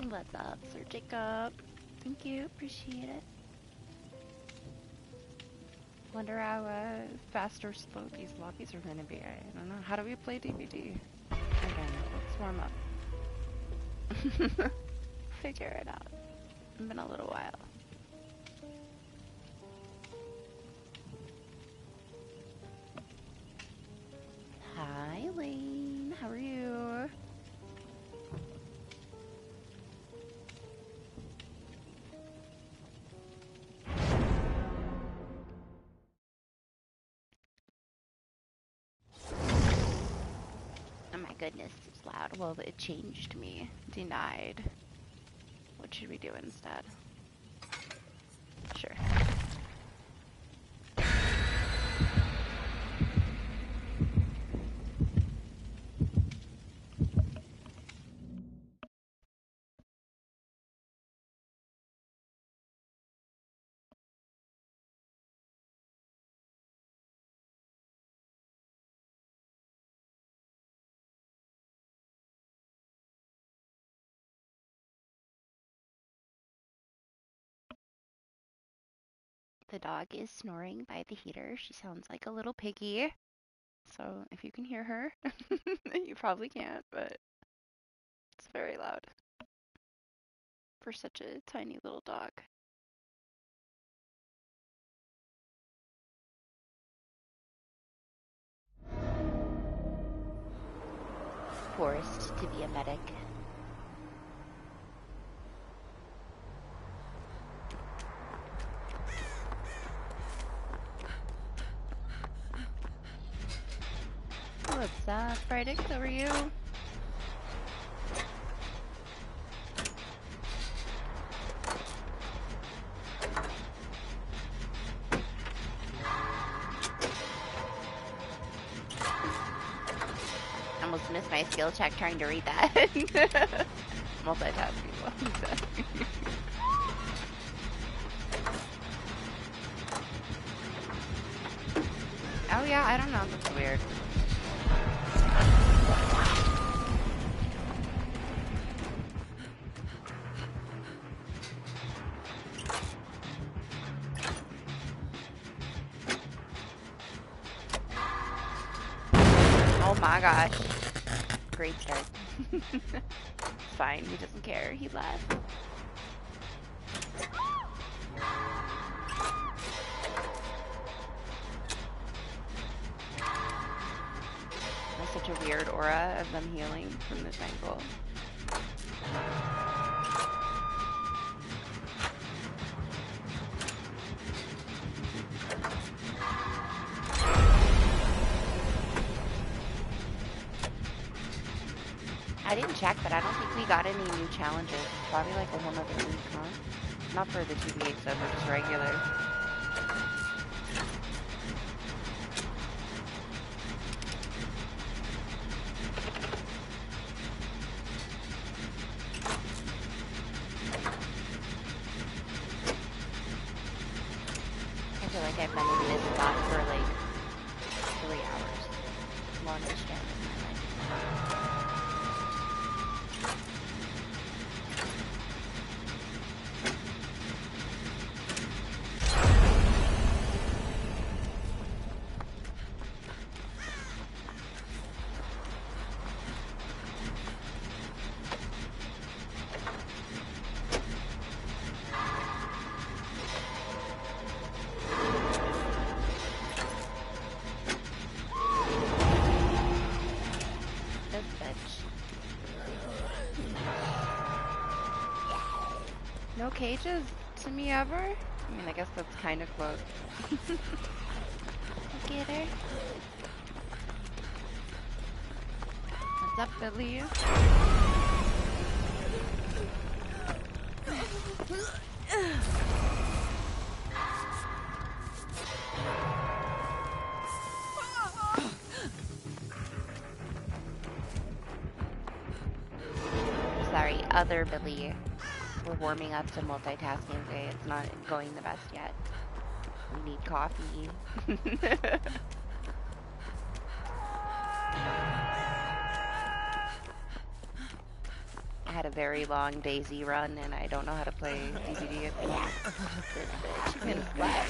What's up, Sir Jacob? Thank you, appreciate it. Wonder how fast or slow these lobbies are going to be. I don't know. How do we play DBD? Again, let's warm up. Figure it out. It's been a little while. Hi, Lane. How are you? Oh my goodness, it's loud. Well, it changed me. Denied. What should we do instead? Sure. The dog is snoring by the heater. She sounds like a little piggy. So if you can hear her, you probably can't, but it's very loud for such a tiny little dog. Forced to be a medic. What's up, Brydix? How are you? Almost missed my skill check trying to read that. Multitasking while he said. Oh yeah, I don't know. That's weird. Oh my gosh. Great start. It's fine, he doesn't care. He left. That's such a weird aura of them healing from this angle. I didn't check, but I don't think we got any new challenges. It's probably like a whole nother week, huh? Not for the 2v8 stuff, but just regular. I feel like I've been in this spot for like 3 hours. Longest jam in my life. No cages to me ever? I mean, I guess that's kind of close. Get her. What's up, Billy? Sorry, other Billy. We're warming up to multitasking today. It's not going the best yet. We need coffee. I had a very long DayZ run, and I don't know how to play DBD at the moment. This bitch can slap.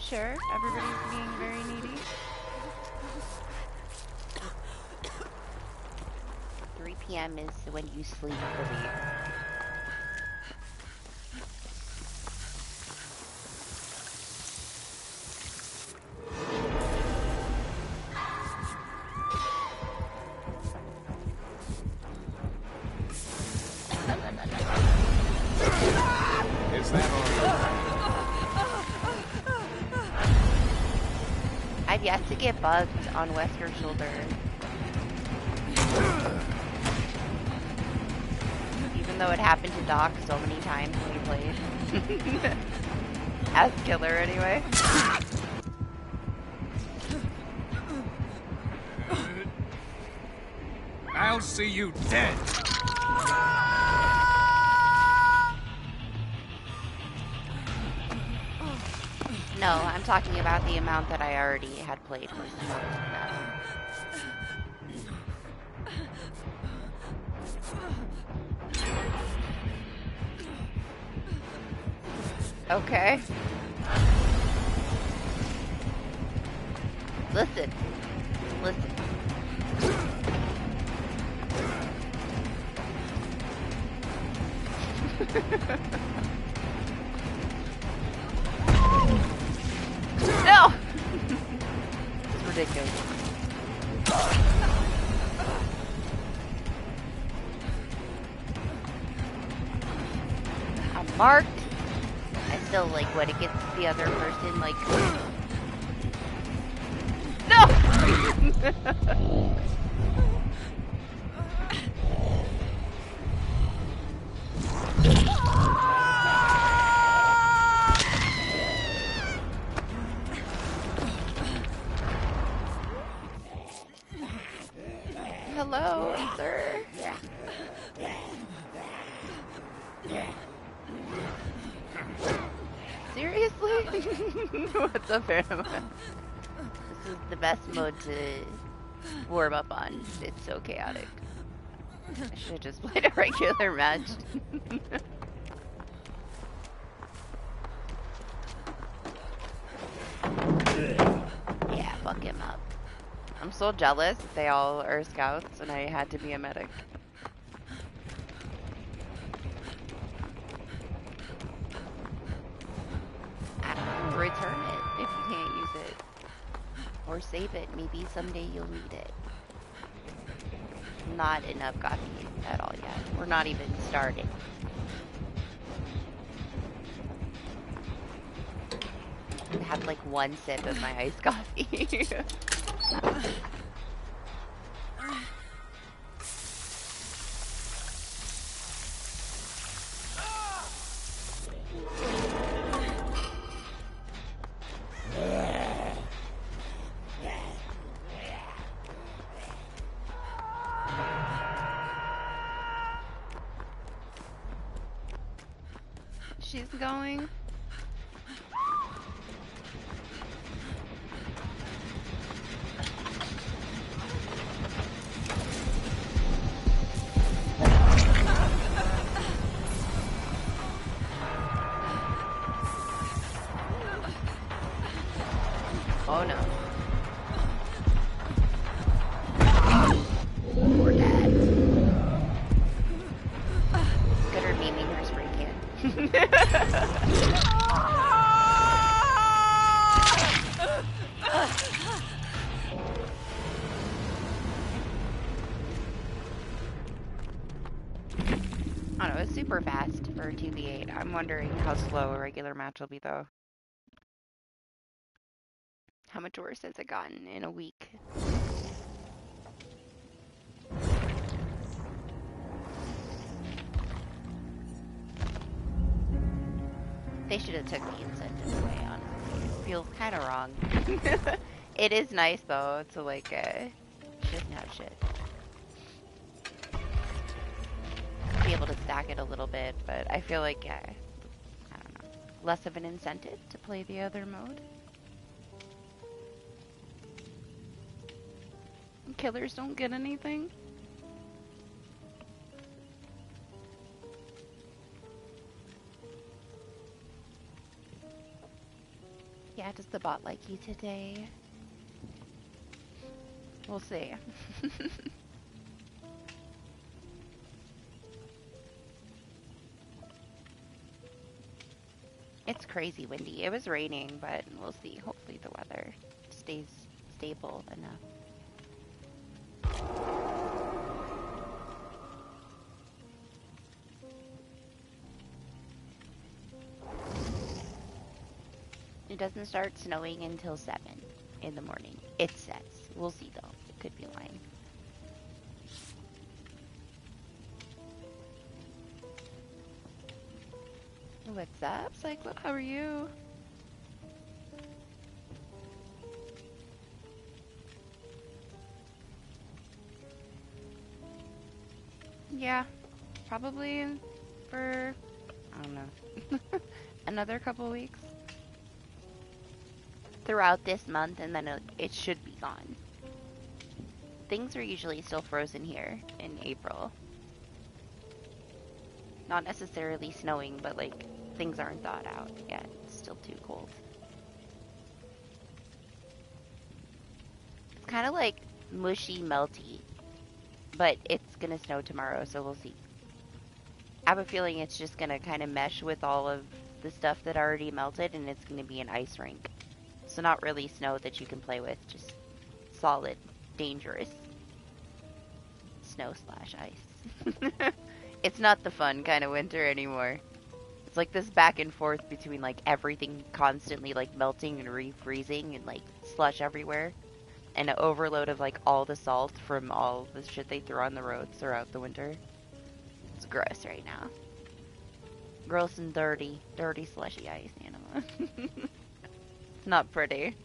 Sure, everybody's being very needy. 3 p.m. is when you sleep, Libby. Is that all? I've yet to get bugged on Western Shoulder. Even though it happened to Doc so many times when we played. As killer, anyway. I'll see you dead. No, I'm talking about the amount that I already had played was more than enough. Okay. Listen. Listen. No! It's ridiculous. I'm marked. I still like when it gets the other person, like... No! Hello, sir. Seriously? What's up, Anima? This is the best mode to warm up on. It's so chaotic. I should have just played a regular match. Yeah, fuck him up. I'm so jealous that they all are scouts and I had to be a medic. Return it if you can't use it. Or save it, maybe someday you'll need it. Not enough coffee at all yet. We're not even starting. I had like one sip of my iced coffee. She's going. Oh no. Poor dad. Look at her beaming her spray can. I don't know, it's super fast for a 2v8. I'm wondering how slow a regular match will be though. How much worse has it gotten in a week? They should have took the incentive away, honestly. It feels kind of wrong. It is nice though to like, she doesn't have shit. stack it a little bit, but I feel like, yeah, I don't know, less of an incentive to play the other mode. Killers don't get anything. Yeah, does the bot like you today? We'll see. It's crazy windy. It was raining, but we'll see. Hopefully the weather stays stable enough. It doesn't start snowing until 7 in the morning. It says. We'll see though. It could be lying. What's up, Cyclo? How are you? Yeah, probably for, I don't know, another couple weeks. Throughout this month, and then it should be gone. Things are usually still frozen here in April. Not necessarily snowing, but like things aren't thawed out yet. It's still too cold. It's kind of like mushy, melty, but it's gonna snow tomorrow, so we'll see. I have a feeling it's just gonna kind of mesh with all of the stuff that already melted, and it's gonna be an ice rink. So not really snow that you can play with, just solid, dangerous snow/ice. It's not the fun kind of winter anymore. It's like this back and forth between like everything constantly like melting and refreezing and like slush everywhere. And an overload of like all the salt from all the shit they threw on the roads throughout the winter. It's gross right now. Gross and dirty. Dirty slushy ice, you know. It's not pretty.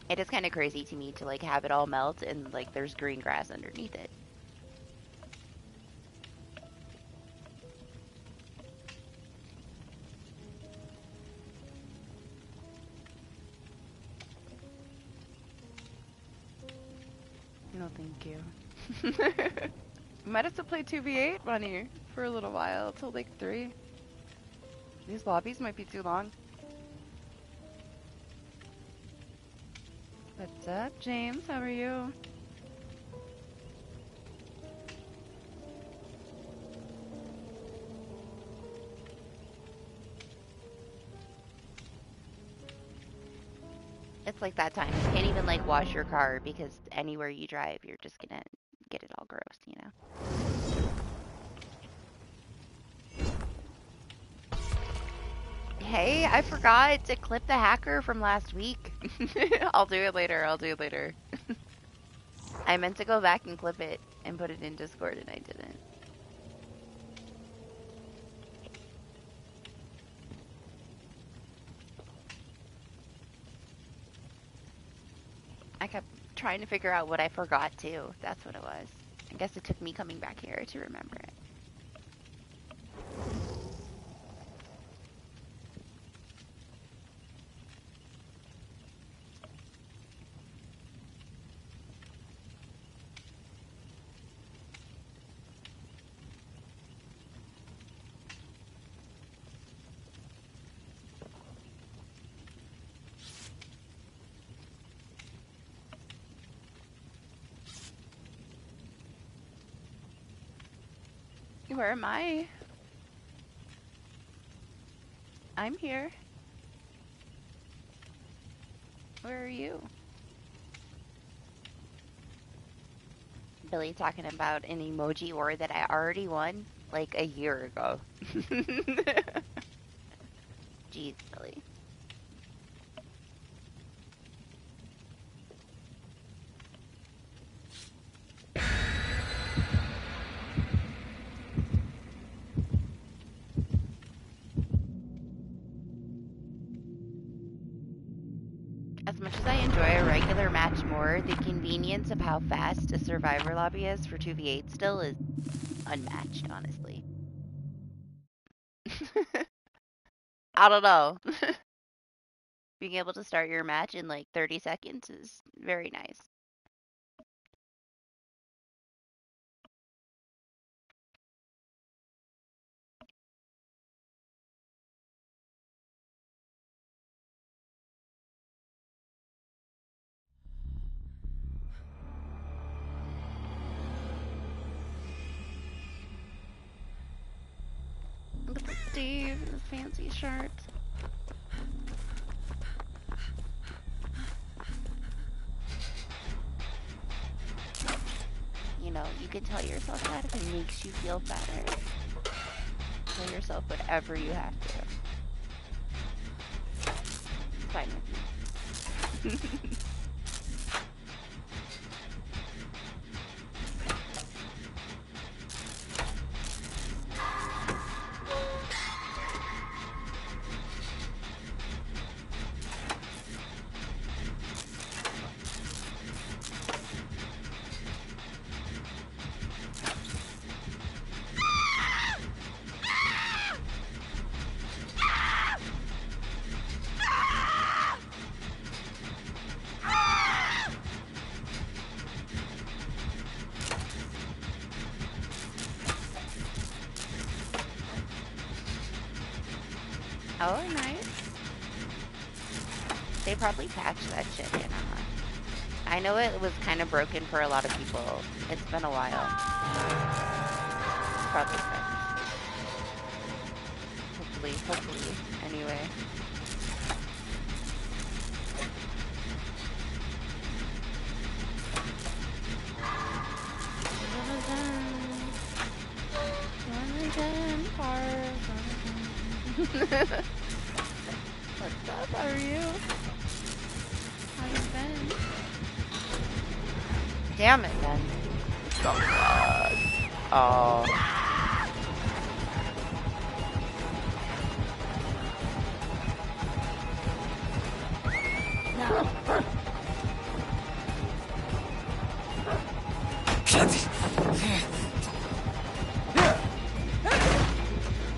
It is kind of crazy to me to like have it all melt and like there's green grass underneath it. No, thank you. Might have to play 2v8 Bunny for a little while till like 3. These lobbies might be too long. What's up, James? How are you? It's like that time. You can't even like wash your car because anywhere you drive, you're just gonna get it all gross, you know? Hey, I forgot to clip the hacker from last week. I'll do it later. I'll do it later. I meant to go back and clip it and put it in Discord and I didn't. I kept trying to figure out what I forgot too. That's what it was. I guess it took me coming back here to remember it. Where am I? I'm here. Where are you? Billy talking about an emoji war that I already won like a year ago. Jeez, Billy. As much as I enjoy a regular match more, before, the convenience of how fast a Survivor lobby is for 2v8 still is unmatched, honestly. I don't know. Being able to start your match in like 30 seconds is very nice. Look at Steve in his fancy shirt. You know, you can tell yourself that if it makes you feel better. Tell yourself whatever you have to. It's fine with me. Oh, nice. They probably patched that shit in. I know it was kind of broken for a lot of people. It's been a while. Probably fixed. Hopefully. Anyway. What's up? How are you? How you been? Damn it, then. Oh.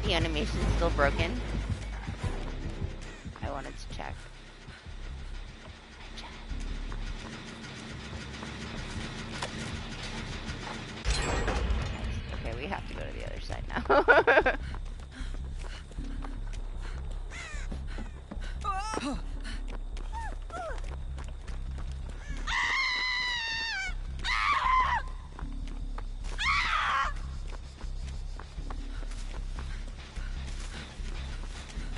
The animation's still broken. I wanted to check. Okay, we have to go to the other side now.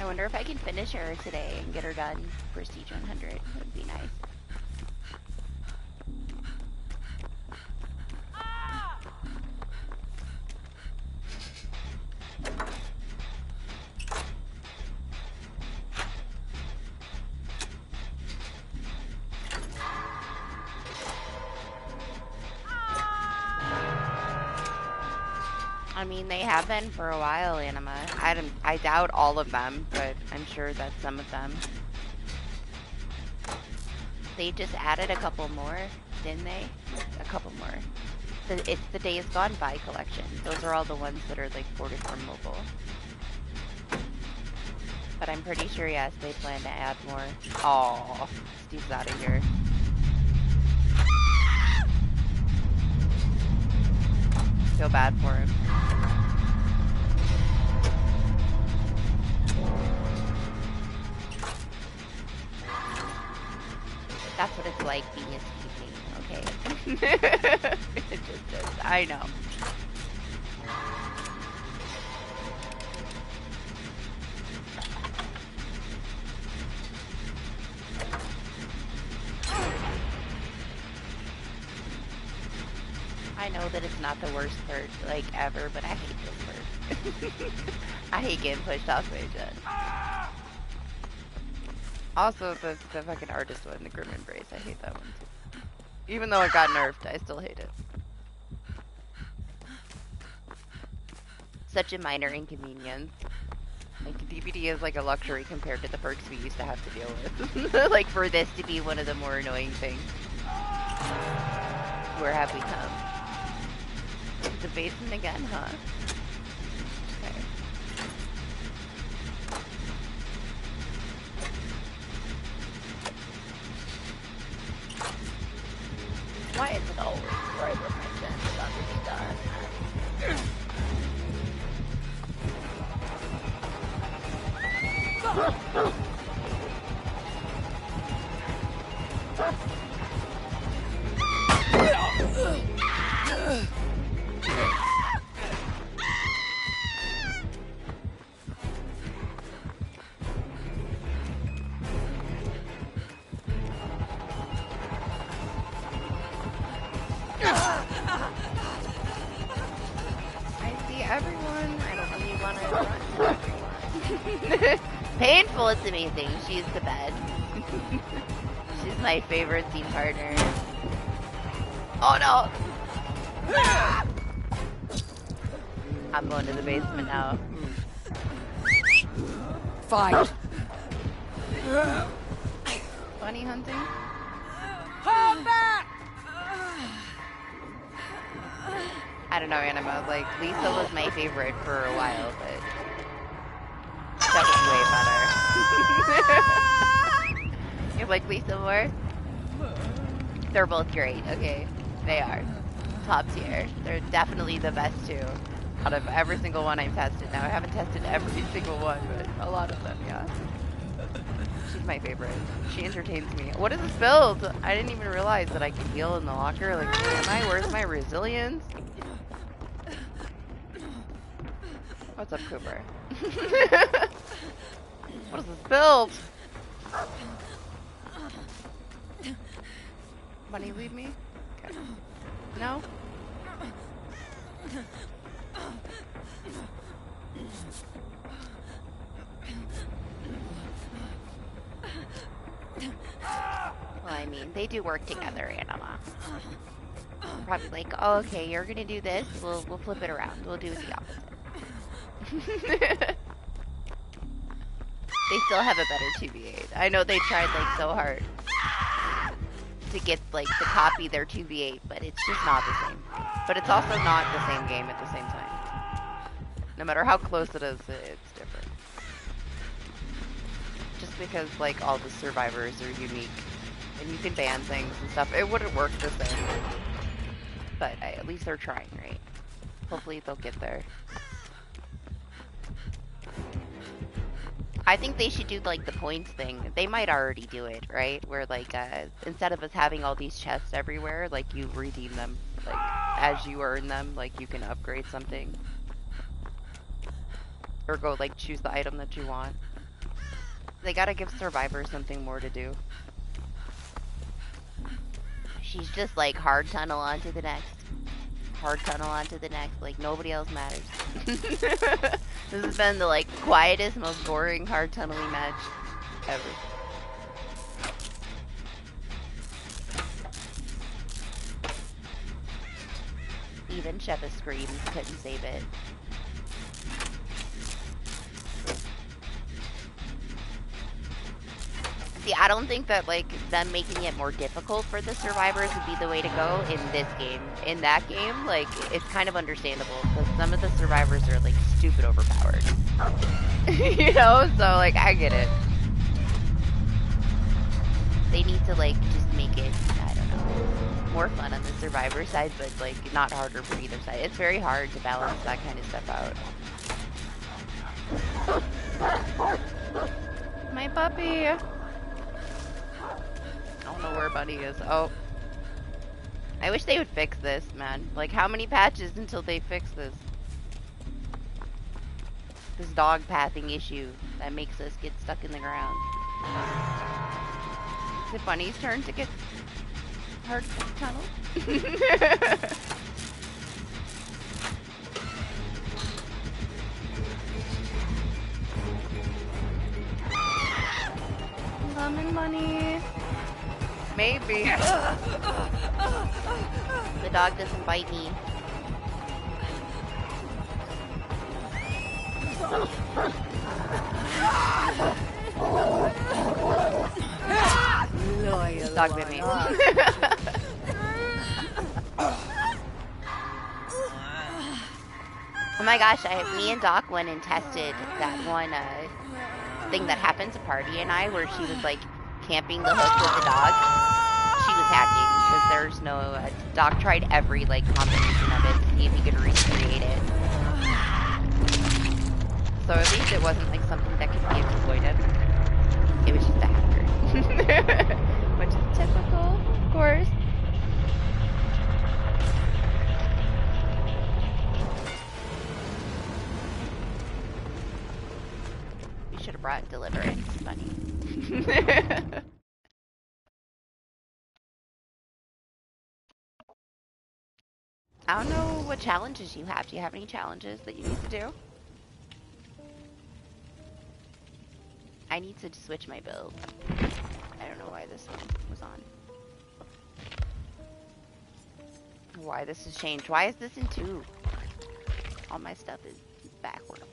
I wonder if I can finish her today and get her done for Siege 100. It would be nice. I mean, they have been for a while, Anima. I doubt all of them, but I'm sure that some of them. They just added a couple more, didn't they? A couple more. It's the Days Gone By collection. Those are all the ones that are like ported from mobile. But I'm pretty sure, yes, they plan to add more. Aw, Steve's out of here. Feel bad for him. That's what it's like being a Steve main, okay? It just is. I know. I know that it's not the worst perk, like, ever, but I hate this perk. I hate getting pushed off my jet. Also, the fucking artist one, the Grim Embrace, I hate that one too. Even though it got nerfed, I still hate it. Such a minor inconvenience. Like, DBD is like a luxury compared to the perks we used to have to deal with. Like, for this to be one of the more annoying things. Where have we come? The basement again, huh? Okay. Why is it always right when my sense is about to be done? Painful, it's amazing. She's the best. She's my favorite team partner. Oh no! I'm going to the basement now. Fight! Bunny hunting? Hold back! I don't know, Anima. Like, Lisa was my favorite for a while, but Chuck is way better. You like Lisa more? They're both great, okay? They are. Top tier. They're definitely the best two out of every single one I've tested. Now, I haven't tested every single one, but a lot of them, yeah. She's my favorite. She entertains me. What is this build? I didn't even realize that I could heal in the locker. Like, am I? Where's my resilience? What's up, Cooper? What is this build? Bunny, leave me? Okay. No? Well, I mean, they do work together, Anima. Probably like, oh, okay, you're gonna do this. We'll flip it around. We'll do the opposite. They still have a better 2v8. I know they tried like so hard to get like to copy their 2v8, but it's just not the same. But it's also not the same game at the same time. No matter how close it is, it's different. Just because like all the survivors are unique and you can ban things and stuff, it wouldn't work the same. But at least they're trying, right? Hopefully they'll get there. I think they should do like the points thing. They might already do it, right? Where like instead of us having all these chests everywhere, like you redeem them like as you earn them, like you can upgrade something. Or go like choose the item that you want. They gotta give survivors something more to do. She's just like hard tunnel on to the next. Hard tunnel on to the next. Like nobody else matters. This has been the like quietest, most boring hard tunneling match ever. Even Sheppa screams couldn't save it. See, I don't think that like them making it more difficult for the survivors would be the way to go in this game. In that game, like it's kind of understandable because some of the survivors are like stupid overpowered. You know, so like I get it. They need to like just make it, I don't know, more fun on the survivor side, but like not harder for either side. It's very hard to balance that kind of stuff out. My puppy. I don't know where Bunny is. Oh. I wish they would fix this, man. Like, how many patches until they fix this? This dog pathing issue that makes us get stuck in the ground. Is it Bunny's turn to get hard tunnel? Lemon Bunny. Maybe. The dog doesn't bite me. Loyal Dog bit me. Oh my gosh, me and Doc went and tested that one thing that happened to Party and I, where she was like camping the hook with the dog. She was hacking because there's no. Doc tried every like combination of it to see if he could recreate it. So at least it wasn't like something that could be exploited. It was just a hacker, which is typical, of course. We should have brought Deliverance. Funny. I don't know what challenges you have. Do you have any challenges that you need to do? I need to switch my build. I don't know why this one was on. Why this has changed. Why is this in 2? All my stuff is backwards.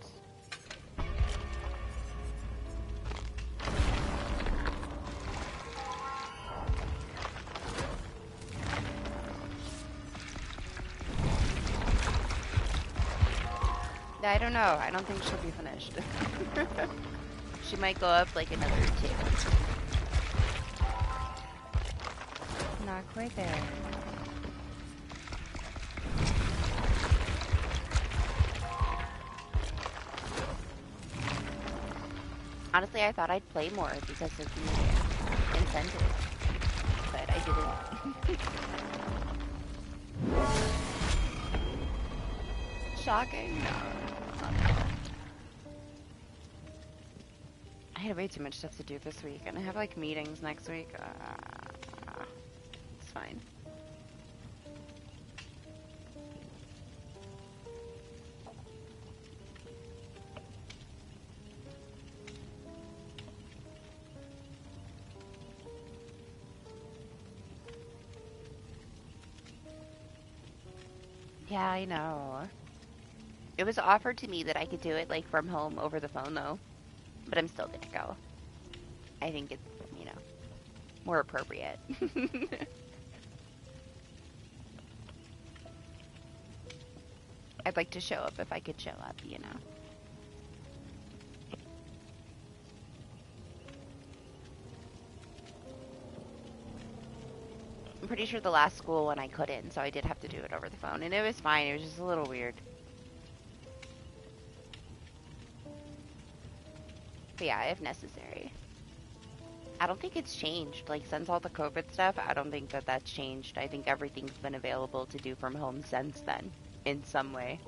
I don't know. I don't think she'll be finished. She might go up like another 2. Not quite there. Honestly, I thought I'd play more because of the incentive, but I didn't. Shocking. No. I had way too much stuff to do this week, and I have like meetings next week. It's fine. Yeah, I know. It was offered to me that I could do it like from home over the phone though, but I'm still gonna go. I think it's, more appropriate. I'd like to show up if I could show up, I'm pretty sure the last school one I couldn't, so I did have to do it over the phone, and it was fine. It was just a little weird. But yeah, if necessary. I don't think it's changed. Like, since all the COVID stuff, I don't think that that's changed. I think everything's been available to do from home since then, in some way.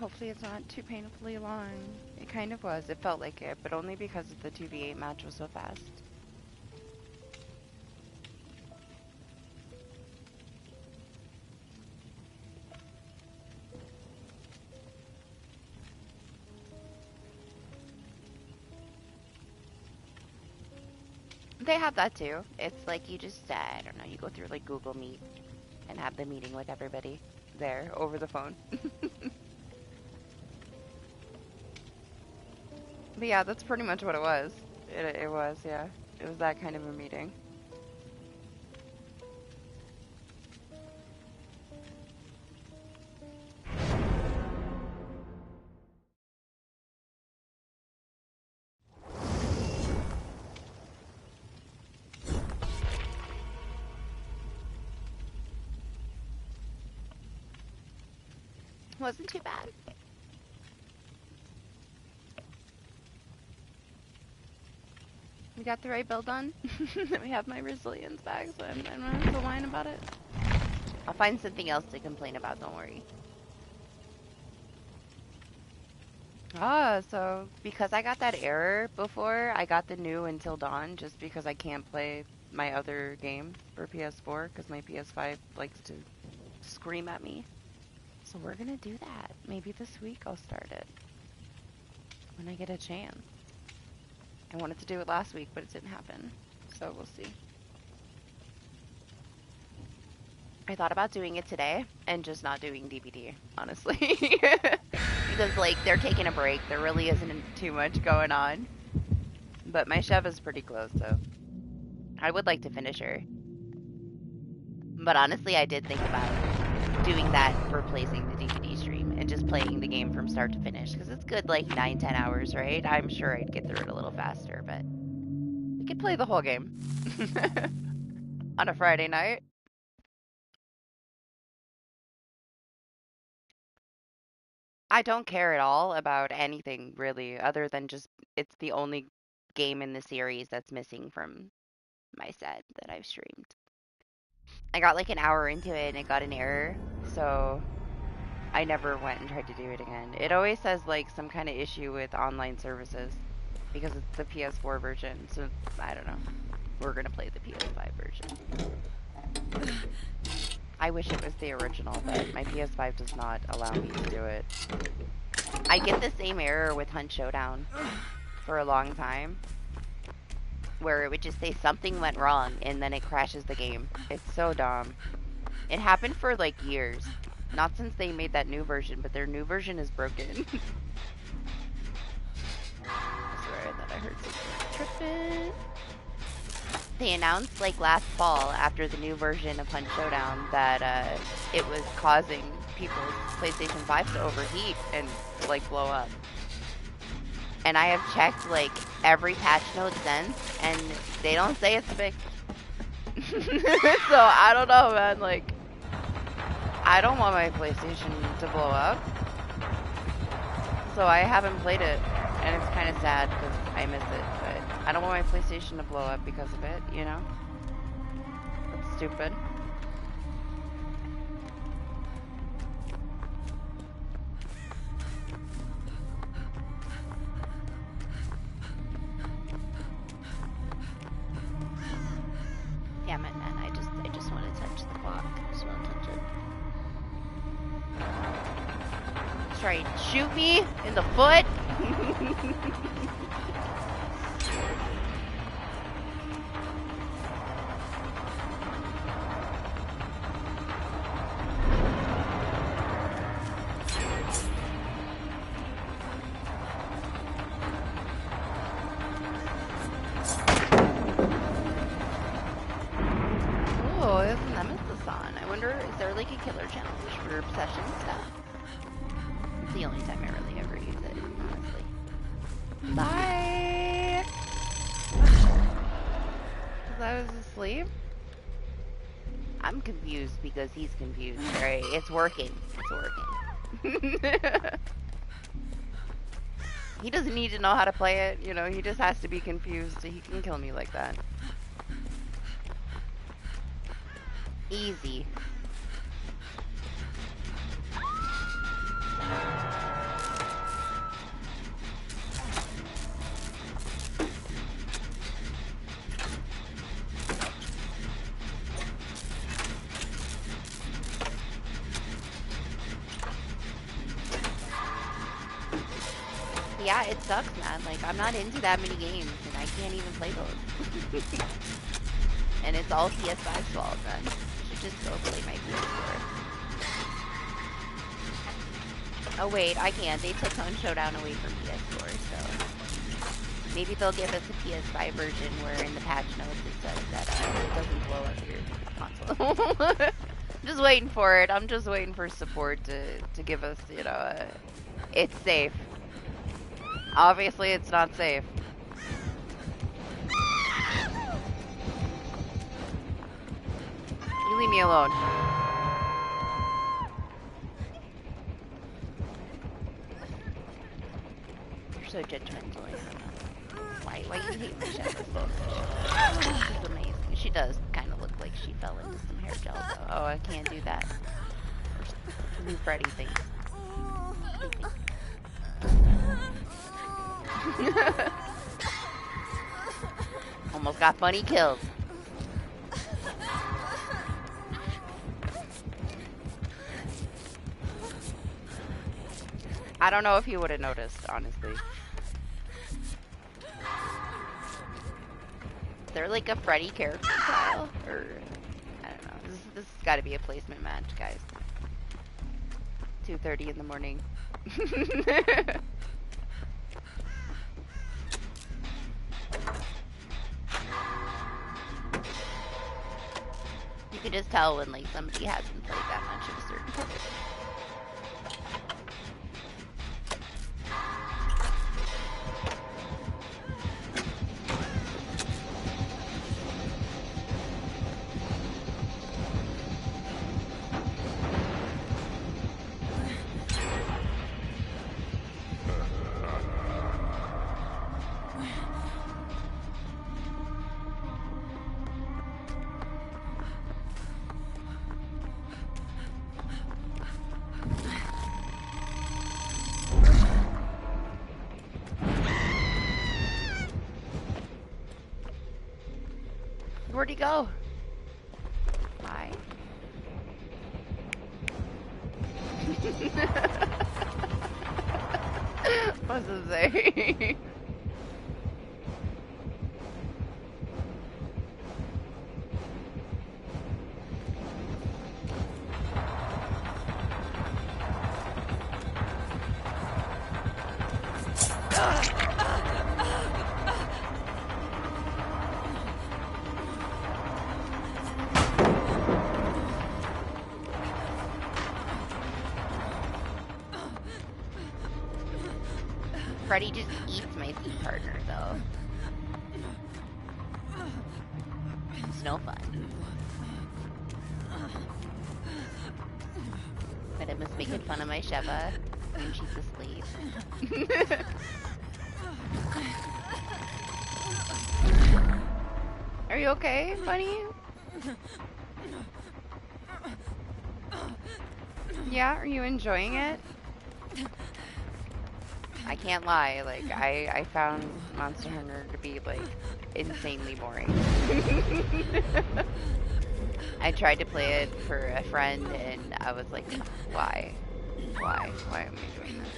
Hopefully it's not too painfully long. It kind of was. It felt like it, but only because the 2v8 match was so fast. They have that too. It's like you just, I don't know, you go through like Google Meet and have the meeting with everybody there over the phone. But yeah, that's pretty much what it was. It was, yeah. It was that kind of a meeting. Wasn't too bad. We got the right build on. We have my resilience back, so I'm not going to whine about it. I'll find something else to complain about, don't worry. So because I got that error before, I got the new Until Dawn just because I can't play my other game for PS4 because my PS5 likes to scream at me. So we're gonna do that. Maybe this week I'll start it when I get a chance. I wanted to do it last week, but it didn't happen. So we'll see. I thought about doing it today and just not doing DBD, honestly. Because, like, they're taking a break. There really isn't too much going on. But my chef is pretty close, so I would like to finish her. But honestly, I did think about doing that, replacing the DBD stream, and just playing the game from start to finish. Because it's good, like, 9-10 hours, right? I'm sure I'd get through it a little faster, but we could play the whole game on a Friday night. I don't care at all about anything, really, other than just it's the only game in the series that's missing from my set that I've streamed. I got like an hour into it and it got an error, so I never went and tried to do it again. It always says like some kind of issue with online services because it's the PS4 version, so I don't know. We're gonna play the PS5 version. I wish it was the original, but my PS5 does not allow me to do it. I get the same error with Hunt Showdown for a long time, where it would just say something went wrong and then it crashes the game. It's so dumb. It happened for like years. Not since they made that new version, but their new version is broken. I swear that I heard something tripping. They announced like last fall after the new version of Hunt Showdown that it was causing people's PlayStation 5 to overheat and like blow up. And I have checked like every patch note since, and they don't say it's fixed. So I don't know, man. Like, I don't want my PlayStation to blow up, so I haven't played it, and it's kind of sad because I miss it. But I don't want my PlayStation to blow up because of it. You know, that's stupid. Damn it, man. I just want to touch the clock. I just want to touch it. Try and shoot me in the foot. Oh, there's a nemesis on. I wonder, is there like a killer challenge for obsession stuff? It's the only time I really ever use it, honestly. Bye! Because I was asleep? I'm confused because he's confused, right? It's working. It's working. He doesn't need to know how to play it, you know, he just has to be confused so he can kill me like that. Easy. Yeah, it sucks, man. Like, I'm not into that many games, and I can't even play those. And it's all PS5's fault, man. I should just go play my PS4. Oh wait, I can't. They took Hunt Showdown away from PS4, so maybe they'll give us a PS5 version where in the patch notes it says that it doesn't blow up your console. I'm just waiting for it. I'm just waiting for support to give us, you know, it's safe. Obviously, it's not safe. You leave me alone. You're so judgmental. Why you hate my shadow so much? She's amazing. She does kind of look like she fell into some hair gel, though. Oh, I can't do that. New Freddy things. Almost got funny kills. I don't know if he would have noticed, honestly. Is there like a Freddy character style? Or, I don't know. This has got to be a placement match, guys. 2:30 in the morning. You can just tell when like somebody hasn't played that much of a certain card. Where'd he go? Hi. What's it say? Freddy just eats my food partner, though. It's no fun. But I was making fun of my Sheva when she's asleep. Are you okay, buddy? Yeah, are you enjoying it? I can't lie, like, I found Monster Hunter to be, like, insanely boring. I tried to play it for a friend, and I was like, why? Why? Why am I doing this?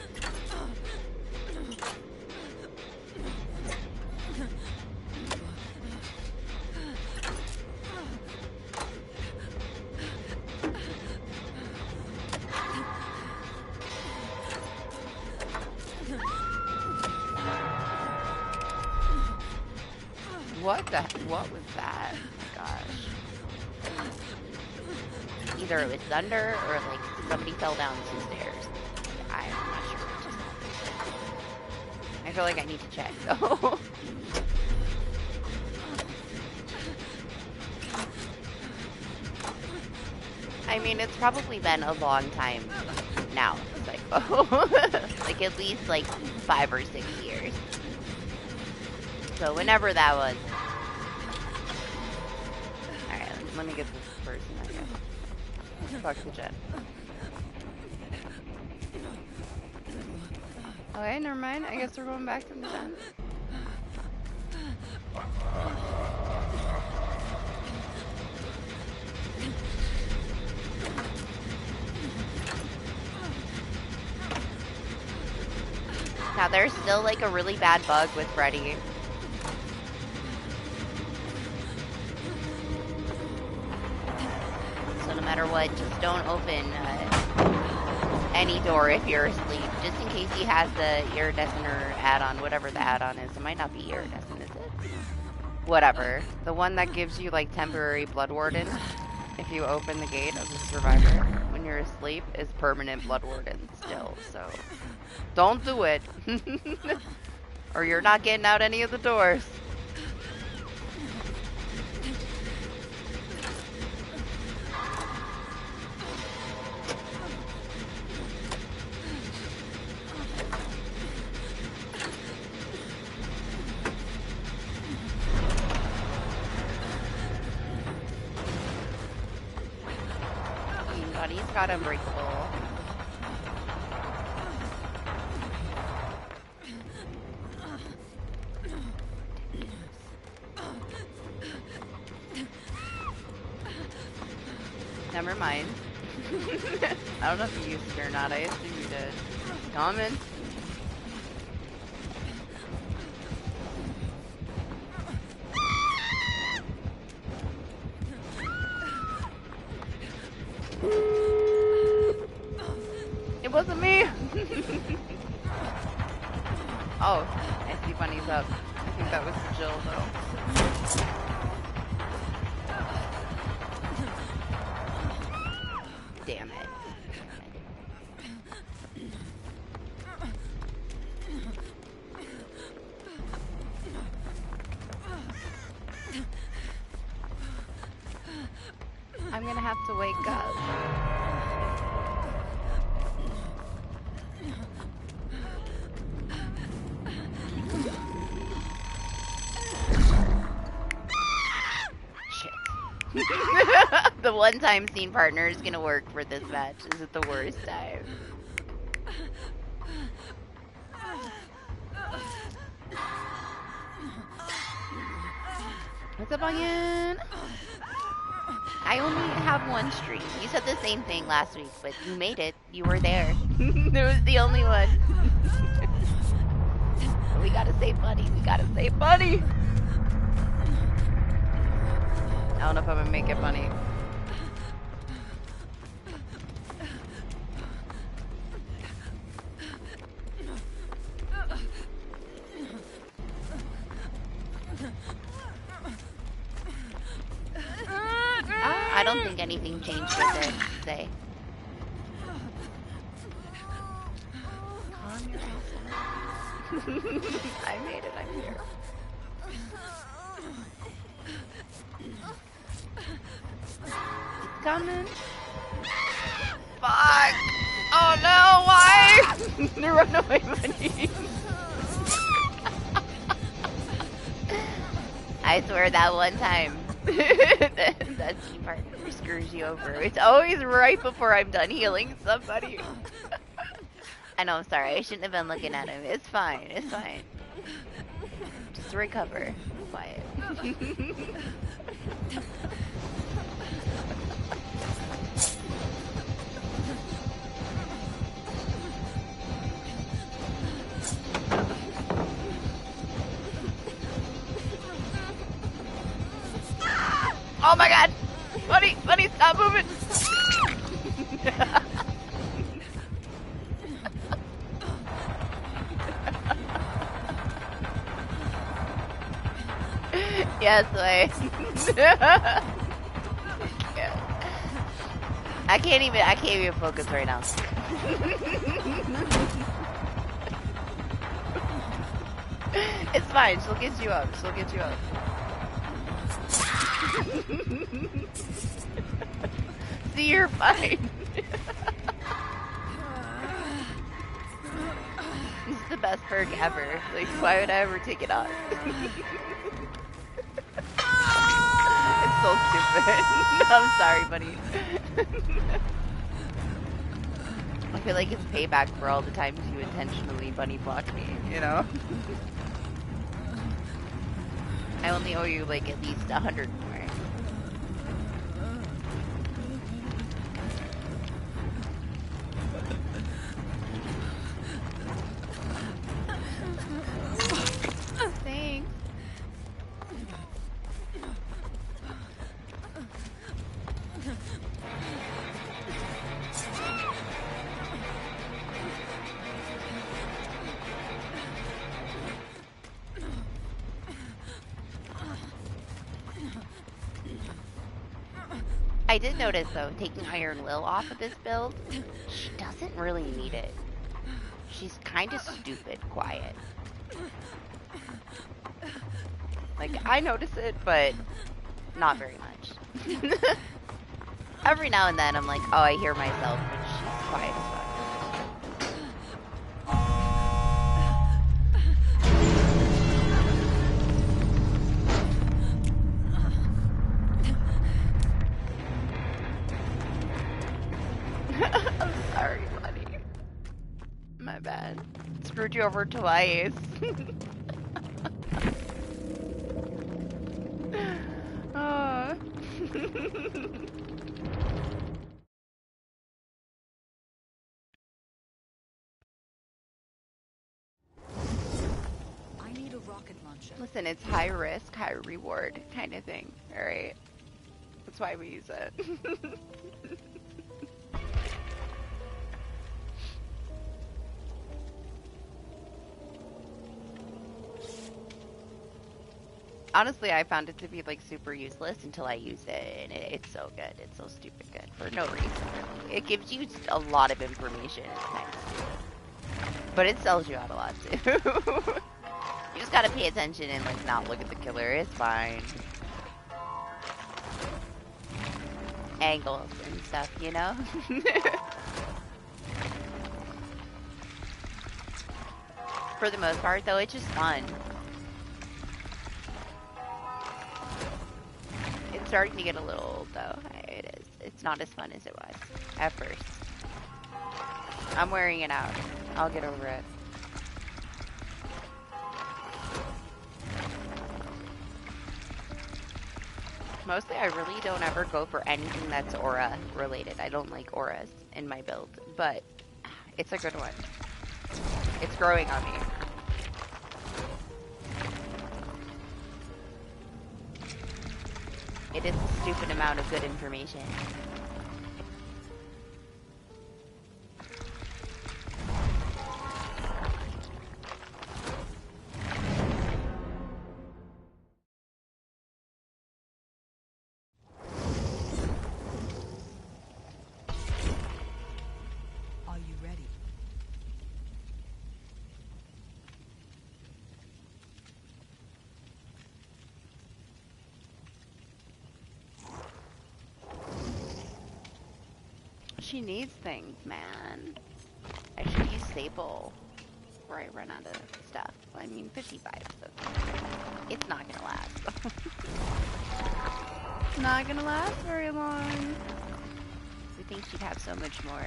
What was that? Gosh. Either it was thunder or like somebody fell down some stairs. I'm not sure what just happened. I feel like I need to check though. I mean, it's probably been a long time now, Psycho. Like at least like 5 or 6 years. So whenever that was. Alright, let me get this person, I guess. Fuck the jet. Okay, never mind. I guess we're going back to the jet. Now there's still like a really bad bug with Freddy. So no matter what, just don't open any door if you're asleep. Just in case he has the iridescent or add-on, whatever the add-on is. It might not be iridescent, is it? Whatever. The one that gives you like temporary blood warden if you open the gate as a survivor when you're asleep is permanent blood warden still, so don't do it. Or you're not getting out any of the doors. He's got unbreakable. Never mind. I don't know if you used it or not. I assume you did. Common. wasn't me. Oh, I see Bunny's up. I think that was Jill, though. Damn it. I'm gonna have to wake up. Shit. The one-time scene partner is gonna work for this match. Is it the worst time? What's up, Onion? I only have one stream. You said the same thing last week, but you made it. You were there. It was the only one. We gotta save money. We gotta save money. I don't know if I'm gonna make it funny. I don't think anything changed with it today. Calm your ass down. I made it, I'm here. It's coming. Fuck! Oh no, why? Run away, buddy. I swear that one time. that team partner screws you over. It's always right before I'm done healing somebody. I know, I'm sorry. I shouldn't have been looking at him. It's fine. It's fine. Just recover. Quiet. Oh my god! Buddy, stop moving! Yes, way. I can't even focus right now. It's fine, she'll get you up. See, you're fine. This is the best perk ever. Like, why would I ever take it off? It's so stupid. I'm sorry, buddy. I feel like it's payback for all the times you intentionally bunny blocked me, you know? I only owe you like at least 100 more. Thanks. I did notice though, taking Iron Will off of this build, she doesn't really need it. She's kind of stupid quiet. Like, I notice it, but not very much. Every now and then I'm like, oh, I hear myself, but she's quiet as fuck. I'm sorry, buddy. My bad. Screwed you over twice. Oh. I need a rocket launcher. Listen, it's high risk, high reward kind of thing, alright? That's why we use it. Honestly, I found it to be like super useless until I use it, and it's so good. It's so stupid good for no reason, really. It gives you a lot of information. It's kind of stupid, but it sells you out a lot too. You just gotta pay attention and like not look at the killer. It's fine. Angles and stuff, you know. For the most part, though, it's just fun. It's starting to get a little old, though. It is. It's not as fun as it was at first. I'm wearing it out. I'll get over it. Mostly, I really don't ever go for anything that's aura related. I don't like auras in my build, but it's a good one. It's growing on me. It is a stupid amount of good information. Are you ready? She needs things, man. I should use Sable before I run out of stuff. I mean, 55, so it's not gonna last. It's not gonna last very long. We think she'd have so much more.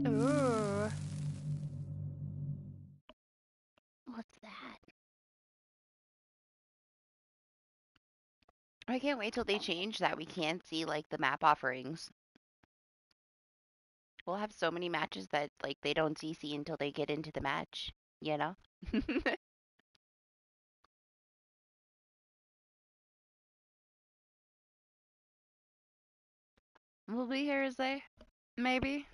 Ooh. What's that? I can't wait till they change that we can't see like the map offerings. We'll have so many matches that like they don't CC until they get into the match, you know? We'll be here as they maybe.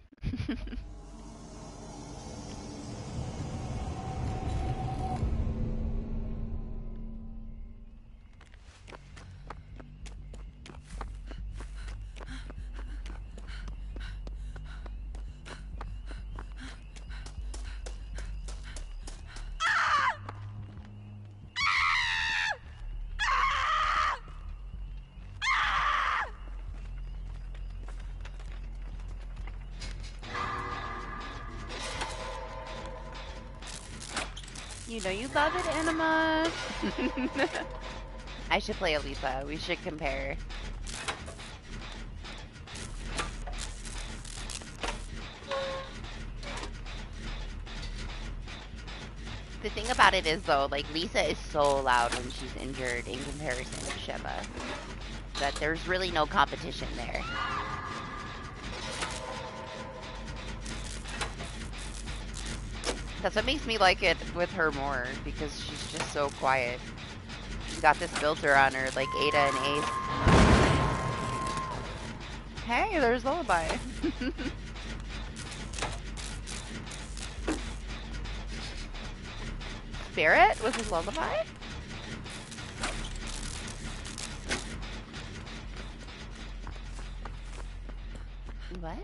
You know you love it, Anima. I should play Elisa. We should compare. The thing about it is, though, like, Lisa is so loud when she's injured in comparison to Sheva, that there's really no competition there. That's what makes me like it with her more, because she's just so quiet. She's got this filter on her, like Ada and Ace. Hey, there's Lullaby. Spirit with his Lullaby? What?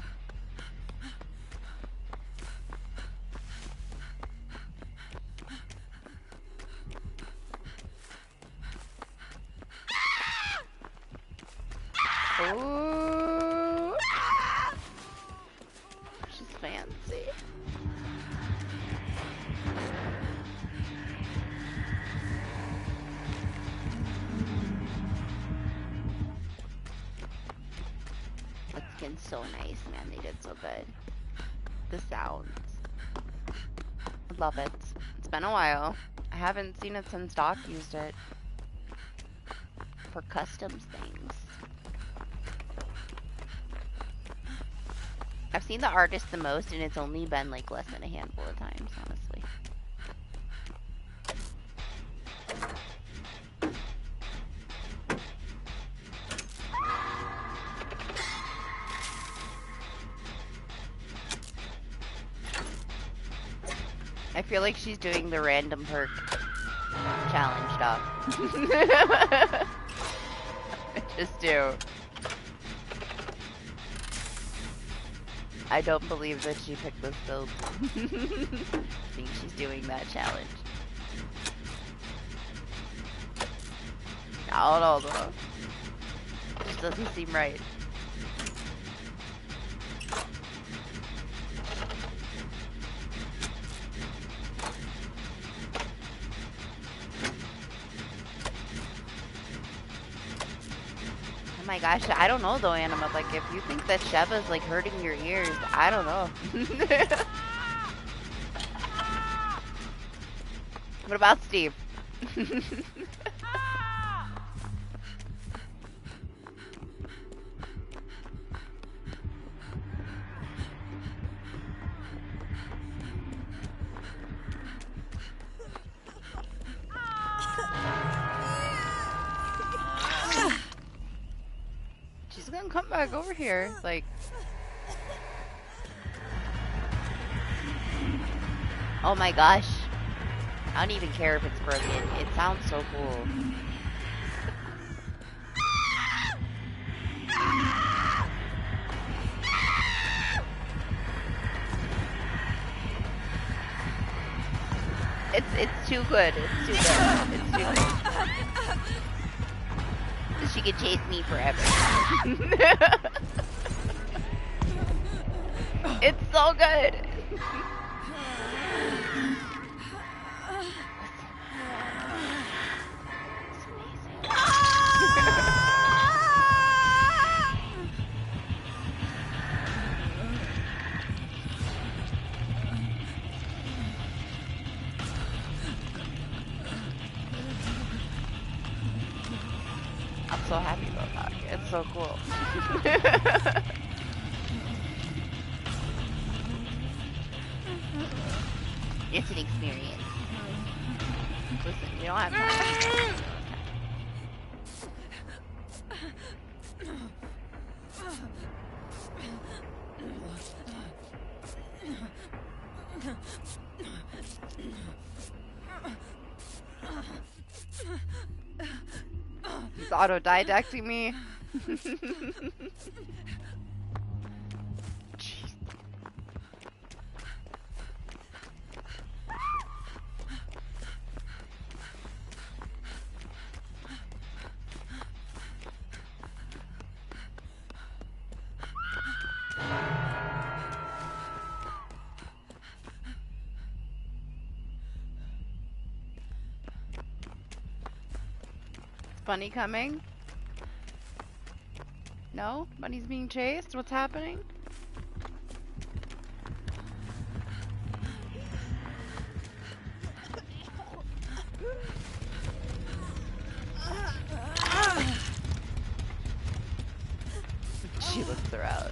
Ooh. She's fancy. Let's looking so nice, man. They did so good. The sounds. I love it. It's been a while. I haven't seen it since Doc used it for customs things. I've seen the artist the most, and it's only been like less than a handful of times, honestly. I feel like she's doing the random perk challenge stuff. I just do. I don't believe that she picked this build. I think she's doing that challenge. I don't know though. It just doesn't seem right. Oh my gosh, I don't know though, Anima. Like, if you think that Sheva's like hurting your ears, I don't know. What about Steve? She's gonna come back over here, like. Oh my gosh. I don't even care if it's broken. It sounds so cool. It's too good. It's too good. It's too good. She could chase me forever. It's so good. I'm so happy about that. It's so cool. It's an experience. Listen, you don't have time. He's auto-didacting me. Jeez. Bunny coming? No? Bunny's being chased? What's happening? She looks her out.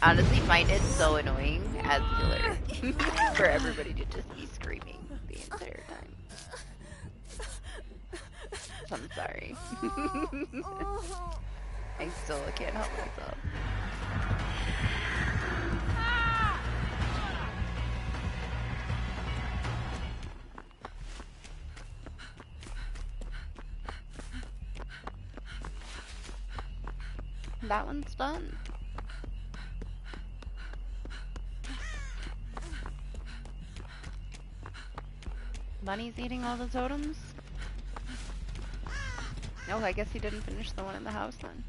Honestly, find it so annoying as killer for everybody to just be screaming the entire time. So I'm sorry. I still can't help myself. that one's done. Bunny's eating all the totems? Oh, I guess he didn't finish the one in the house then.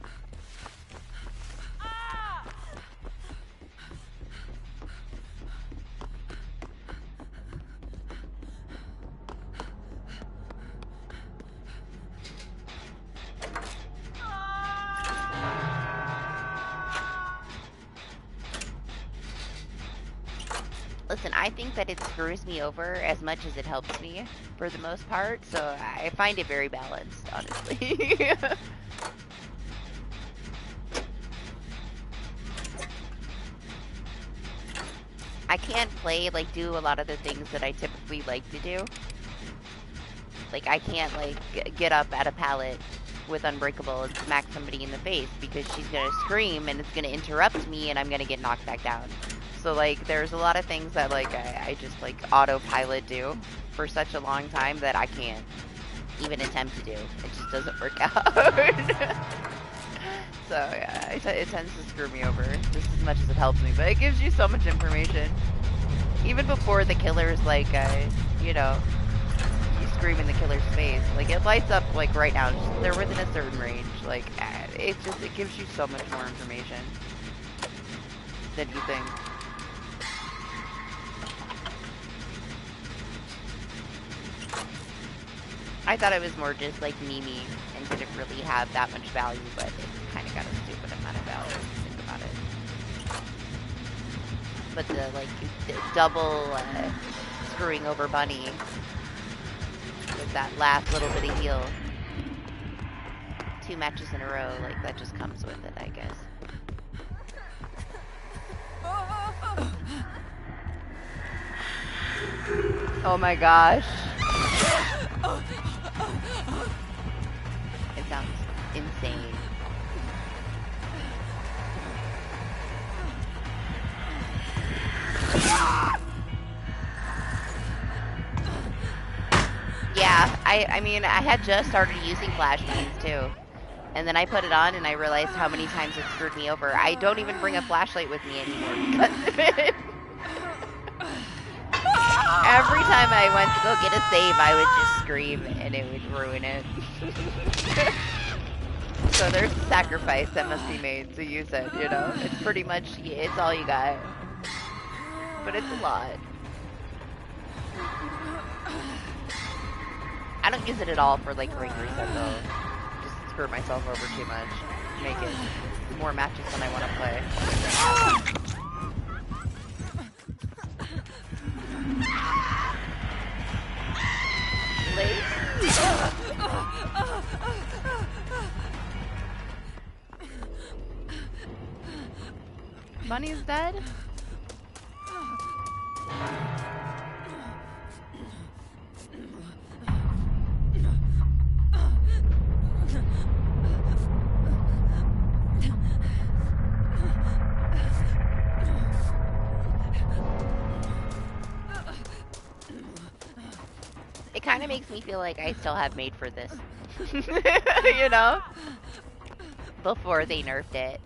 Listen, I think that it screws me over as much as it helps me for the most part, so I find it very balanced, honestly. I can't play, like, do a lot of the things that I typically like to do. Like, I can't, like, get up at a pallet with Unbreakable and smack somebody in the face because she's gonna scream and it's gonna interrupt me and I'm gonna get knocked back down. So, like, there's a lot of things that, like, I just, like, autopilot do for such a long time that I can't even attempt to do. It just doesn't work out. So, yeah, it tends to screw me over just as much as it helps me. But it gives you so much information. Even before the killer's, like, you know, you scream in the killer's face. Like, it lights up, like, right now. Just, they're within a certain range. Like, it gives you so much more information than you think. I thought it was more just like memey and didn't really have that much value, but it kind of got a stupid amount of value if you think about it. But the like the double screwing over Bunny with that last little bit of heal, 2 matches in a row, like that just comes with it, I guess. Oh my gosh. It sounds insane. Yeah, I mean, I had just started using flashbangs too. And then I put it on and I realized how many times it screwed me over. I don't even bring a flashlight with me anymore because of it. Every time I went to go get a save, I would just scream and it would ruin it. So there's a sacrifice that must be made to use it, you know? It's pretty much, it's all you got. But it's a lot. I don't use it at all for, like, ring reset, though. Just screw myself over too much. Make it more matches than I want to play. Late? Bunny's dead? It kind of makes me feel like I still have made for this. You know? Before they nerfed it.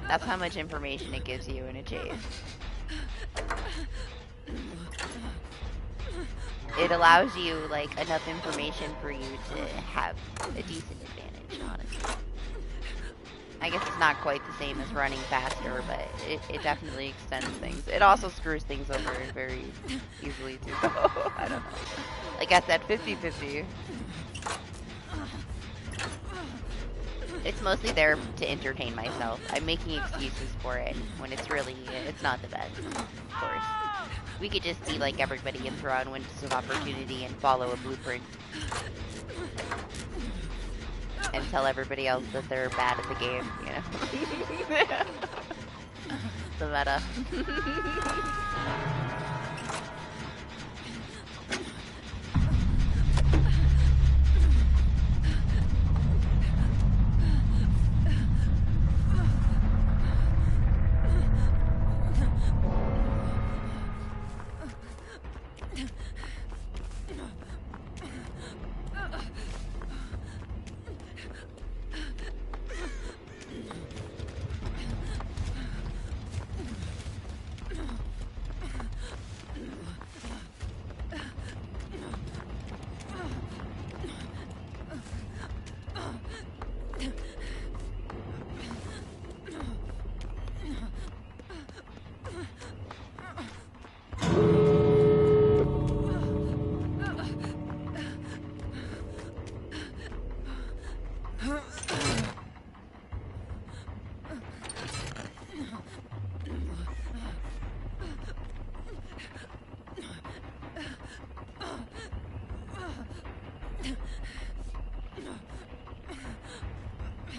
That's how much information it gives you in a chase. It allows you, like, enough information for you to have a decent advantage, honestly. I guess it's not quite the same as running faster, but it definitely extends things. It also screws things over very easily, too. I don't know. Like I said, 50-50. It's mostly there to entertain myself. I'm making excuses for it when it's not the best, of course. We could just be like everybody and throw out windows of opportunity and follow a blueprint. And tell everybody else that they're bad at the game, you know? The meta.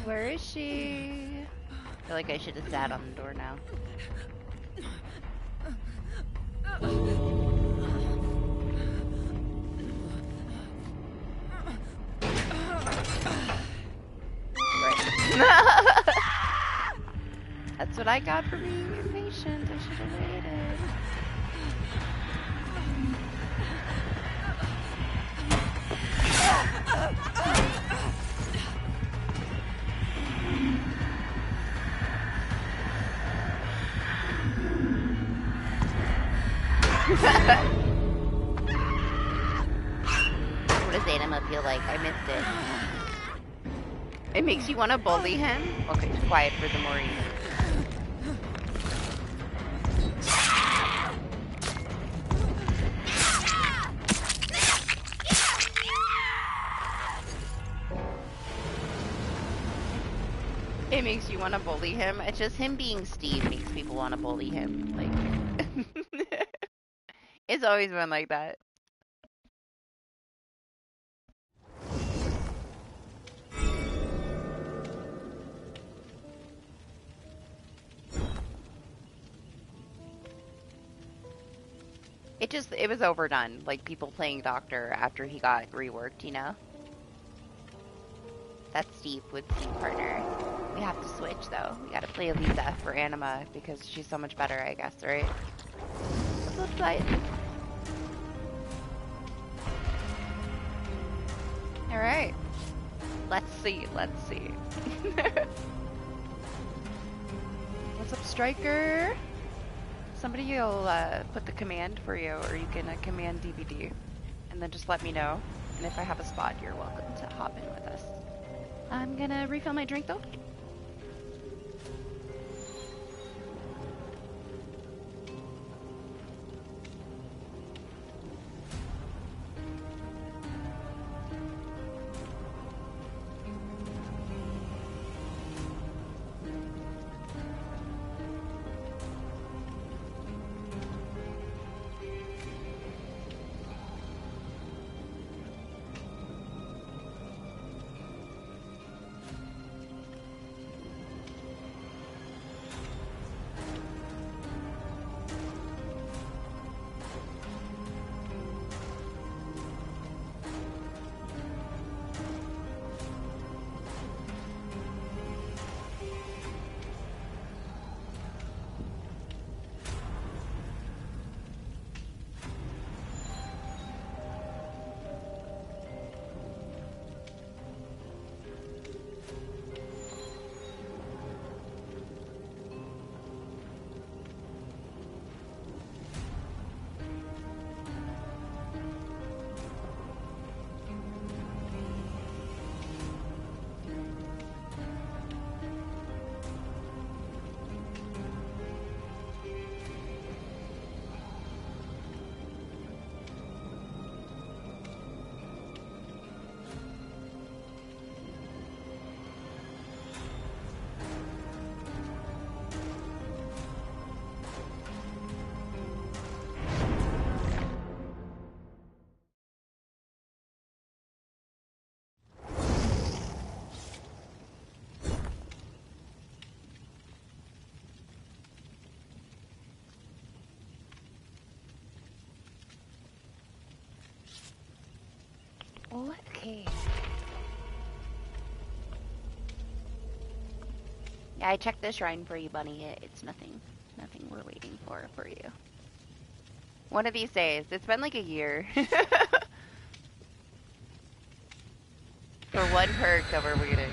Where is she? I feel like I should have sat on the door now. Right. That's what I got for being impatient. I should have waited. What does anima feel like? I missed it. It makes you want to bully him? Okay, quiet for the Maureen. It makes you want to bully him. It's just him being Steve makes people want to bully him. Like, it's always been like that. It was overdone. Like, people playing Doctor after he got reworked, you know? That's Steve with Team Partner. We have to switch, though. We gotta play Elisa for Anima because she's so much better, I guess, right? Flip side. Alright. Let's see. What's up, Striker? Somebody will put the command for you, or you can command DBD. And then just let me know. And if I have a spot, you're welcome to hop in with us. I'm gonna refill my drink, though. Okay. Yeah, I checked the shrine for you, Bunny. It's nothing we're waiting for you. One of these days. It's been like a year. For one perk that we're waiting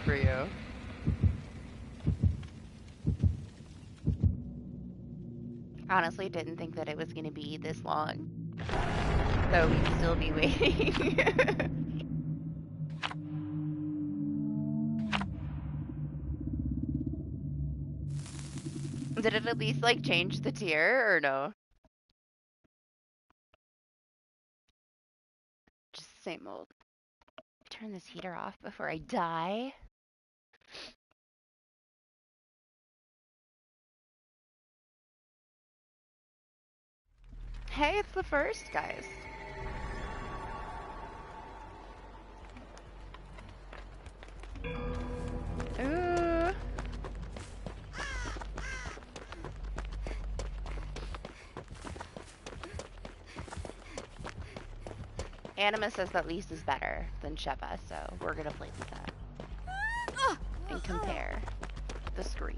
for you. Honestly, didn't think that it was going to be this long. So we'd still be waiting. Did it at least, like, change the tier, or no? Just the same old. Turn this heater off before I die. Hey, it's the first, guys. Anima says that Lise is better than Sheva, so we're gonna play Lisa and compare the screams.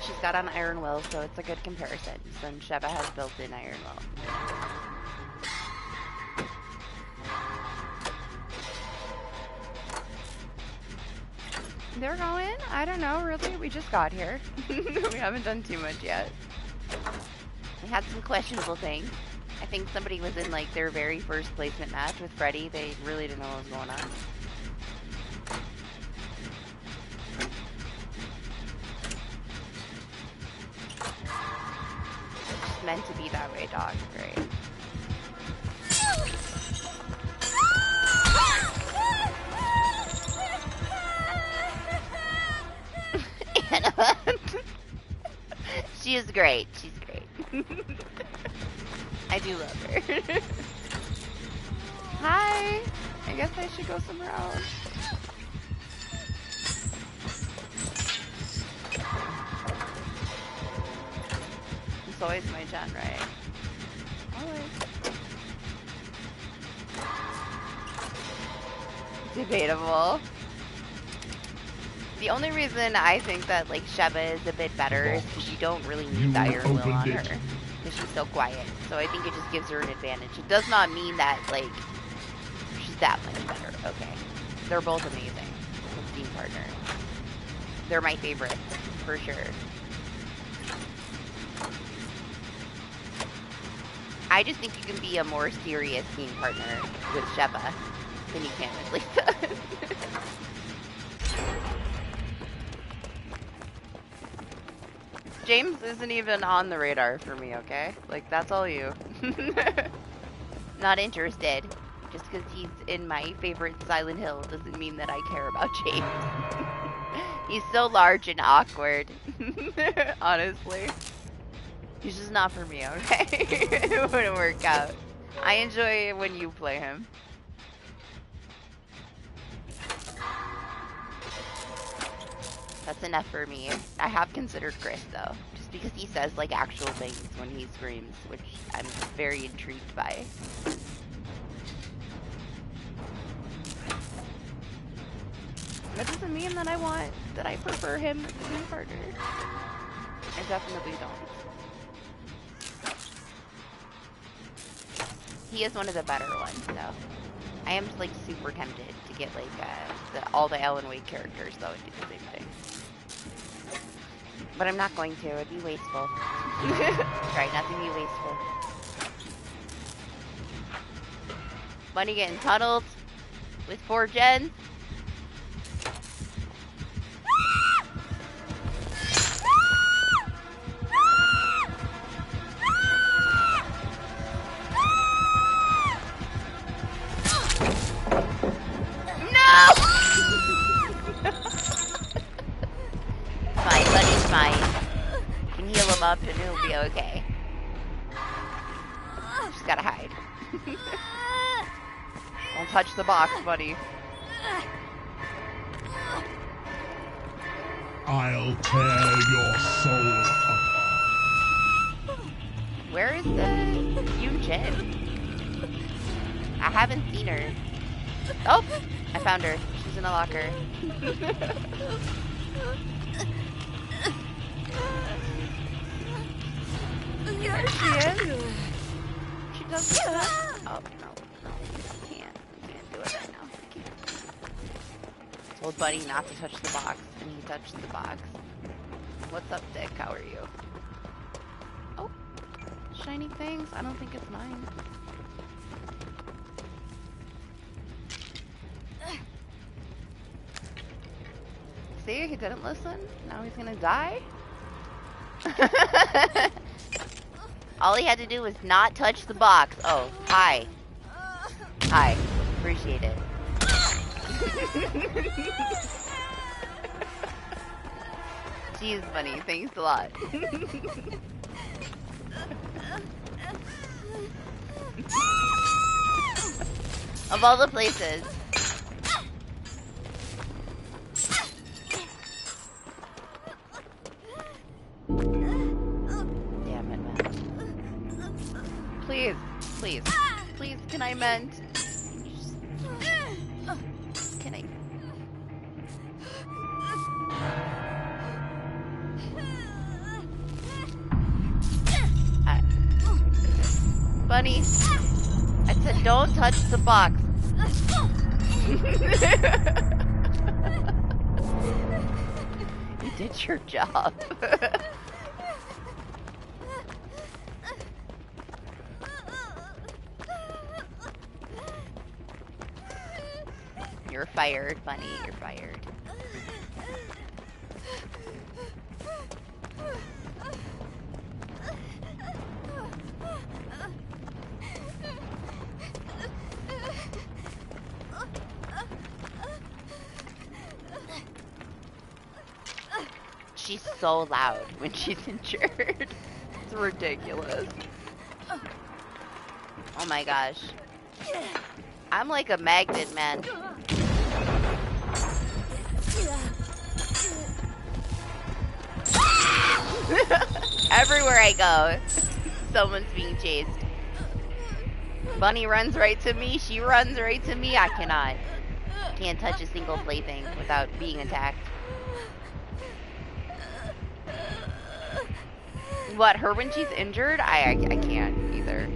She's got on Iron Will, so it's a good comparison, since Sheva has built-in Iron Will. They're going? I don't know, really. We just got here. We haven't done too much yet. We had some questionable things. I think somebody was in like their very first placement match with Freddy. They really didn't know what was going on. It's meant to be that way, dog. Great. Anna. She is great. She's great. I do love her. Hi. I guess I should go somewhere else. It's always my gen, right? Always. Debatable. The only reason I think that like Sheva is a bit better is because you don't really need the Iron Will on her. Because she's so quiet. So I think it just gives her an advantage. It does not mean that like she's that much better. Okay. They're both amazing. As team partner. They're my favorites, for sure. I just think you can be a more serious team partner with Sheva than you can with Lisa. James isn't even on the radar for me, okay? Like, that's all you. Not interested. Just because he's in my favorite Silent Hill doesn't mean that I care about James. He's so large and awkward. Honestly. He's just not for me, okay? It wouldn't work out. I enjoy when you play him. That's enough for me. I have considered Chris, though. Just because he says, like, actual things when he screams, which I'm very intrigued by. That doesn't mean that I prefer him as a team partner. I definitely don't. He is one of the better ones, though. I am, like, super tempted to get, like, all the Alan Wake characters, though, and do the same thing. But I'm not going to. It'd be wasteful. Try not to be wasteful. Bunny getting tunneled with 4 gens. Up and it'll be okay. Just gotta hide. Don't touch the box, buddy. I'll tear your soul apart. Where is the Yun-Jin? I haven't seen her. Oh! I found her. She's in the locker. There she is. She does that. Oh, no. Can't do it right now. I can't. Told Buddy not to touch the box, and he touched the box. What's up, Dick? How are you? Oh. Shiny things. I don't think it's mine. See? He didn't listen. Now he's gonna die? All he had to do was not touch the box. Oh, hi. Hi. Appreciate it. She's funny. Thanks a lot. Of all the places. Damn it, man. Please, please, please, can I mend? Can I? Bunny, I said don't touch the box. You did your job. You're fired, Bunny. You're fired. She's so loud when she's injured. It's ridiculous. Oh my gosh. I'm like a magnet, man. Everywhere I go, someone's being chased. Bunny runs right to me, she runs right to me. I can't touch a single plaything without being attacked. What, her when she's injured? I can't either.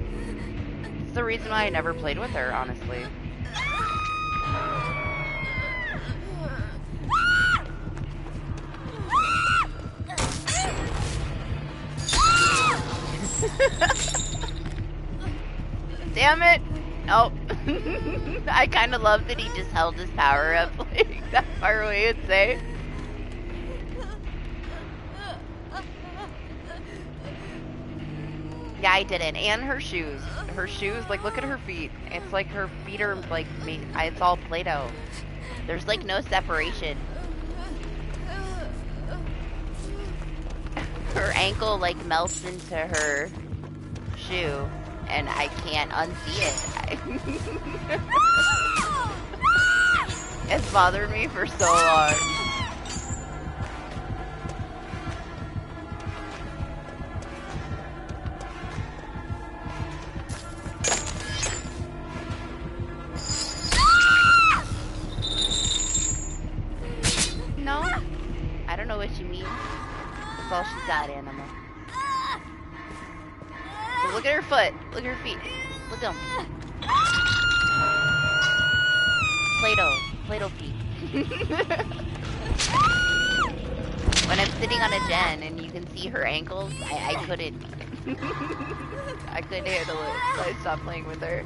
It's the reason why I never played with her, honestly. Damn it! Nope. I kind of love that he just held his power up like that far away and safe. Yeah, I didn't. And her shoes. Her shoes, like, look at her feet. It's like her feet are, like, it's all Play-Doh. There's, like, no separation. Her ankle, like, melts into her shoe, and I can't unsee it. It's bothered me for so long. No, I don't know what you mean. That's all she's got, animal. So look at her foot. Look at her feet. Look at them. Play-Doh. Play-Doh feet. When I'm sitting on a gen and you can see her ankles, I couldn't. I couldn't handle it, so I stopped playing with her.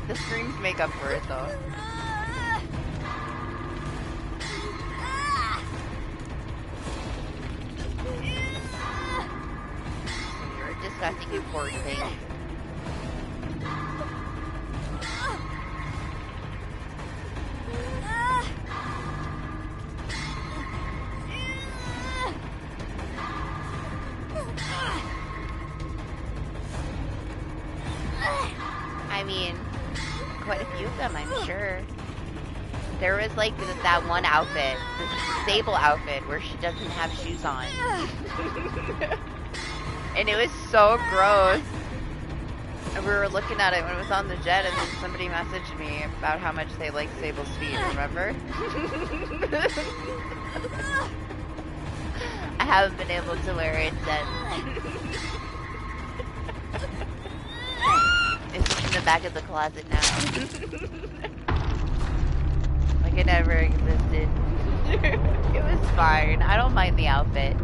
The screams make up for it, though. You're a disgusting important thing. I mean, quite a few of them, I'm sure. There was like that one outfit, this Sable outfit, where she doesn't have shoes on. And it was so gross. And we were looking at it when it was on the jet, and then somebody messaged me about how much they like Sable's feet, remember? I haven't been able to wear it since. It's just in the back of the closet now. Like it never existed. It was fine. I don't mind the outfit.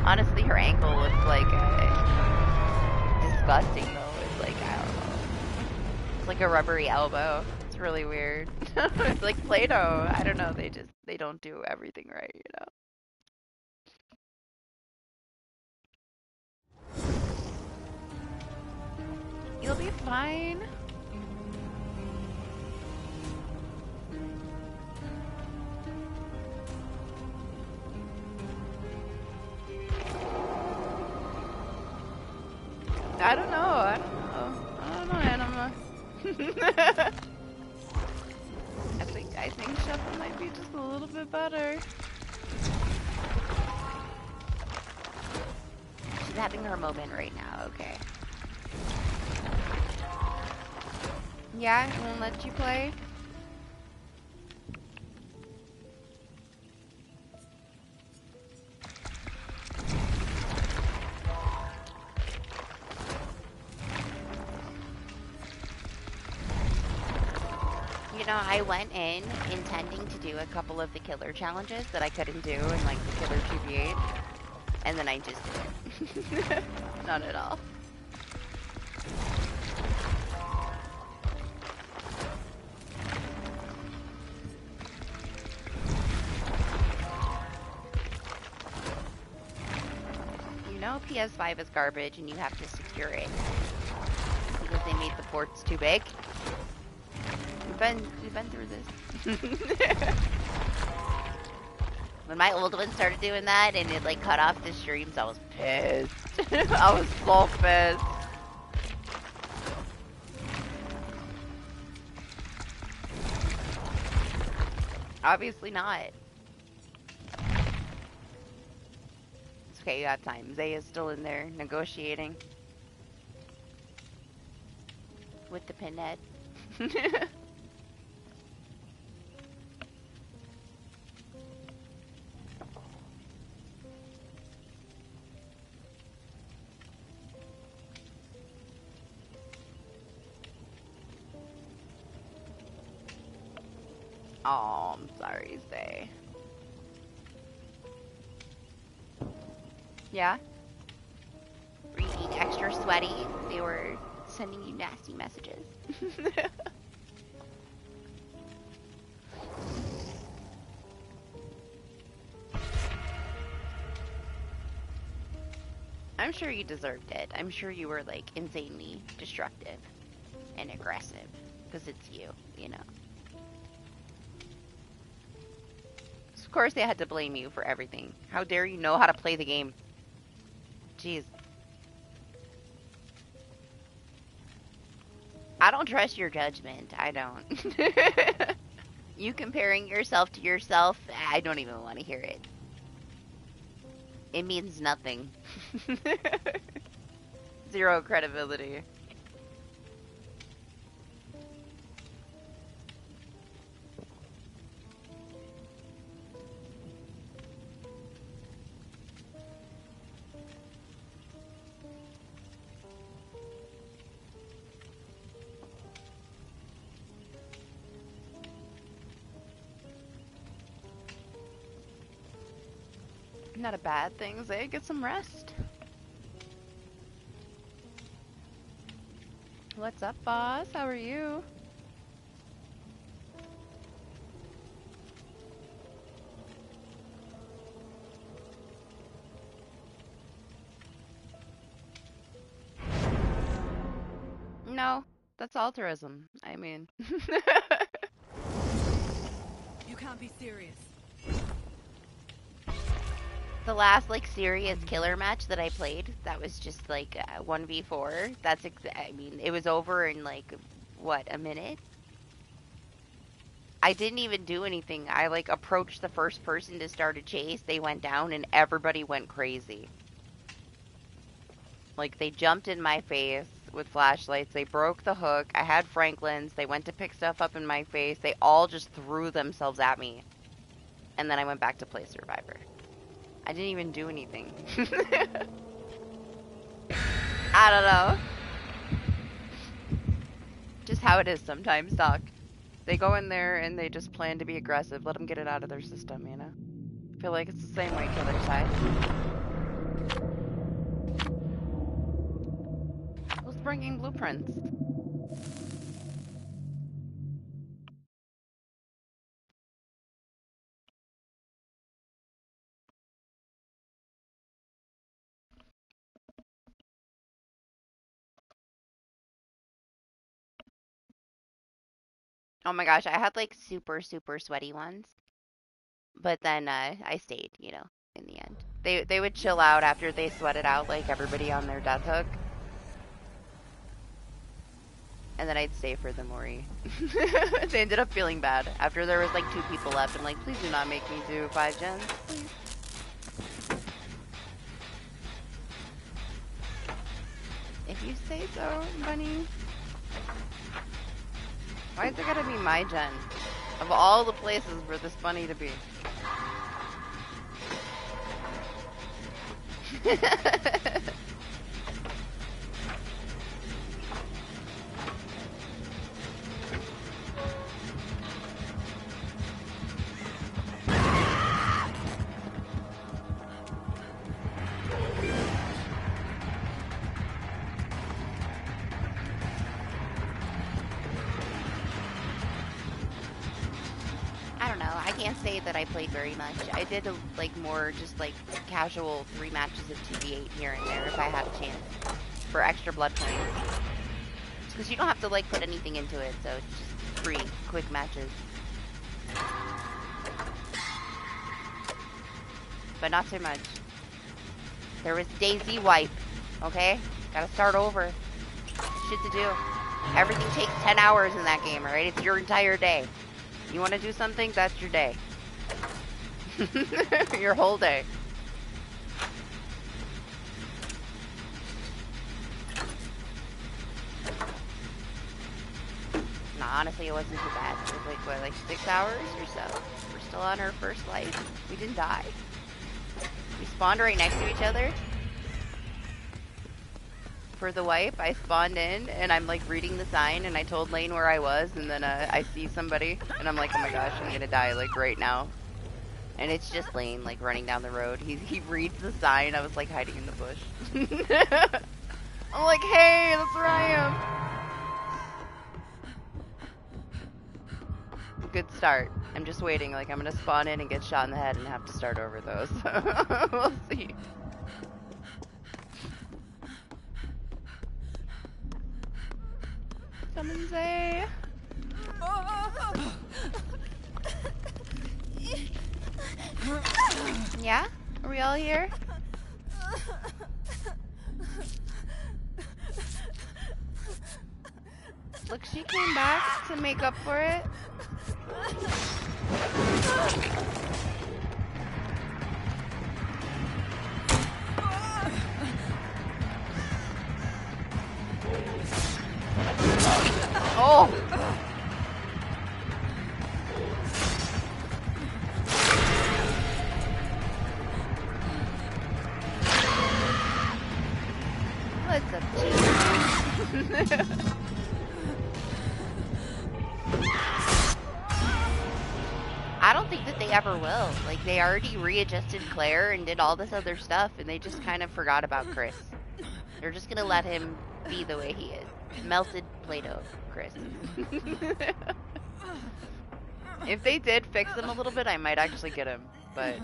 Honestly, her ankle looks like disgusting though. It's like, I don't know. It's like a rubbery elbow. It's really weird. It's like Play-Doh. I don't know. They don't do everything right, you know. You'll be fine. I don't know, Anima. I think Shuffle might be just a little bit better. She's having her moment right now, okay. Yeah, it won't let you play? You know, I went in intending to do a couple of the killer challenges that I couldn't do in, like, the killer 2v8. And then I just didn't. Not at all. You know PS5 is garbage and you have to secure it. Because they made the ports too big. We've been through this. When my old one started doing that and it like cut off the streams, I was pissed. I was so pissed. Obviously not. It's okay, you have time. Zay is still in there negotiating with the pinhead. Oh, I'm sorry, Zay. Yeah? Were you being extra sweaty? They were sending you nasty messages. I'm sure you deserved it. I'm sure you were, like, insanely destructive and aggressive. Because it's you, you know. Of course they had to blame you for everything. How dare you know how to play the game? Jeez. I don't trust your judgment. I don't. You comparing yourself to yourself, I don't even want to hear it. It means nothing. Zero credibility. Not a bad thing, Zay. Get some rest. What's up, boss? How are you? No, that's altruism. I mean. You can't be serious. The last, like, serious killer match that I played, that was just, like, 1v4. That's, I mean, it was over in, like, what, a minute? I didn't even do anything. I, like, approached the first person to start a chase. They went down, and everybody went crazy. Like, they jumped in my face with flashlights. They broke the hook. I had Franklin's. They went to pick stuff up in my face. They all just threw themselves at me. And then I went back to play Survivor. I didn't even do anything. I don't know. Just how it is sometimes, Doc. They go in there and they just plan to be aggressive. Let them get it out of their system, you know? I feel like it's the same way killer side. Who's bringing blueprints? Oh my gosh, I had like super, super sweaty ones. But then I stayed, you know, in the end. They would chill out after they sweated out like everybody on their death hook. And then I'd stay for the Mori. They ended up feeling bad after there was like 2 people left. I'm like, please do not make me do 5 gens, please. You say so, bunny. Why is it gotta be my gen? Of all the places for this bunny to be. I don't know. I can't say that I played very much. I did like more just like casual 3 matches of 2v8 here and there if I had a chance for extra blood points. Because you don't have to like put anything into it, so it's just free, quick matches. But not too much. There was DayZ wipe, okay? Gotta start over. Shit to do. Everything takes 10 hours in that game, alright? It's your entire day. You want to do something? That's your day. Your whole day. Nah, honestly, it wasn't too bad. It was like, what, like 6 hours or so? We're still on our first life. We didn't die. We spawned right next to each other. For the wipe, I spawned in, and I'm like reading the sign, and I told Lane where I was, and then I see somebody, and I'm like, oh my gosh, I'm gonna die like right now. And it's just Lane like running down the road. He reads the sign. I was like hiding in the bush. I'm like, hey, that's where I am. Good start. I'm just waiting. Like I'm gonna spawn in and get shot in the head and have to start over those. We'll see. Come and say. Yeah? Are we all here? Look, she came back to make up for it. Oh! What's up, Chief? I don't think that they ever will. Like, they already readjusted Claire and did all this other stuff, and they just kind of forgot about Chris. They're just gonna let him be the way he is. Melted Play-Doh, Chris. If they did fix him a little bit, I might actually get him. But,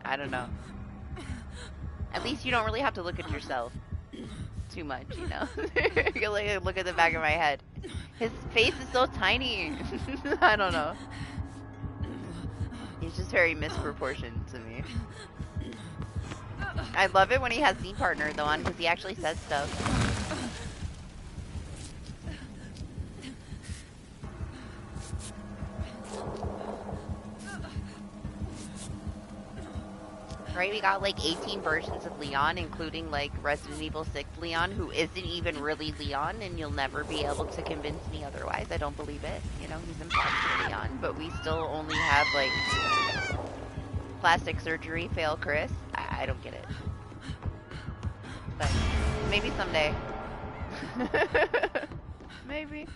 I don't know. At least you don't really have to look at yourself too much, you know? You can like, look at the back of my head. His face is so tiny. I don't know. He's just very misproportioned to me. I love it when he has scene partner though on because he actually says stuff. Right, we got like 18 versions of Leon, including like Resident Evil 6 Leon, who isn't even really Leon, and you'll never be able to convince me otherwise. I don't believe it. You know, he's imposter Leon, but we still only have like plastic surgery fail Chris. I don't get it. But maybe someday. Maybe.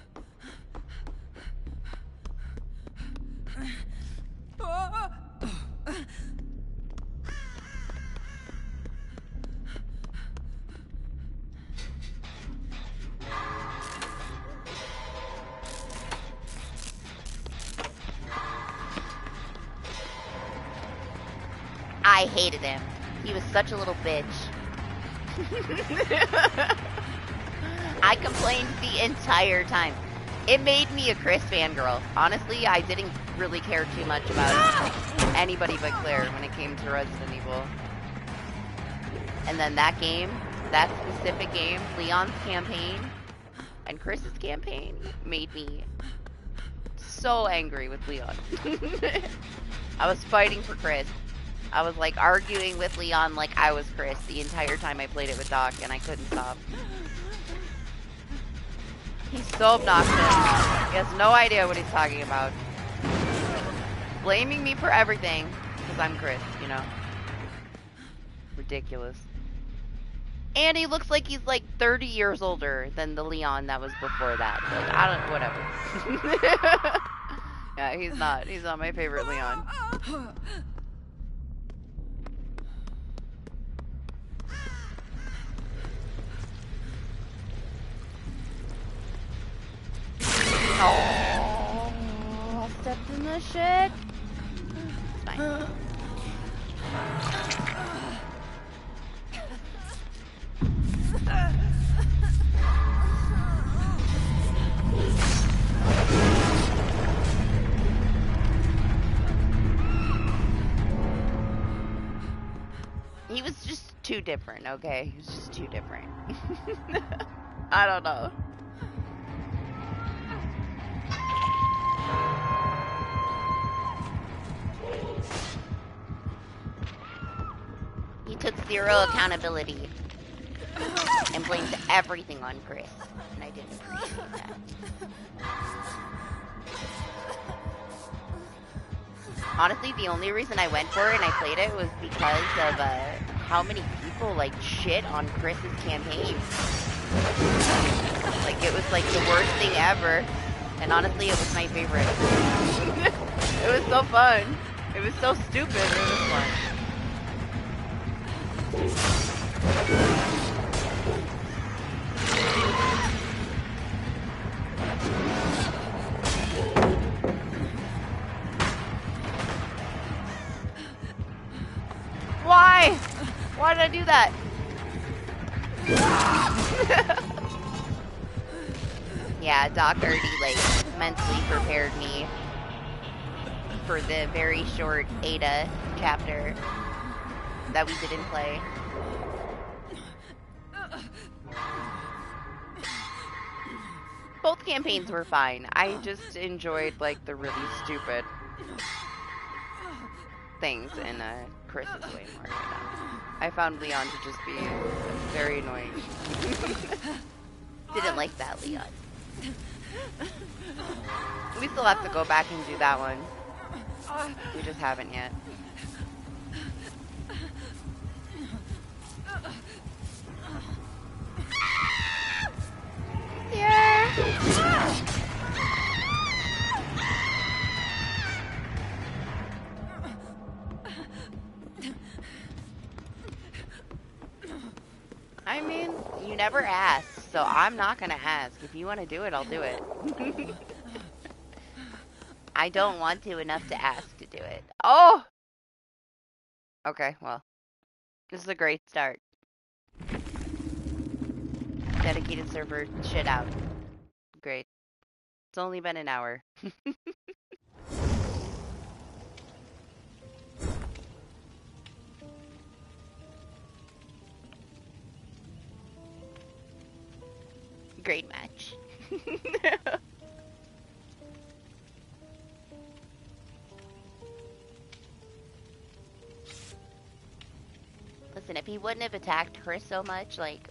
I hated him. He was such a little bitch. I complained the entire time. It made me a Chris fangirl. Honestly, I didn't really care too much about anybody but Claire when it came to Resident Evil. And then that game, that specific game, Leon's campaign and Chris's campaign made me so angry with Leon. I was fighting for Chris. I was like arguing with Leon like I was Chris the entire time I played it with Doc, and I couldn't stop. He's so obnoxious. He has no idea what he's talking about. Blaming me for everything because I'm Chris, you know. Ridiculous. And he looks like he's like 30 years older than the Leon that was before that. Like, I don't, whatever. Yeah, he's not. He's not my favorite Leon. Oh, I stepped in the shit. It's fine. He was just too different, okay? He was just too different. I don't know. He took zero accountability and blamed everything on Chris, and I didn't appreciate that. Honestly, the only reason I went for it and I played it was because of how many people like shit on Chris's campaign. Like, it was like the worst thing ever, and honestly, it was my favorite. It was so fun. It was so stupid. It was fun. Why? Why did I do that? Yeah, Doc already like mentally prepared me for the very short Ada chapter that we didn't play. Both campaigns were fine. I just enjoyed like the really stupid things in Chris's way more. I found Leon to just be very annoying. Didn't like that Leon. We still have to go back and do that one. We just haven't yet. Yeah. I mean, you never ask, so I'm not gonna ask. If you want to do it, I'll do it. I don't want to enough to ask to do it. Oh! Okay, well. This is a great start. Dedicated server, shit out. Great. It's only been an hour. Great match. Listen, if he wouldn't have attacked Chris so much, like,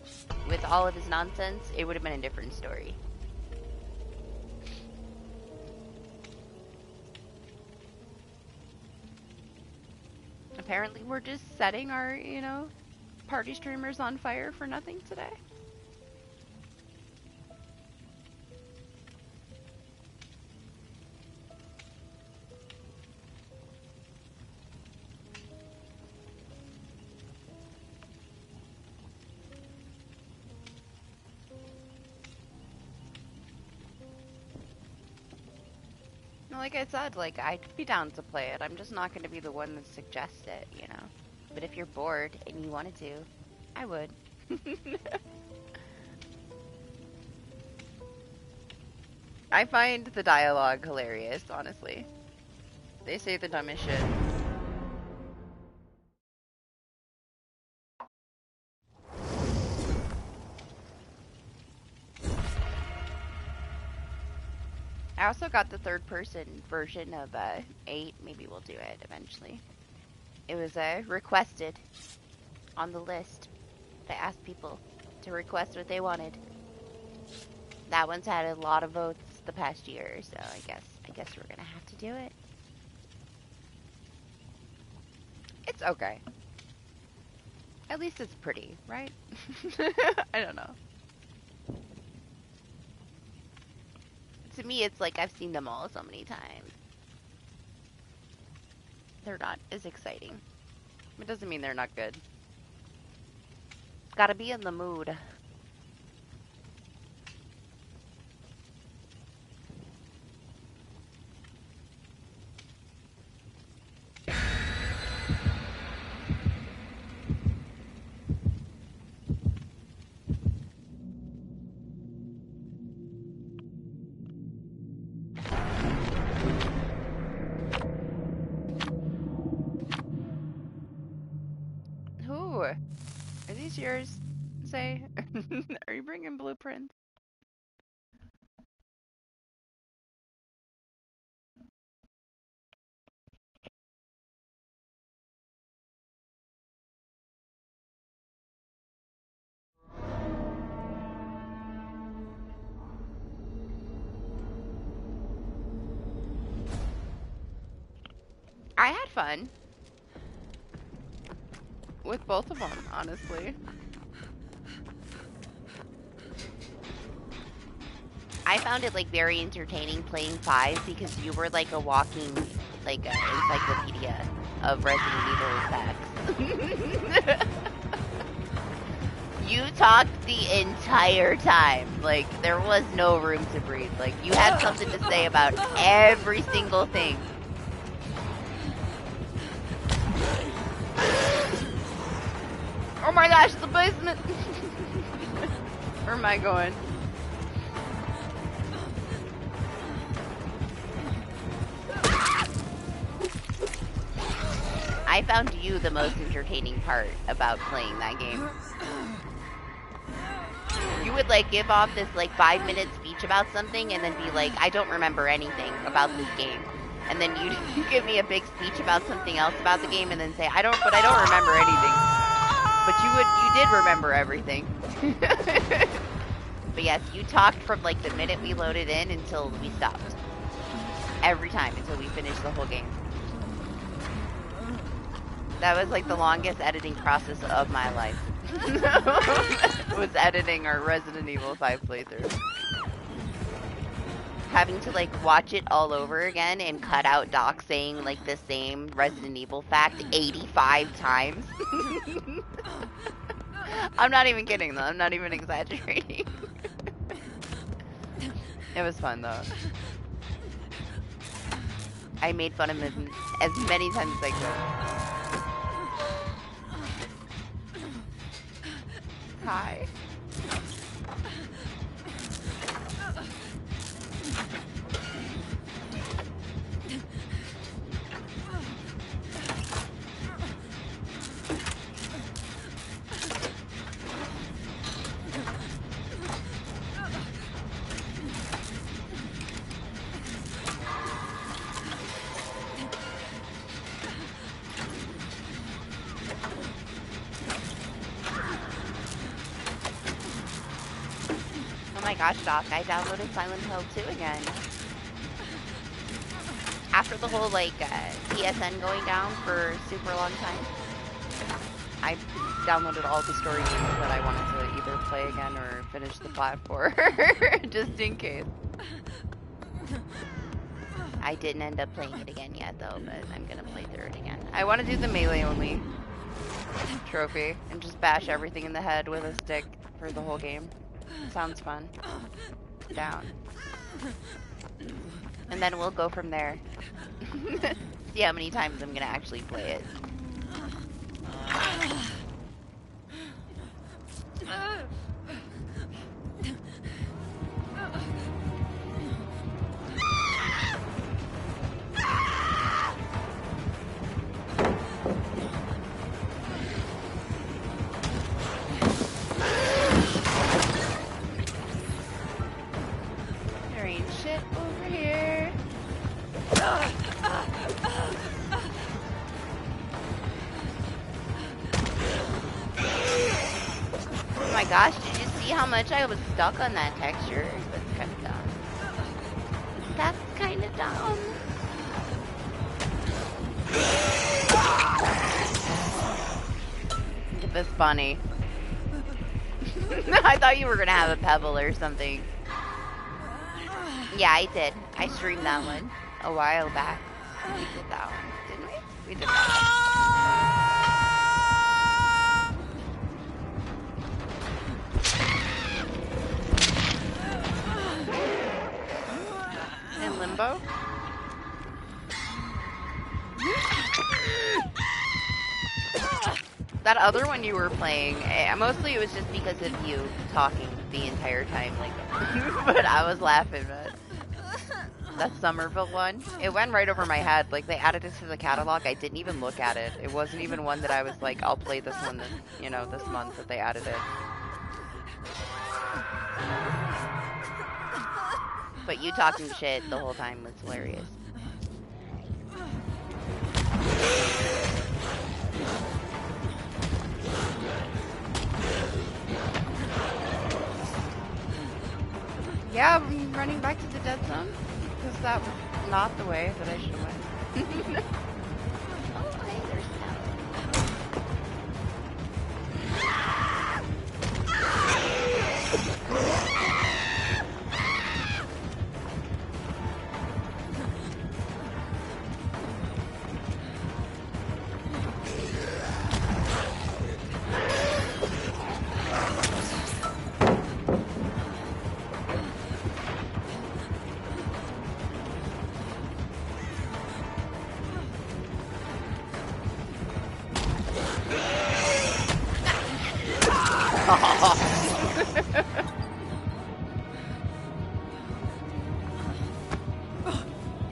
with all of his nonsense, it would have been a different story. Apparently we're just setting our, you know, party streamers on fire for nothing today. Like I said, like, I'd be down to play it. I'm just not going to be the one that suggests it, you know. But if you're bored and you wanted to, I would. I find the dialogue hilarious, honestly. They say the dumbest shit. I also got the third-person version of 8. Maybe we'll do it eventually. It was requested on the list. I asked people to request what they wanted. That one's had a lot of votes the past year, so I guess we're gonna have to do it. It's okay. At least it's pretty, right? I don't know. To me, it's like I've seen them all so many times. They're not as exciting. It doesn't mean they're not good. Gotta be in the mood. Who? Are these yours, Say? Are you bringing blueprints? I had fun with both of them, honestly. I found it like very entertaining playing 5 because you were like a walking like encyclopedia of Resident Evil facts. You talked the entire time. Like there was no room to breathe. Like you had something to say about every single thing. Oh my gosh, the basement! Where am I going? I found you the most entertaining part about playing that game. You would like give off this like 5-minute speech about something and then be like, I don't remember anything about this game. And then you give me a big speech about something else about the game and then say, I don't remember anything. But you did remember everything. But yes, you talked from like the minute we loaded in until we stopped. Every time until we finished the whole game. That was like the longest editing process of my life. Was editing our Resident Evil 5 playthrough. Having to like watch it all over again and cut out Doc saying like the same Resident Evil fact 85 times. I'm not even kidding though. I'm not even exaggerating. It was fun though. I made fun of him as many times as I could. Hi. Oh my gosh, Doc, I downloaded Silent Hill 2 again. After the whole, like, PSN going down for a super long time, I downloaded all the story games that I wanted to either play again or finish the plot for, just in case. I didn't end up playing it again yet, though, but I'm gonna play through it again. I want to do the melee-only trophy and just bash everything in the head with a stick for the whole game. Sounds fun. Down. And then we'll go from there. See how many times I'm gonna actually play it. There ain't shit over here. Oh my gosh, did you see how much I was stuck on that texture? But down. Look at this bunny. I thought you were gonna have a pebble or something. Yeah, I did. I streamed that one a while back. We did that one, didn't we? We did that one. In Limbo? That other one you were playing, mostly it was just because of you talking the entire time, like, but I was laughing, but that Somerville one, it went right over my head. Like, they added it to the catalog. I didn't even look at it. It wasn't even one that I was like, I'll play this one, this, you know, this month that they added it. But you talking shit the whole time was hilarious. Yeah, I'm running back to the dead zone. Because that was not the way that I should have went. Oh, hey, there's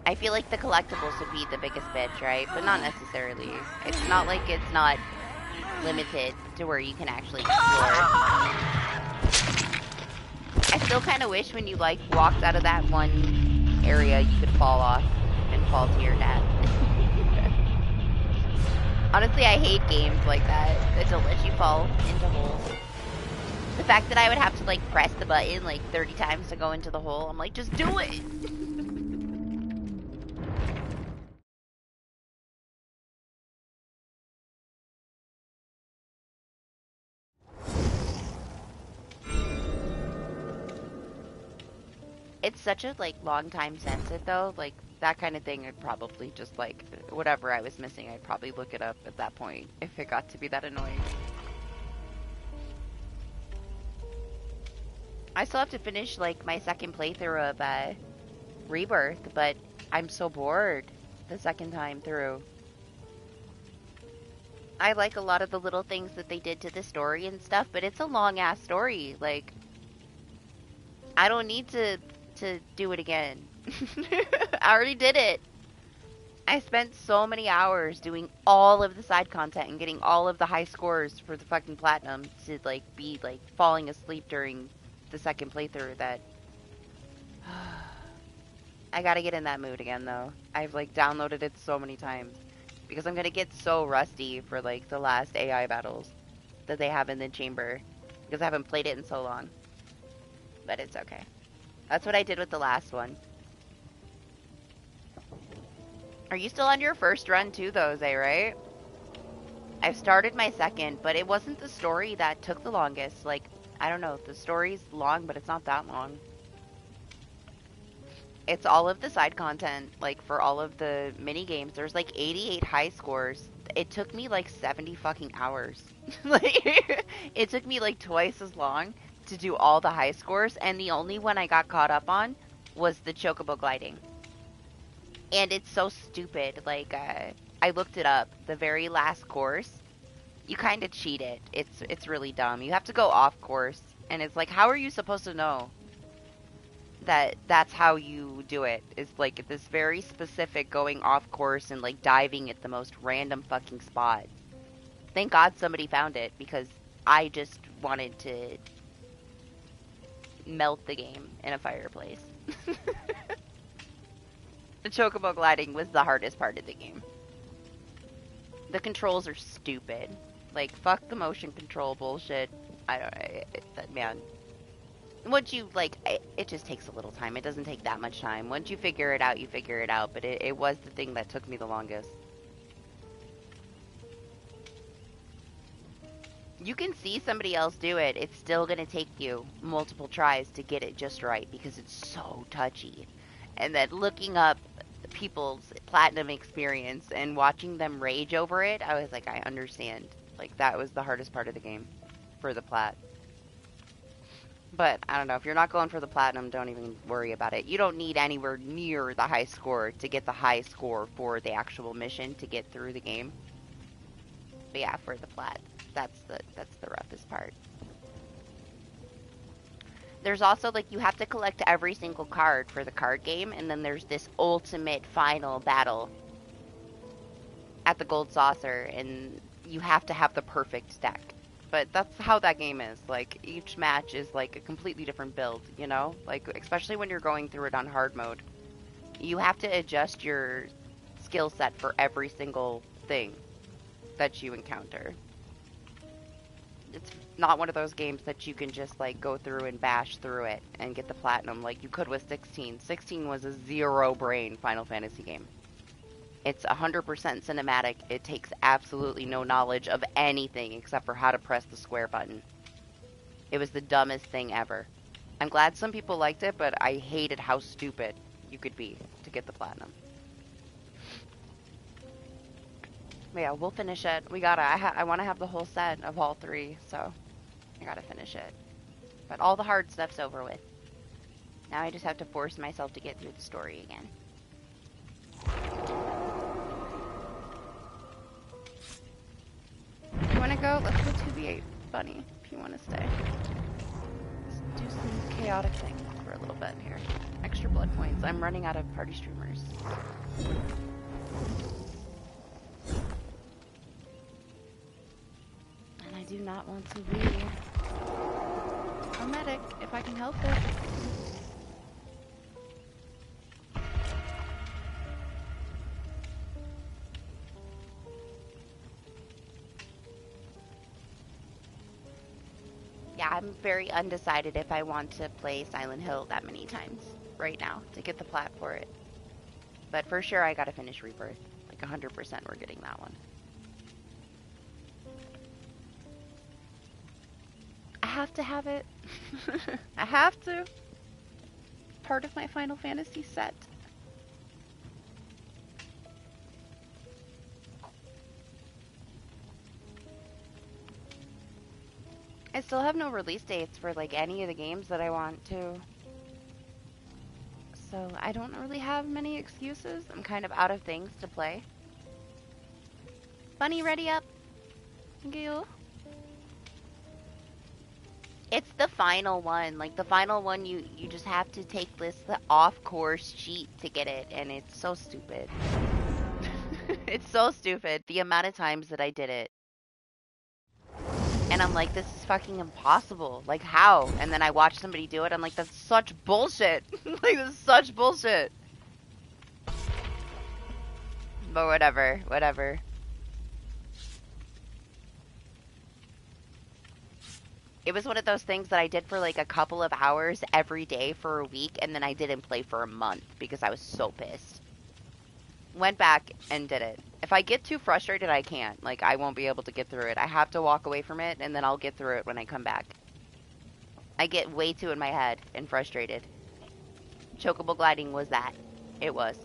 I feel like the collectibles would be the biggest bitch, right? But not necessarily. It's not like it's not limited to where you can actually explore. I still kind of wish when you, like, walked out of that one area, you could fall off and fall to your death. Honestly, I hate games like that don't let you fall into holes. The fact that I would have to, like, press the button, like, 30 times to go into the hole, I'm like, just do it! It's such a, like, long time since it, though. Like, that kind of thing, I'd probably just, like, whatever I was missing, I'd probably look it up at that point, if it got to be that annoying. I still have to finish, like, my second playthrough of, Rebirth, but I'm so bored the second time through. I like a lot of the little things that they did to the story and stuff, but it's a long-ass story. Like, I don't need to do it again. I already did it. I spent so many hours doing all of the side content and getting all of the high scores for the fucking platinum to, like, be, like, falling asleep during the second playthrough that... I gotta get in that mood again, though. I've, like, downloaded it so many times. Because I'm gonna get so rusty for, like, the last AI battles that they have in the chamber. Because I haven't played it in so long. But it's okay. That's what I did with the last one. Are you still on your first run too, though, Zay, right? I've started my second, but it wasn't the story that took the longest. Like, I don't know, the story's long, but it's not that long. It's all of the side content, like, for all of the mini games. There's, like, 88 high scores. It took me, like, 70 fucking hours. Like, it took me, like, twice as long to do all the high scores, and the only one I got caught up on was the chocobo gliding. And it's so stupid. Like, I looked it up. The very last course, you kind of cheat it. It's really dumb. You have to go off course, and it's like, how are you supposed to know that that's how you do it? It's like this very specific going off course and, like, diving at the most random fucking spot. Thank God somebody found it, because I just wanted to melt the game in a fireplace. The chocobo gliding was the hardest part of the game. The controls are stupid. Like, fuck the motion control bullshit. Man. Once you like, it just takes a little time. It doesn't take that much time. Once you figure it out, you figure it out. But it was the thing that took me the longest. You can see somebody else do it. It's still gonna take you multiple tries to get it just right because it's so touchy. And then looking up people's platinum experience and watching them rage over it, I was like, I understand. Like that was the hardest part of the game for the plat. But I don't know, if you're not going for the platinum, don't even worry about it. You don't need anywhere near the high score to get the high score for the actual mission to get through the game. But yeah, for the plat, that's the roughest part. There's also like you have to collect every single card for the card game, and then there's this ultimate final battle at the gold saucer, and you have to have the perfect deck. But that's how that game is. Like each match is like a completely different build, you know? Like especially when you're going through it on hard mode. You have to adjust your skill set for every single thing that you encounter. It's not one of those games that you can just like go through and bash through it and get the platinum like you could with 16. 16 was a zero brain Final Fantasy game. It's 100% cinematic. It takes absolutely no knowledge of anything except for how to press the square button. It was the dumbest thing ever. I'm glad some people liked it, but I hated how stupid you could be to get the platinum. But yeah, we'll finish it. We gotta. I want to have the whole set of all three, so I gotta finish it. But all the hard stuff's over with. Now I just have to force myself to get through the story again. You wanna go? Let's go 2v8, Bunny, if you wanna stay. Let's do some chaotic things for a little bit here. Extra blood points. I'm running out of party streamers. And I do not want to be a medic if I can help it. Yeah, I'm very undecided if I want to play Silent Hill that many times right now to get the plat for it. But for sure, I gotta finish Rebirth. Like 100% we're getting that one. I have to have it. I have to. Part of my Final Fantasy set. I still have no release dates for like any of the games that I want to. So I don't really have many excuses. I'm kind of out of things to play. Bunny, ready up. Thank you. It's the final one. Like the final one, you just have to take this off-course cheat to get it, and it's so stupid. It's so stupid. The amount of times that I did it. And I'm like, this is fucking impossible. Like, how? And then I watch somebody do it. I'm like, that's such bullshit. Like, this is such bullshit. But whatever, whatever. It was one of those things that I did for like a couple of hours every day for a week, and then I didn't play for a month because I was so pissed. Went back and did it. If I get too frustrated, I can't. Like, I won't be able to get through it. I have to walk away from it, and then I'll get through it when I come back. I get way too in my head and frustrated. Chocobo gliding was that. It was.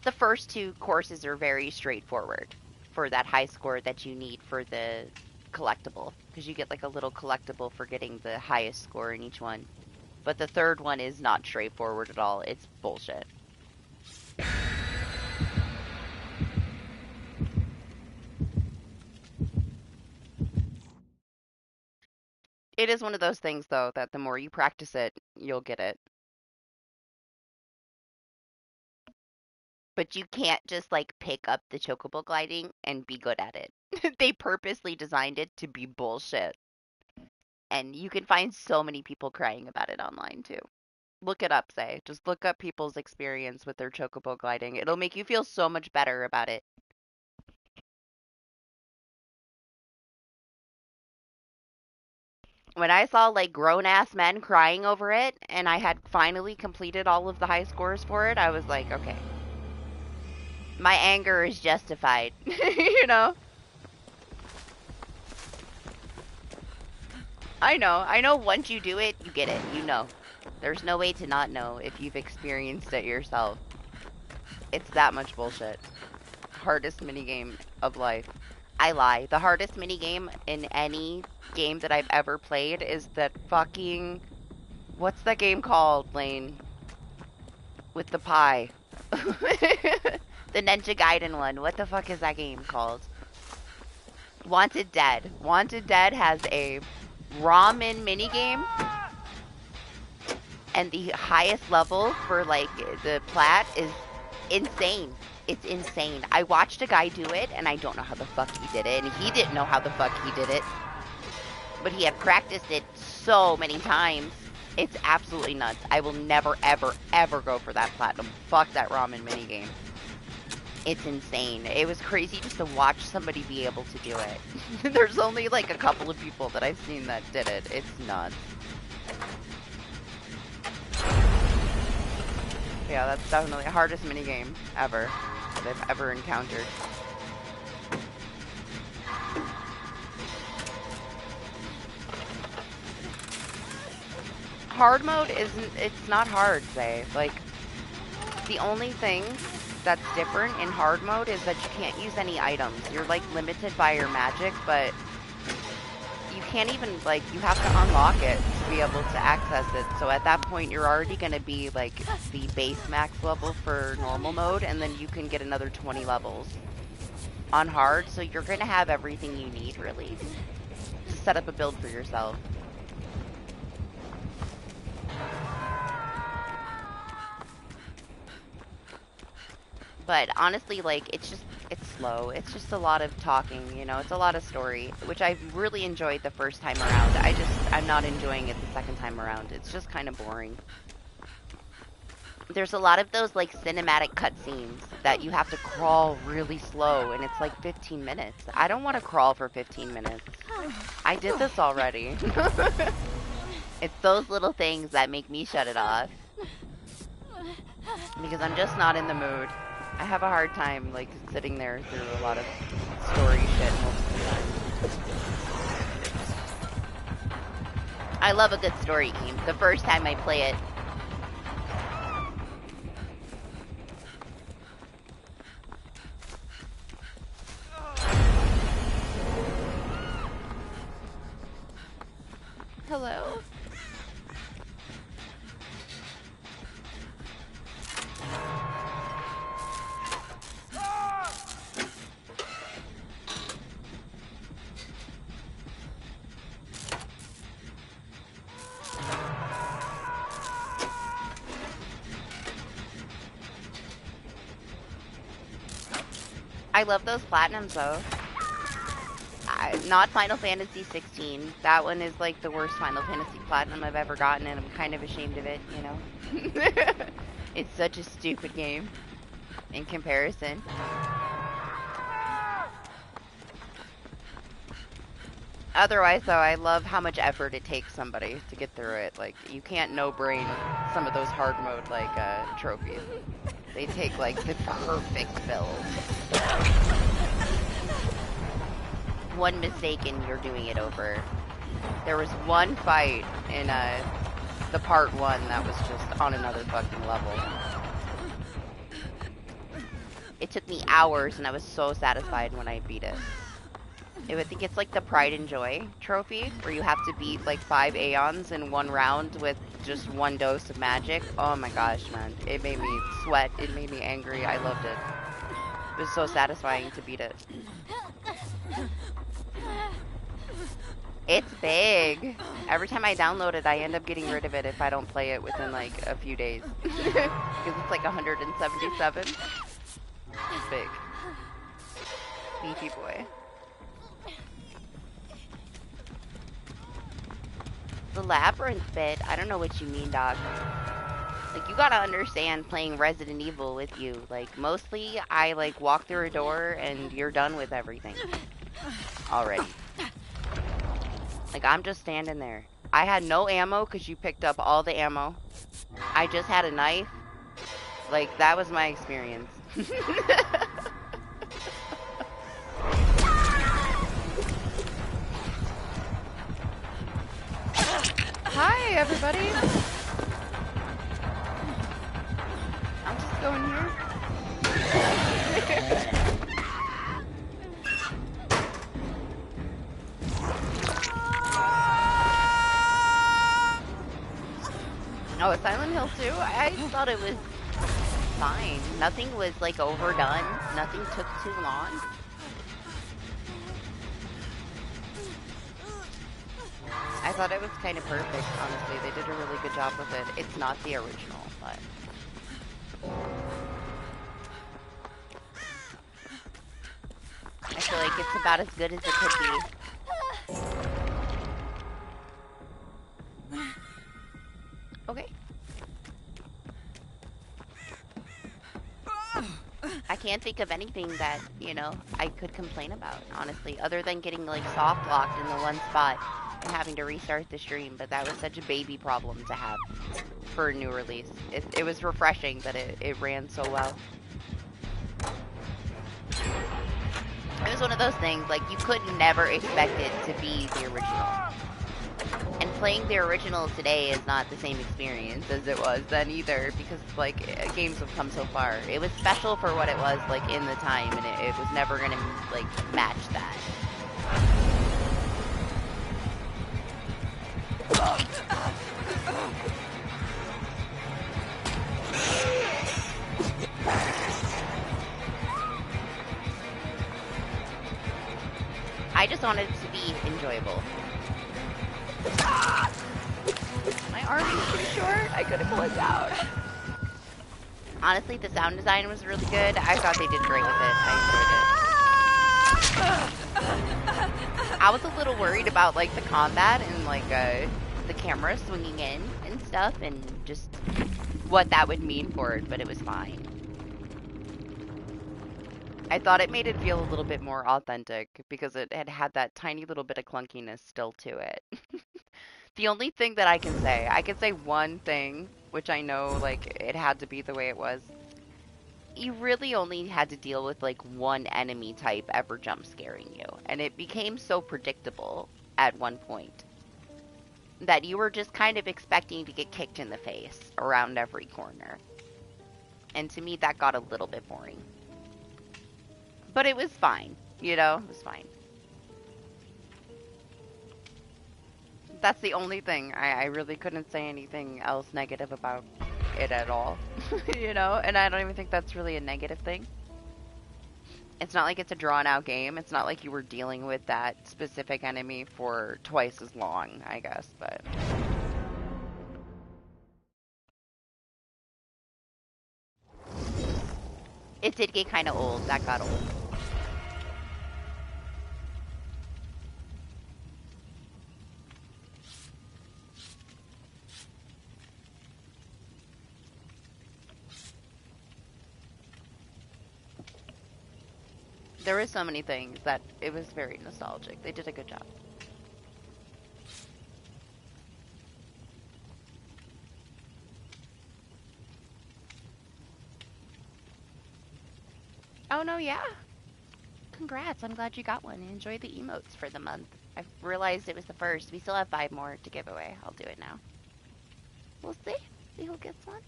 The first two courses are very straightforward for that high score that you need for the collectible, because you get like a little collectible for getting the highest score in each one. But the third one is not straightforward at all. It's bullshit. It is one of those things, though, that the more you practice it, you'll get it. But you can't just like pick up the chocobo gliding and be good at it. They purposely designed it to be bullshit. And you can find so many people crying about it online too. Look it up, say. Just look up people's experience with their chocobo gliding. It'll make you feel so much better about it. When I saw like grown-ass men crying over it, and I had finally completed all of the high scores for it, I was like, okay. My anger is justified, you know? I know once you do it, you get it, you know. There's no way to not know if you've experienced it yourself. It's that much bullshit. Hardest minigame of life. I lie. The hardest minigame in any game that I've ever played is that fucking... What's that game called, Lane? With the pie. The Ninja Gaiden one. What the fuck is that game called? Wanted Dead. Wanted Dead has a ramen minigame. And the highest level for, like, the plat is insane. It's insane. I watched a guy do it, and I don't know how the fuck he did it. And he didn't know how the fuck he did it. But he had practiced it so many times. It's absolutely nuts. I will never, ever, ever go for that platinum. Fuck that ramen minigame. It's insane. It was crazy just to watch somebody be able to do it. There's only like a couple of people that I've seen that did it. It's nuts. Yeah, that's definitely the hardest minigame ever that I've ever encountered. Hard mode it's not hard, Zay. Like, the only thing that's different in hard mode is that you can't use any items. You're, like, limited by your magic, but you can't even, like, you have to unlock it to be able to access it. So at that point, you're already going to be, like, the base max level for normal mode, and then you can get another 20 levels on hard. So you're going to have everything you need, really, to set up a build for yourself. But honestly, like, it's slow. It's just a lot of talking, you know? It's a lot of story, which I really enjoyed the first time around. I'm not enjoying it the second time around. It's just kind of boring. There's a lot of those, like, cinematic cutscenes that you have to crawl really slow, and it's like 15 minutes. I don't want to crawl for 15 minutes. I did this already. It's those little things that make me shut it off. Because I'm just not in the mood. I have a hard time, like, sitting there through a lot of story shit most of the time. I love a good story game. The first time I play it. Hello? I love those platinums, though. Not Final Fantasy 16. That one is, like, the worst Final Fantasy platinum I've ever gotten, and I'm kind of ashamed of it, you know? It's such a stupid game in comparison. Otherwise, though, I love how much effort it takes somebody to get through it. Like, you can't no-brain some of those hard mode, like, trophies. They take, like, the perfect build. One mistake and you're doing it over. There was one fight in, the part 1 that was just on another fucking level. It took me hours and I was so satisfied when I beat it. I think it's like the Pride and Joy trophy, where you have to beat like 5 Aeons in one round with just one dose of magic. Oh my gosh, man. It made me sweat. It made me angry. I loved it. It was so satisfying to beat it. It's big. Every time I download it, I end up getting rid of it if I don't play it within like a few days. Because it's like 177. It's big. Beefy boy. The labyrinth bit, I don't know what you mean, dog. Like, you gotta understand playing Resident Evil with you. Like, mostly, I, like, walk through a door and you're done with everything. Already. Like, I'm just standing there. I had no ammo because you picked up all the ammo. I just had a knife. Like, that was my experience. Hi, everybody. I'll just go in here. Oh, Silent Hill 2? I thought it was fine. Nothing was, like, overdone. Nothing took too long. I thought it was kind of perfect, honestly. They did a really good job with it. It's not the original, but... I feel like it's about as good as it could be. Okay. I can't think of anything that, you know, I could complain about, honestly, other than getting, like, soft locked in the one spot and having to restart the stream, but that was such a baby problem to have for a new release. It was refreshing, but it ran so well. It was one of those things, like, you could never expect it to be the original. And playing the original today is not the same experience as it was then either, because, like, games have come so far. It was special for what it was, like, in the time, and it was never gonna, like, match that. I just wanted it to be enjoyable. My arm is too short. I couldn't pull it down. Honestly, the sound design was really good. I thought they did great with it. I enjoyed it. I was a little worried about, like, the combat and, like, the camera swinging in and stuff, and just what that would mean for it, but it was fine. I thought it made it feel a little bit more authentic because it had that tiny little bit of clunkiness still to it. The only thing that I can say one thing, which I know, like, it had to be the way it was. You really only had to deal with, like, one enemy type ever jump scaring you, and it became so predictable at one point that you were just kind of expecting to get kicked in the face around every corner. And to me, that got a little bit boring. But it was fine, you know? It was fine. That's the only thing. I really couldn't say anything else negative about it at all, you know? And I don't even think that's really a negative thing. It's not like it's a drawn out game. It's not like you were dealing with that specific enemy for twice as long, I guess, but... It did get kind of old. That got old. There were so many things that it was very nostalgic. They did a good job. Oh, no, yeah. Congrats. I'm glad you got one. Enjoy the emotes for the month. I realized it was the first. We still have 5 more to give away. I'll do it now. We'll see. See who gets one.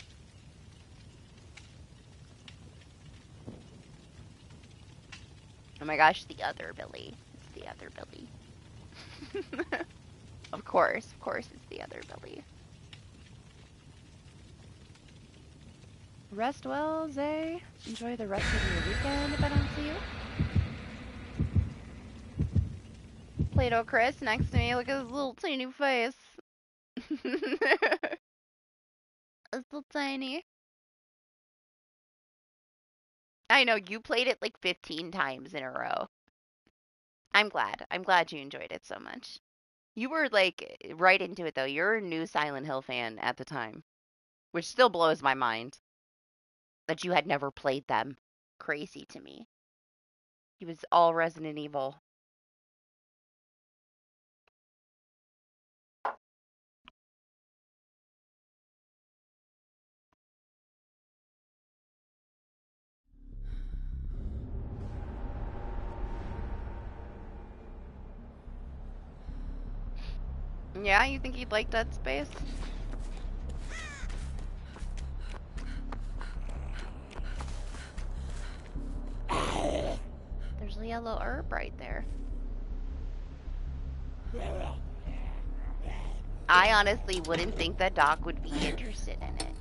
Oh my gosh, the other Billy. It's the other Billy. Of course, it's the other Billy. Rest well, Zay. Enjoy the rest of your weekend if I don't see you. Play-Doh Chris next to me. Look at his little tiny face. It's so tiny. I know, you played it like 15 times in a row. I'm glad. I'm glad you enjoyed it so much. You were like right into it though. You're a new Silent Hill fan at the time, which still blows my mind that you had never played them. Crazy to me. He was all Resident Evil. Yeah, you think he'd like Dead Space? There's a yellow herb right there. I honestly wouldn't think that Doc would be interested in it.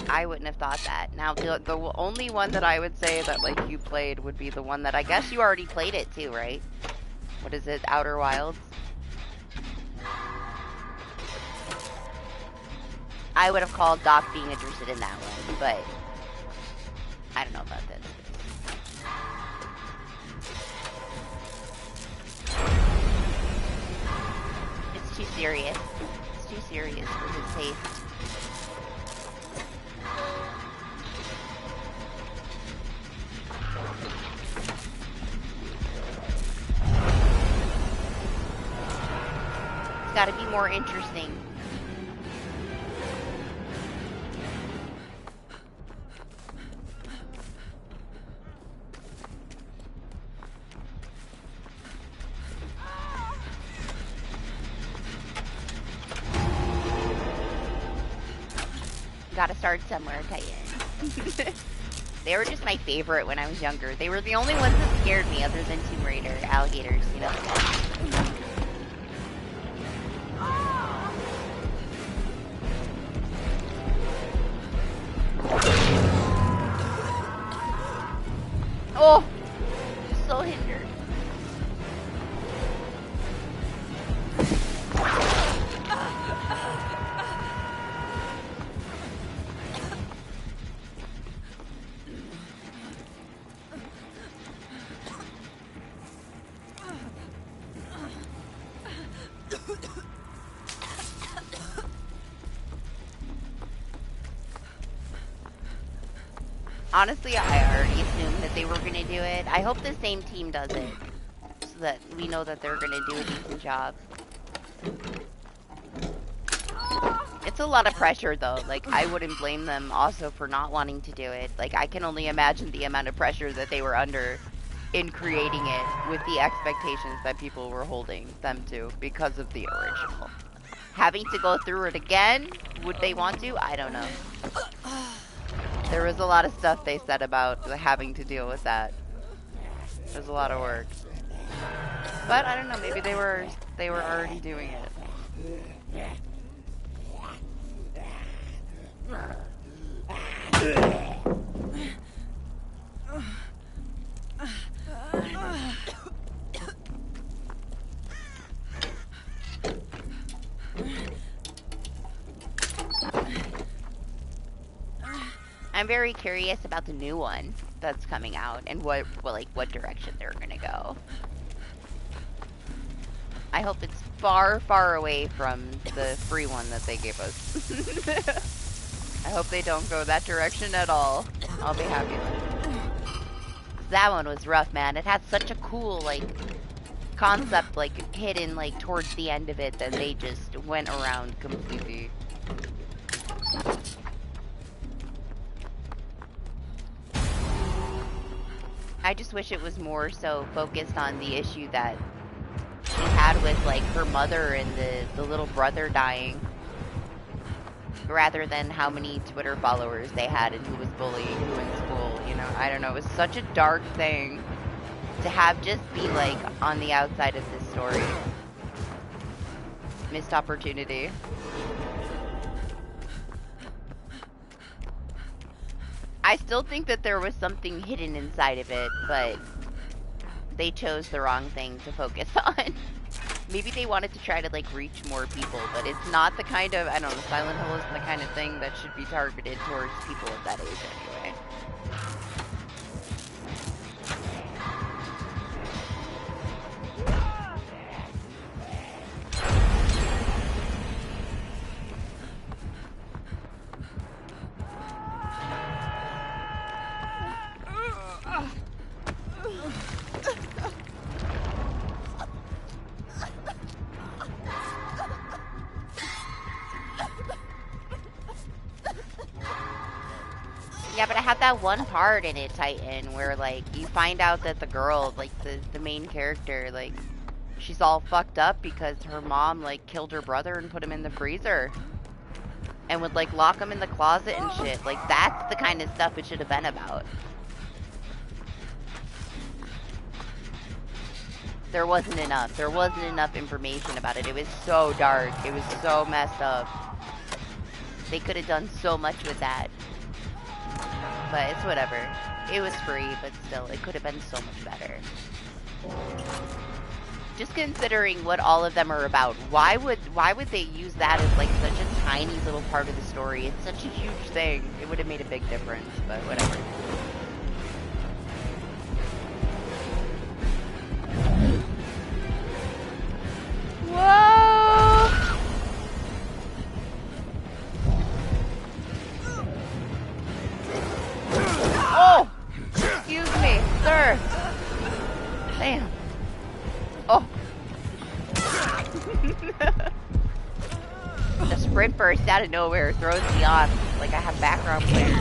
I wouldn't have thought that. Now, the only one that I would say that, like, you played would be the one that I guess you already played it too, right? What is it? Outer Wilds? I would have called Doc being interested in that one, but I don't know about this. It's too serious. It's too serious for his taste. It's gotta be more interesting. Gotta start somewhere, Titan. They were just my favorite when I was younger. They were the only ones that scared me other than Tomb Raider, alligators, you know. Oh! So hindered. Honestly, I already assumed that they were going to do it. I hope the same team does it, so that we know that they're going to do a decent job. It's a lot of pressure, though. Like, I wouldn't blame them also for not wanting to do it. Like, I can only imagine the amount of pressure that they were under in creating it with the expectations that people were holding them to because of the original. Having to go through it again, would they want to? I don't know. There was a lot of stuff they said about having to deal with that. It was a lot of work. But I don't know, maybe they were already doing it. I'm very curious about the new one that's coming out and what direction they're gonna go. I hope it's far, far away from the free one that they gave us. I hope they don't go that direction at all. I'll be happy. That one was rough, man. It had such a cool, like, concept, like, hidden, like, towards the end of it that they just went around completely. I just wish it was more so focused on the issue that she had with, like, her mother and the little brother dying, rather than how many Twitter followers they had and who was bullying who in school, you know. I don't know, it was such a dark thing to have just be, like, on the outside of this story. Missed opportunity. I still think that there was something hidden inside of it, but they chose the wrong thing to focus on. Maybe they wanted to try to, like, reach more people, but it's not the kind of, I don't know, Silent Hill isn't the kind of thing that should be targeted towards people of that age anyway. Yeah, but I have that one part in it, Titan, where, like, you find out that the girl, like, the main character, like, she's all fucked up because her mom, like, killed her brother and put him in the freezer. And would, like, lock him in the closet and shit. Like, that's the kind of stuff it should have been about. There wasn't enough. There wasn't enough information about it. It was so dark. It was so messed up. They could have done so much with that. But it's whatever. It was free, but still, it could have been so much better. Just considering what all of them are about, why would they use that as like such a tiny little part of the story? It's such a huge thing. It would have made a big difference, but whatever. Whoa! Oh! Excuse me, sir. Damn. Oh. The sprint burst out of nowhere throws me off like I have background players.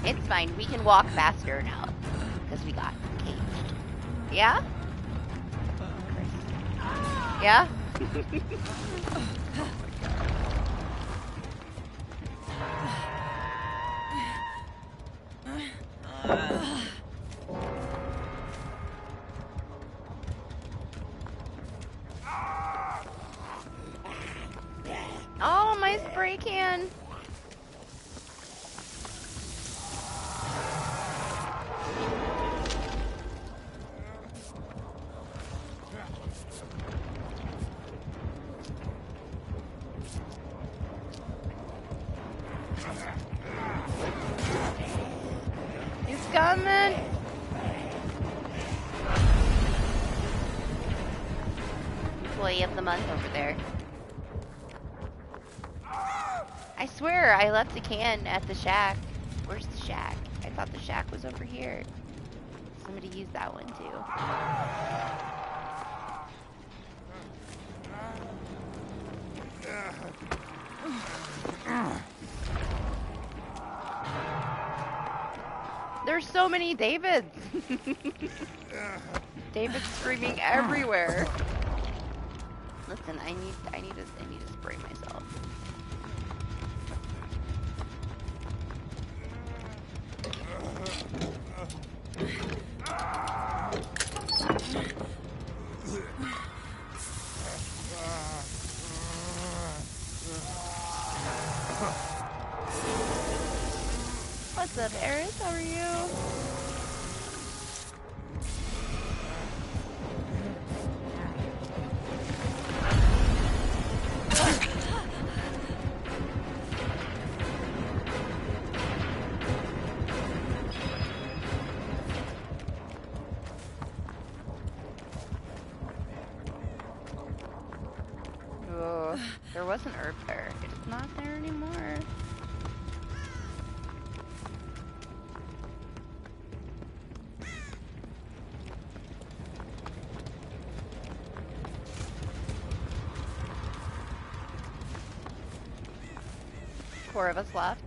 It's fine. We can walk faster now because we got caged. Yeah? Yeah? Oh, my spray can. He's coming. Employee of the month over there. I swear I left a can at the shack. Where's the shack? I thought the shack was over here. Somebody used that one too. There's so many Davids. David's screaming everywhere. Listen, I need to spray myself. What's up, Eris? How are you? Oh, there was an herb there. It's not there anymore. Four of us left.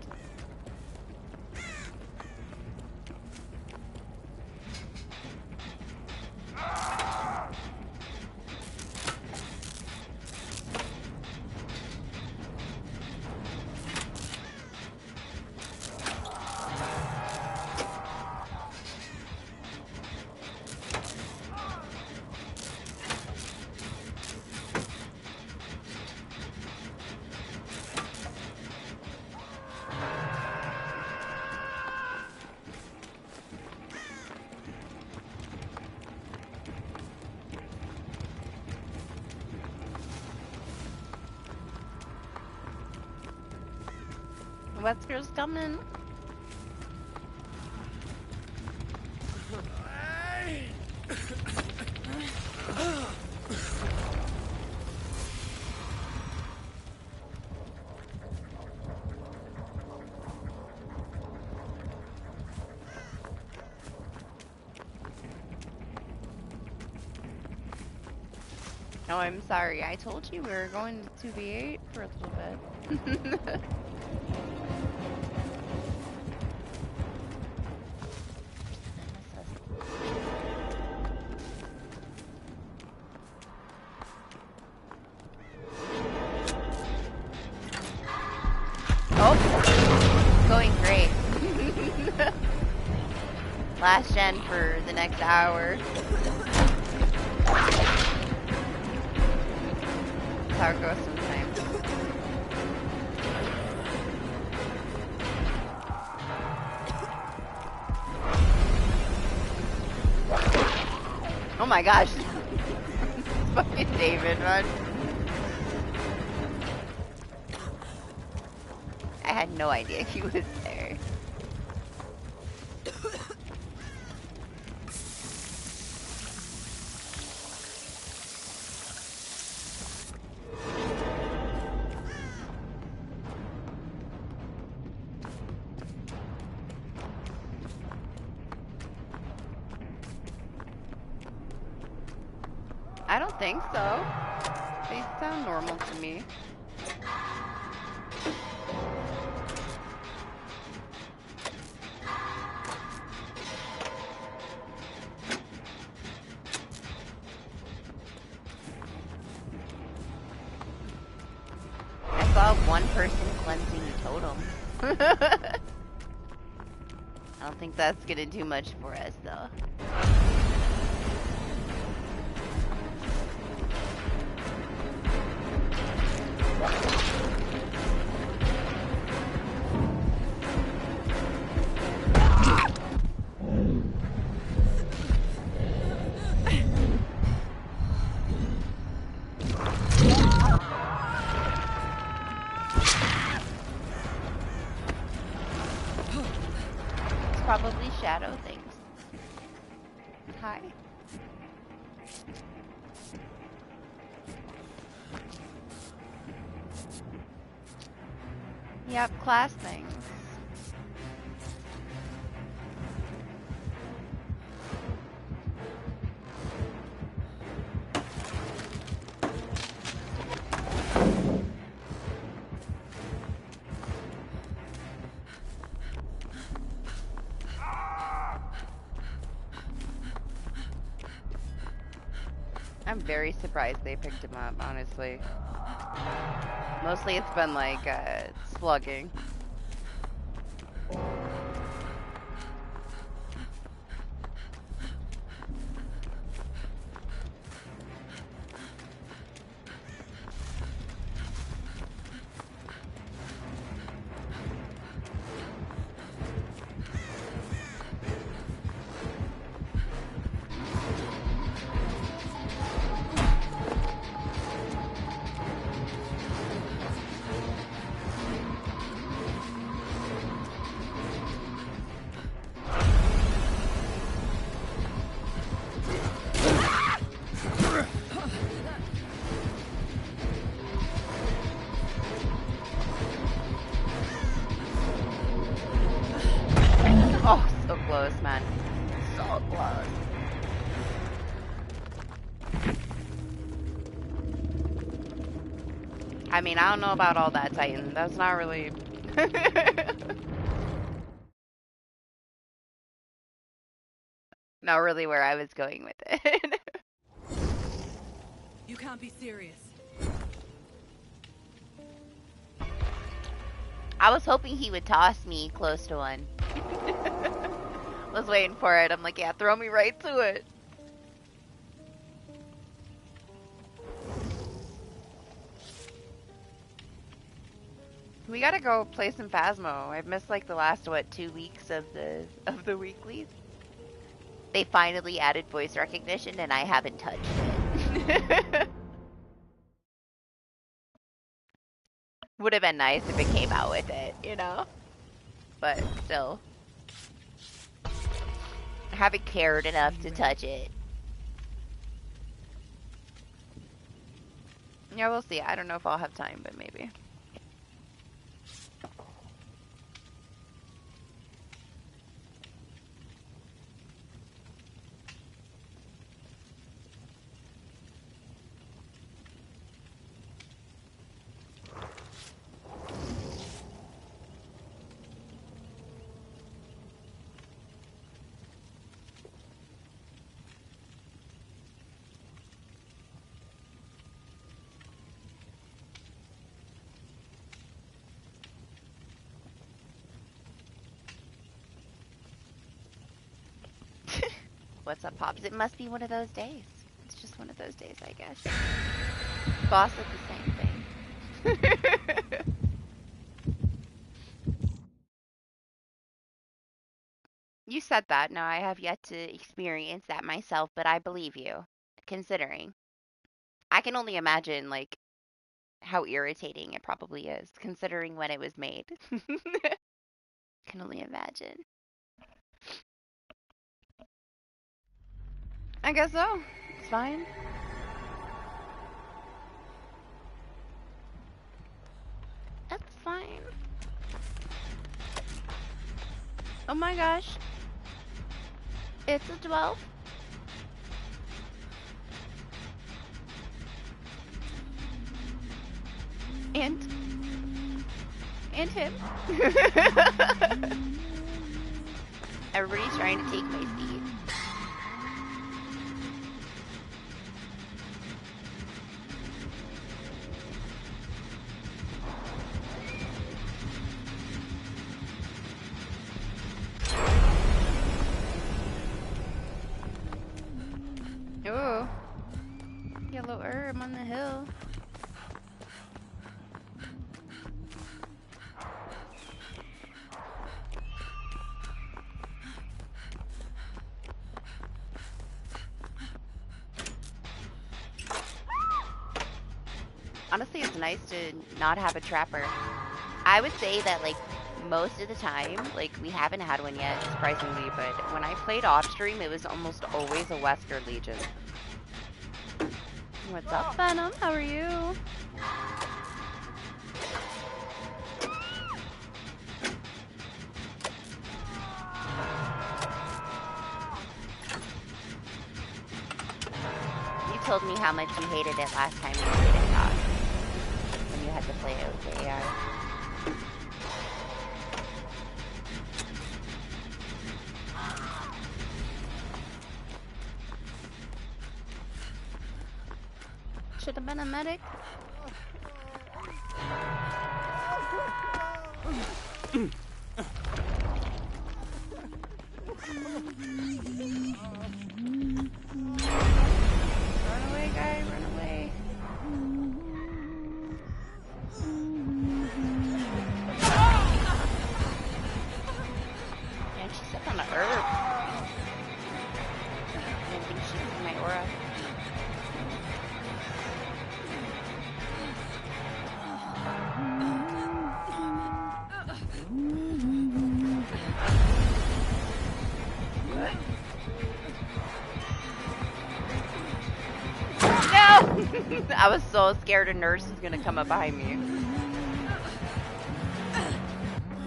Wesker's coming. No, I'm sorry. I told you we were going to 2v8 for a little bit. Last gen for the next hour. That's how it goes sometimes. Oh my gosh. It's fucking David, man. I had no idea he was there. I don't think so. They sound normal to me. I saw one person cleansing the totem. I don't think that's gonna do much for us though. It's probably shadow things. Hi. Yep, class things. I'm very surprised they picked him up, honestly. Mostly it's been like, slugging. Oh, so close, man. So close. I mean, I don't know about all that, Titan. That's not really... not really where I was going with it. You can't be serious. I was hoping he would toss me close to one. Was waiting for it. I'm like, yeah, throw me right to it. We gotta go play some Phasmo. I've missed like the last, what, 2 weeks of the weeklies. They finally added voice recognition and I haven't touched it. Would have been nice if it came out with it, you know? But still. I haven't cared enough to touch it. Yeah, we'll see. I don't know if I'll have time, but maybe. What's up, Pops? It must be one of those days. It's just one of those days, I guess. Boss said the same thing. You said that. Now, I have yet to experience that myself, but I believe you, considering. I can only imagine, like, how irritating it probably is, considering when it was made. Can only imagine. I guess so. It's fine. That's fine. Oh my gosh. It's a 12. And him. Everybody's trying to take my seat. Ooh. Yellow herb on the hill. Honestly, it's nice to not have a trapper. I would say that, like, most of the time, like, we haven't had one yet, surprisingly, but when I played off stream, it was almost always a Wesker Legion. What's up, Venom? How are you? You told me how much you hated it last time you played it, Doc. When you had to play it with the AI. Should have been a medic. Run away, guy, run away. And she stepped on the herb. I didn't think she was in my aura. I was so scared a nurse was gonna come up behind me.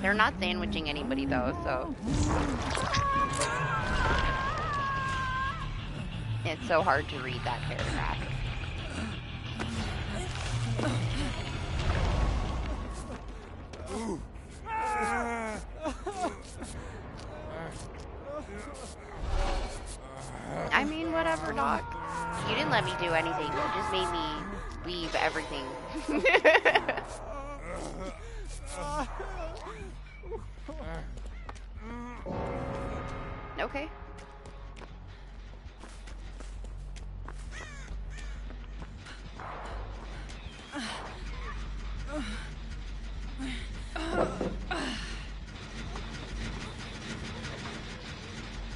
They're not sandwiching anybody though, so. It's so hard to read that paragraph. I mean, whatever, Doc. You didn't let me do anything. You just made me leave everything. Okay.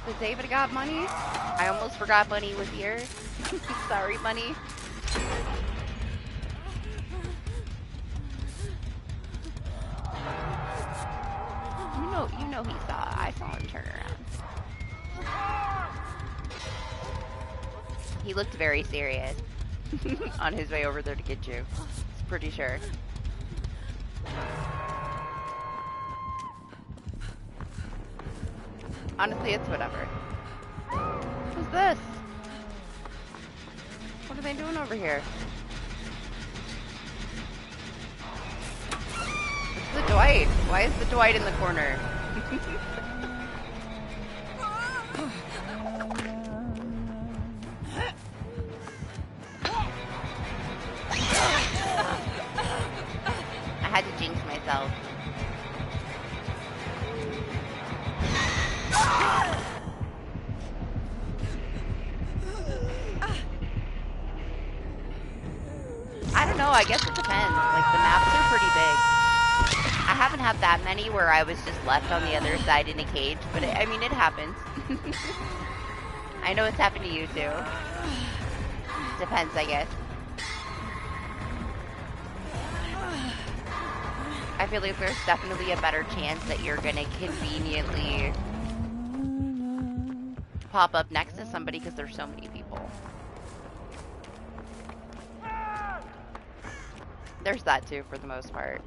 Does David got money? I almost forgot Bunny was here. Sorry, Bunny. You know he saw. I saw him turn around. He looked very serious on his way over there to get you. Pretty sure. Honestly, it's whatever. Who's this? What are they doing over here? It's the Dwight. Why is the Dwight in the corner? I had to jinx myself. I guess it depends. Like, the maps are pretty big. I haven't had that many where I was just left on the other side in a cage, but I mean, it happens. I know it's happened to you too. Depends, I guess. I feel like there's definitely a better chance that you're gonna conveniently pop up next to somebody because there's so many people. There's that too, for the most part.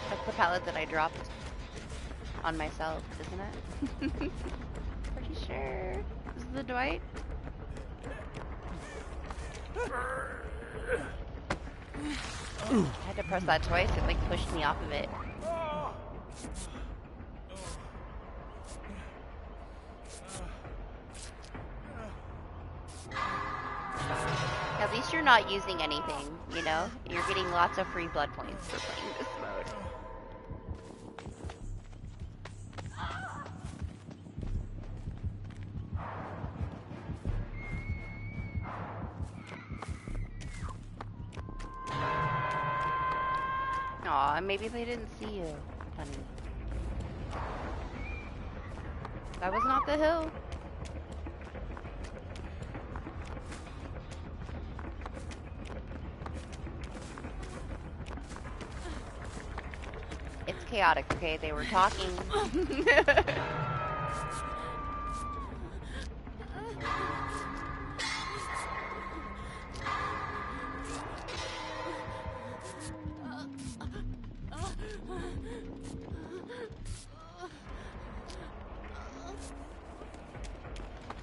That's the pallet that I dropped on myself, isn't it? Pretty sure. This is the Dwight? I had to press that twice, it like pushed me off of it. At least you're not using anything, you know? You're getting lots of free blood points for playing this mode. Aw, maybe they didn't see you, honey. That was not the hill. It's chaotic, okay? They were talking.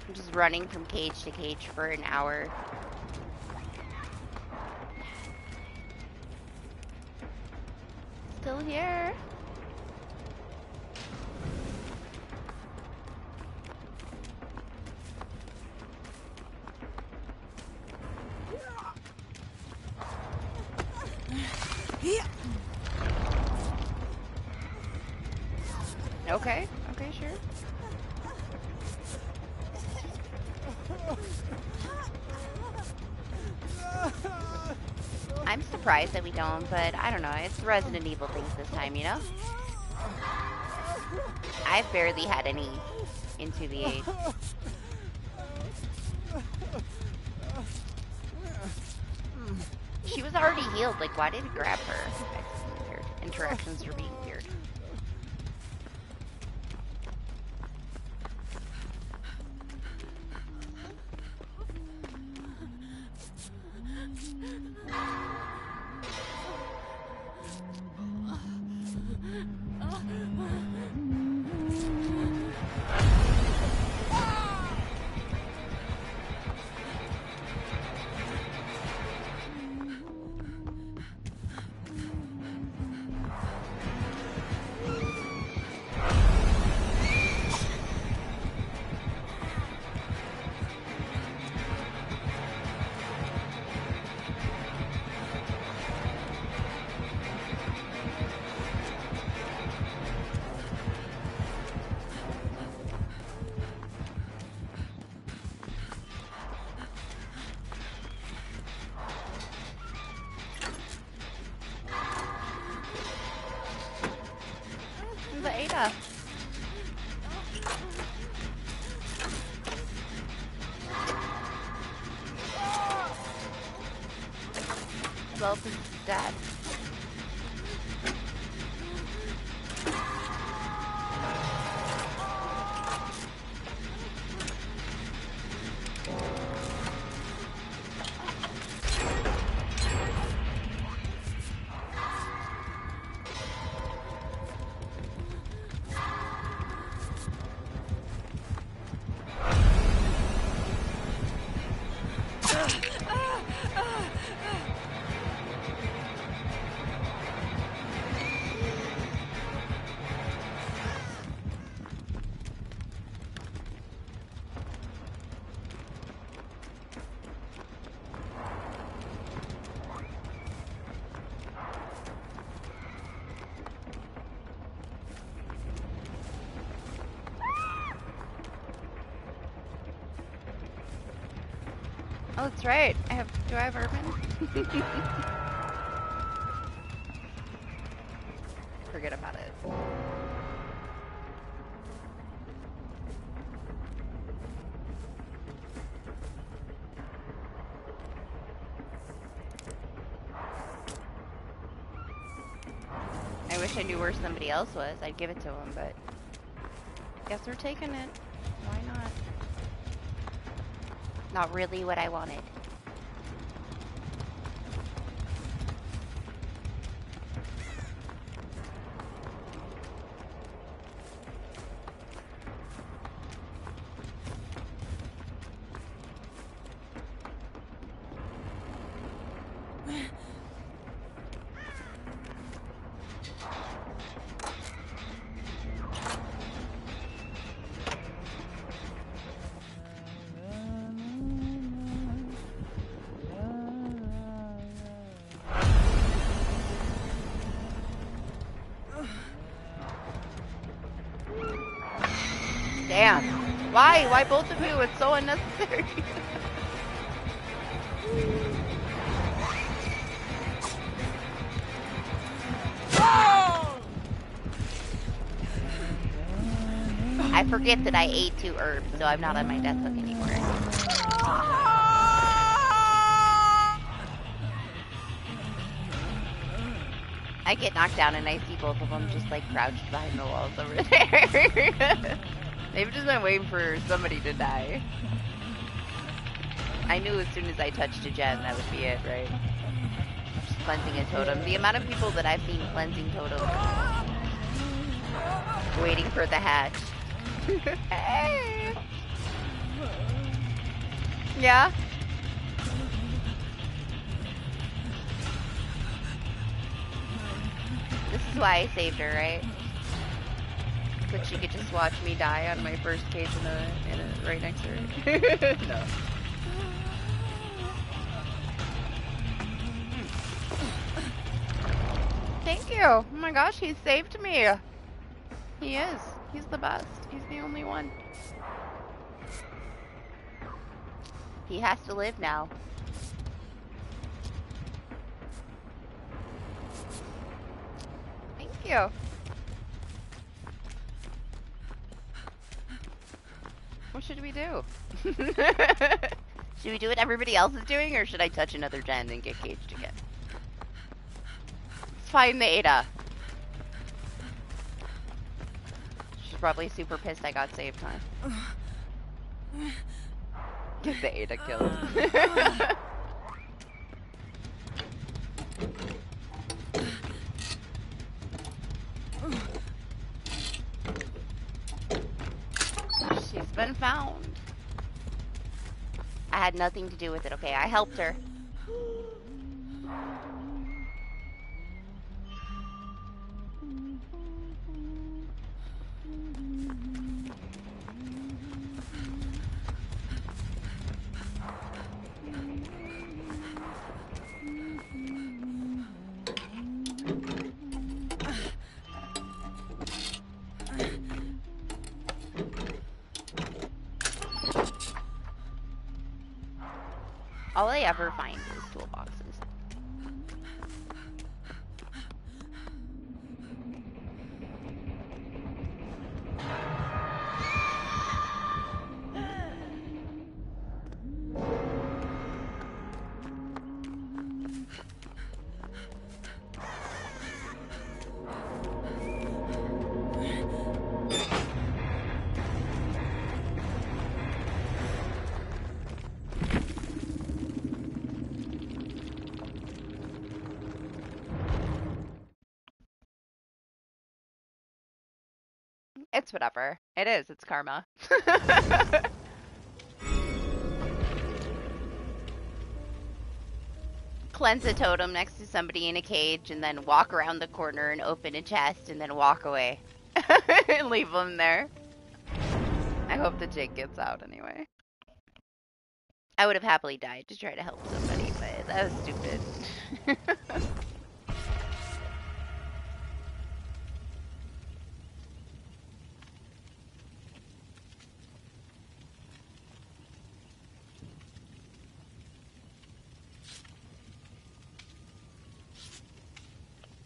I'm just running from cage to cage for an hour. Still here. Okay, okay, sure. I'm surprised that we don't, but I don't know. It's Resident Evil things this time, you know? I've barely had any into the age. She was already healed. Like, why did he grab her? That's weird. Interactions are being weird. Ada. Welp is dead. that's right. Do I have urban? Forget about it. I wish I knew where somebody else was. I'd give it to them, but guess they're taking it. Why not? Not really what I wanted. Damn. Why? Why both of you? It's so unnecessary. I forget that I ate 2 herbs, so I'm not on my death hook anymore. I get knocked down and I see both of them just like crouched behind the walls over there. They've just been waiting for somebody to die. I knew as soon as I touched a gen that would be it, right? Just cleansing a totem. The amount of people that I've seen cleansing totems waiting for the hatch. Hey! Yeah? This is why I saved her, right? So she could just watch me die on my first cage right next to her. No. Thank you. Oh my gosh, he saved me. He is. He's the best. He's the only one. He has to live now. Thank you. What should we do? Should we do what everybody else is doing, or should I touch another gen and get caged again? Let's find the Ada. She's probably super pissed I got saved, huh? Get the Ada killed. She's been found. I had nothing to do with it, okay? I helped her. All I ever find is toolboxes. It's whatever. It is. It's karma. Cleanse a totem next to somebody in a cage and then walk around the corner and open a chest and then walk away. And leave them there. I hope the jig gets out anyway. I would have happily died to try to help somebody, but that was stupid.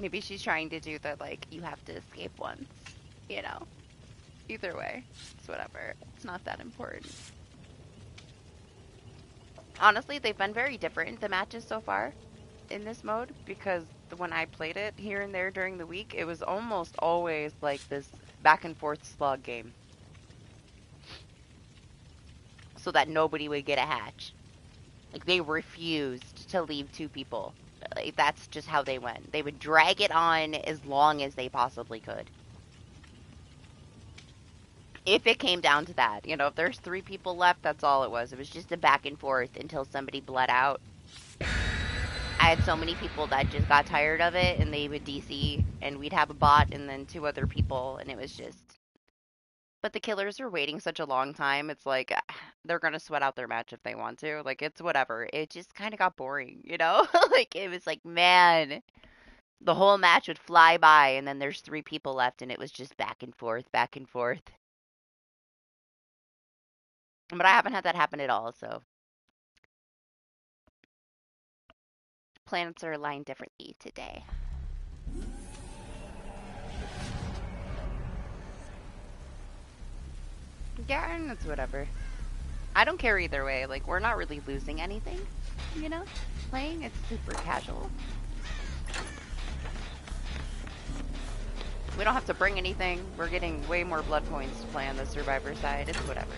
Maybe she's trying to do the, like, you have to escape once, you know? Either way, it's whatever. It's not that important. Honestly, they've been very different, the matches so far in this mode, because when I played it here and there during the week, it was almost always like this back and forth slog game. So that nobody would get a hatch. Like, they refused to leave two people. Like, that's just how they went. They would drag it on as long as they possibly could. If it came down to that. You know, if there's 3 people left, that's all it was. It was just a back and forth until somebody bled out. I had so many people that just got tired of it, and they would DC, and we'd have a bot and then 2 other people, and it was just... But the killers are waiting such a long time, it's like, they're gonna sweat out their match if they want to. Like, it's whatever. It just kind of got boring, you know? Like, it was like, man, the whole match would fly by, and then there's 3 people left, and it was just back and forth, back and forth. But I haven't had that happen at all, so... Planets are aligned differently today. Yeah, and it's whatever. I don't care either way. Like, we're not really losing anything, you know? Playing, it's super casual. We don't have to bring anything. We're getting way more blood points to play on the survivor side. It's whatever.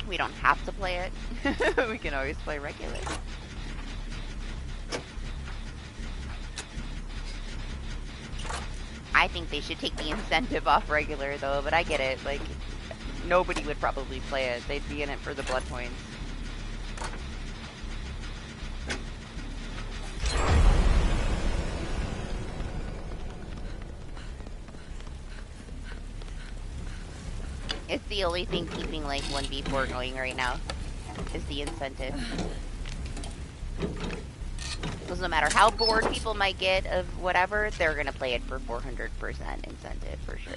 We don't have to play it. We can always play regular. I think they should take the incentive off regular, though, but I get it. Like, nobody would probably play it. They'd be in it for the blood points. It's the only thing keeping, like, 1v4 going right now, is the incentive. Because no matter how bored people might get of whatever, they're gonna play it for 400% incentive, for sure.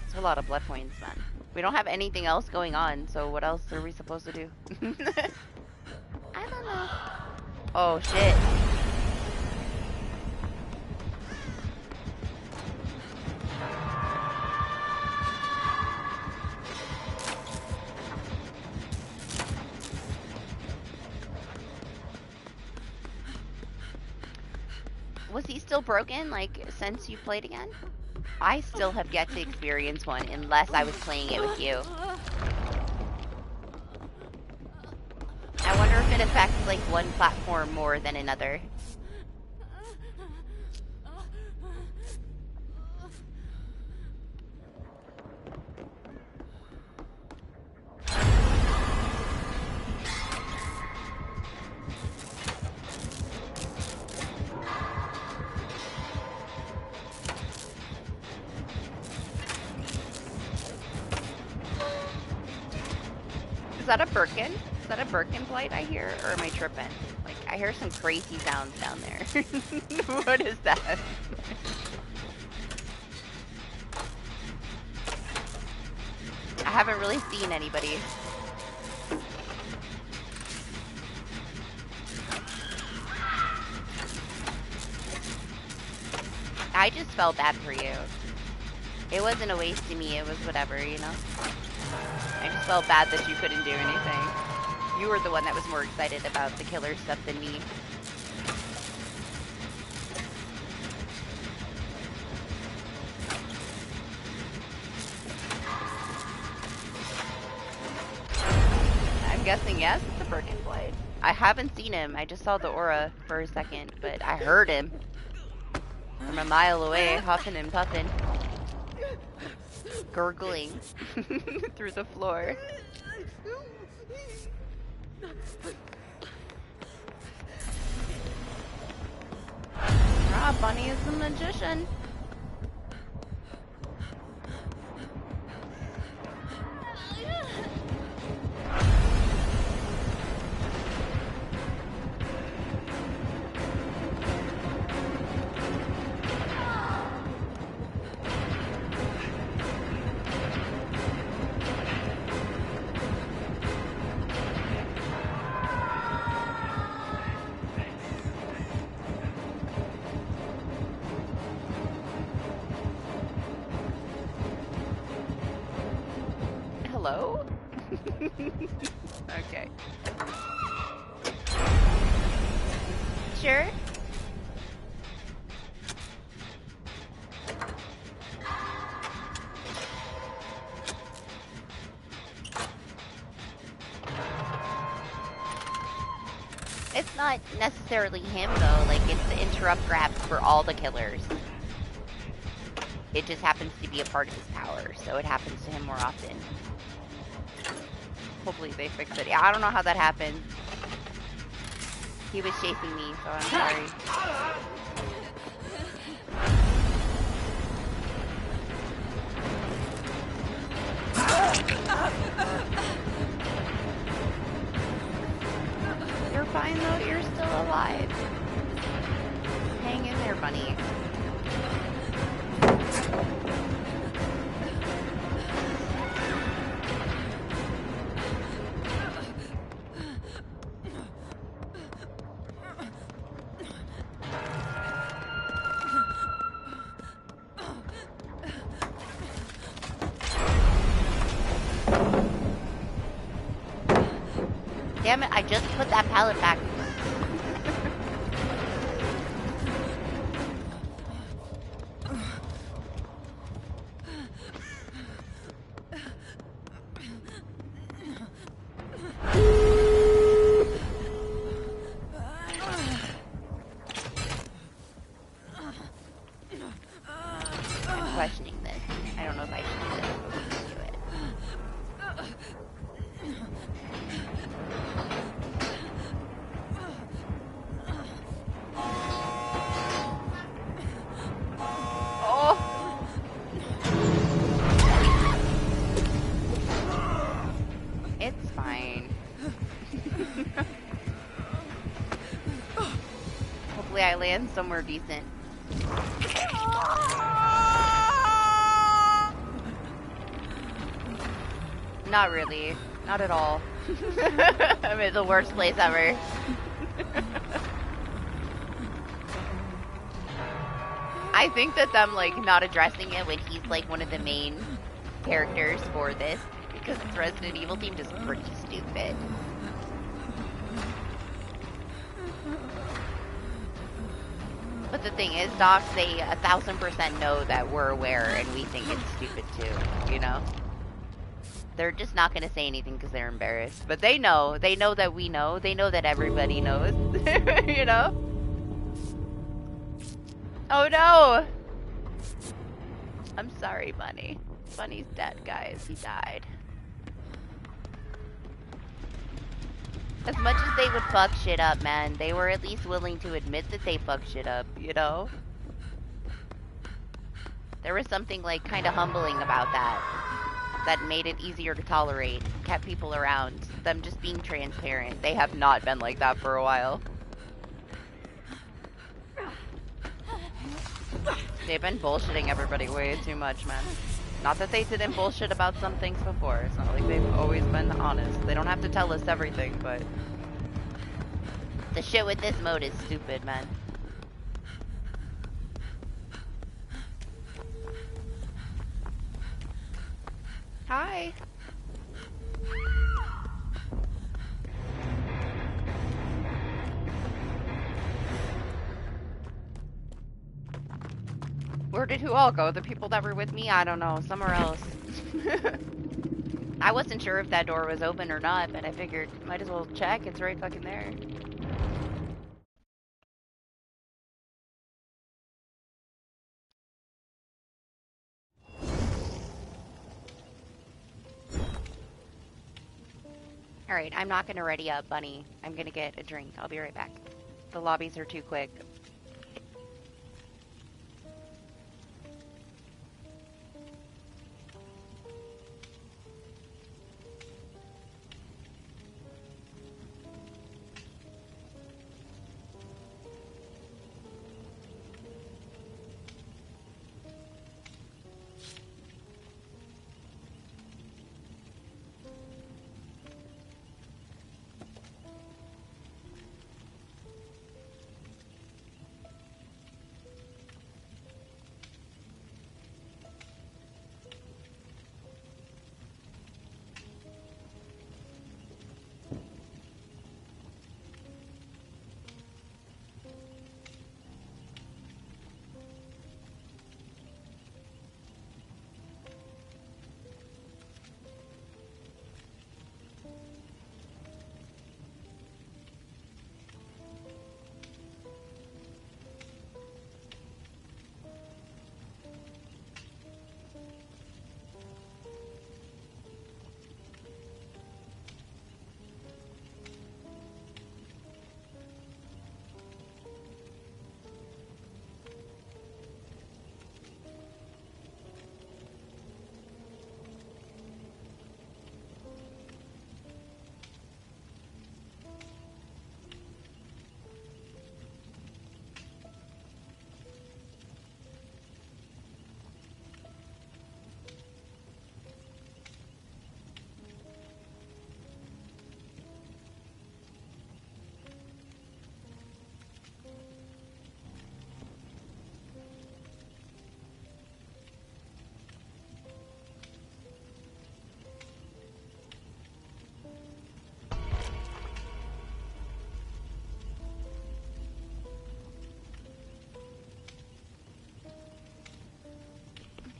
It's a lot of blood points, man. We don't have anything else going on, so what else are we supposed to do? I don't know. Oh, shit. Was he still broken, like, since you played again? I still have yet to experience one, unless I was playing it with you. I wonder if it affects, like, one platform more than another. Is that a Birkin? Is that a Birkin flight I hear, or am I tripping? Like, I hear some crazy sounds down there. What is that? I haven't really seen anybody. I just felt bad for you. It wasn't a waste to me, it was whatever, you know? I just felt bad that you couldn't do anything. You were the one that was more excited about the killer stuff than me. I'm guessing yes, it's a Birkin blade. I haven't seen him, I just saw the aura for a second, but I heard him. From a mile away, huffing and puffing. Gurgling through the floor. Ah, Bunny is the magician. Hello? Okay. Sure. It's not necessarily him though, like it's the interrupt grabs for all the killers. It just happens to be a part of his power, so it happens to him more often. Hopefully they fix it. Yeah, I don't know how that happened. He was chasing me, so I'm sorry. You're fine though, you're still alive. Hang in there, bunny. Damn it, I just put that pallet back. I'm questioning this. I don't know if I should do this, but we can do it. Oh! It's fine. Hopefully I land somewhere decent. Not really. Not at all. I'm in the worst place ever. I think that them, like, not addressing it when he's, like, one of the main characters for this, because it's Resident Evil themed, is pretty stupid. But the thing is, Doc, they 1000% know that we're aware, and we think it's stupid too, you know? They're just not gonna say anything because they're embarrassed. But they know. They know that we know. They know that everybody knows. You know? Oh no! I'm sorry, Bunny. Bunny's dead, guys. He died. As much as they would fuck shit up, man, they were at least willing to admit that they fucked shit up, you know? There was something, like, kind of humbling about that. That made it easier to tolerate, kept people around, them just being transparent. They have not been like that for a while. They've been bullshitting everybody way too much, man. Not that they didn't bullshit about some things before. It's not like they've always been honest. They don't have to tell us everything, but the shit with this mode is stupid, man. Hi. Where did who all go? The people that were with me? I don't know. Somewhere else. I wasn't sure if that door was open or not, but I figured might as well check. It's right fucking there. Alright, I'm not gonna ready up, Bunny. I'm gonna get a drink. I'll be right back. The lobbies are too quick.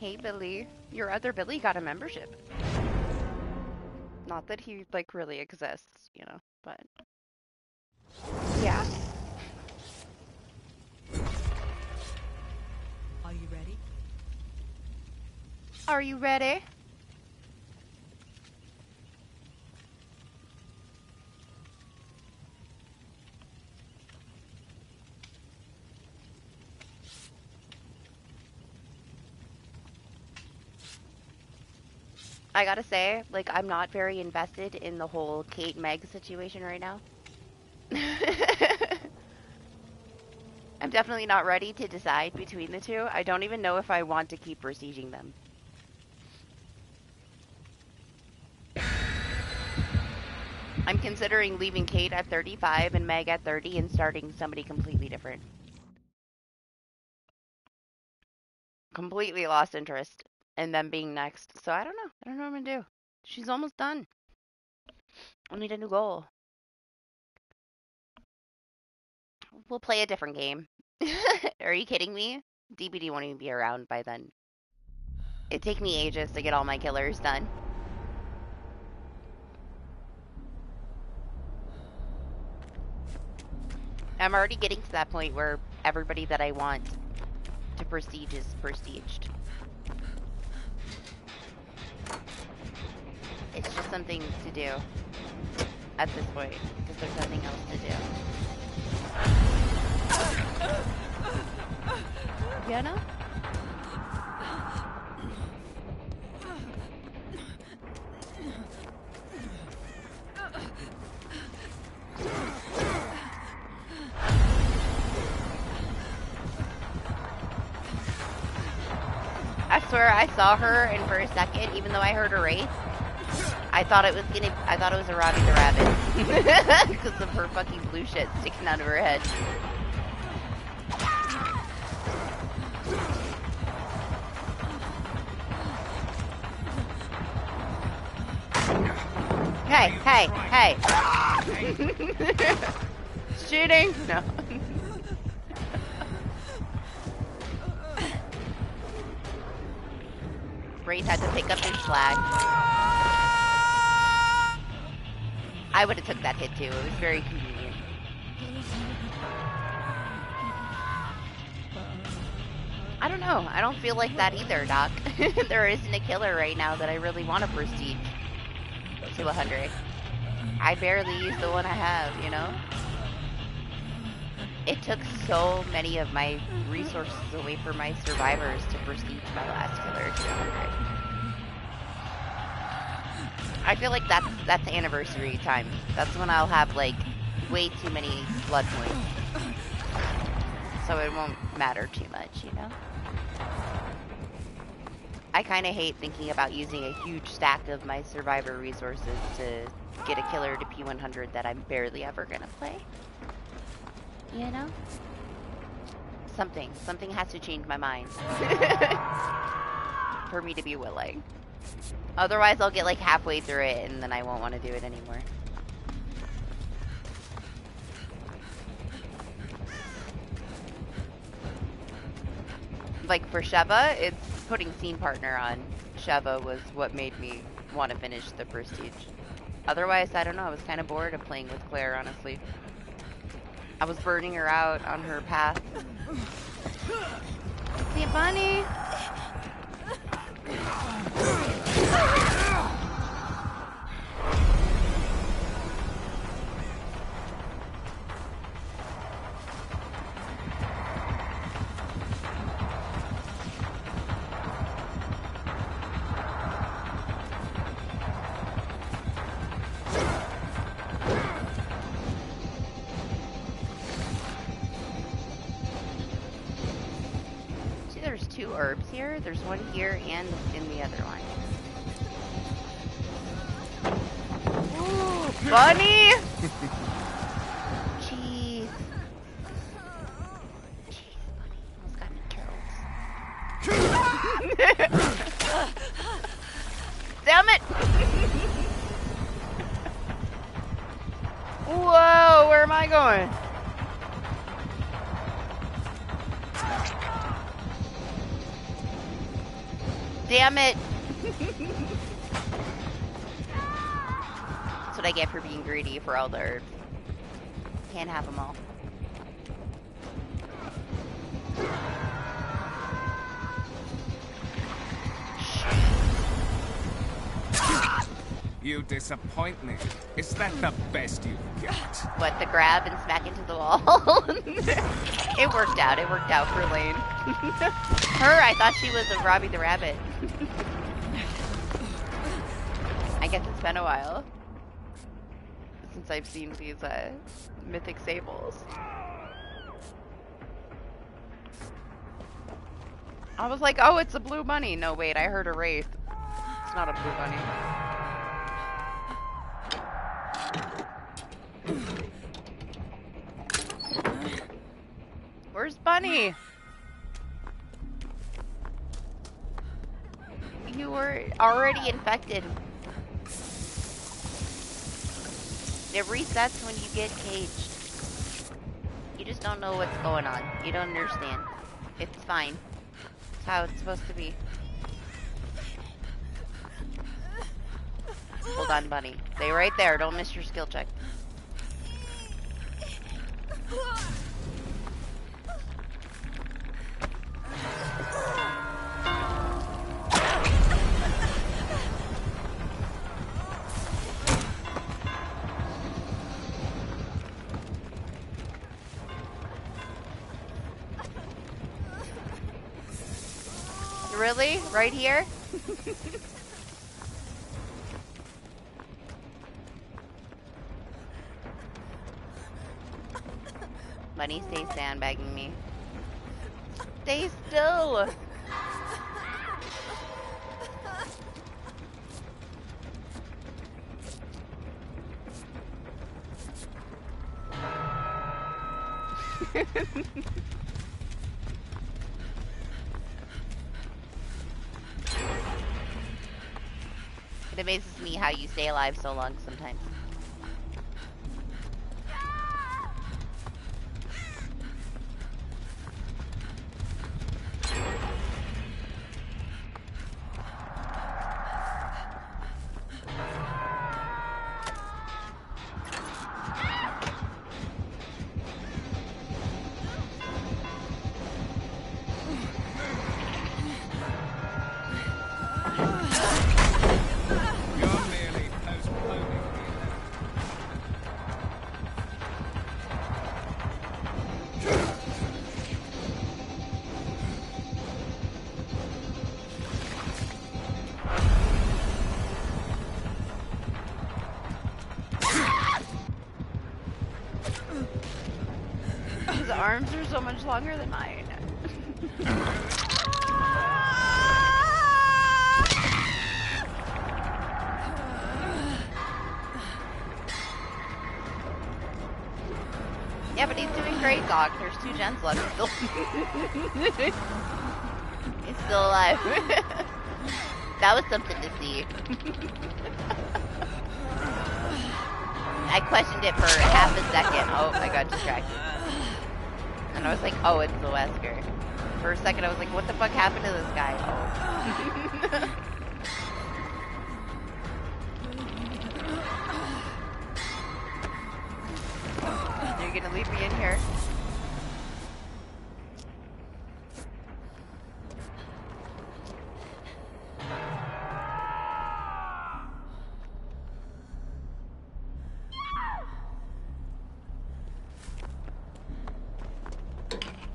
Hey, Billy. Your other Billy got a membership. Not that he, like, really exists, you know, but... Yeah. Are you ready? Are you ready? I gotta say, like, I'm not very invested in the whole Kate Meg situation right now. I'm definitely not ready to decide between the two. I don't even know if I want to keep besieging them. I'm considering leaving Kate at 35 and Meg at 30 and starting somebody completely different. Completely lost interest in them being next. So I don't know. I don't know what I'm gonna do. She's almost done. I need a new goal. We'll play a different game. Are you kidding me? DBD won't even be around by then. It'd take me ages to get all my killers done. I'm already getting to that point where everybody that I want to prestige is prestiged. It's just something to do at this point, because there's nothing else to do. You know? I swear I saw her, and for a second, even though I heard her race, I thought it was a Robbie the Rabbit. Because of her fucking blue shit sticking out of her head. Hey, hey! Shooting? No. Wraith had to pick up his flag. I would have took that hit too. It was very convenient. I don't know. I don't feel like that either, Doc. There isn't a killer right now that I really want to prestige to 100. I barely use the one I have, you know? It took so many of my resources away from my survivors to prestige my last killer to 100. I feel like that's anniversary time. That's when I'll have, like, way too many blood points. So it won't matter too much, you know? I kind of hate thinking about using a huge stack of my survivor resources to get a killer to P100 that I'm barely ever gonna play. You know? Something has to change my mind. For me to be willing. Otherwise, I'll get like halfway through it and then I won't want to do it anymore. Like for Sheva, it's putting scene partner on Sheva was what made me want to finish the prestige. Otherwise, I don't know, I was kind of bored of playing with Claire, honestly. I was burning her out on her path. See you, bunny! Two herbs here. There's one here and in the other one. Ooh, bunny! Jeez. Jeez, bunny. Almost got me killed. Damn it! Whoa, where am I going? Damn it! That's what I get for being greedy for all the herbs. Can't have them all. You disappoint me. Is that the best you've got? What, the grab and smack into the wall? It worked out. It worked out for Lane. Her, I thought she was a Robbie the Rabbit. I guess it's been a while since I've seen these mythic sables. I was like, oh, it's a blue bunny. No, wait, I heard a wraith. It's not a blue bunny. Where's Bunny? You were already infected. It resets when you get caged. You just don't know what's going on. You don't understand. It's fine. It's how it's supposed to be. Hold on, Bunny. Stay right there. Don't miss your skill check. Really? Right here? Bunny, stay sandbagging me. Stay still! It amazes me how you stay alive so long sometimes. His arms are so much longer than mine. Yeah, but he's doing great, Doc. There's 2 gens left still. He's still alive. That was something to see. I questioned it for half a second. Oh, I got distracted. And I was like, oh, it's the Wesker. For a second, I was like, what the fuck happened to this guy? Oh. You're gonna leave me in here?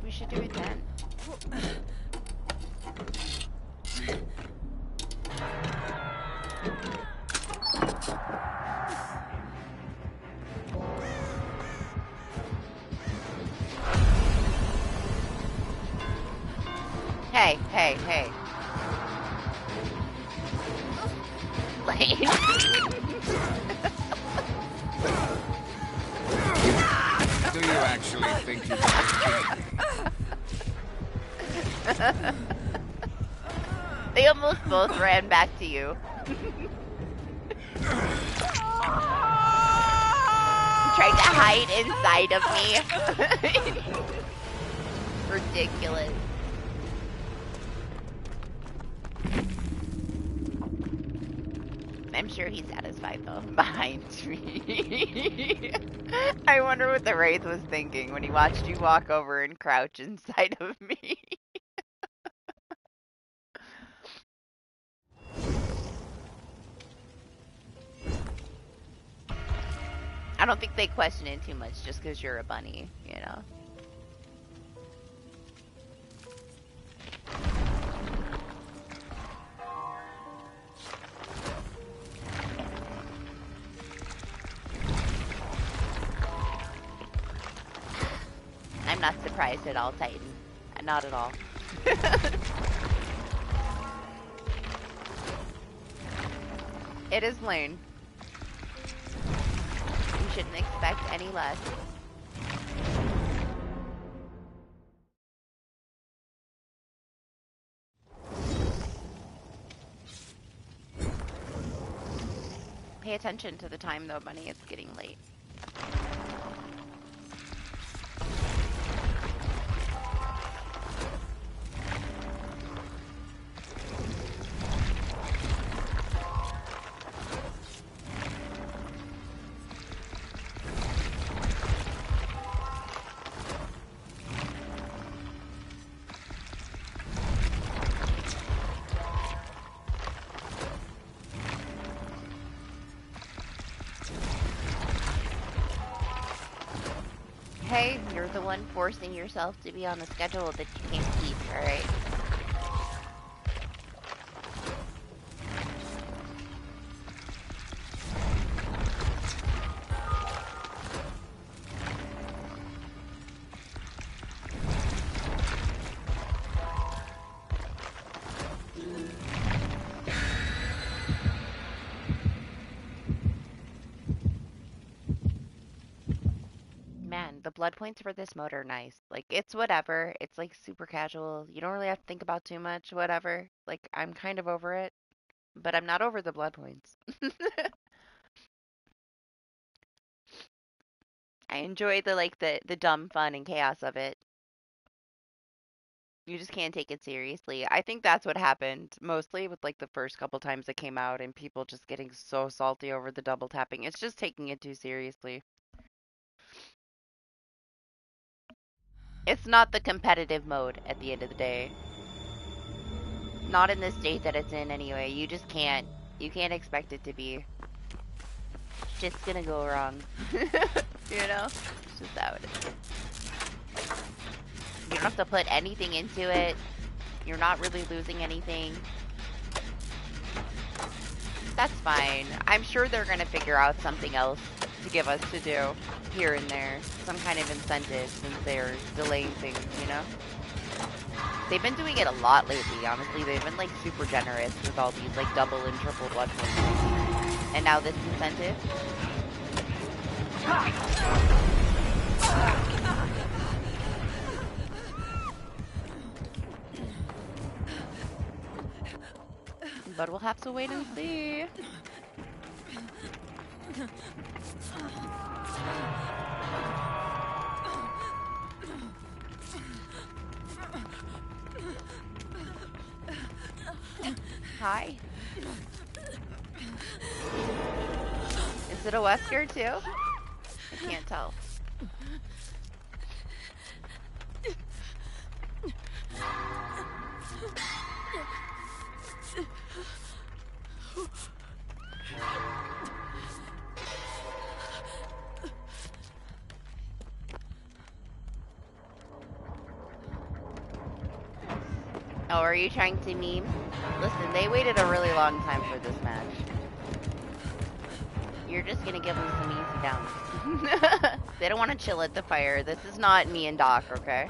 We should do it then. Hey, hey, hey. Lane. Do you actually think you can kill me? They almost both ran back to you. Trying to hide inside of me. Ridiculous. I'm sure he's satisfied though. Behind me. I wonder what the Wraith was thinking when he watched you walk over and crouch inside of me. I don't think they question it too much just because you're a bunny, you know? I'm not surprised at all, Titan. Not at all. It is Lane. You shouldn't expect any less. Pay attention to the time though, Bunny. It's getting late. Hey, you're the one forcing yourself to be on the schedule that you can't keep, alright? Man, the blood points for this mode are nice. Like, it's whatever. It's like super casual. You don't really have to think about too much, whatever. Like, I'm kind of over it, but I'm not over the blood points. I enjoy the dumb fun and chaos of it. You just can't take it seriously. I think that's what happened mostly with like the first couple times it came out and people just getting so salty over the double tapping. It's just taking it too seriously. It's not the competitive mode at the end of the day. Not in the state that it's in anyway. You just can't. You can't expect it to be. Shit's gonna go wrong. You know? It's just how it is. You don't have to put anything into it. You're not really losing anything. That's fine. I'm sure they're gonna figure out something else to give us to do here and there. Some kind of incentive since they're delaying things, you know? They've been doing it a lot lately, honestly. They've been like super generous with all these like double and triple blood points. And now this incentive. But we'll have to wait and see. Hi. Is it a Wesker too? I can't tell. Oh, are you trying to meme? Listen, they waited a really long time for this match. You're just gonna give them some easy downs. They don't want to chill at the fire. This is not me and Doc, okay?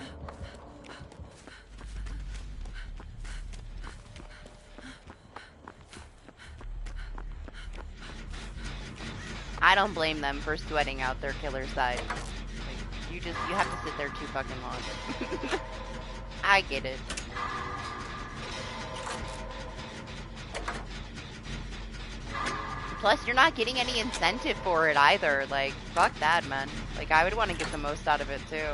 I don't blame them for sweating out their killer side. Like, you have to sit there too fucking long. I get it. Plus, you're not getting any incentive for it either. Like, fuck that, man. Like, I would want to get the most out of it, too.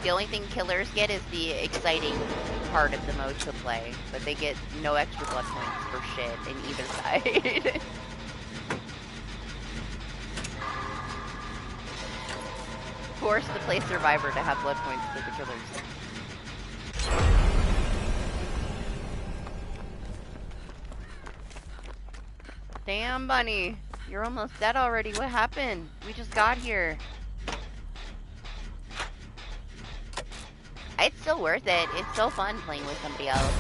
The only thing killers get is the exciting part of the mode to play, but they get no extra blood points for shit in either side. Forced to play Survivor to have blood points for the killers. Damn, Bunny. You're almost dead already. What happened? We just got here. It's still worth it. It's so fun playing with somebody else.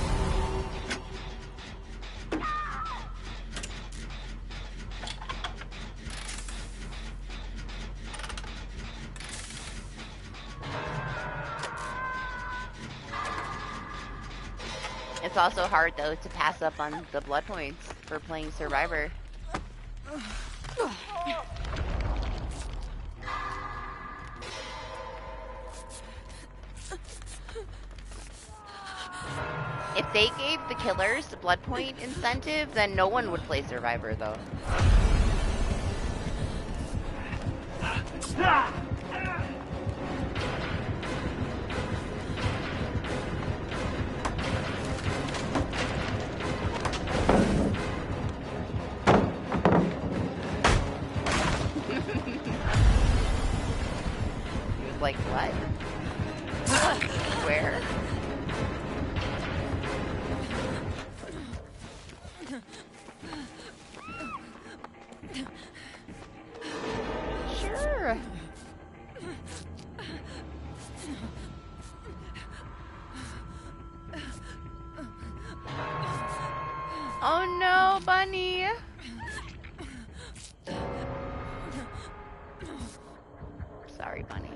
It's also hard, though, to pass up on the blood points for playing Survivor. If they gave the killers the blood point incentive, then no one would play Survivor, though. He was like, what? Where? Sure. Oh no, Bunny. Sorry, Bunny.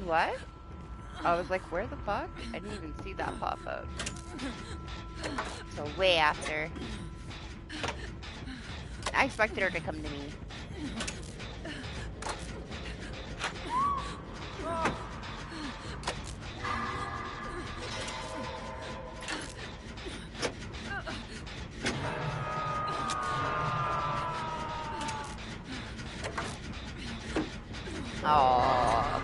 What? I was like, where the fuck? I didn't even see that pop up. So way after. I expected her to come to me. Aww.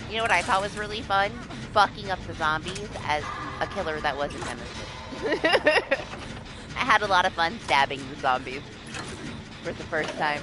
You know what I thought was really fun? Fucking up the zombies as a killer that wasn't Nemesis. I had a lot of fun stabbing the zombies for the first time.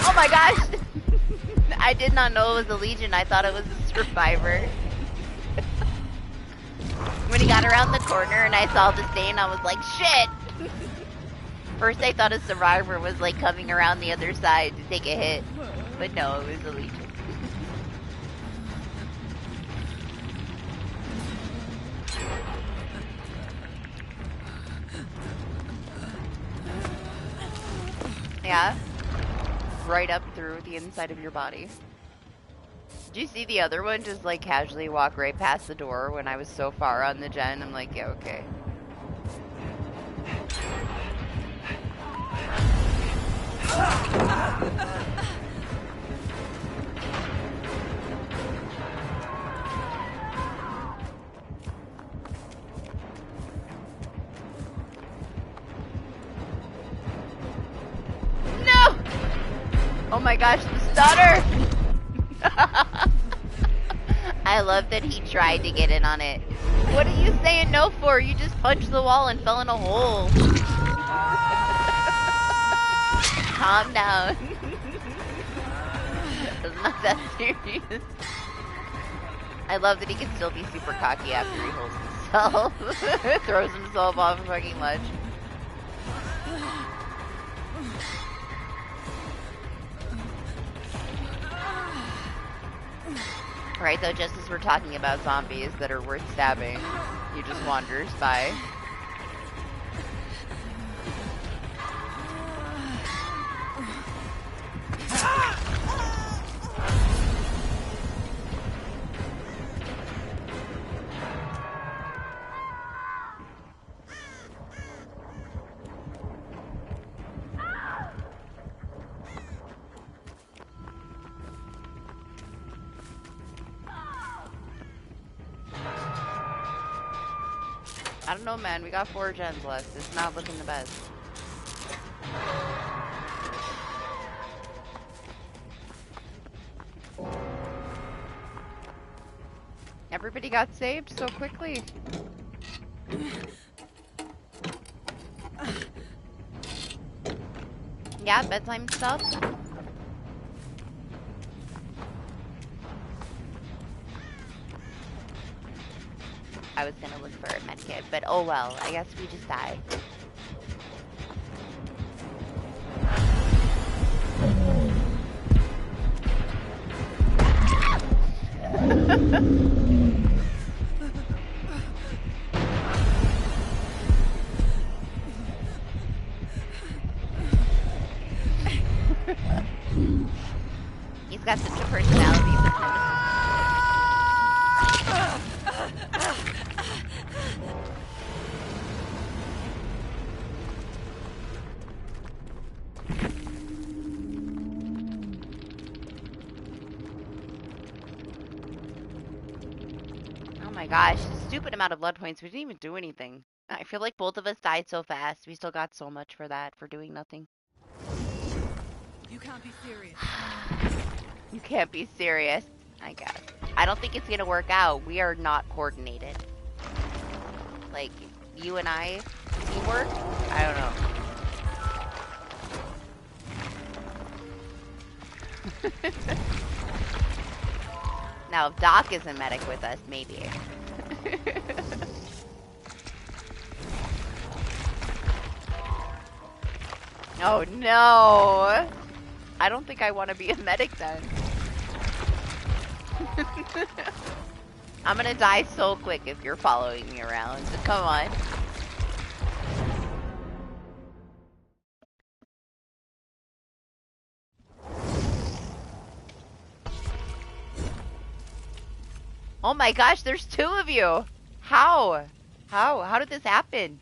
Oh my gosh! I did not know it was a Legion. I thought it was a Survivor. When he got around the corner and I saw the stain, I was like, shit! First I thought a Survivor was like coming around the other side to take a hit. But no, it was a Legion. Yeah? Right up through the inside of your body. Did you see the other one just like casually walk right past the door when I was so far on the gen? I'm like, yeah, okay. No! Oh my gosh, the stutter! I love that he tried to get in on it. What are you saying no for? You just punched the wall and fell in a hole. Calm down. It's not that serious. I love that he can still be super cocky after he holds himself. Throws himself off a fucking ledge. Right, though, just as we're talking about zombies that are worth stabbing, he just wanders by. I don't know, man. We got 4 gens left. It's not looking the best. Everybody got saved so quickly. Yeah, bedtime stuff. I was gonna look for a medkit, but oh well, I guess we just die. He's got such a personality. Oh my gosh, stupid amount of blood points. We didn't even do anything. I feel like both of us died so fast. We still got so much for that, for doing nothing. You can't be serious. You can't be serious, I guess. I don't think it's gonna work out. We are not coordinated. Like, you and I, teamwork? I don't know. Now, if Doc is a medic with us, maybe. Oh no! I don't think I want to be a medic then. I'm gonna die so quick if you're following me around. Come on. Oh my gosh, there's 2 of you! How? How did this happen?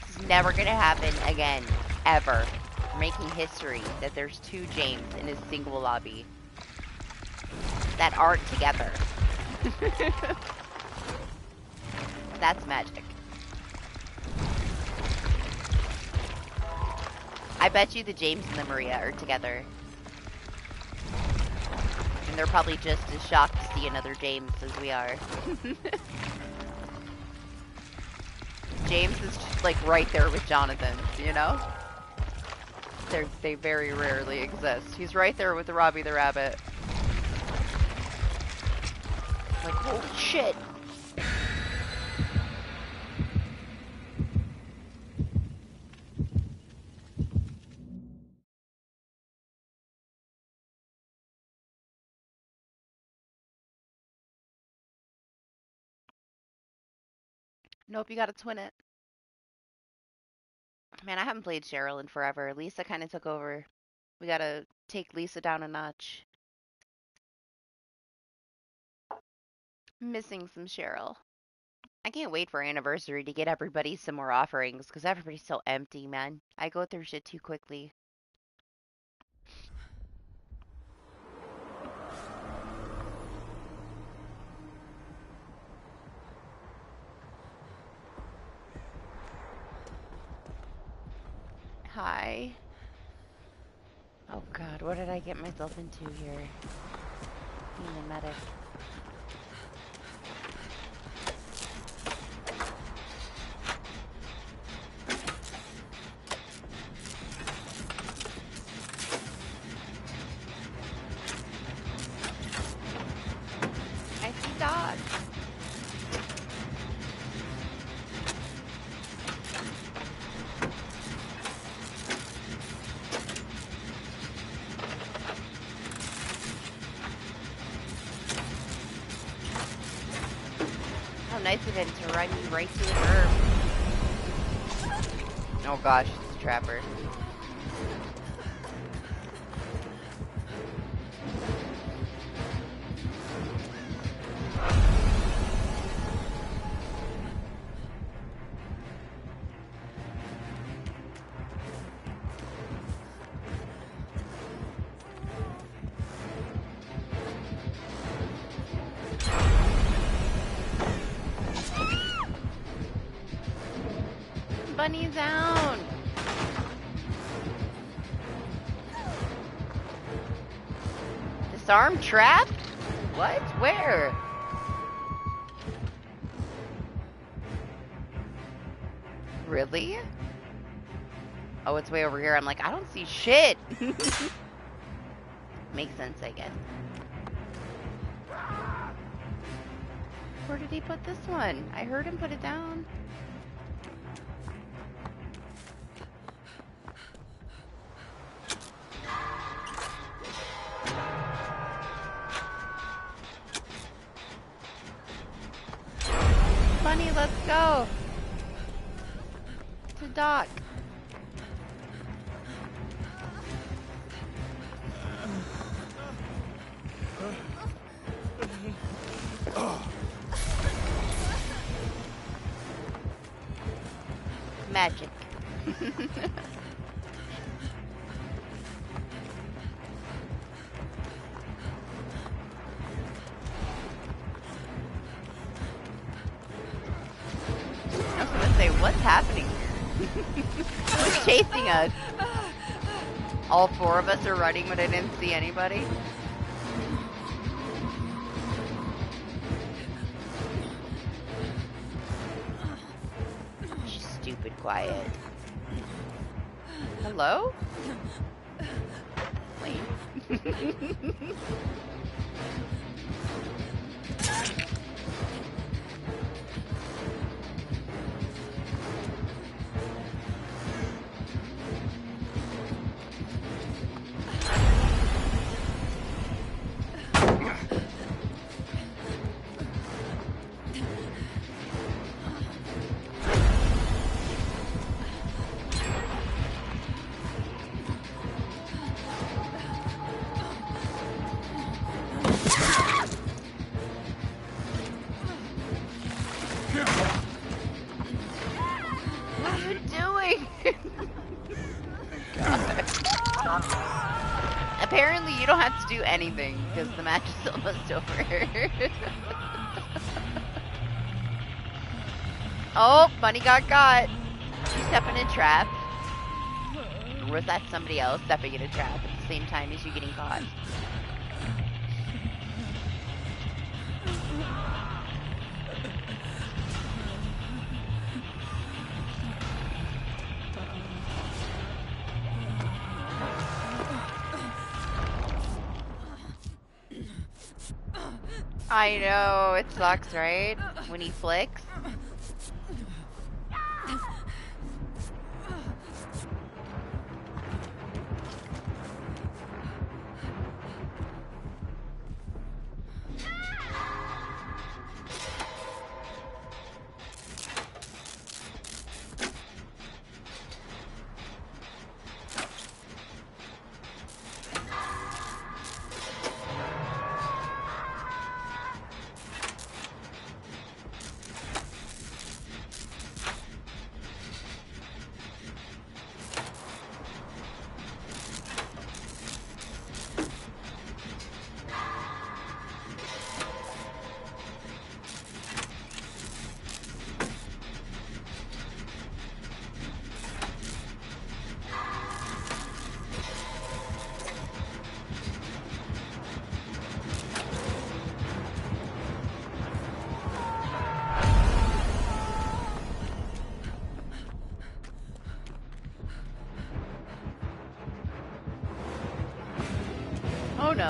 This is never gonna happen again. Ever. We're making history that there's 2 James in a single lobby that aren't together. That's magic. I bet you the James and the Maria are together. And they're probably just as shocked to see another James as we are. James is just like right there with Jonathan, you know? They very rarely exist. He's right there with the Robbie the Rabbit. Like, holy shit! Nope, you gotta twin it. Man, I haven't played Cheryl in forever. Lisa kind of took over. We gotta take Lisa down a notch. Missing some Cheryl. I can't wait for anniversary to get everybody some more offerings, because everybody's so empty, man. I go through shit too quickly. Hi. Oh god, what did I get myself into here? Being a medic. nice of him to ride me right to the curb. Oh gosh, it's a trapper. Bunny down! Disarm trap? What? Where? Really? Oh, it's way over here. I'm like, I don't see shit! Makes sense, I guess. Where did he put this one? I heard him put it down. Bunny, let's go! To dock. Magic. I was gonna say, what's happening here? Who's chasing us? All four of us are running, but I didn't see anybody. She's stupid quiet. Hello? Lane? Apparently you don't have to do anything because the match is almost over. Oh, Bunny got. She's stepping in a trap. Or was that somebody else stepping in a trap at the same time as you getting caught? I know, it sucks, right? When he flicks. Oh no.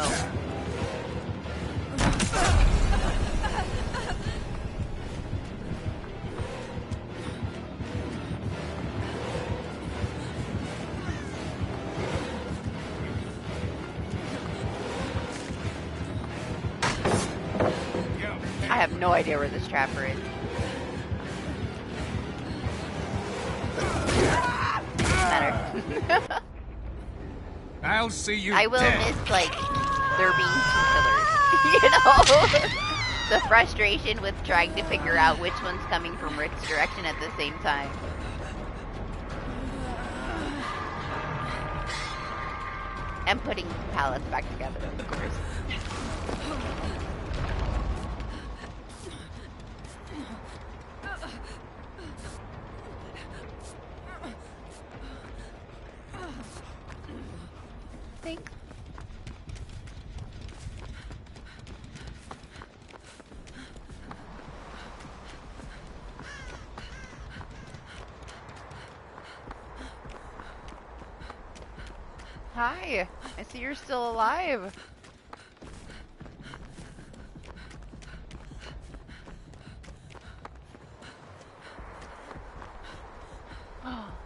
I have no idea where this trapper is. matter. I'll see you I will dead. miss, like, there being two killers. You know? The frustration with trying to figure out which one's coming from which direction at the same time. And putting pallets back together, of course. Thanks. Hi, I see you're still alive.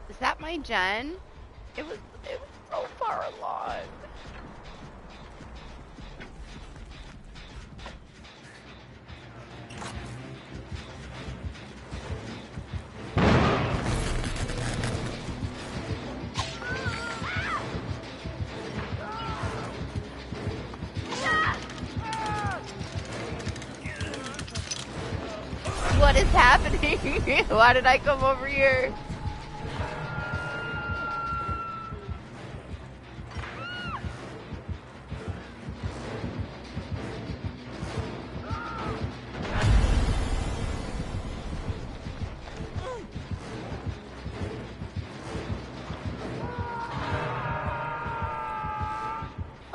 Is that my gen? It was so far along. What is happening? Why did I come over here?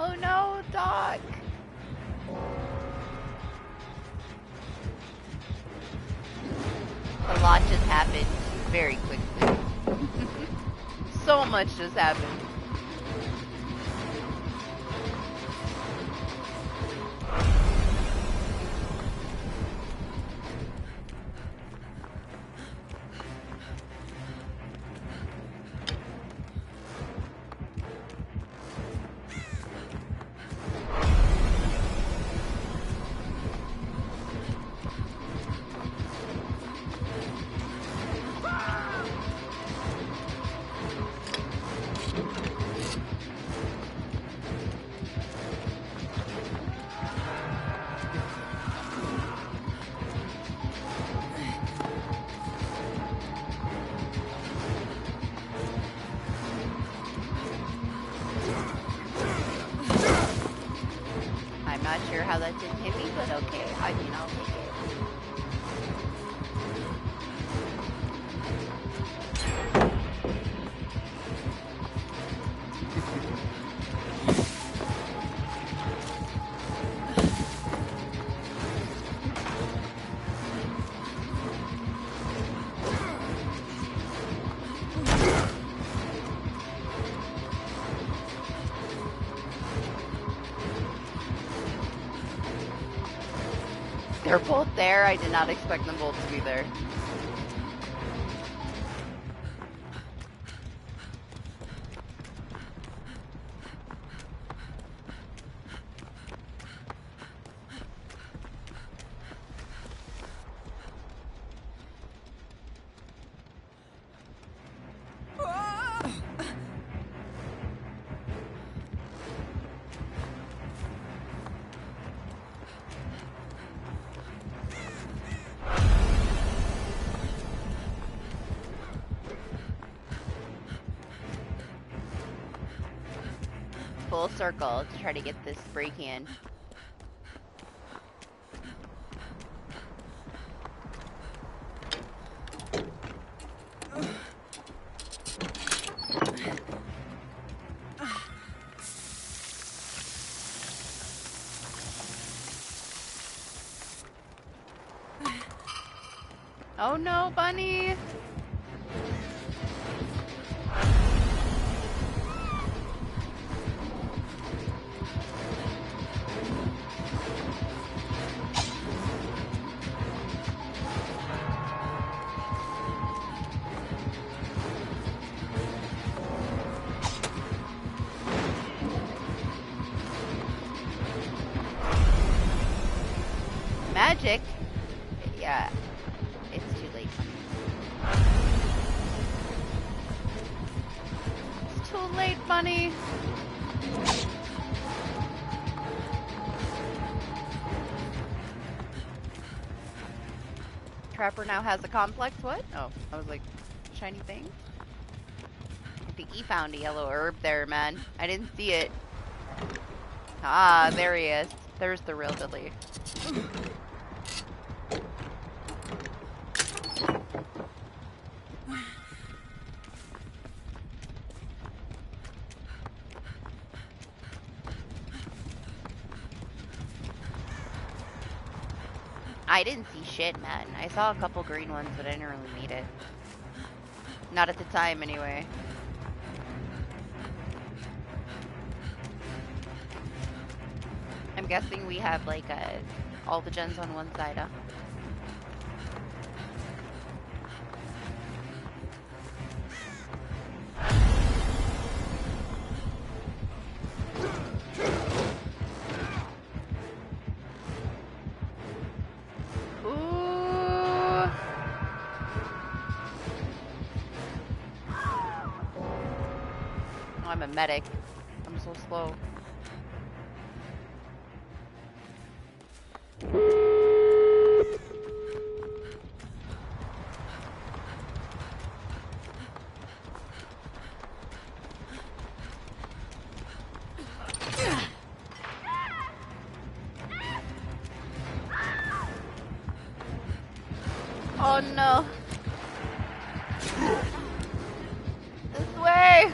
Oh no, Doc! A lot just happened very quickly. So much just happened. I'm not sure how that didn't hit me, but okay, I mean, I'll take it. They're both there. I did not expect them both to be there. Full circle to try to get this break in. Oh no, bunny! Magic? Yeah, it's too late. Too late, bunny. Trapper now has a complex. What? Oh, I was like, shiny thing? I think he found a yellow herb there, man. I didn't see it. Ah, there he is. There's the real Billy. I didn't see shit, man. I saw a couple green ones, but I didn't really need it. Not at the time, anyway. I'm guessing we have, like, all the gens on one side, huh? I'm a medic. I'm so slow. Oh no. This way.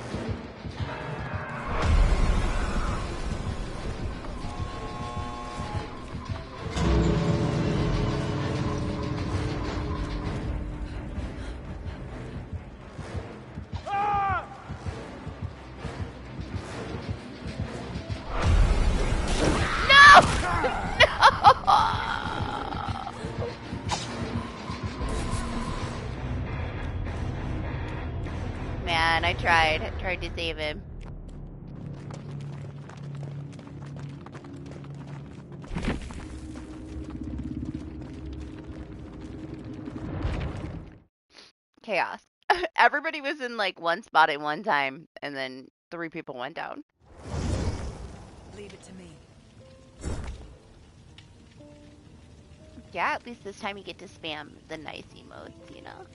Man, I tried to save him. Chaos. Everybody was in like one spot at one time, and then 3 people went down. Leave it to me. Yeah, at least this time you get to spam the nice emotes, you know?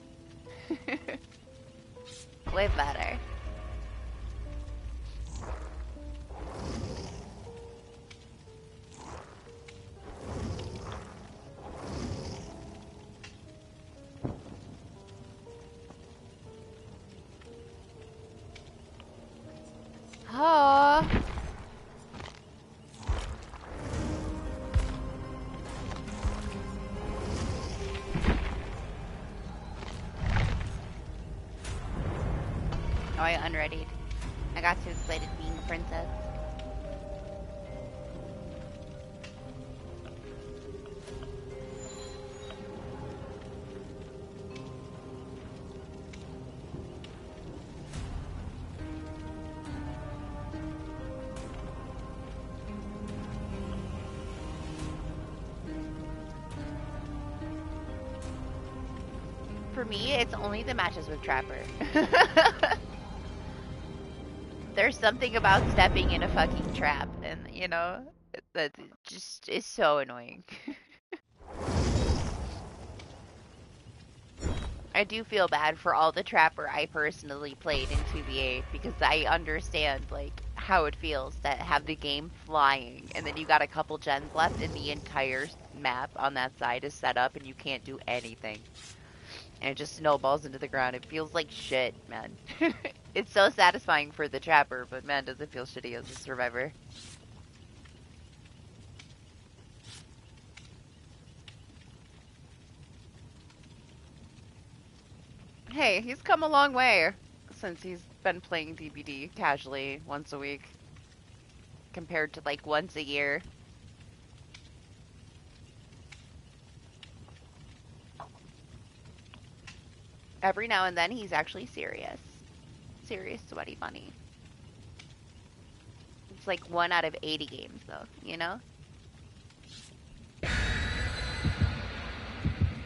Way better. Oh. Oh, I unreadied. I got too excited being a princess. For me, it's only the matches with Trapper. There's something about stepping in a fucking trap, and you know, that just is so annoying. I do feel bad for all the Trapper I personally played in 2v8 because I understand like how it feels to have the game flying and then you got a couple gens left and the entire map on that side is set up and you can't do anything. And it just snowballs into the ground. It feels like shit, man. It's so satisfying for the Trapper, but man, does it feel shitty as a survivor. Hey, he's come a long way since he's been playing DBD casually once a week compared to like once a year. Every now and then he's actually serious. Serious sweaty bunny. It's like 1 out of 80 games though, you know?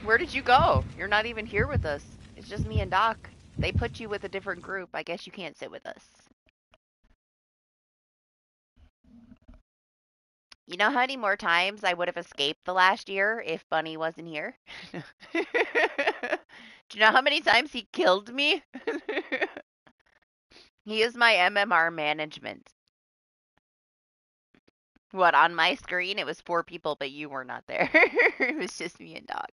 Where did you go? You're not even here with us. It's just me and Doc. They put you with a different group. I guess you can't sit with us. You know how many more times I would have escaped the last year if Bunny wasn't here? Do you know how many times he killed me? He is my MMR management. What, on my screen it was 4 people, but you were not there. It was just me and Dog.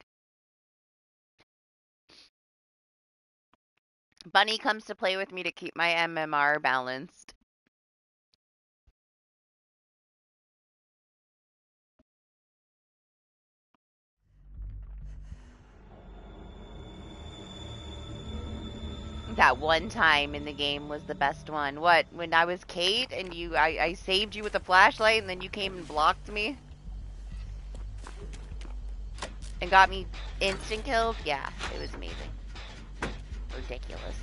Bunny comes to play with me to keep my MMR balanced. That one time in the game was the best one. What, when I was Kate and I saved you with a flashlight and then you came and blocked me? And got me instant killed? Yeah, it was amazing. Ridiculous.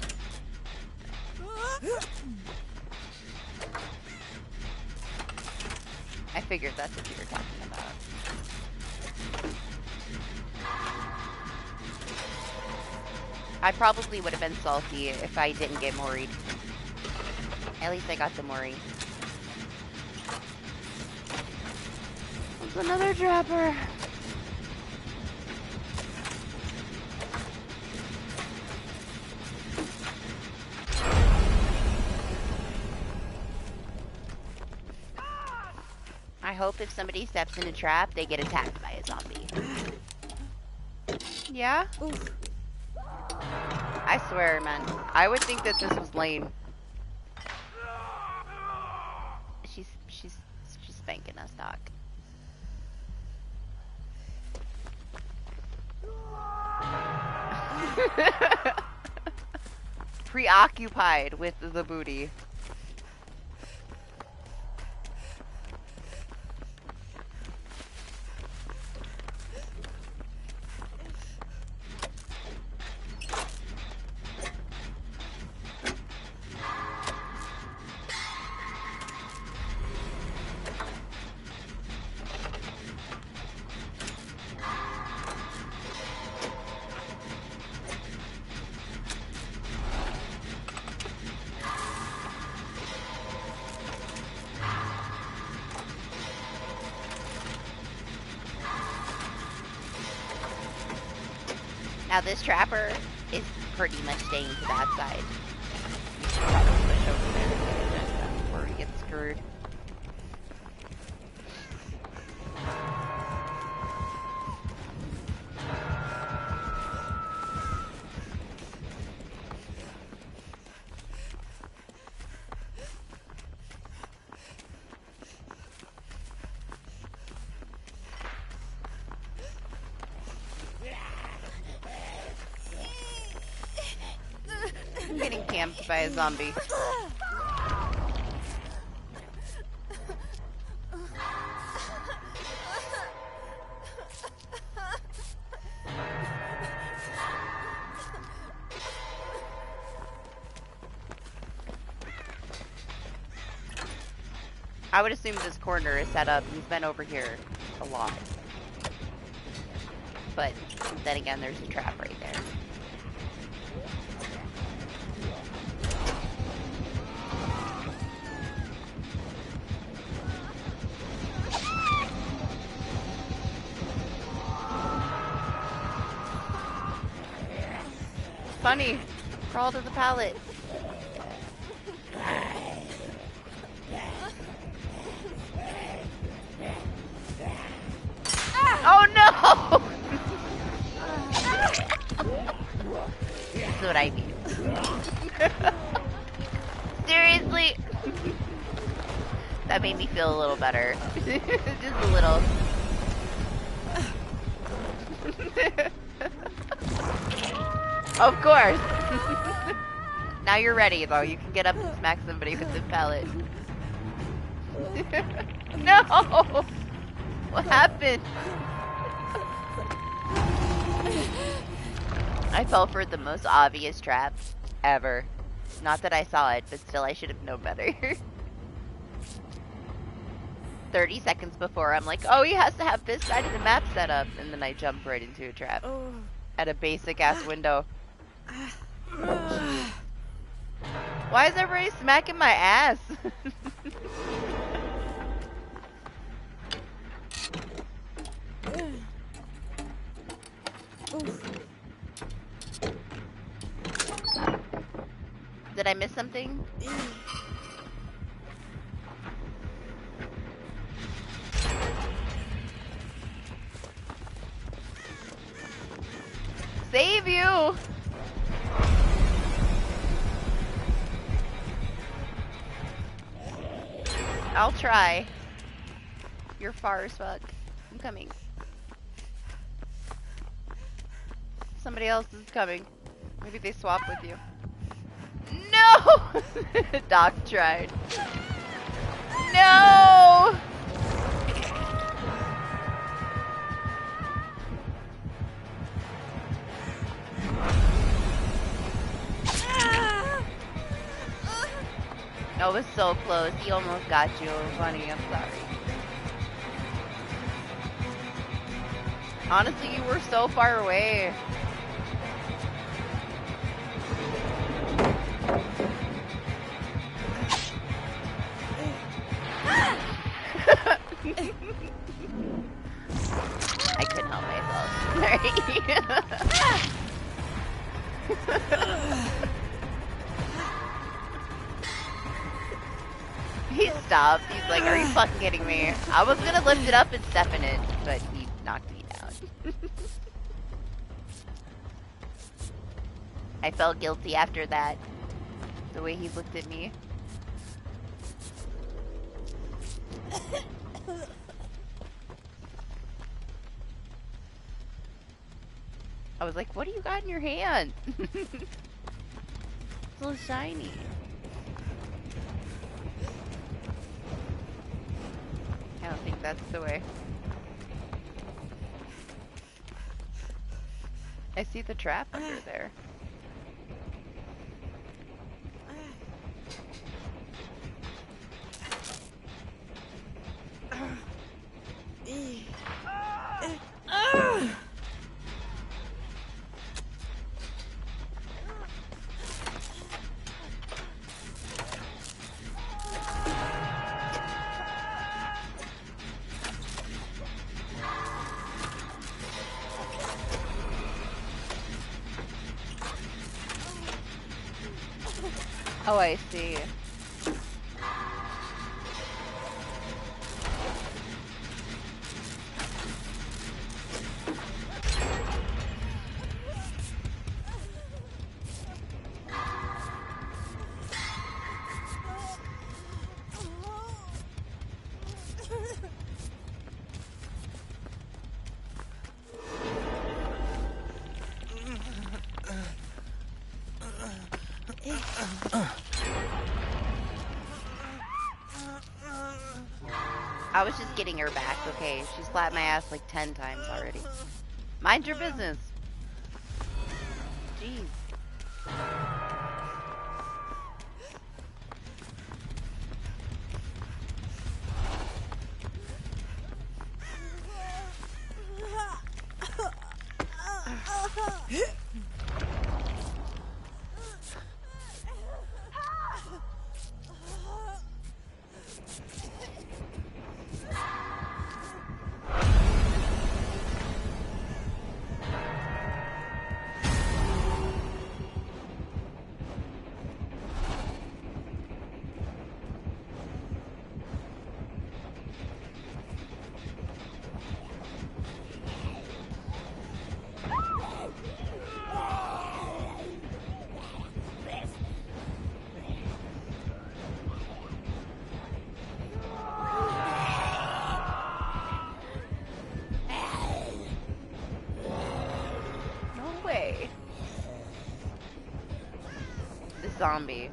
I figured that's what you were talking about. I probably would have been salty if I didn't get Mori'd. At least I got the Mori. There's another trapper. I hope if somebody steps in a trap, they get attacked by a zombie. Yeah? Oof. I swear, man. I would think that this was lame. She's spanking us, Doc. Preoccupied with the booty. Now this trapper is pretty much staying to that side. We should probably push over there to get it done before we get screwed. I'm getting camped by a zombie. I would assume this corner is set up. He's been over here a lot. But then again, there's a trap right there. Funny. Crawl to the pallet. Oh no! This is what I mean. Seriously? That made me feel a little better. Just a little. Of course. Now you're ready, though. You can get up and smack somebody with the pallet. No! What happened? I fell for the most obvious trap ever. Not that I saw it, but still I should have known better. 30 seconds before, I'm like, oh, he has to have this side of the map set up. And then I jump right into a trap. At a basic-ass window. Why is everybody smacking my ass? Did I miss something? Save you! I'll try. You're far as fuck. I'm coming. Somebody else is coming. Maybe they swap with you. No! Doc tried. No! That was so close. He almost got you, Bunny. I'm sorry. Honestly, you were so far away. I couldn't help myself. Sorry. He stopped. He's like, are you fucking kidding me? I was gonna lift it up and step in it, but he knocked me down. I felt guilty after that. The way he looked at me. I was like, what do you got in your hand? It's so shiny. I don't think that's the way. I see the trap under there. Oh, I see. I was just getting her back, okay? She slapped my ass like 10 times already. Mind your business. Jeez. Zombie.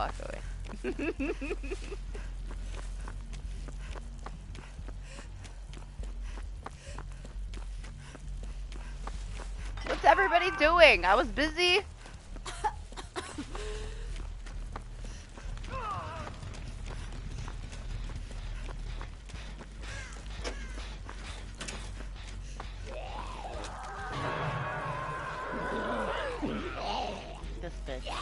walk away. What's everybody doing? I was busy. This bitch.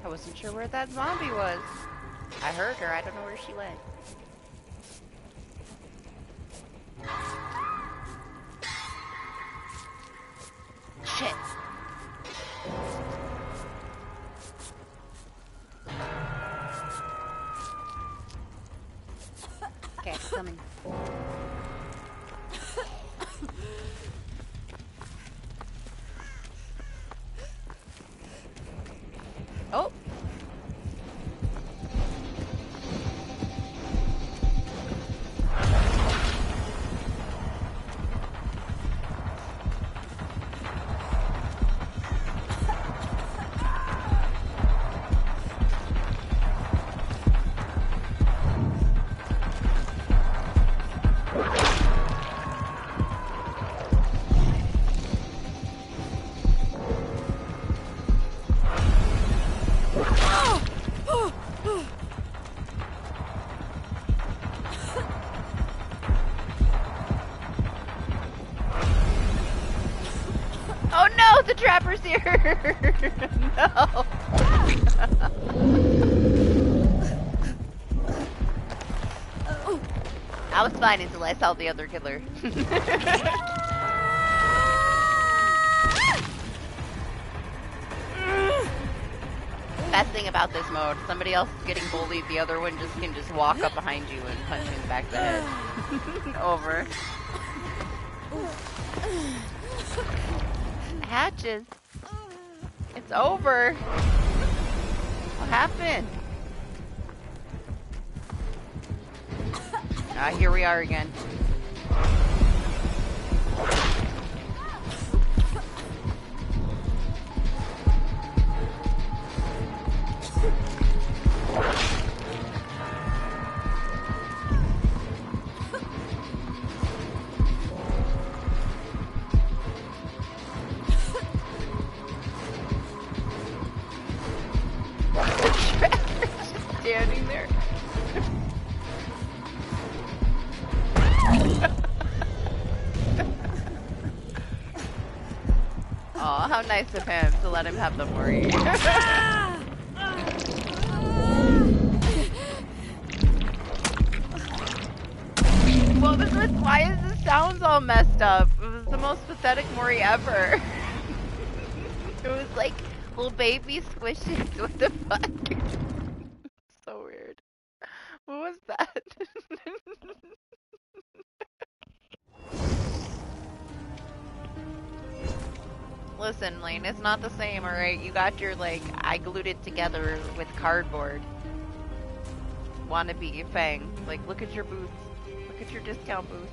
I wasn't sure where that zombie was. I heard her, I don't know where she went. Shit. Okay, it's coming. Oh! Oh no, the trapper's here! No! I was fine until I saw the other killer. Best thing about this mode, somebody else is getting bullied, the other one can just walk up behind you and punch you in the back of the head. Over. Hatches. It's over. What happened? Ah, here we are again. Standing there. Aw, how nice of him to let him have the worry. Well, why is the sounds all messed up? It was the most pathetic Mori ever. It was like little baby squishes. What the fuck? So weird. What was that? Listen, Lane, it's not the same, alright? You got your, like, I glued it together with cardboard. Wannabe Fang. Like, look at your boots. Look at your discount boots.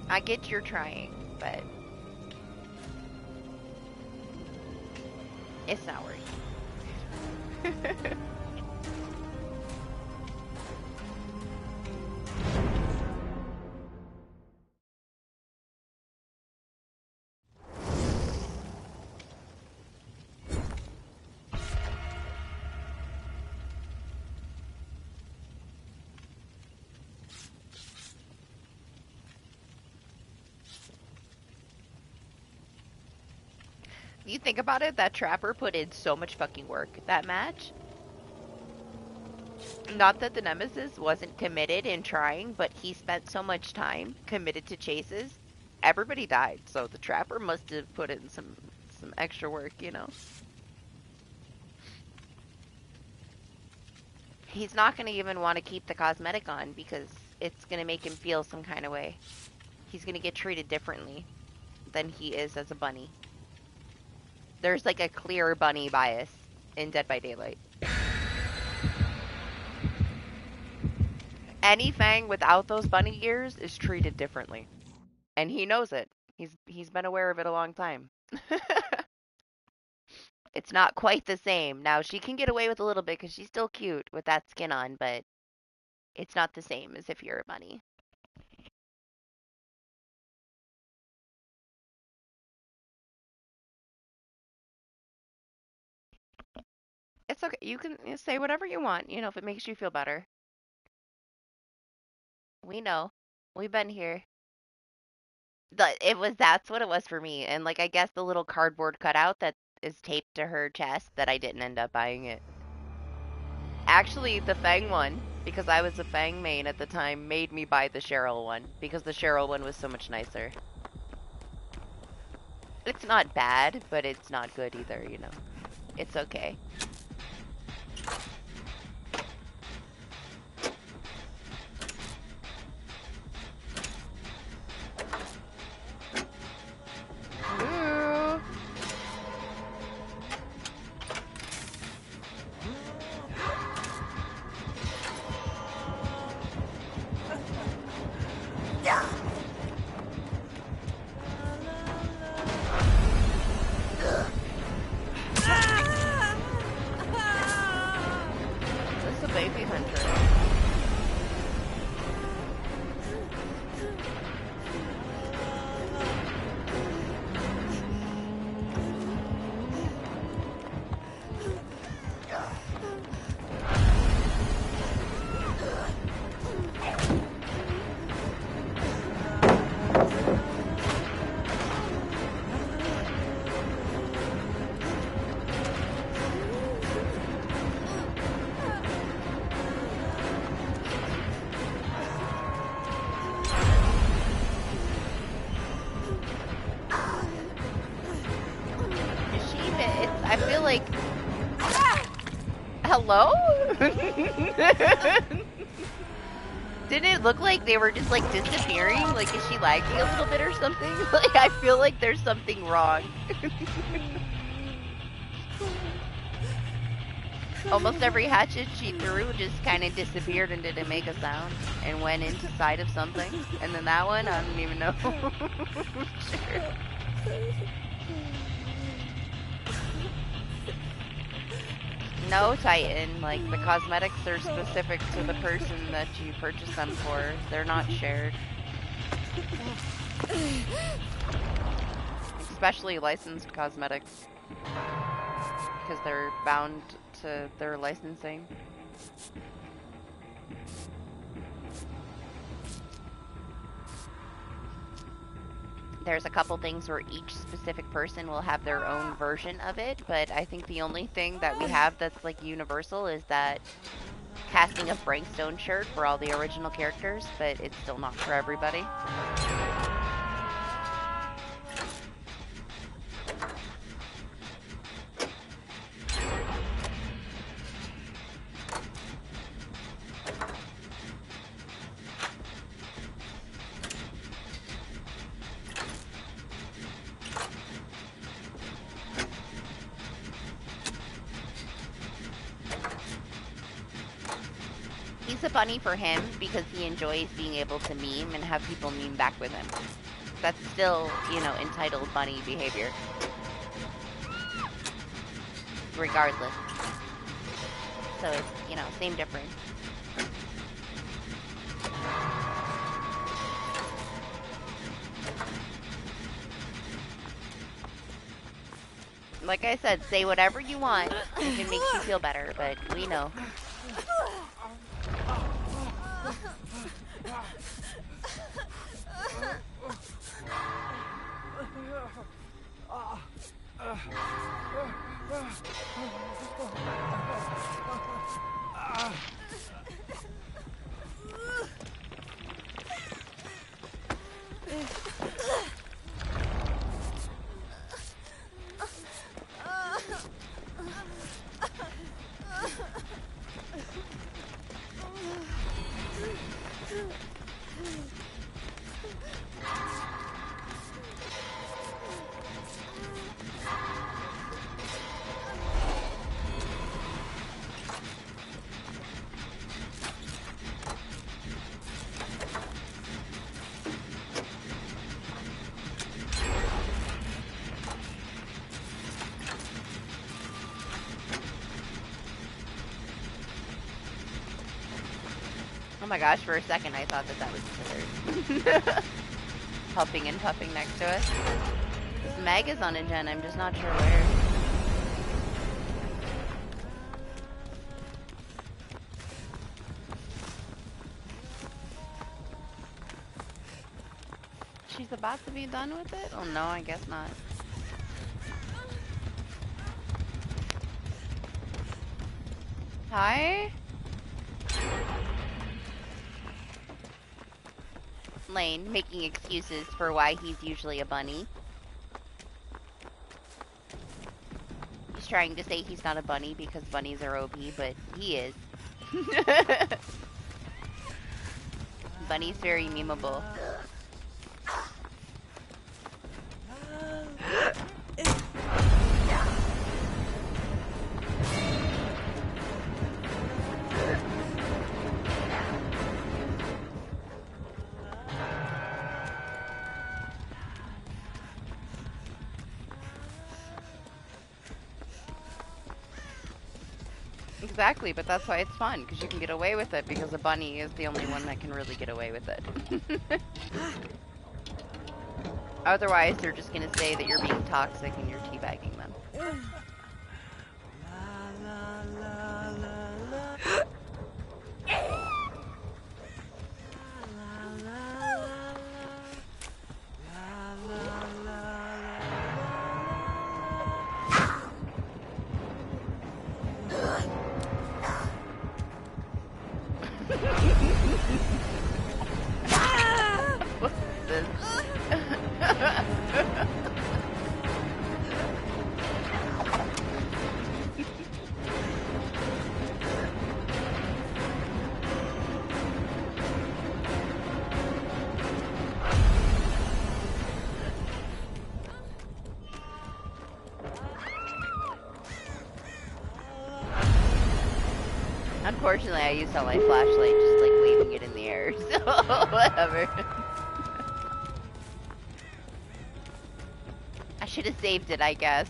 I get you're trying, but it's not working. you think about it, that Trapper put in so much fucking work that match. Not that the Nemesis wasn't committed in trying, but he spent so much time committed to chases. Everybody died, so the Trapper must have put in some extra work, you know. He's not going to even want to keep the cosmetic on because it's going to make him feel some kind of way. He's going to get treated differently than he is as a bunny. There's like a clear bunny bias in Dead by Daylight. Any Fang without those bunny ears is treated differently. And he knows it. He's been aware of it a long time. It's not quite the same. Now, she can get away with a little bit because she's still cute with that skin on, but it's not the same as if you're a bunny. It's okay. You can say whatever you want, you know, if it makes you feel better. We know. We've been here. That's what it was for me. And like I guess the little cardboard cutout that is taped to her chest that I didn't end up buying it. Actually, the Fang one, because I was a Fang main at the time, made me buy the Cheryl one because the Cheryl one was so much nicer. It's not bad, but it's not good either, you know. It's okay. Ooh. This is a baby hunter. I feel like... Hello? Didn't it look like they were just like disappearing? Like, is she lagging a little bit or something? Like, I feel like there's something wrong. Almost every hatchet she threw just kind of disappeared and didn't make a sound and went inside of something. And then that one, I don't even know. Sure. No, Titan. Like, the cosmetics are specific to the person that you purchase them for. They're not shared. Especially licensed cosmetics. Because they're bound to their licensing. There's a couple things where each specific person will have their own version of it, but I think the only thing that we have that's like universal is that casting a Brankstone shirt for all the original characters, but it's still not for everybody. He's a bunny for him because he enjoys being able to meme and have people meme back with him. That's still, you know, entitled bunny behavior. Regardless. So it's, you know, same difference. Like I said, say whatever you want if it makes you feel better, but we know. Oh my gosh, for a second I thought that that was Killer. Huffing and puffing next to us. This Meg is on a gen, I'm just not sure where. She's about to be done with it? Oh no, I guess not. Hi? Lane, making excuses for why he's usually a bunny. He's trying to say he's not a bunny because bunnies are OP, but he is. Bunny's very memeable. Exactly, but that's why it's fun, because you can get away with it, because a bunny is the only one that can really get away with it. Otherwise, they're just going to say that you're being toxic and you're teabagging them. What's this? Unfortunately, I used all my flashlight just like waving it in the air, so whatever. I should have saved it, I guess.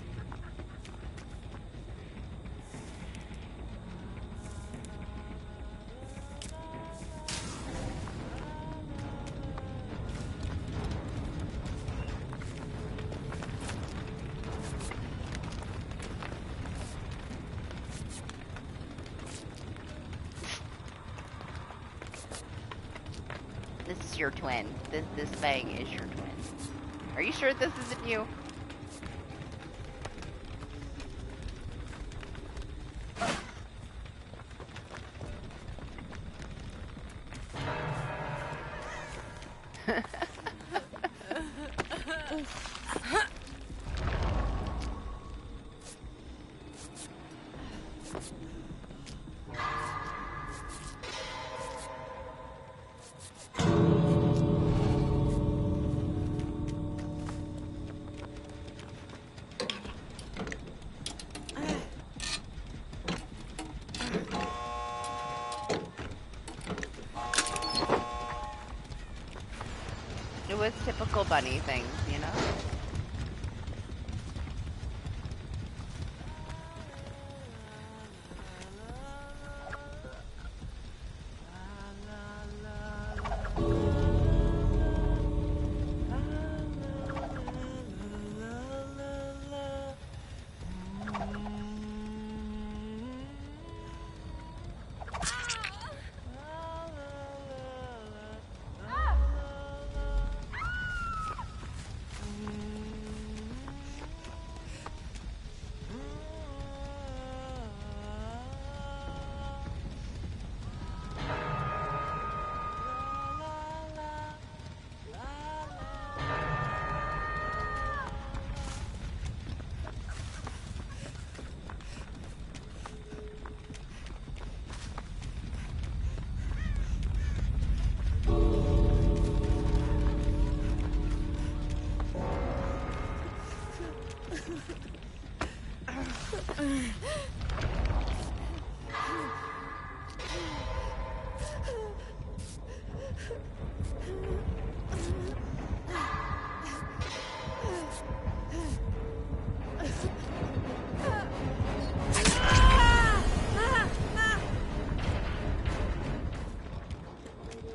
This is your twin. This thing is your twin. Are you sure this isn't you? It was typical bunny things, you know?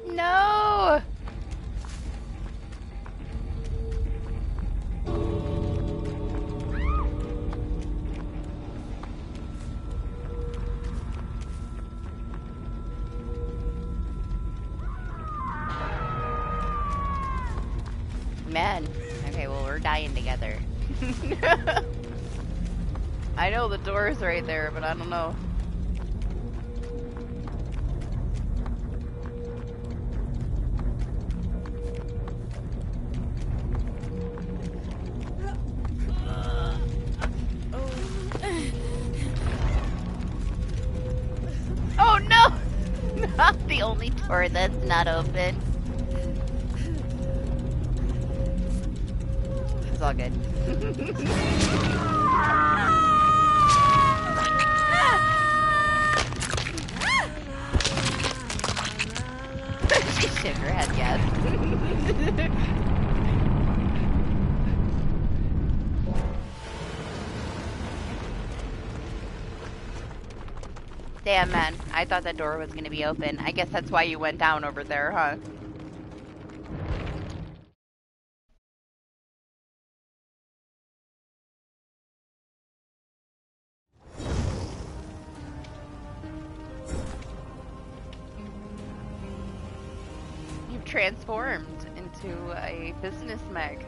No! Man. Okay, well, we're dying together. I know the door's right there, but I don't know. Oh no! Not the only door that's not open. It's all good. She shook her head yes. Damn, man. I thought that door was gonna be open. I guess that's why you went down over there, huh? You've transformed into a business meg.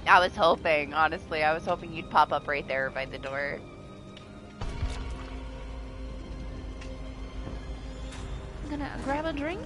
I was hoping, honestly, I was hoping you'd pop up right there by the door. I'm gonna grab a drink.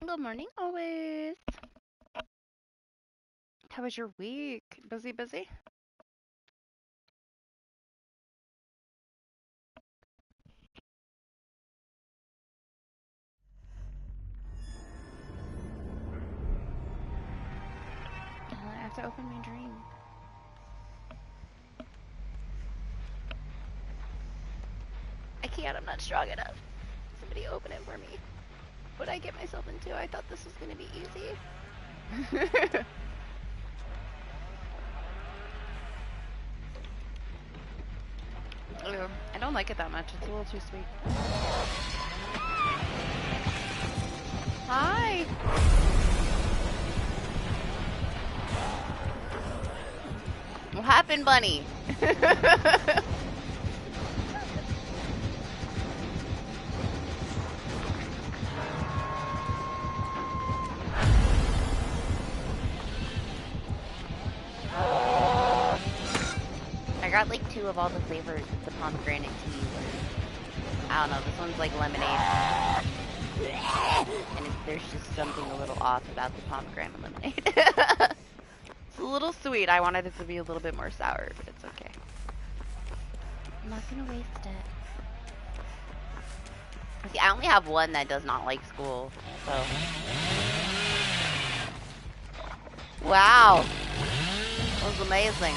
Good morning, always. How was your week? Busy, busy? I have to open my dream. I can't, I'm not strong enough. Somebody open it for me. What did I get myself into? I thought this was gonna be easy. Ew, I don't like it that much. It's a little too sweet. Hi! What happened, bunny? I got like 2 of all the flavors of the pomegranate tea. I don't know, this one's like lemonade. And there's just something a little off about the pomegranate lemonade. It's a little sweet. I wanted it to be a little bit more sour, but it's okay. I'm not gonna waste it. See, I only have one that does not like school, so. Wow. That was amazing.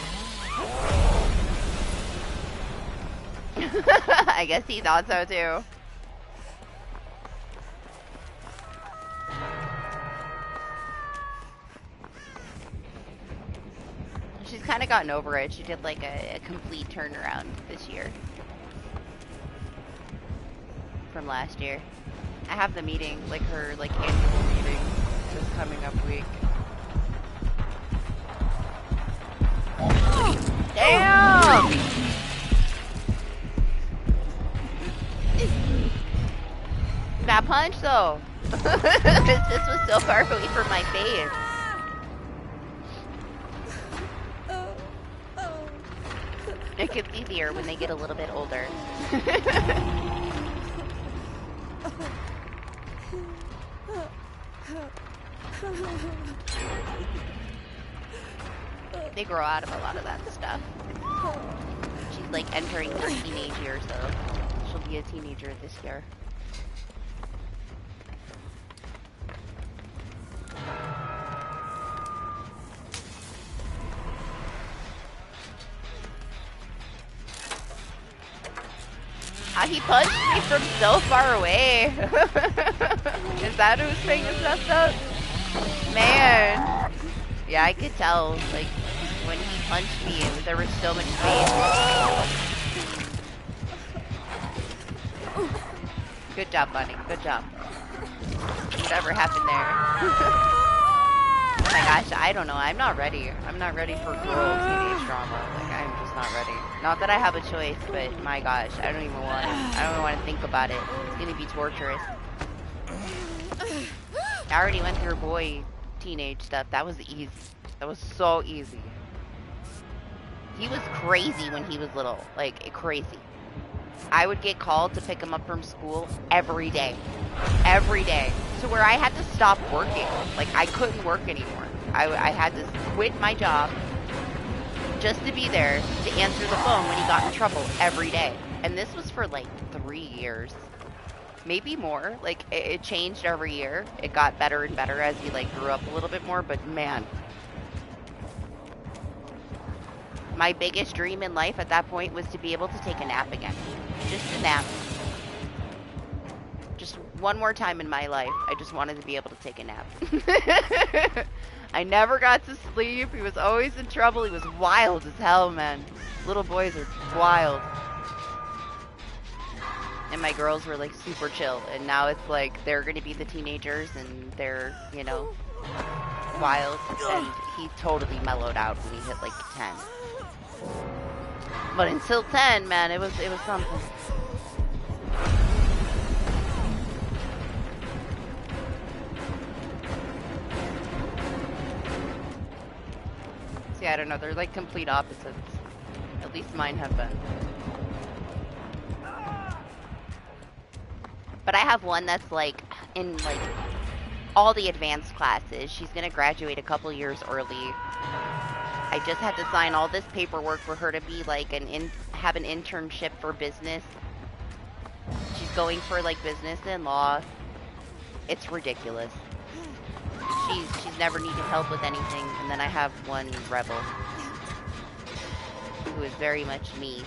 I guess he thought so too. She's kind of gotten over it. She did like a complete turnaround this year from last year. I have the meeting, like her like annual meeting this coming up week. Damn! That punch though. This was so far away from my face. It gets easier when they get a little bit older. They grow out of a lot of that stuff. She's like entering her teenage year, so she'll be a teenager this year. He punched me from so far away. Is that who's saying it's messed up? Man. Yeah, I could tell. Like, when he punched me, there was so much pain. Good job, Bunny. Good job. Whatever happened there. Oh my gosh, I don't know. I'm not ready. I'm not ready for girl teenage drama. Like, I'm just not ready. Not that I have a choice, but my gosh, I don't even want to. I don't even want to think about it. It's gonna be torturous. I already went through boy teenage stuff. That was easy. That was so easy. He was crazy when he was little. Like, crazy. I would get called to pick him up from school every day. Every day. To where I had to stop working. Like, I couldn't work anymore. I had to quit my job just to be there to answer the phone when he got in trouble every day. And this was for like 3 years. Maybe more. Like, it changed every year. It got better and better as he like grew up a little bit more, but man. My biggest dream in life at that point was to be able to take a nap again. Just a nap. Just one more time in my life, I just wanted to be able to take a nap. I never got to sleep. He was always in trouble. He was wild as hell, man. Little boys are wild. And my girls were like super chill. And now it's like they're going to be the teenagers and they're, you know, wild. And he totally mellowed out when he hit like 10. But until 10, man, it was something. See, I don't know. They're like complete opposites. At least mine have been. But I have one that's like in like all the advanced classes. She's gonna graduate a couple years early. I just had to sign all this paperwork for her to be like have an internship for business. She's going for like business and law. It's ridiculous. She's never needed help with anything. And then I have one rebel who is very much me.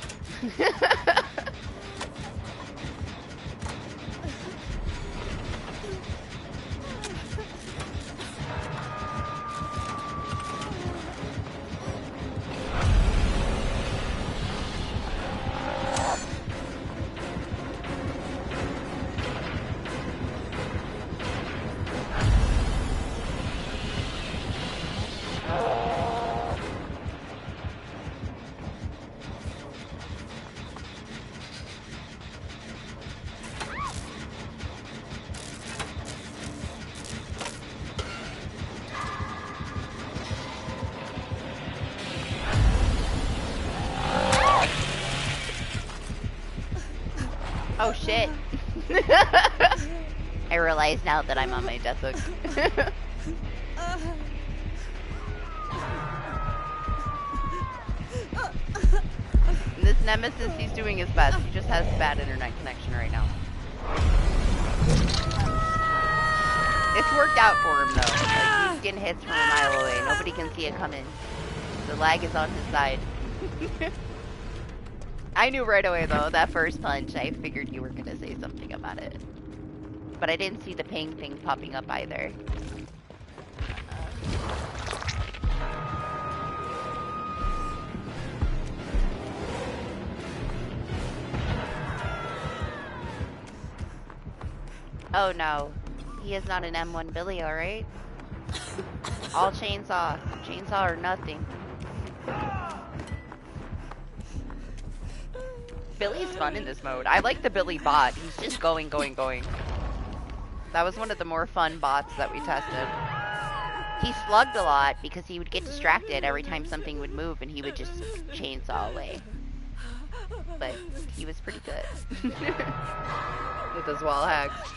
Oh shit. I realize now that I'm on my death hook. Nemesis, he's doing his best. He just has bad internet connection right now. It's worked out for him, though. Like, he's getting hits from a mile away. Nobody can see it coming. The lag is on his side. I knew right away, though, that first punch, I figured you were going to say something about it. But I didn't see the ping thing popping up either. Oh no, he is not an M1 Billy, alright? All chainsaw. Chainsaw or nothing. Billy's fun in this mode. I like the Billy bot. He's just going. That was one of the more fun bots that we tested. He slugged a lot because he would get distracted every time something would move and he would just chainsaw away. But he was pretty good. With his wall hacks.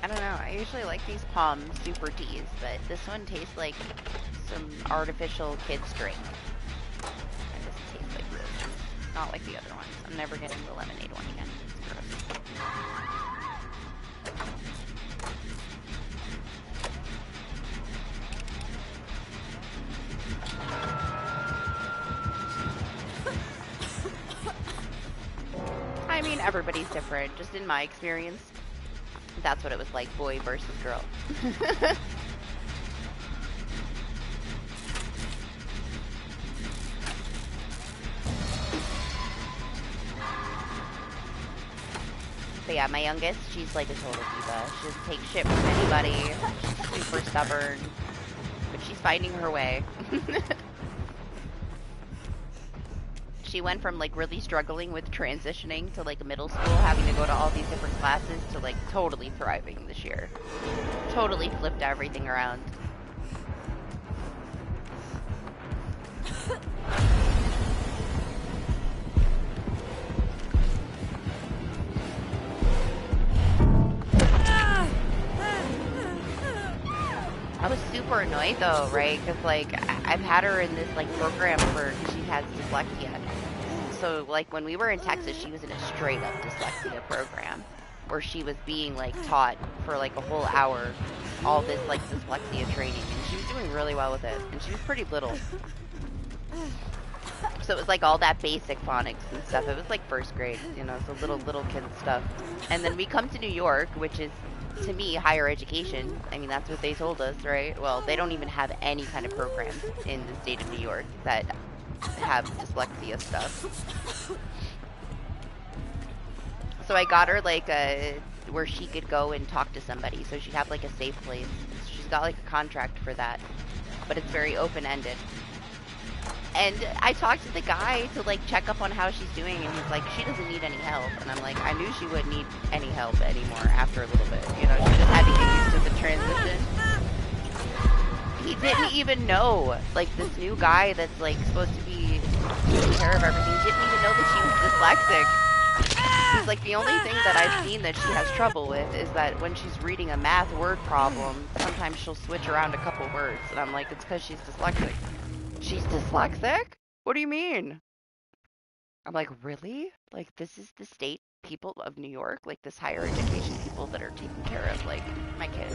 I don't know, I usually like these Palm Super Teas, but this one tastes like some artificial kids drink. It just tastes like real juice. Not like the other ones. I'm never getting the lemonade one again. It's gross. I mean, everybody's different. Just in my experience, that's what it was like, boy versus girl. But yeah, my youngest, she's like a total diva. She doesn't take shit from anybody. She's super stubborn. But she's finding her way. She went from like really struggling with transitioning to like middle school, having to go to all these different classes, to like totally thriving this year. Totally flipped everything around. I was super annoyed though, right? Because like I've had her in this like program for, she has dyslexia. So like when we were in Texas, she was in a straight up dyslexia program where she was being like taught for like a whole hour all this like dyslexia training, and she was doing really well with it, and she was pretty little. So it was like all that basic phonics and stuff. It was like first grade, you know, so little kid stuff. And then we come to New York, which is, to me, higher education. I mean, that's what they told us, right? Well, they don't even have any kind of programs in the state of New York that have dyslexia stuff. So I got her like where she could go and talk to somebody, so she'd have like a safe place. She's got like a contract for that, but it's very open-ended. And I talked to the guy to like check up on how she's doing, and he's like, she doesn't need any help. And I'm like, I knew she wouldn't need any help anymore after a little bit. You know, she just had to get used to the transition. He didn't even know, like this new guy that's like supposed to be taking care of everything, didn't even know that she was dyslexic. He's like, the only thing that I've seen that she has trouble with is that when she's reading a math word problem, sometimes she'll switch around a couple words. And I'm like, it's because she's dyslexic. She's dyslexic? What do you mean? I'm like, really? Like, this is the state people of New York? Like, this higher education people that are taking care of, like, my kid?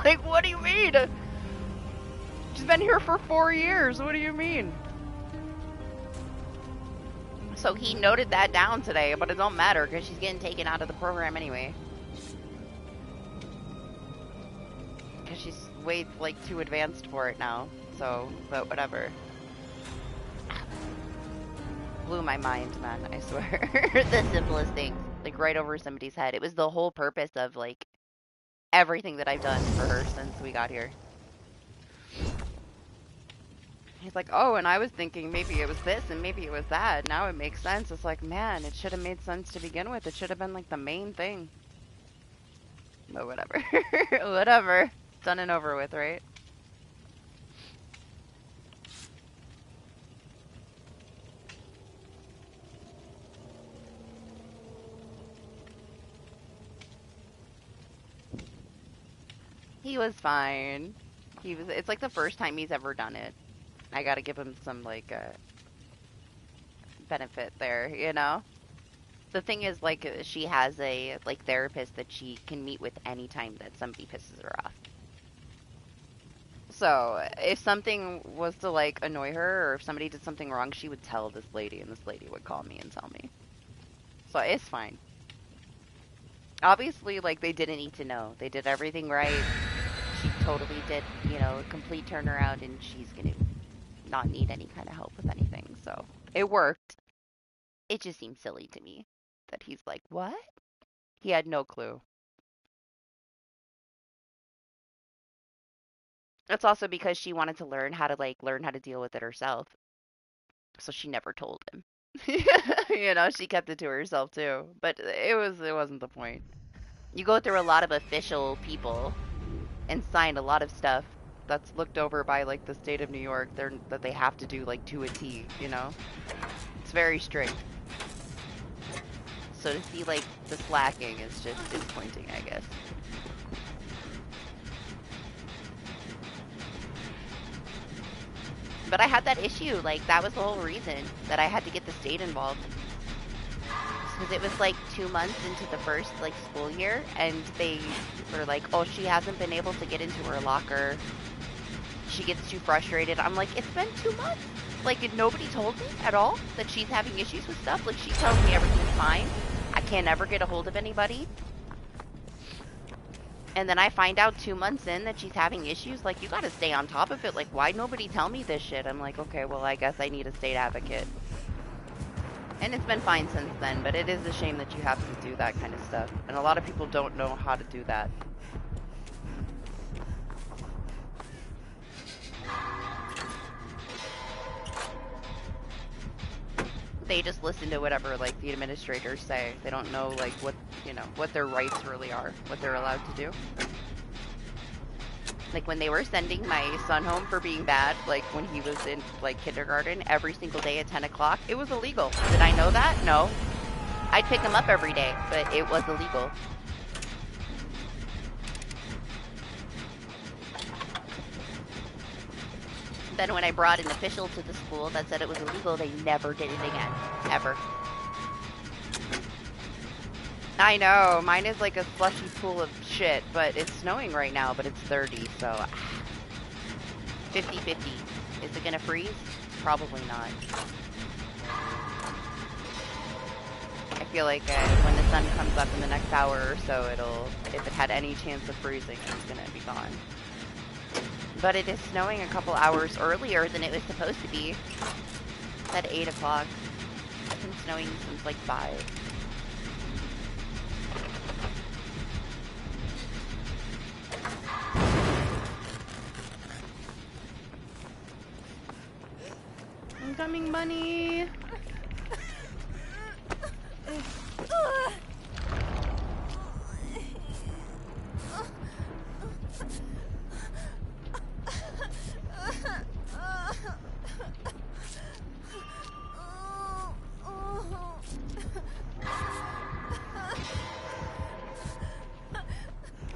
Like, what do you mean? She's been here for 4 years. What do you mean? So he noted that down today, but it don't matter because she's getting taken out of the program anyway. Because she's way, like, too advanced for it now. So, but whatever. Blew my mind, man, I swear. The simplest things. Like, right over somebody's head. It was the whole purpose of, like, everything that I've done for her since we got here. He's like, oh, and I was thinking maybe it was this and maybe it was that. Now it makes sense. It's like, man, it should have made sense to begin with. It should have been like the main thing. But whatever. Whatever. Done and over with, right? He was fine. It's like the first time he's ever done it. I gotta give him some, like, benefit there, you know? The thing is, like, she has a, like, therapist that she can meet with any time that somebody pisses her off. So, if something was to, like, annoy her, or if somebody did something wrong, she would tell this lady, and this lady would call me and tell me. So, it's fine. Obviously, like, they didn't need to know. They did everything right. She totally did, you know, a complete turnaround, and she's gonna not need any kind of help with anything. So, it worked. It just seems silly to me that he's like, what? He had no clue. It's also because she wanted to learn how to deal with it herself. So she never told him. You know, she kept it to herself too. But it wasn't the point. You go through a lot of official people and sign a lot of stuff that's looked over by like the state of New York that they have to do like to a T, you know? It's very strict. So to see like the slacking is just disappointing, I guess. But I had that issue. Like, that was the whole reason that I had to get the state involved. Because it was like 2 months into the first, like, school year, and they were like, oh, she hasn't been able to get into her locker. She gets too frustrated. I'm like, it's been 2 months. Like, nobody told me at all that she's having issues with stuff. Like, she tells me everything's fine. I can't ever get a hold of anybody. And then I find out 2 months in that she's having issues. Like, you gotta stay on top of it. Like, why nobody tell me this shit? I'm like, okay, well, I guess I need a state advocate. And it's been fine since then, but it is a shame that you have to do that kind of stuff. And a lot of people don't know how to do that. They just listen to whatever, like, the administrators say. They don't know, like, what, you know, what their rights really are, what they're allowed to do. Like, when they were sending my son home for being bad, like, when he was in, like, kindergarten, every single day at 10 o'clock, it was illegal. Did I know that? No. I'd pick him up every day, but it was illegal. Then when I brought an official to the school that said it was illegal, they never did it again. Ever. I know, mine is like a slushy pool of shit, but it's snowing right now, but it's 30, so 50-50. Is it gonna freeze? Probably not. I feel like when the sun comes up in the next hour or so, if it had any chance of freezing, it's gonna be gone. But it is snowing a couple hours earlier than it was supposed to be. It's at 8 o'clock. It's been snowing since like 5. Incoming bunny!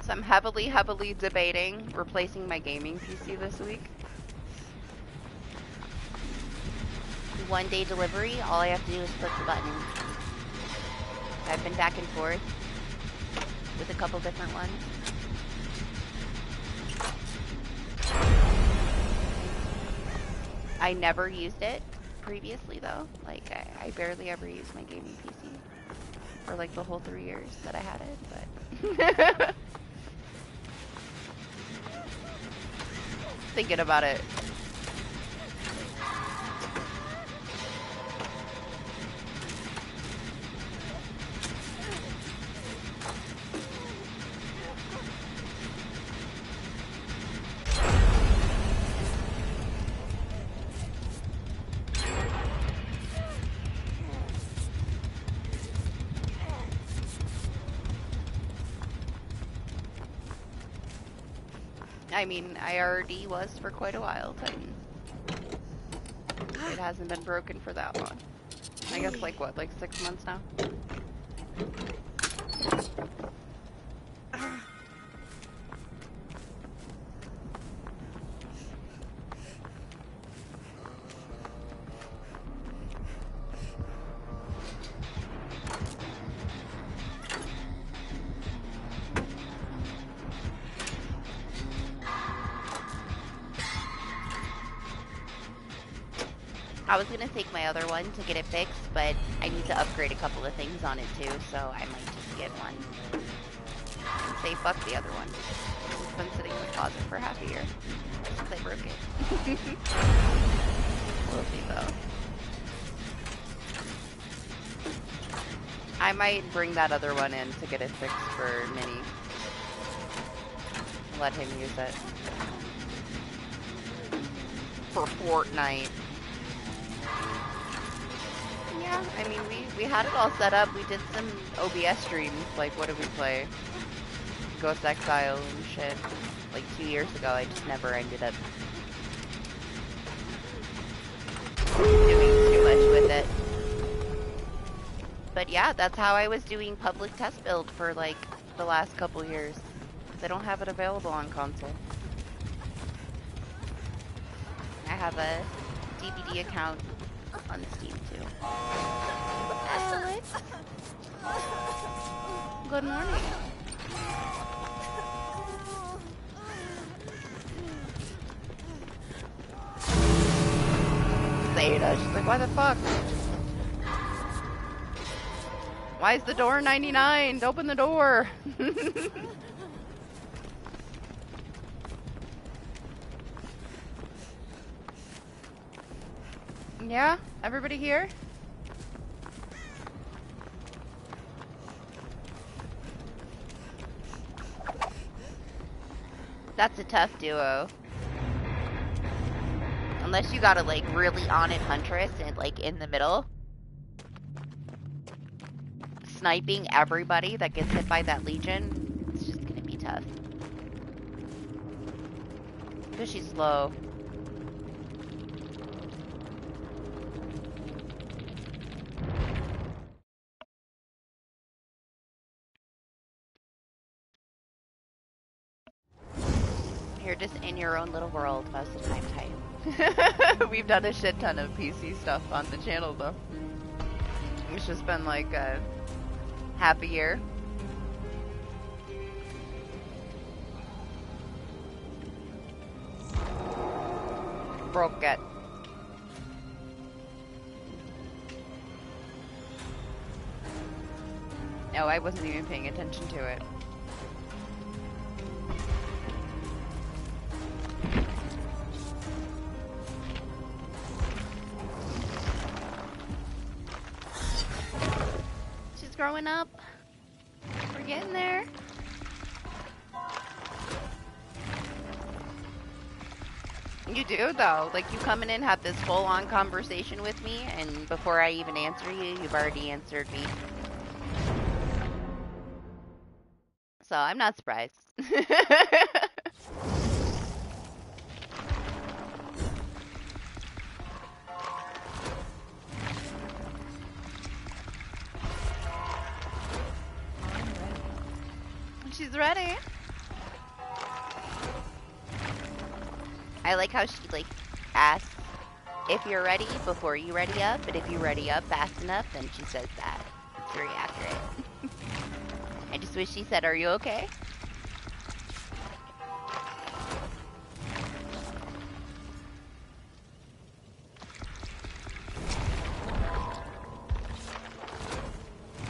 So I'm heavily debating replacing my gaming PC this week. 1-day delivery, all I have to do is click the button. I've been back and forth with a couple different ones. I never used it previously though. Like, I barely ever used my gaming PC for like the whole 3 years that I had it, but thinking about it. I mean, I already was for quite a while, Titan. It hasn't been broken for that long. I guess like what, like 6 months now? I was gonna take my other one to get it fixed, but I need to upgrade a couple of things on it too, so I might just get one. Say fuck the other one. It's been sitting in the closet for half a year since I broke it. We'll see though. I might bring that other one in to get it fixed for Minnie. Let him use it. For Fortnite. Yeah, I mean, we had it all set up. We did some OBS streams. Like, what did we play? Ghost Exile and shit. Like 2 years ago. I just never ended up doing too much with it. But yeah, that's how I was doing public test build for like the last couple years. They don't have it available on console. I have a DBD account on Steam too. Alex, good morning. Zeta, she's like, why the fuck? Why is the door 99? Open the door. Yeah? Everybody here? That's a tough duo. Unless you got a like really on it Huntress and like in the middle. Sniping everybody that gets hit by that Legion, it's just gonna be tough. Because she's low. You're just in your own little world most of the time, Titan. We've done a shit ton of PC stuff on the channel though. It's just been like a half a year. Broke it. No, I wasn't even paying attention to it. She's growing up. We're getting there. You do, though. Like, you come in and have this full-on conversation with me, and before I even answer you, you've already answered me. So, I'm not surprised. She's ready. I like how she, like, asks if you're ready before you ready up, but if you ready up fast enough, then she says that. It's very accurate. I just wish she said, are you okay?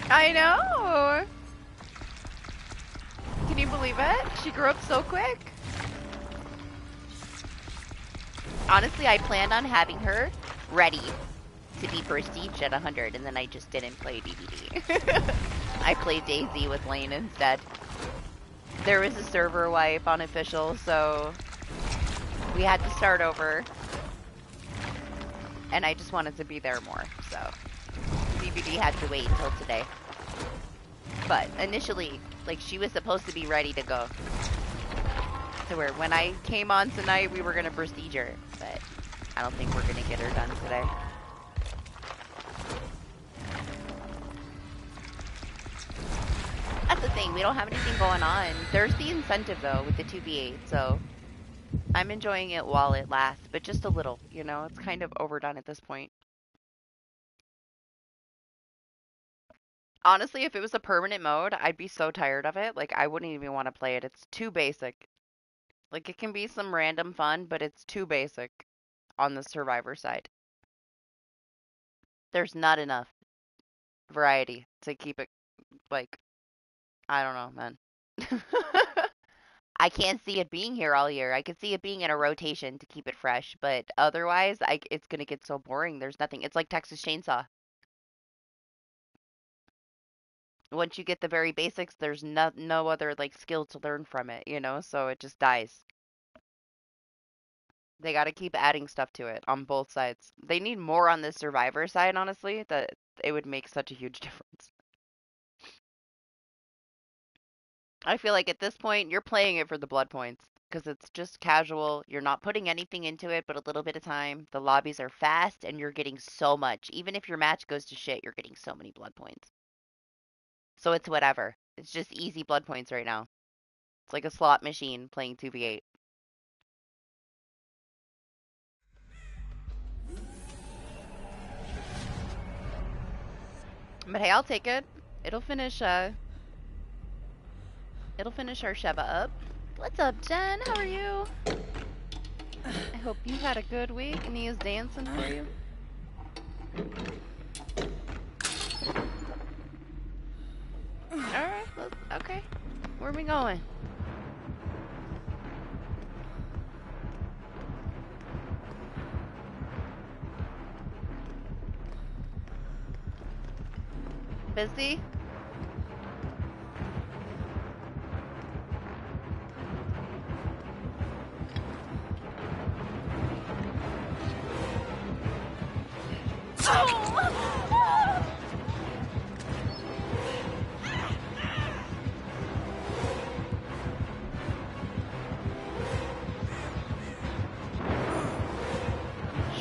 I know! Can you believe it? She grew up so quick. Honestly, I planned on having her ready to be prestige at 100, and then I just didn't play DBD. I played DayZ with Lane instead. There was a server wipe on official, so we had to start over. And I just wanted to be there more, so DBD had to wait until today. But initially, like, she was supposed to be ready to go. talked to her. When I came on tonight, we were gonna besiege her, but I don't think we're gonna get her done today. That's the thing, we don't have anything going on. There's the incentive though with the 2v8, so I'm enjoying it while it lasts, but just a little, you know, it's kind of overdone at this point. Honestly, if it was a permanent mode, I'd be so tired of it. Like, I wouldn't even want to play it. It's too basic. Like, it can be some random fun, but it's too basic on the survivor side. There's not enough variety to keep it, like, I don't know, man. I can't see it being here all year. I could see it being in a rotation to keep it fresh, but otherwise, it's gonna get so boring. There's nothing. It's like Texas Chainsaw. Once you get the very basics, there's no other like skill to learn from it, you know? So it just dies. They got to keep adding stuff to it on both sides. They need more on the survivor side, honestly, that it would make such a huge difference. I feel like at this point, you're playing it for the blood points because it's just casual. You're not putting anything into it but a little bit of time. The lobbies are fast and you're getting so much. Even if your match goes to shit, you're getting so many blood points. So it's whatever. It's just easy blood points right now. It's like a slot machine playing 2v8. But hey, I'll take it. It'll finish our Sheva up. What's up, Jen? How are you? I hope you had a good week and he is dancing for you. Alright, okay. Where are we going? Busy?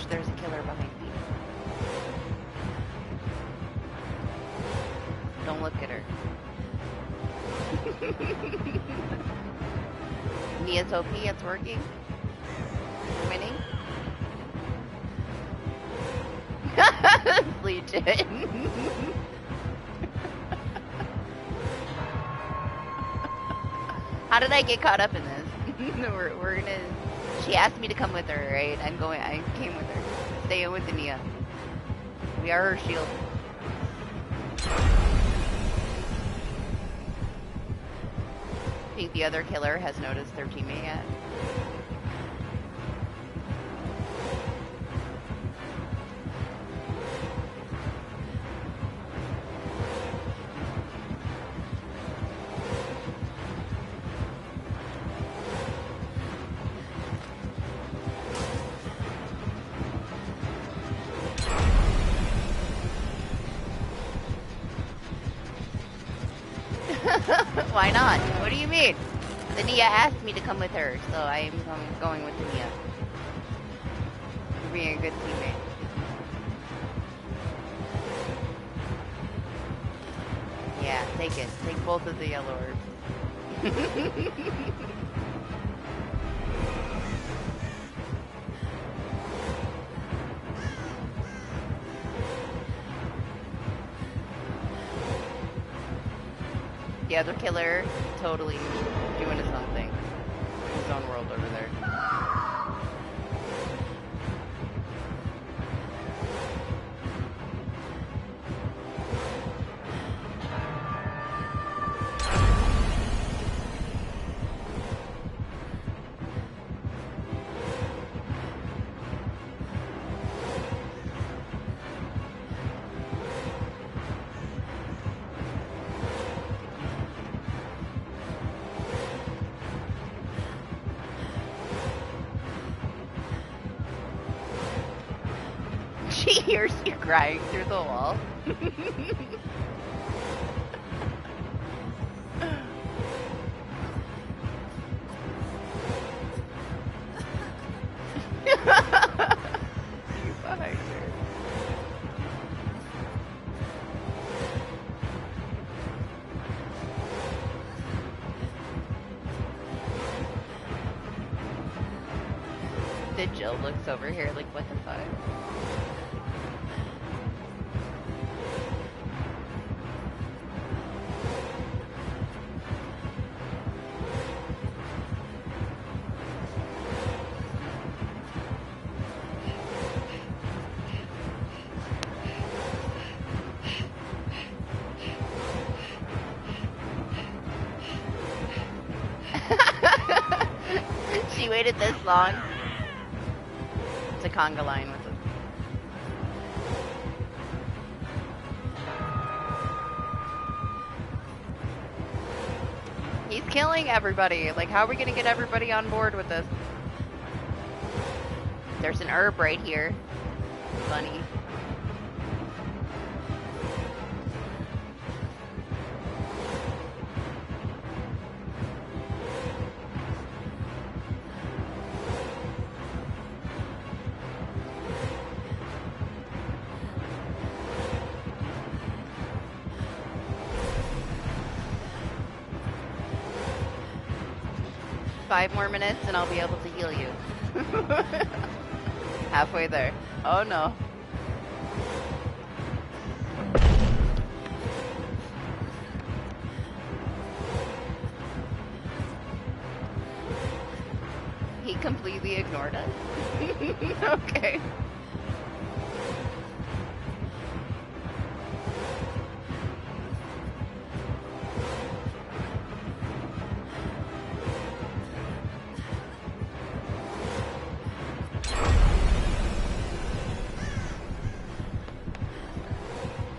There's a killer behind me. Don't look at her. Mia's OP, it's working. Winning. Legion. How did I get caught up in this? we're gonna. She asked me to come with her, right? I came with her. Staying with Nia. We are her shield. Think the other killer has noticed their teammate yet? Why not? What do you mean? The Nia asked me to come with her, so I'm going with the Nia. For being a good teammate. Yeah, take it. Take both of the yellow orbs. The other killer, totally doing his own thing. His own world over there. She hears you crying through the wall. The Jill looks over here like, what the fuck? 'She waited this long? It's a conga line with it. He's killing everybody. Like, how are we gonna get everybody on board with this? There's an herb right here. Funny. Five more minutes and I'll be able to heal you. Halfway there. Oh no. He completely ignored us? Okay.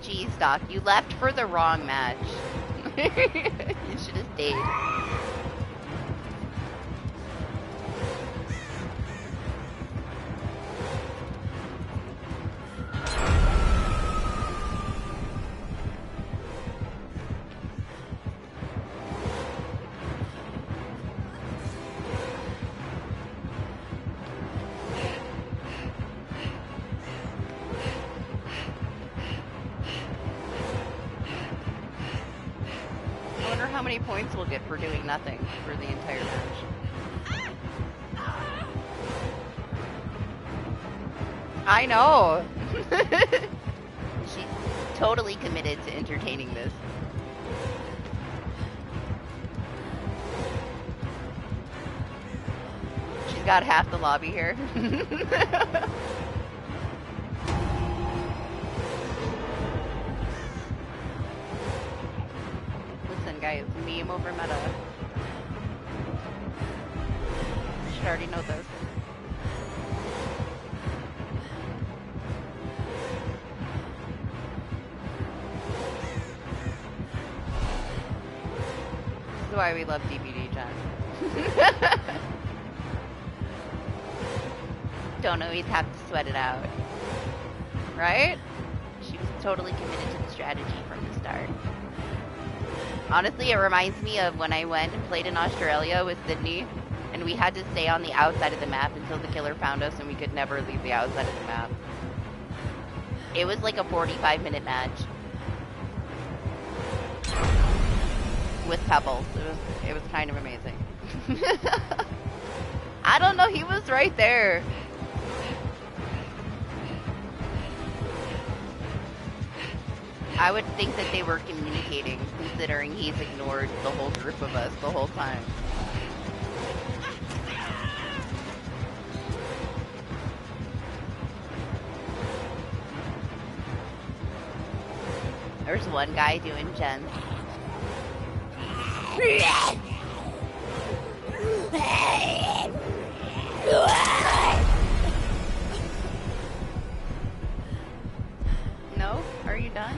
Jeez, Doc, you left for the wrong match. You should have stayed. I wonder how many points we'll get for doing nothing for the entire match. I know! She's totally committed to entertaining this. She's got half the lobby here. Listen, guys, meme over meta. You should already know this. This is why we love DBD, Jen. Don't always have to sweat it out. Right? She was totally committed to the strategy from the start. Honestly, it reminds me of when I went and played in Australia with Sydney, and we had to stay on the outside of the map until the killer found us, and we could never leave the outside of the map. It was like a 45-minute match. With pebbles. It was kind of amazing. I don't know, he was right there. I would think that they were communicating, considering he's ignored the whole group of us the whole time. There's one guy doing gens. No? Are you done?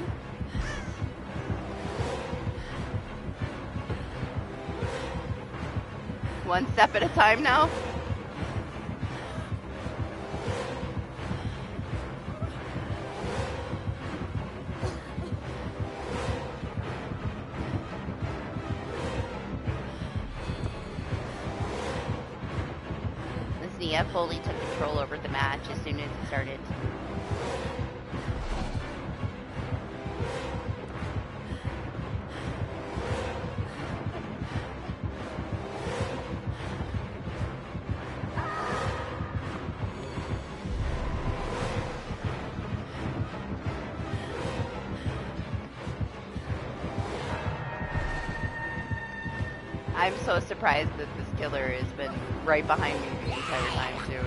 One step at a time now? Nia fully took control over the match as soon as it started. I'm so surprised that this killer has been right behind me the entire time too.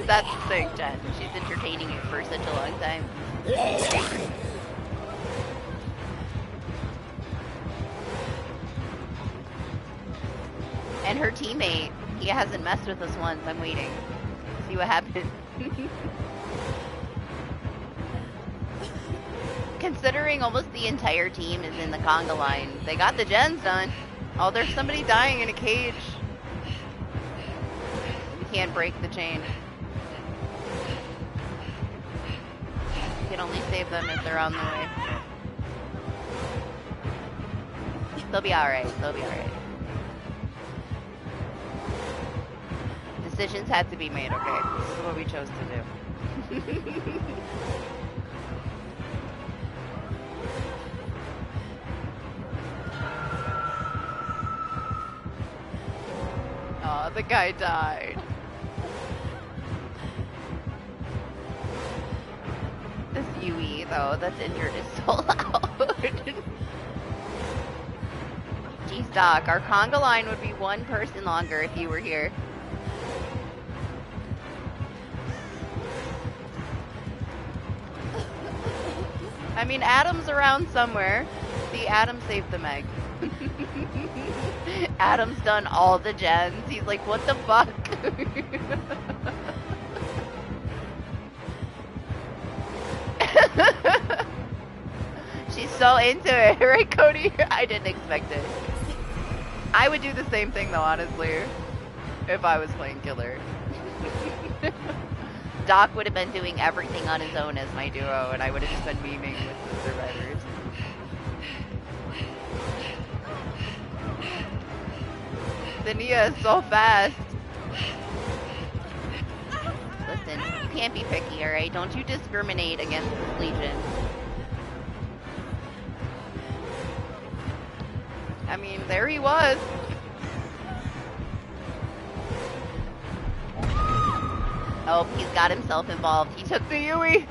that's sick, Jen. She's entertaining you for such a long time. And her teammate, he hasn't messed with us once. I'm waiting. See what happens. Considering almost the entire team is in the conga line, they got the gens done. Oh, there's somebody dying in a cage. We can't break the chain. We can only save them if they're on the way. They'll be alright. They'll be alright. Decisions had to be made, okay? This is what we chose to do. Oh, the guy died. This UE, though, that's injured is so loud. Jeez, Doc, our conga line would be one person longer if you were here. I mean, Adam's around somewhere. See, Adam saved the Meg. Adam's done all the gens. He's like, what the fuck? She's so into it, right, Cody? I didn't expect it. I would do the same thing, though, honestly, if I was playing killer. Doc would have been doing everything on his own as my duo, and I would have just been memeing with the survivors. The Nia is so fast. Listen, you can't be picky, alright? Don't you discriminate against this Legion. I mean, there he was. Oh, he's got himself involved. He took the Yui.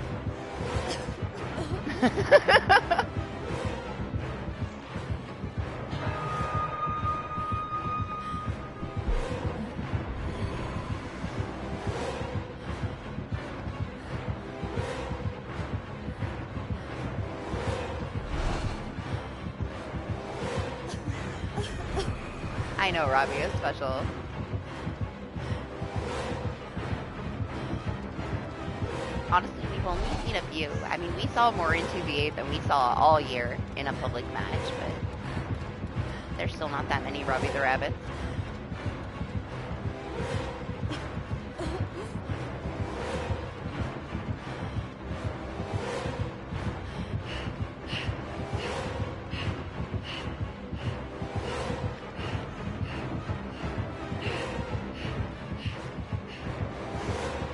I know, Robbie is special. Honestly, we've only seen a few. I mean, we saw more in 2v8 than we saw all year in a public match, but there's still not that many Robbie the Rabbits.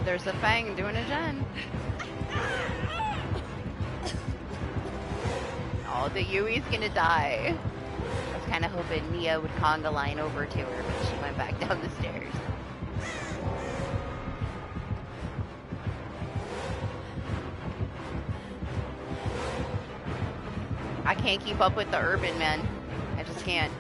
There's a Fang doing a gen. Oh, the Yui's gonna die. I was kind of hoping Nia would conga line over to her, but she went back down the stairs. I can't keep up with the urban, man. I just can't.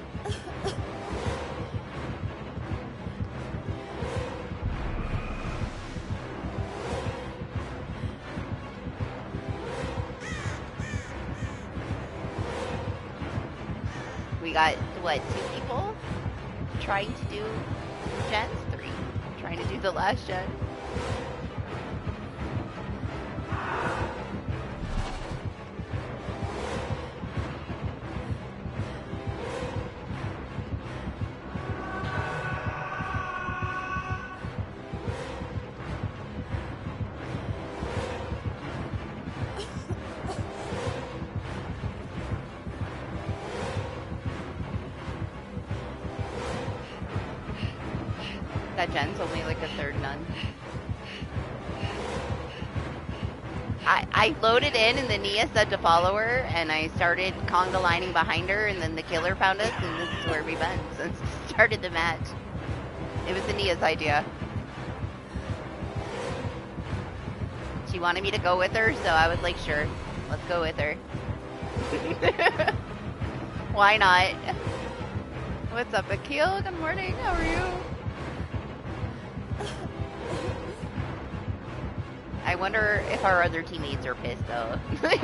We got, what, 2 people trying to do gens? 3. Trying to do the last gen. That gen's only like a 3rd none. I loaded in and the Nia said to follow her and I started conga lining behind her and then the killer found us and this is where we've been since we started the match. It was the Nia's idea. She wanted me to go with her, so I was like, sure, let's go with her. Why not? What's up, Akil? Good morning. How are you? I wonder if our other teammates are pissed though. This way?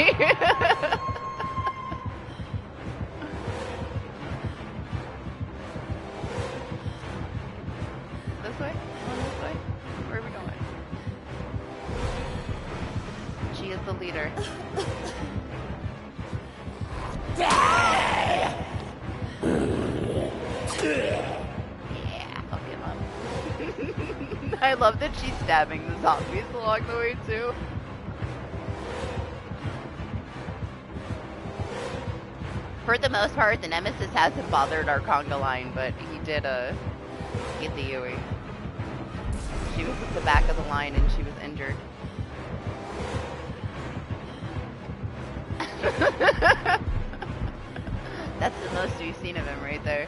Going this way? Where are we going? She is the leader. Yeah, fuck him up. I love that she's stabbing the zombies along the way too. For the most part, the Nemesis hasn't bothered our conga line, but he did get the Yui. She was at the back of the line and she was injured. That's the most we've seen of him right there.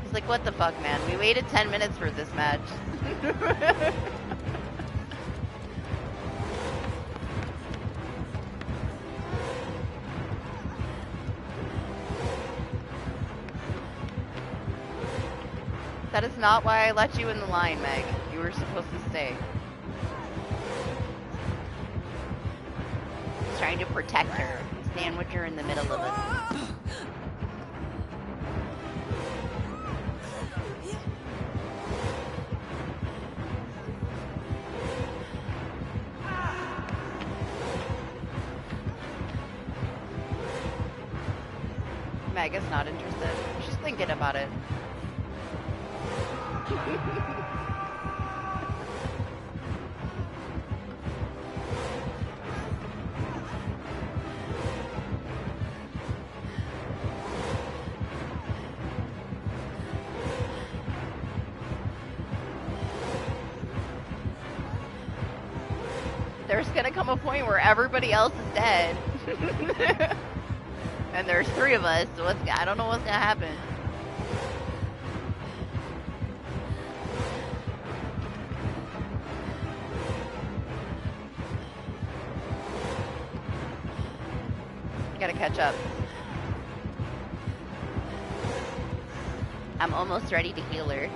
He's like, what the fuck, man? We waited 10 minutes for this match. That is not why I let you in the line, Meg. You were supposed to stay. He's trying to protect her. Sandwich her in the middle of it. Meg is not interested. She's thinking about it. There's gonna come a point where everybody else is dead. And there's 3 of us, so I don't know what's gonna happen. Gotta catch up. I'm almost ready to heal her.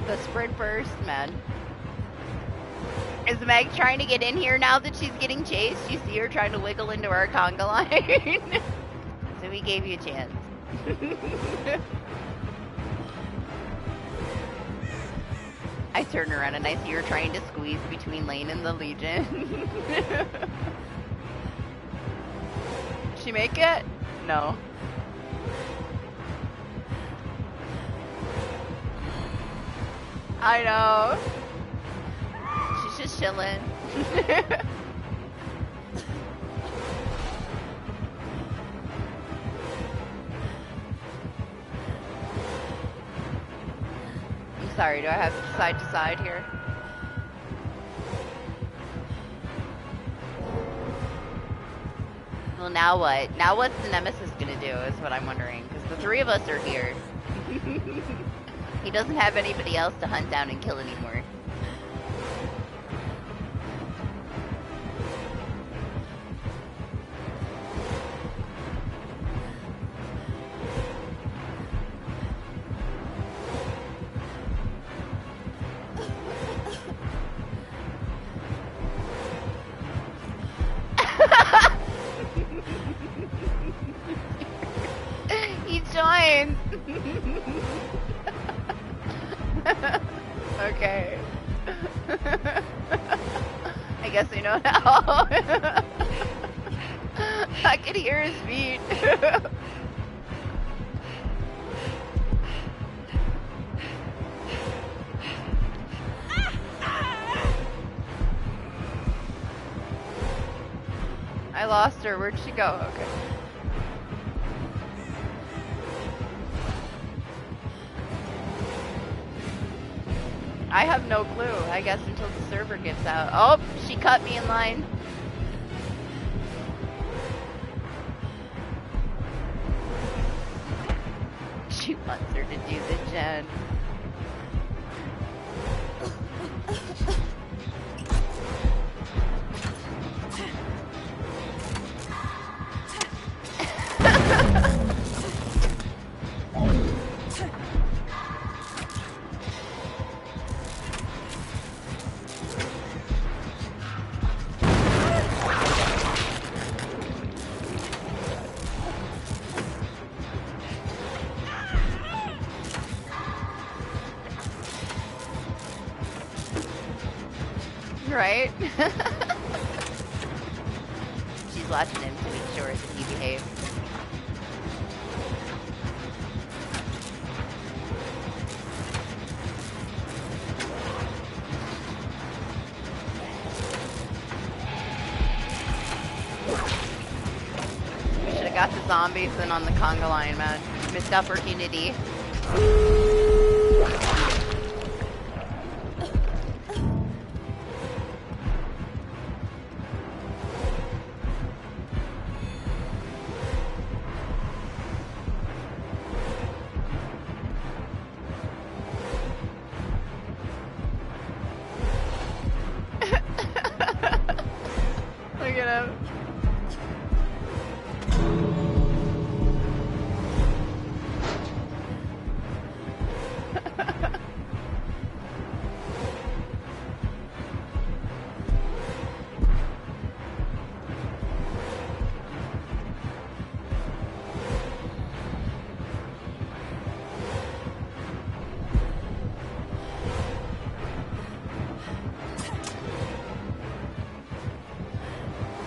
The sprint burst, man. Is Meg trying to get in here now that she's getting chased? You see her trying to wiggle into our conga line? So we gave you a chance. I turn around and I see her trying to squeeze between Lane and the Legion. Did she make it? No. I know. She's just chilling. I'm sorry, do I have side to side here? Well, now what? Now what's the Nemesis gonna do is what I'm wondering, because the 3 of us are here. He doesn't have anybody else to hunt down and kill anymore. He joined! Okay. I guess I know now. I could hear his feet. I lost her. Where'd she go? Okay. I have no clue, I guess, until the server gets out. Oh, she cut me in line. She wants her to do the gen. Right? She's watching him to make sure that he behaves. We should have got the zombies in on the conga line, man. Missed opportunity. Look at him.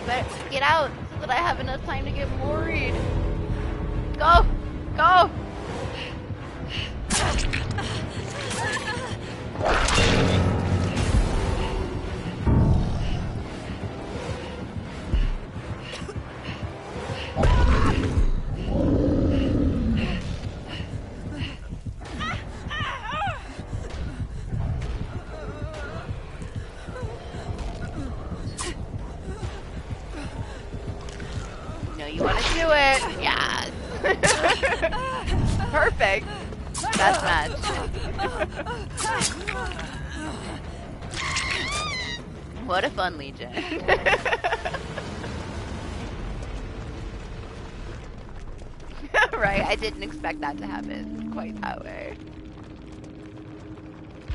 But get out so that I have enough time to get worried. Go! Go! No, you want to do it. Yes. Perfect. Best match. What a fun Legion. Right, I didn't expect that to happen quite that way.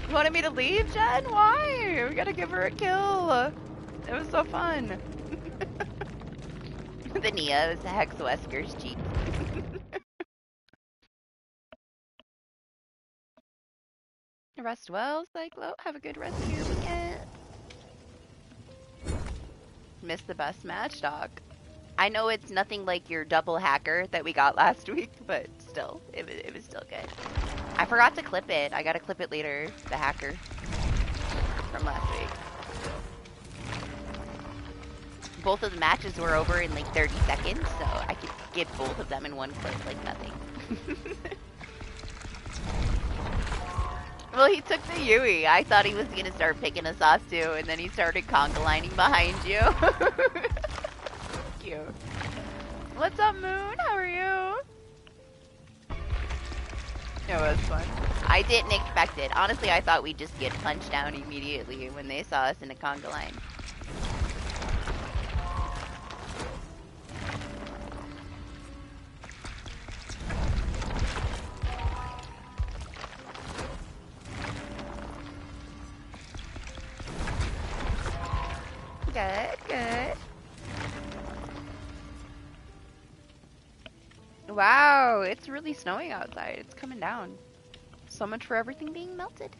You wanted me to leave, Jen? Why? We gotta give her a kill. It was so fun. The Nia is the Hex Wesker's cheat. Rest well, Cyclo. Have a good rest of your weekend. Missed the best match, dog. I know it's nothing like your double hacker that we got last week, but still, it was still good. I forgot to clip it. I gotta clip it later, the hacker from last week. Both of the matches were over in like 30 seconds, so I could get both of them in one clip like nothing. Well, he took the Yui. I thought he was gonna start picking us off too, and then he started conga lining behind you. Cute. What's up, Moon? How are you? It was fun. I didn't expect it. Honestly, I thought we'd just get punched down immediately when they saw us in a conga line. Good, good. Wow, it's really snowing outside. It's coming down. So much for everything being melted.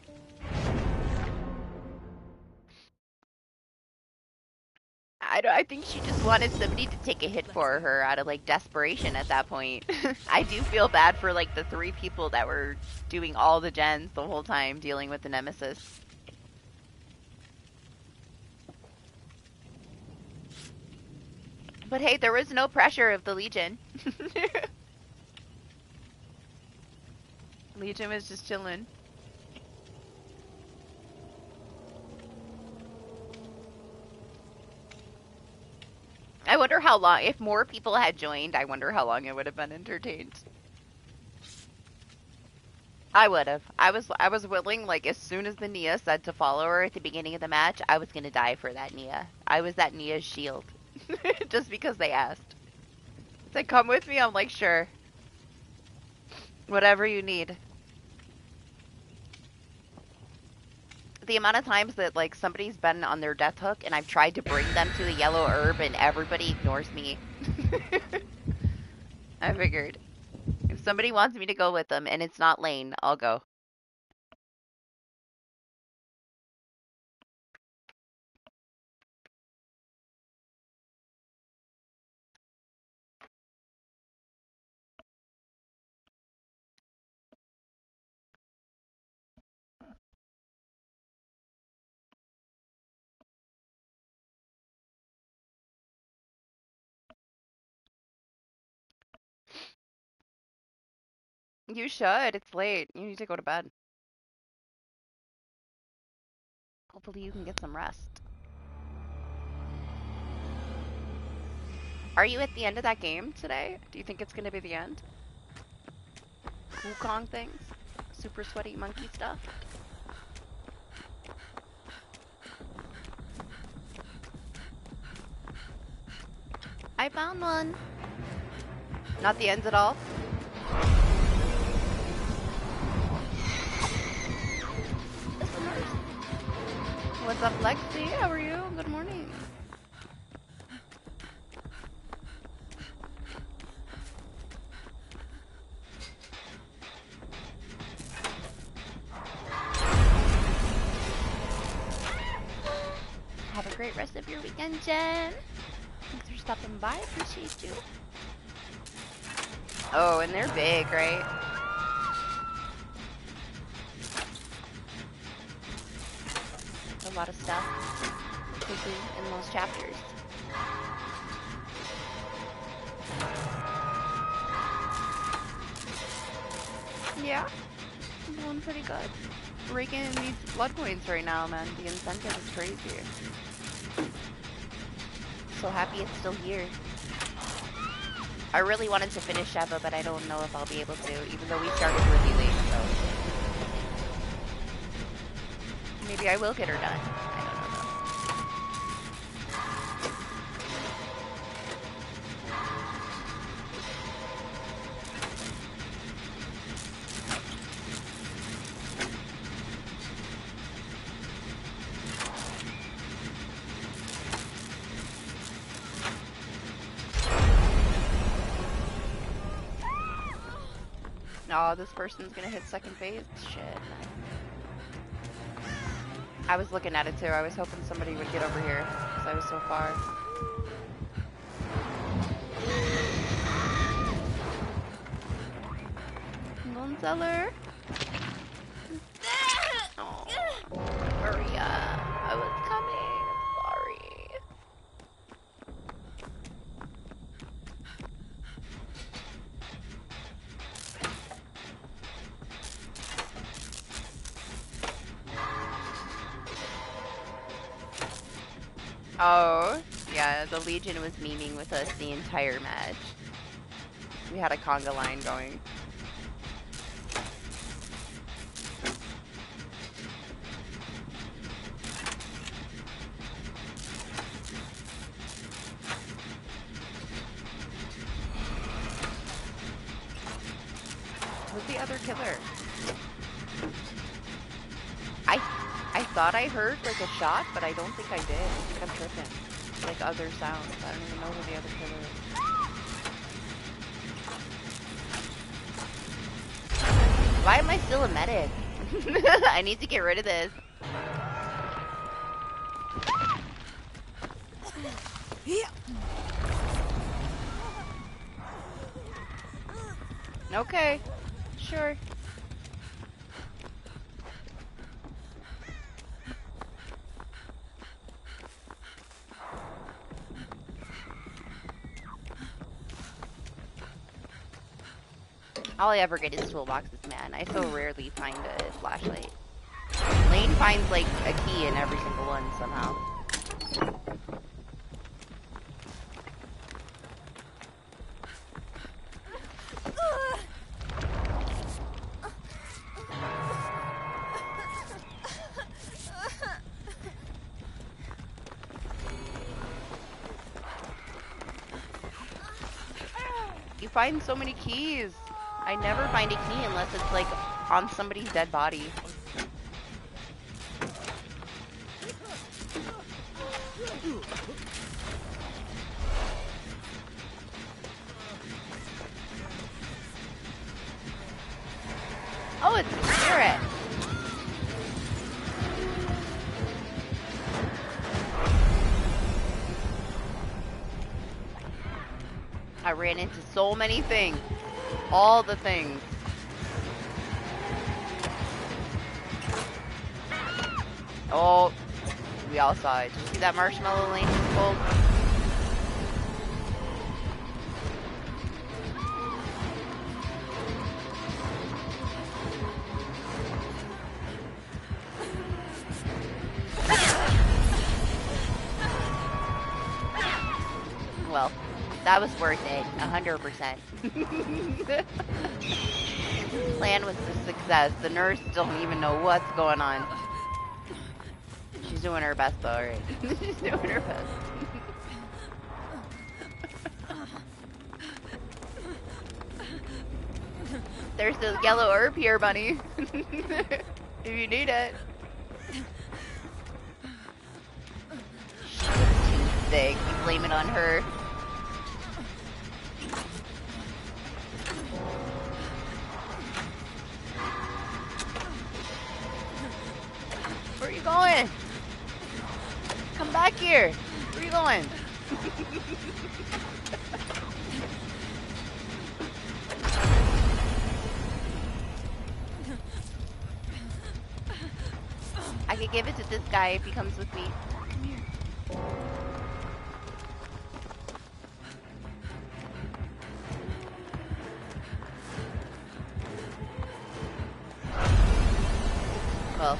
I think she just wanted somebody to take a hit for her out of like desperation at that point. I do feel bad for like the 3 people that were doing all the gens the whole time dealing with the nemesis. But hey, there was no pressure of the Legion. Legion was just chilling. I wonder how long, if more people had joined, I wonder how long I would have been entertained. I would have. I was willing, like, as soon as the Nia said to follow her at the beginning of the match, I was gonna die for that Nia. I was that Nia's shield. Just because they asked. It's like, come with me? I'm like, sure. Whatever you need. The amount of times that, like, somebody's been on their death hook and I've tried to bring them to the yellow herb and everybody ignores me. I figured. If somebody wants me to go with them and it's not Lane, I'll go. You should. It's late. You need to go to bed. Hopefully you can get some rest. Are you at the end of that game today? Do you think it's going to be the end? Wukong things? Super sweaty monkey stuff? I found one. Not the ends at all? What's up, Lexi? How are you? Good morning. Have a great rest of your weekend, Jen. Thanks for stopping by. Appreciate you. Oh, and they're big, right? A lot of stuff to do in those chapters. Yeah, I'm doing pretty good. Raking in these blood coins right now, man. The incentive is crazy. So happy it's still here. I really wanted to finish Sheva, but I don't know if I'll be able to, even though we started really late, so. Maybe I will get her done. I don't know though. Oh, this person's gonna hit second phase? Shit. I was looking at it too. I was hoping somebody would get over here because I was so far. Gonzeller. Oh, Maria. I was coming. Sorry. Oh, yeah, the Legion was memeing with us the entire match. We had a conga line going. Who's the other killer? I thought I heard like a shot, but I don't think I did. I think I'm tripping. Like other sounds. I don't even know who the other killer is. Why am I still a medic? I need to get rid of this. Okay. Sure. All I ever get is toolboxes, man. I so rarely find a flashlight. Lane finds like a key in every single one somehow. You find so many keys. I never find a key unless it's like on somebody's dead body. Oh, it's a spirit. I ran into so many things. All the things. Oh, we all saw it. Did you see that marshmallow lane was cold? Well, that was worth it, 100%. Plan was a success. The nurse don't even know what's going on. She's doing her best though, right? She's doing her best. There's the yellow herb here, bunny. If you need it. She's too thick. You blame it on her. Where are you going? Come back here. Where are you going? I could give it to this guy if he comes with me. Come here. Well,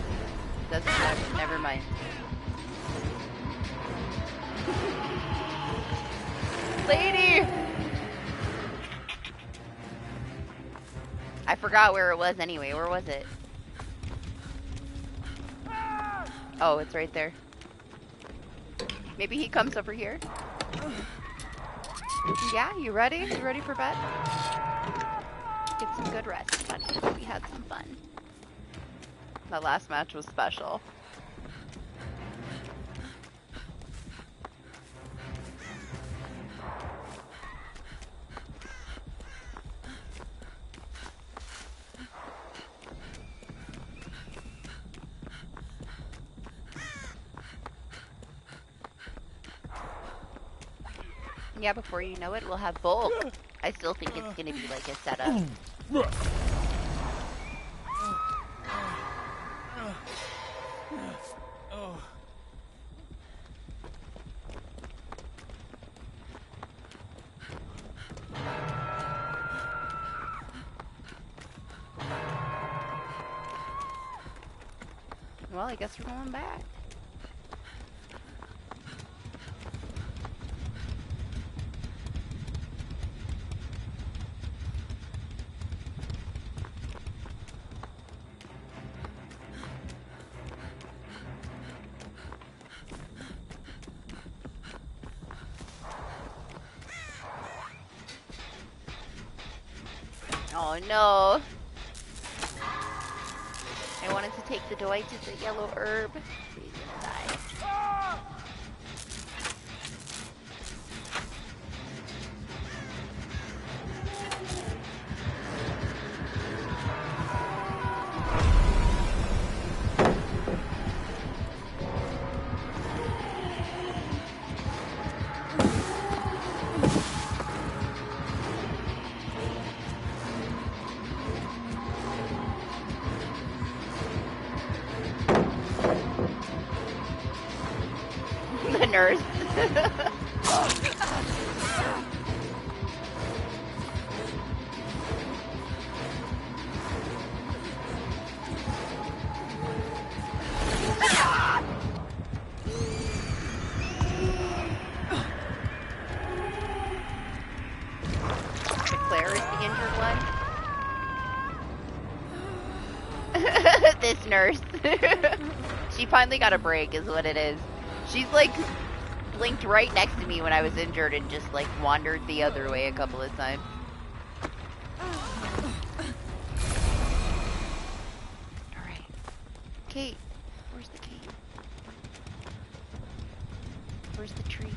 doesn't matter. Never mind. Lady! I forgot where it was anyway. Where was it? Oh, it's right there. Maybe he comes over here. Yeah, you ready? You ready for bed? Get some good rest, buddy. We had some fun. That last match was special. Yeah, before you know it, we'll have both. I still think it's gonna be like a setup. Well, I guess we're going back. Oh no. I wanted to take the Dwight to the yellow herb. He's gonna die. The nurse. nurse. She finally got a break, is what it is. She's like blinked right next to me when I was injured and just like wandered the other way a couple of times. Alright. Kate. Where's the Kate? Where's the tree?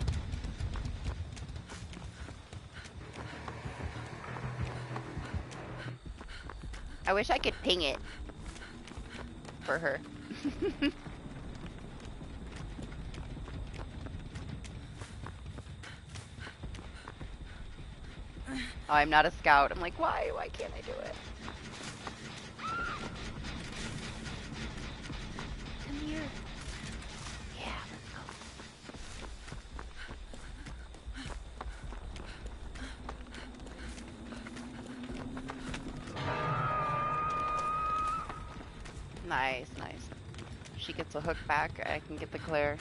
I wish I could ping it for her. Oh, I'm not a scout. I'm like, why? Why can't I do it? Come here. Yeah, let's go. Nice, nice. She gets a hook back, I can get the clear.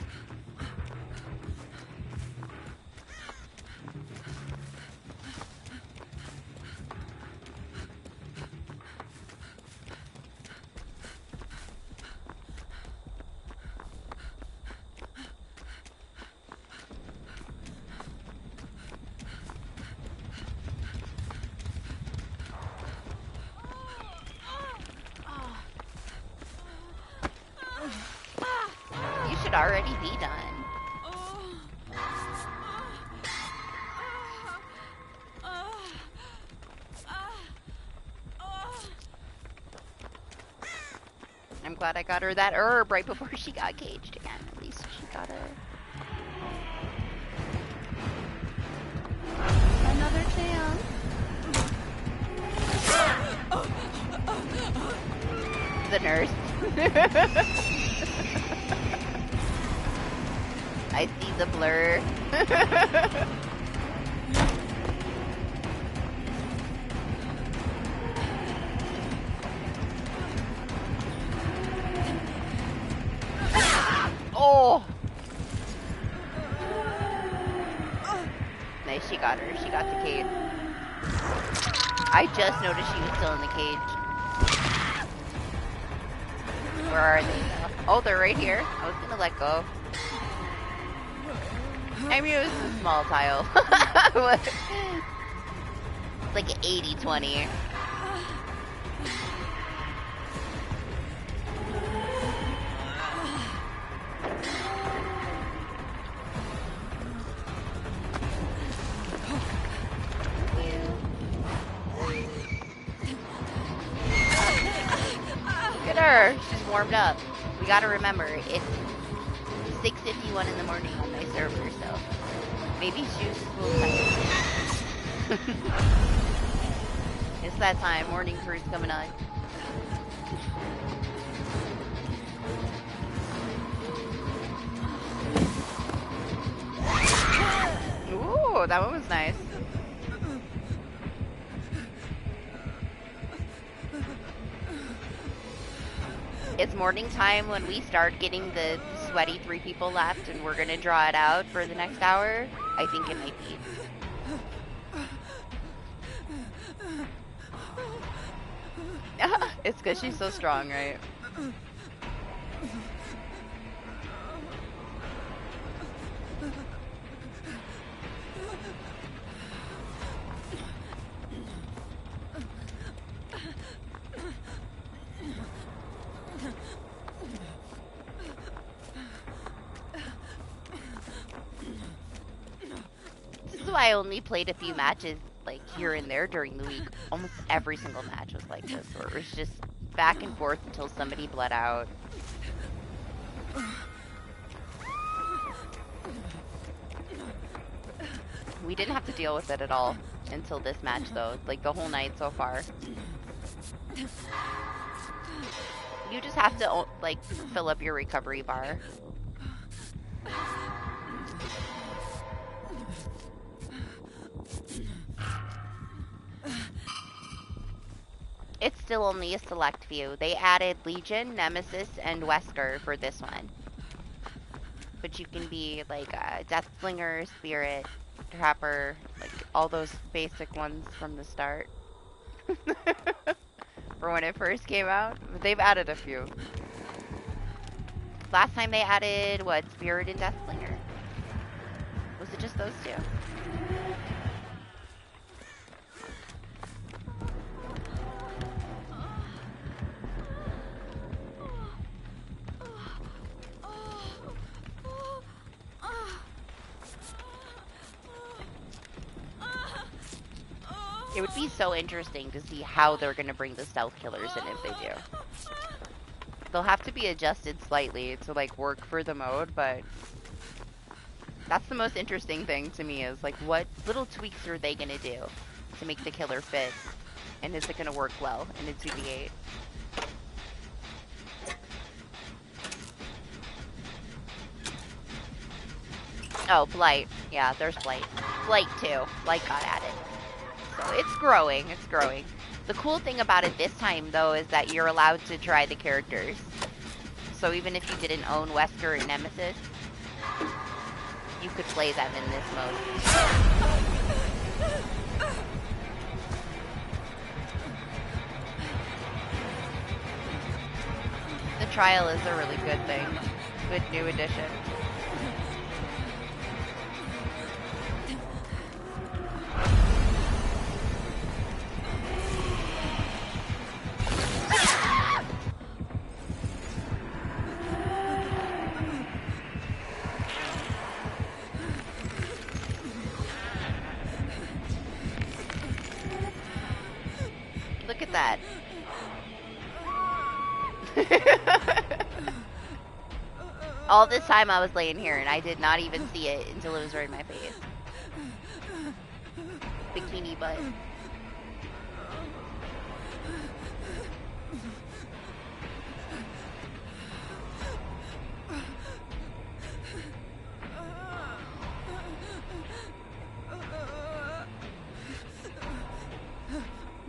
You should already be done. I'm glad I got her that herb right before she got caged again. At least she got another chance. The nurse. I see the blur. Oh! Nice, she got her. She got the cage. I just noticed she was still in the cage. Where are they now? Oh, they're right here. I was gonna let go. I mean, it was a small tile. It's like 80-20. Look at her. She's warmed up. We gotta remember, it's 6:51 in the morning on my server, so maybe she was a little tired. It's that time. Morning crew's coming on. Ooh, that one was nice. It's morning time when we start getting the sweaty 3 people left, and we're gonna draw it out for the next hour. I think it might be. It's because she's so strong, right? This is why I only played a few matches like here and there during the week. Almost every single match was like this, where it was just back and forth until somebody bled out. We didn't have to deal with it at all until this match, though. Like the whole night so far. You just have to like fill up your recovery bar. It's still only a select few. They added Legion, Nemesis, and Wesker for this one. But you can be like Deathslinger, Spirit, Trapper, like all those basic ones from the start. For when it first came out. But they've added a few. Last time they added, what, Spirit and Deathslinger? Was it just those two? It would be so interesting to see how they're going to bring the stealth killers in if they do. They'll have to be adjusted slightly to, like, work for the mode, but that's the most interesting thing to me is, like, what little tweaks are they going to do to make the killer fit? And is it going to work well in a 2v8? Oh, Blight. Yeah, there's Blight. Blight too. Blight got added. So it's growing. It's growing. The cool thing about it this time, though, is that you're allowed to try the characters. So even if you didn't own Wesker or Nemesis, you could play them in this mode. The trial is a really good thing. Good new addition. Look at that. All this time I was laying here and I did not even see it until it was right in my face. Bikini butt.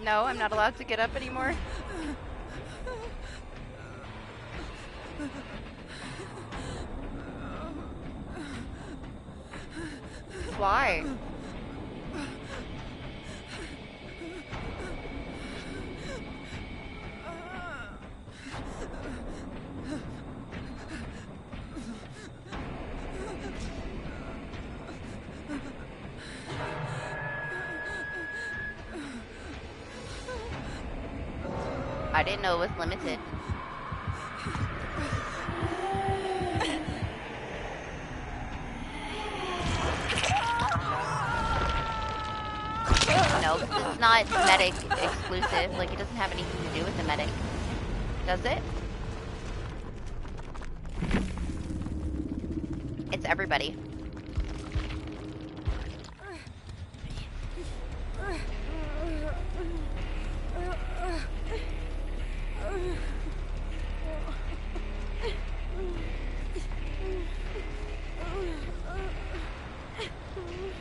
No, I'm not allowed to get up anymore. Why? I didn't know it was limited. No, this is not medic exclusive. Like, it doesn't have anything to do with the medic. Does it? It's everybody.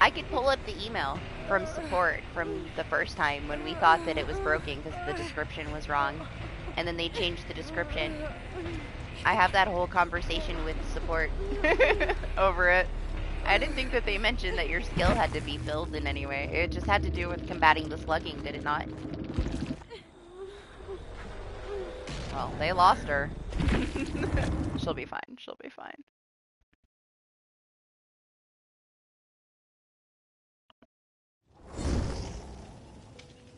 I could pull up the email from support from the first time when we thought that it was broken because the description was wrong. And then they changed the description. I have that whole conversation with support over it. I didn't think that they mentioned that your skill had to be filled in any way. It just had to do with combating the slugging, did it not? Well, they lost her. She'll be fine. She'll be fine.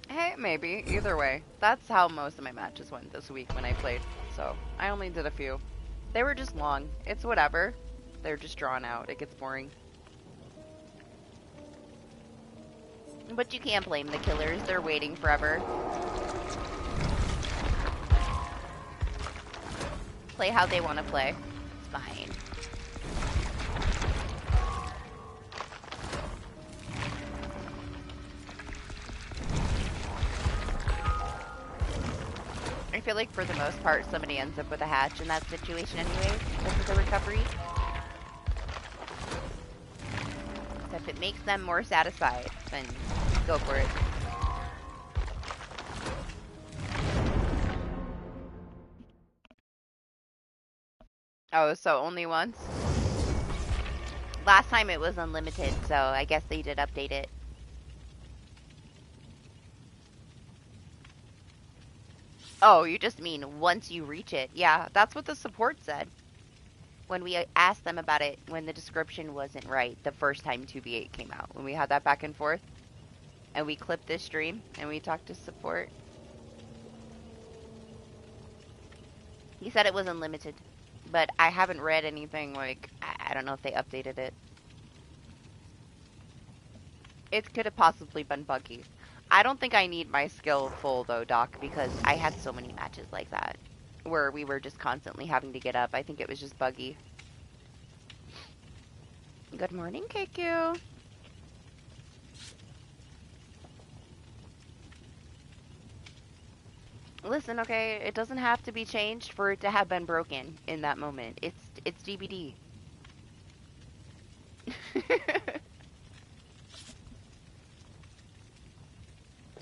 Hey, maybe. Either way. That's how most of my matches went this week when I played. So, I only did a few. They were just long. It's whatever. They're just drawn out. It gets boring. But you can't blame the killers. They're waiting forever. Play how they want to play. It's fine. I feel like for the most part, somebody ends up with a hatch in that situation anyways, because of the recovery. So if it makes them more satisfied, then go for it. Oh, so only once? Last time it was unlimited, so I guess they did update it. Oh, you just mean once you reach it. Yeah, that's what the support said. when we asked them about it, when the description wasn't right the first time 2v8 came out, when we had that back and forth, and we clipped this stream, and we talked to support. He said it was unlimited, but I haven't read anything, like, I don't know if they updated it. It could have possibly been buggy. I don't think I need my skill full, though, Doc, because I had so many matches like that, where we were just constantly having to get up. I think it was just buggy. Good morning, KQ. Listen, okay, it doesn't have to be changed for it to have been broken in that moment. It's DBD.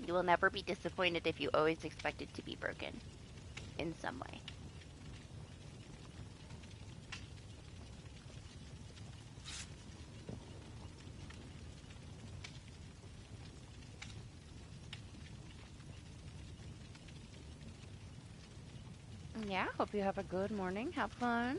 You will never be disappointed if you always expect it to be broken in some way. Yeah, hope you have a good morning. Have fun.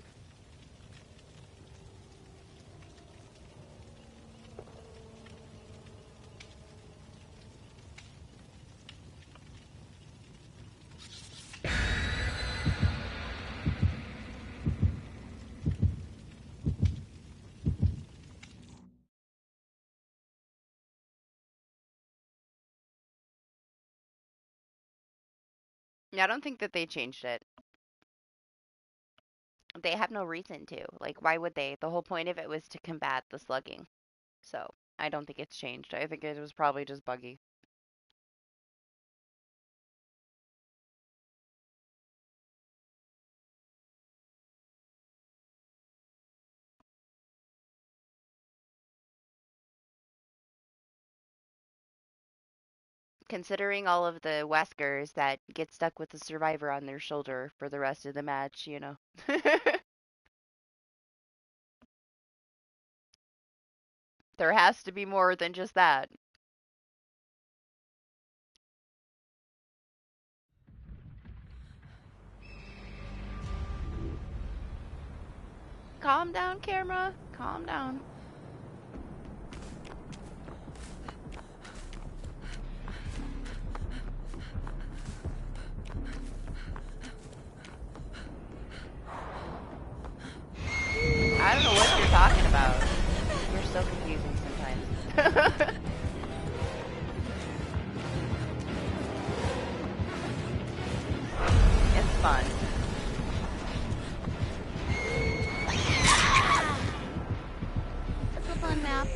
Yeah, I don't think that they changed it. They have no reason to. Like, why would they? The whole point of it was to combat the slugging. So, I don't think it's changed. I think it was probably just buggy. Considering all of the Weskers that get stuck with the survivor on their shoulder for the rest of the match, you know. There has to be more than just that. Calm down, camera. Calm down. I don't know what you're talking about. You're so confusing sometimes. It's fun. It's a fun map.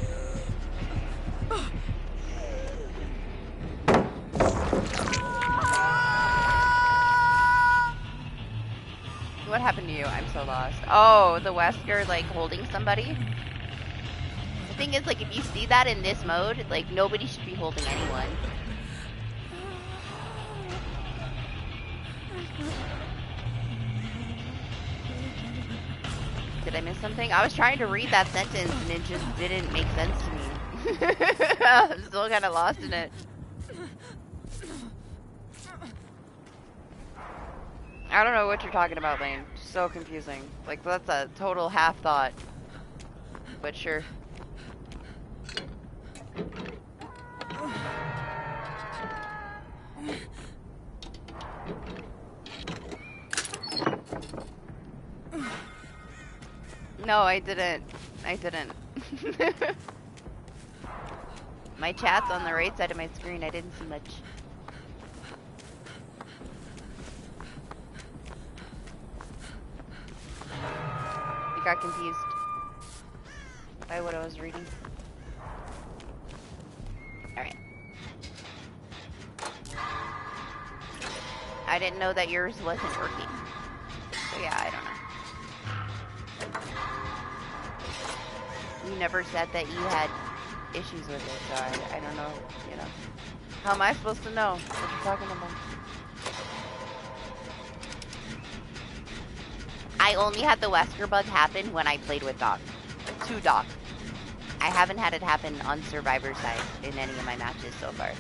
What happened to you? I'm so lost. Oh, the Wesker, like, holding somebody? The thing is, like, if you see that in this mode, like, nobody should be holding anyone. Did I miss something? I was trying to read that sentence, and it just didn't make sense to me. I'm still kind of lost in it. I don't know what you're talking about, Lane. So confusing. Like, that's a total half thought. But sure. No, I didn't. I didn't. My chat's on the right side of my screen. I didn't see much. I got confused by what I was reading. Alright. I didn't know that yours wasn't working. So yeah, I don't know. You never said that you had issues with it, so I don't know, you know. How am I supposed to know what you're talking about? I only had the Wesker bug happen when I played with Doc. To Doc. I haven't had it happen on Survivor side in any of my matches so far.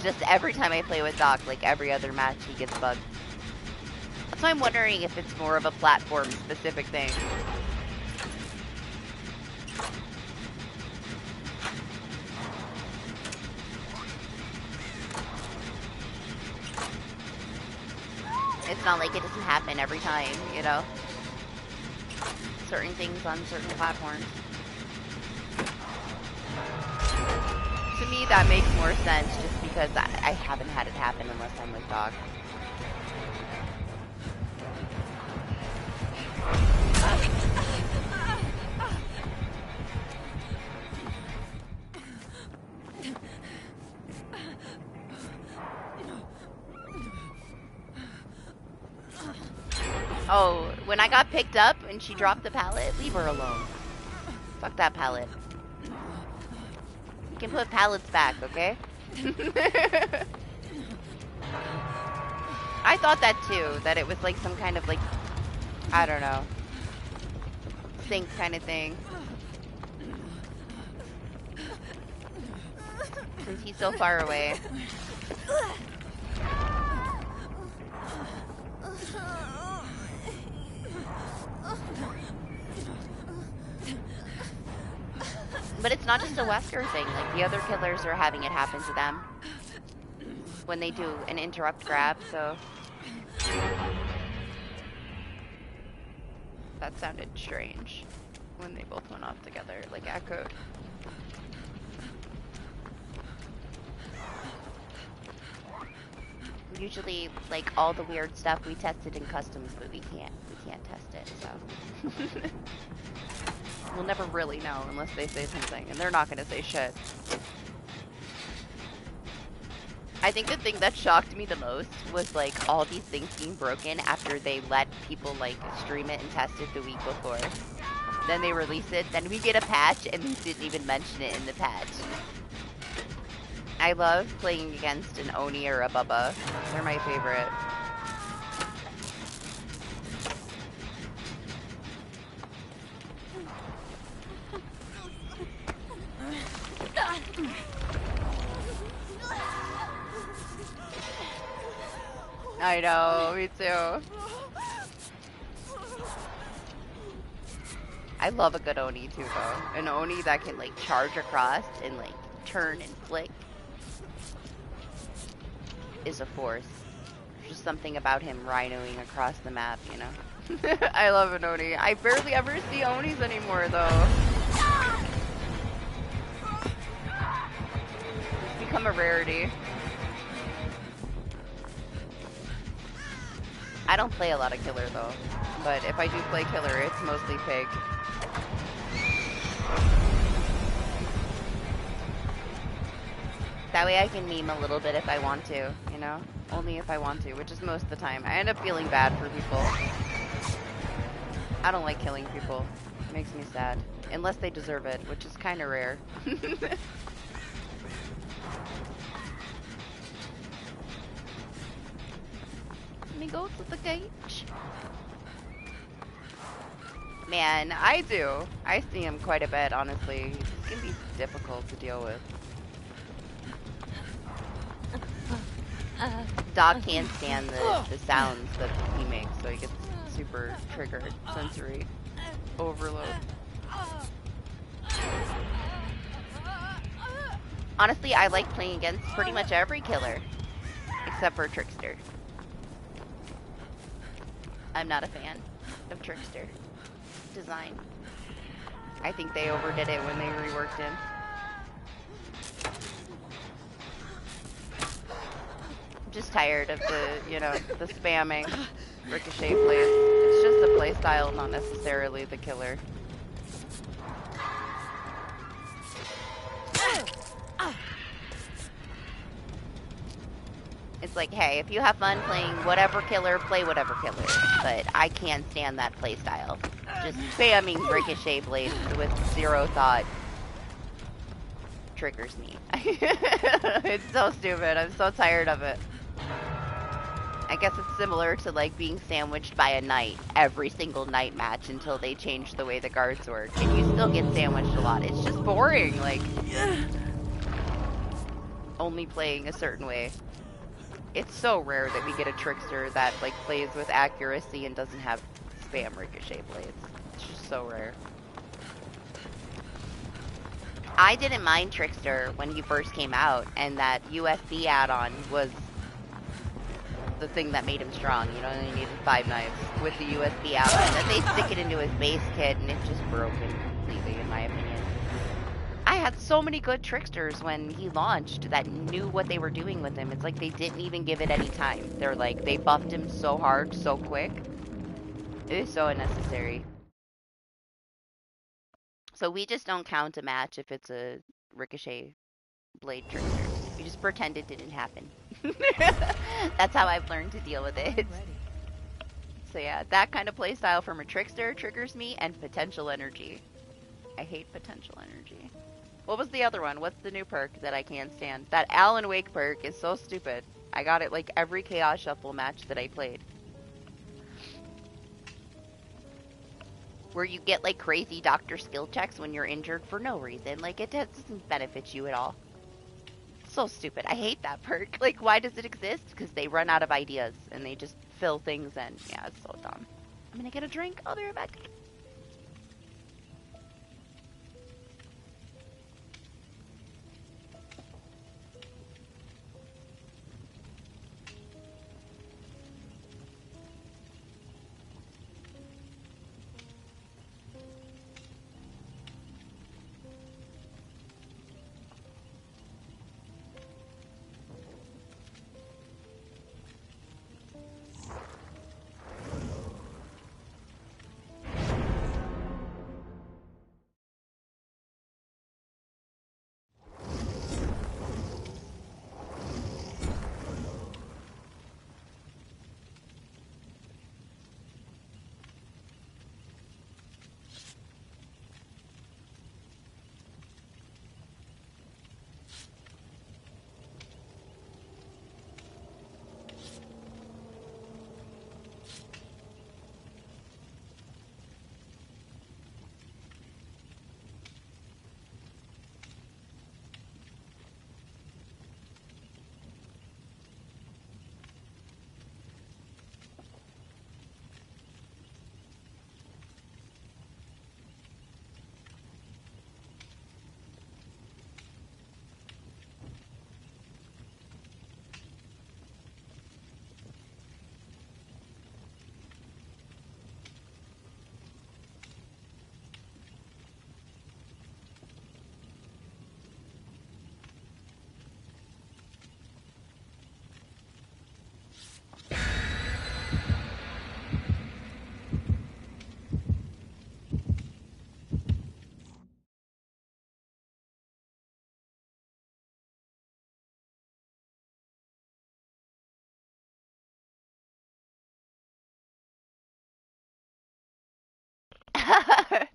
Just every time I play with Doc, like every other match, he gets bugged. So I'm wondering if it's more of a platform-specific thing. It's not like it doesn't happen every time, you know? Certain things on certain platforms. To me, that makes more sense just because I haven't had it happen unless I'm with dog. Oh, when I got picked up and she dropped the pallet, leave her alone. Fuck that pallet. You can put pallets back, okay? I thought that too, that it was like some kind of like, I don't know, sync kind of thing. Since he's so far away. But it's not just a Wesker thing, like the other killers are having it happen to them when they do an interrupt grab, so that sounded strange when they both went off together, like echoed. Usually, like, all the weird stuff we tested in customs, but we can't test it, so. We'll never really know unless they say something, and they're not gonna say shit. I think the thing that shocked me the most was, like, all these things being broken after they let people, like, stream it and test it the week before. Then they release it, then we get a patch, and they didn't even mention it in the patch. I love playing against an Oni or a Bubba. They're my favorite. I know, me too. I love a good Oni too, though. An Oni that can, like, charge across and, like, turn and flick is a force. There's just something about him rhinoing across the map, you know? I love an Oni. I barely ever see Onis anymore, though. It's become a rarity. I don't play a lot of killer, though. But if I do play killer, it's mostly pig. That way I can meme a little bit if I want to, you know? Only if I want to, which is most of the time. I end up feeling bad for people. I don't like killing people. It makes me sad. Unless they deserve it, which is kind of rare. Let me go to the cage. Man, I do. I see him quite a bit, honestly. It's gonna be difficult to deal with. Dog can't stand the sounds that he makes, so he gets super triggered, sensory overload. Honestly, I like playing against pretty much every killer, except for Trickster. I'm not a fan of Trickster design. I think they overdid it when they reworked him. Just tired of the, you know, the spamming ricochet plays. It's just the playstyle, not necessarily the killer. It's like, hey, if you have fun playing whatever killer, play whatever killer. But I can't stand that playstyle. Just spamming ricochet blades with zero thought triggers me. It's so stupid. I'm so tired of it. I guess it's similar to, like, being sandwiched by a knight every single night match until they change the way the guards work. And you still get sandwiched a lot. It's just boring, like, only playing a certain way. It's so rare that we get a Trickster that, like, plays with accuracy and doesn't have spam ricochet blades. It's just so rare. I didn't mind Trickster when he first came out, and that USB add-on was the thing that made him strong. You know, he needed 5 knives with the USB out, and then they stick it into his base kit, and it's just broken completely, in my opinion. I had so many good tricksters when he launched that knew what they were doing with him. It's like they didn't even give it any time. They're like, they buffed him so hard, so quick. It was so unnecessary. So we just don't count a match if it's a Ricochet blade trickster. We just pretend it didn't happen. That's how I've learned to deal with it. So yeah, that kind of playstyle from a trickster triggers me, and potential energy. I hate potential energy. What was the other one? What's the new perk that I can't stand? That Alan Wake perk is so stupid. I got it like every Chaos Shuffle match that I played. Where you get like crazy doctor skill checks when you're injured for no reason. Like it doesn't benefit you at all. So stupid. I hate that perk. Like why does it exist? Because they run out of ideas and they just fill things in. Yeah, it's so dumb. I'm gonna get a drink. I'll be right back.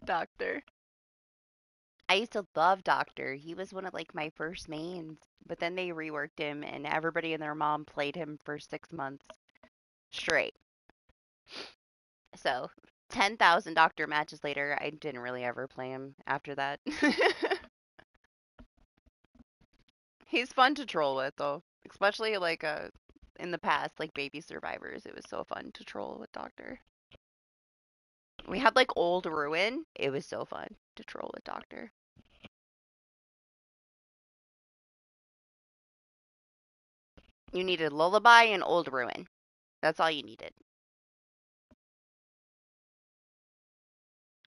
Doctor. I used to love Doctor. He was one of like my first mains, but then they reworked him and everybody and their mom played him for 6 months straight. So, 10,000 Doctor matches later, I didn't really ever play him after that. He's fun to troll with though, especially like in the past, like baby survivors. It was so fun to troll with Doctor. We had like old Ruin. It was so fun to troll with Doctor. You needed Lullaby and Old Ruin. That's all you needed.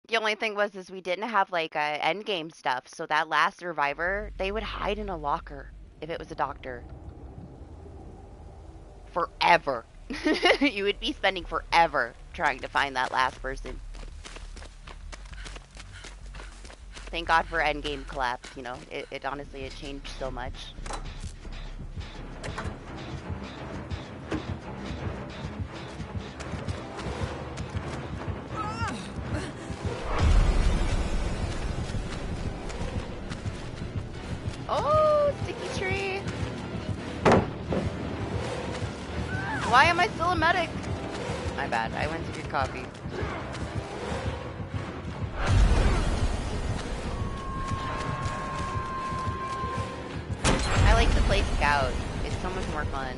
The only thing was is we didn't have like end game stuff, so that last survivor, they would hide in a locker if it was a doctor. Forever. You would be spending forever trying to find that last person. Thank God for end game collapse, you know. It honestly it changed so much. Oh, sticky tree. Why am I still a medic? My bad. I went to get coffee. I like to play scout. It's so much more fun.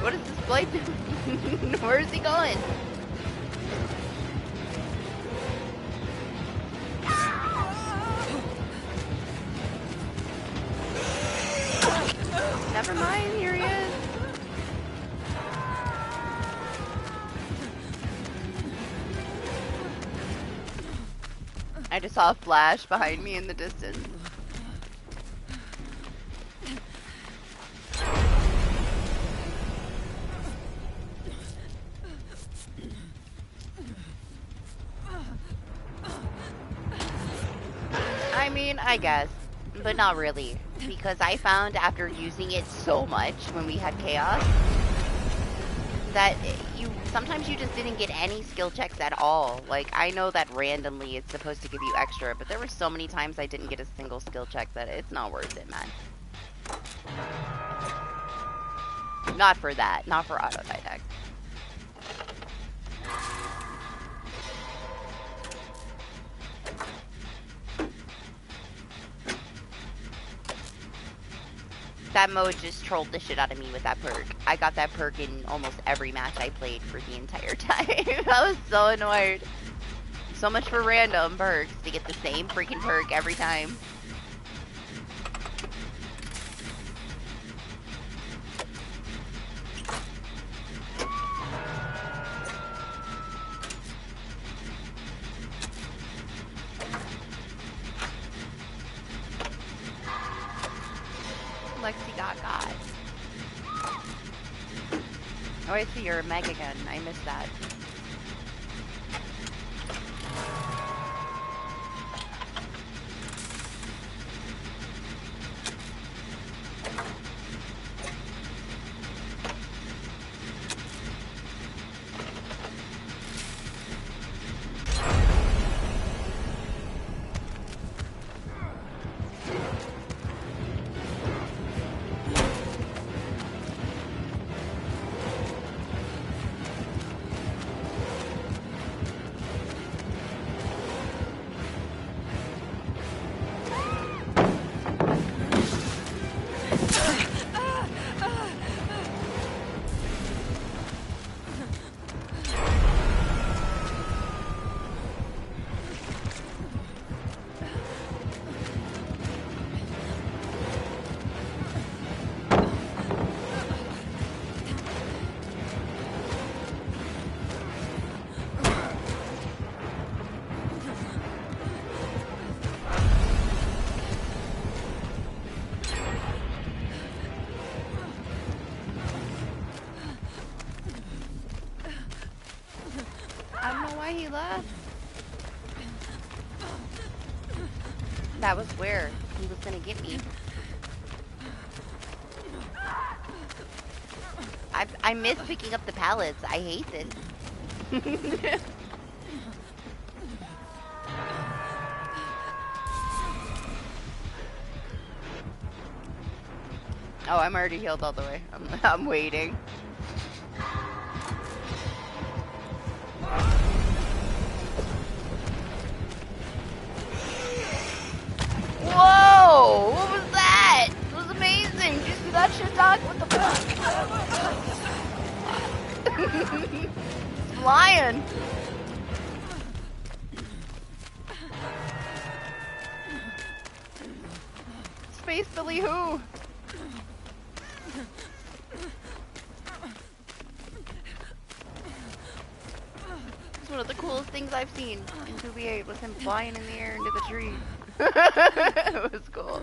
What is this blade doing? Where is he going? Never mind, here he is. I just saw a flash behind me in the distance. I mean, I guess, but not really. Because I found after using it so much when we had chaos, that sometimes you just didn't get any skill checks at all. Like, I know that randomly it's supposed to give you extra, but there were so many times I didn't get a single skill check that it's not worth it, man. Not for that. Not for autodidact. That mode just trolled the shit out of me with that perk. I got that perk in almost every match I played for the entire time. I was so annoyed. So much for random perks to get the same freaking perk every time. Lexi got. Oh, I see you're a Meg again. I missed that. He left. That was where he was gonna get me. I miss picking up the pallets. I hate this. Oh, I'm already healed all the way. I'm waiting. Whoa! What was that? It was amazing. Did you see that shit, dog? What the fuck? It's flying. Space Billy who? It's one of the coolest things I've seen in 2v8 was him flying in the air into the tree. It was cool.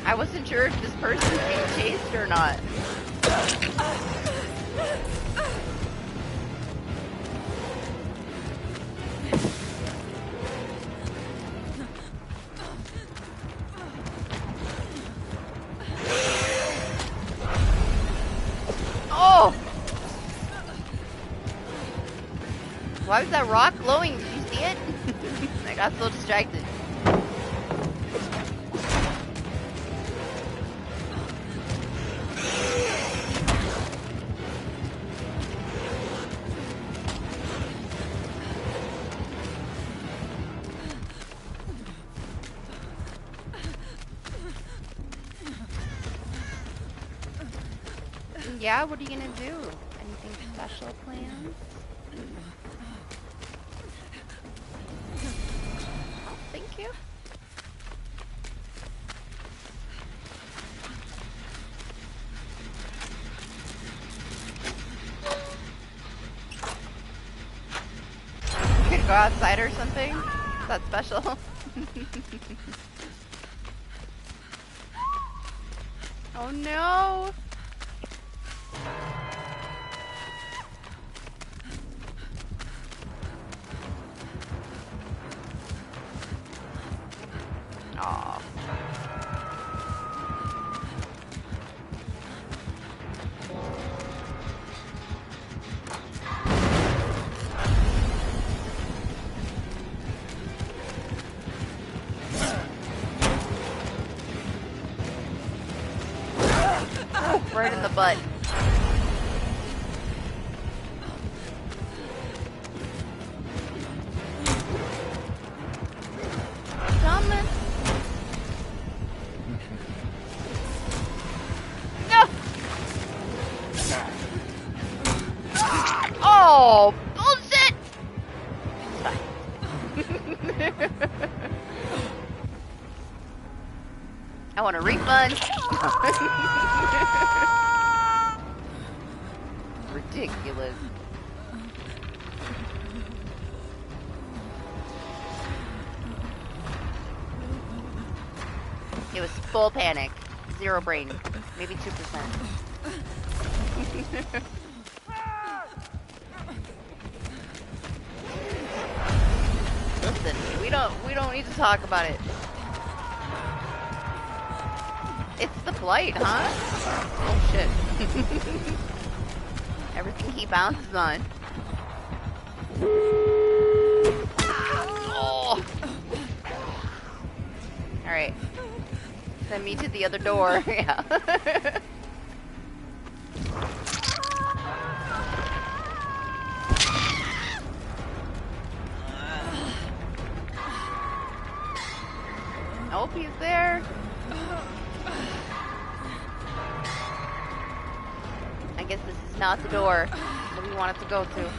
I wasn't sure if this person was being chased or not. Oh! Why was that rock glowing? Did you see it? I got so distracted. Yeah, what are you gonna do? Anything special planned? Oh, thank you. Could go outside or something? That's special. Oh no! Aw. Right in the butt. Coming. No. Oh, bullshit! I want a refund. Ridiculous. It was full panic. Zero brain. Maybe 2%. Listen, we don't need to talk about it. It's the blight, huh? Oh shit. Everything he bounces on. Oh. Alright. Send me to the other door. Yeah. Nope, he's there. I guess this is not the door that we want it to go to.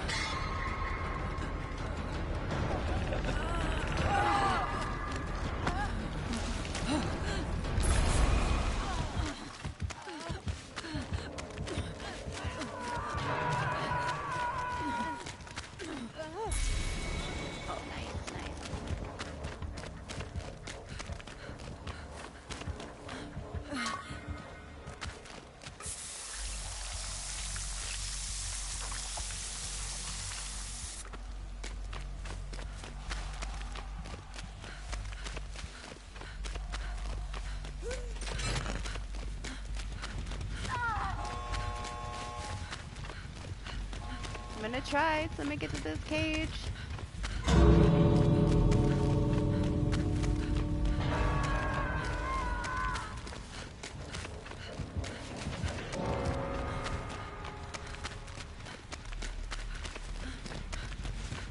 I'm gonna try to make it to this cage.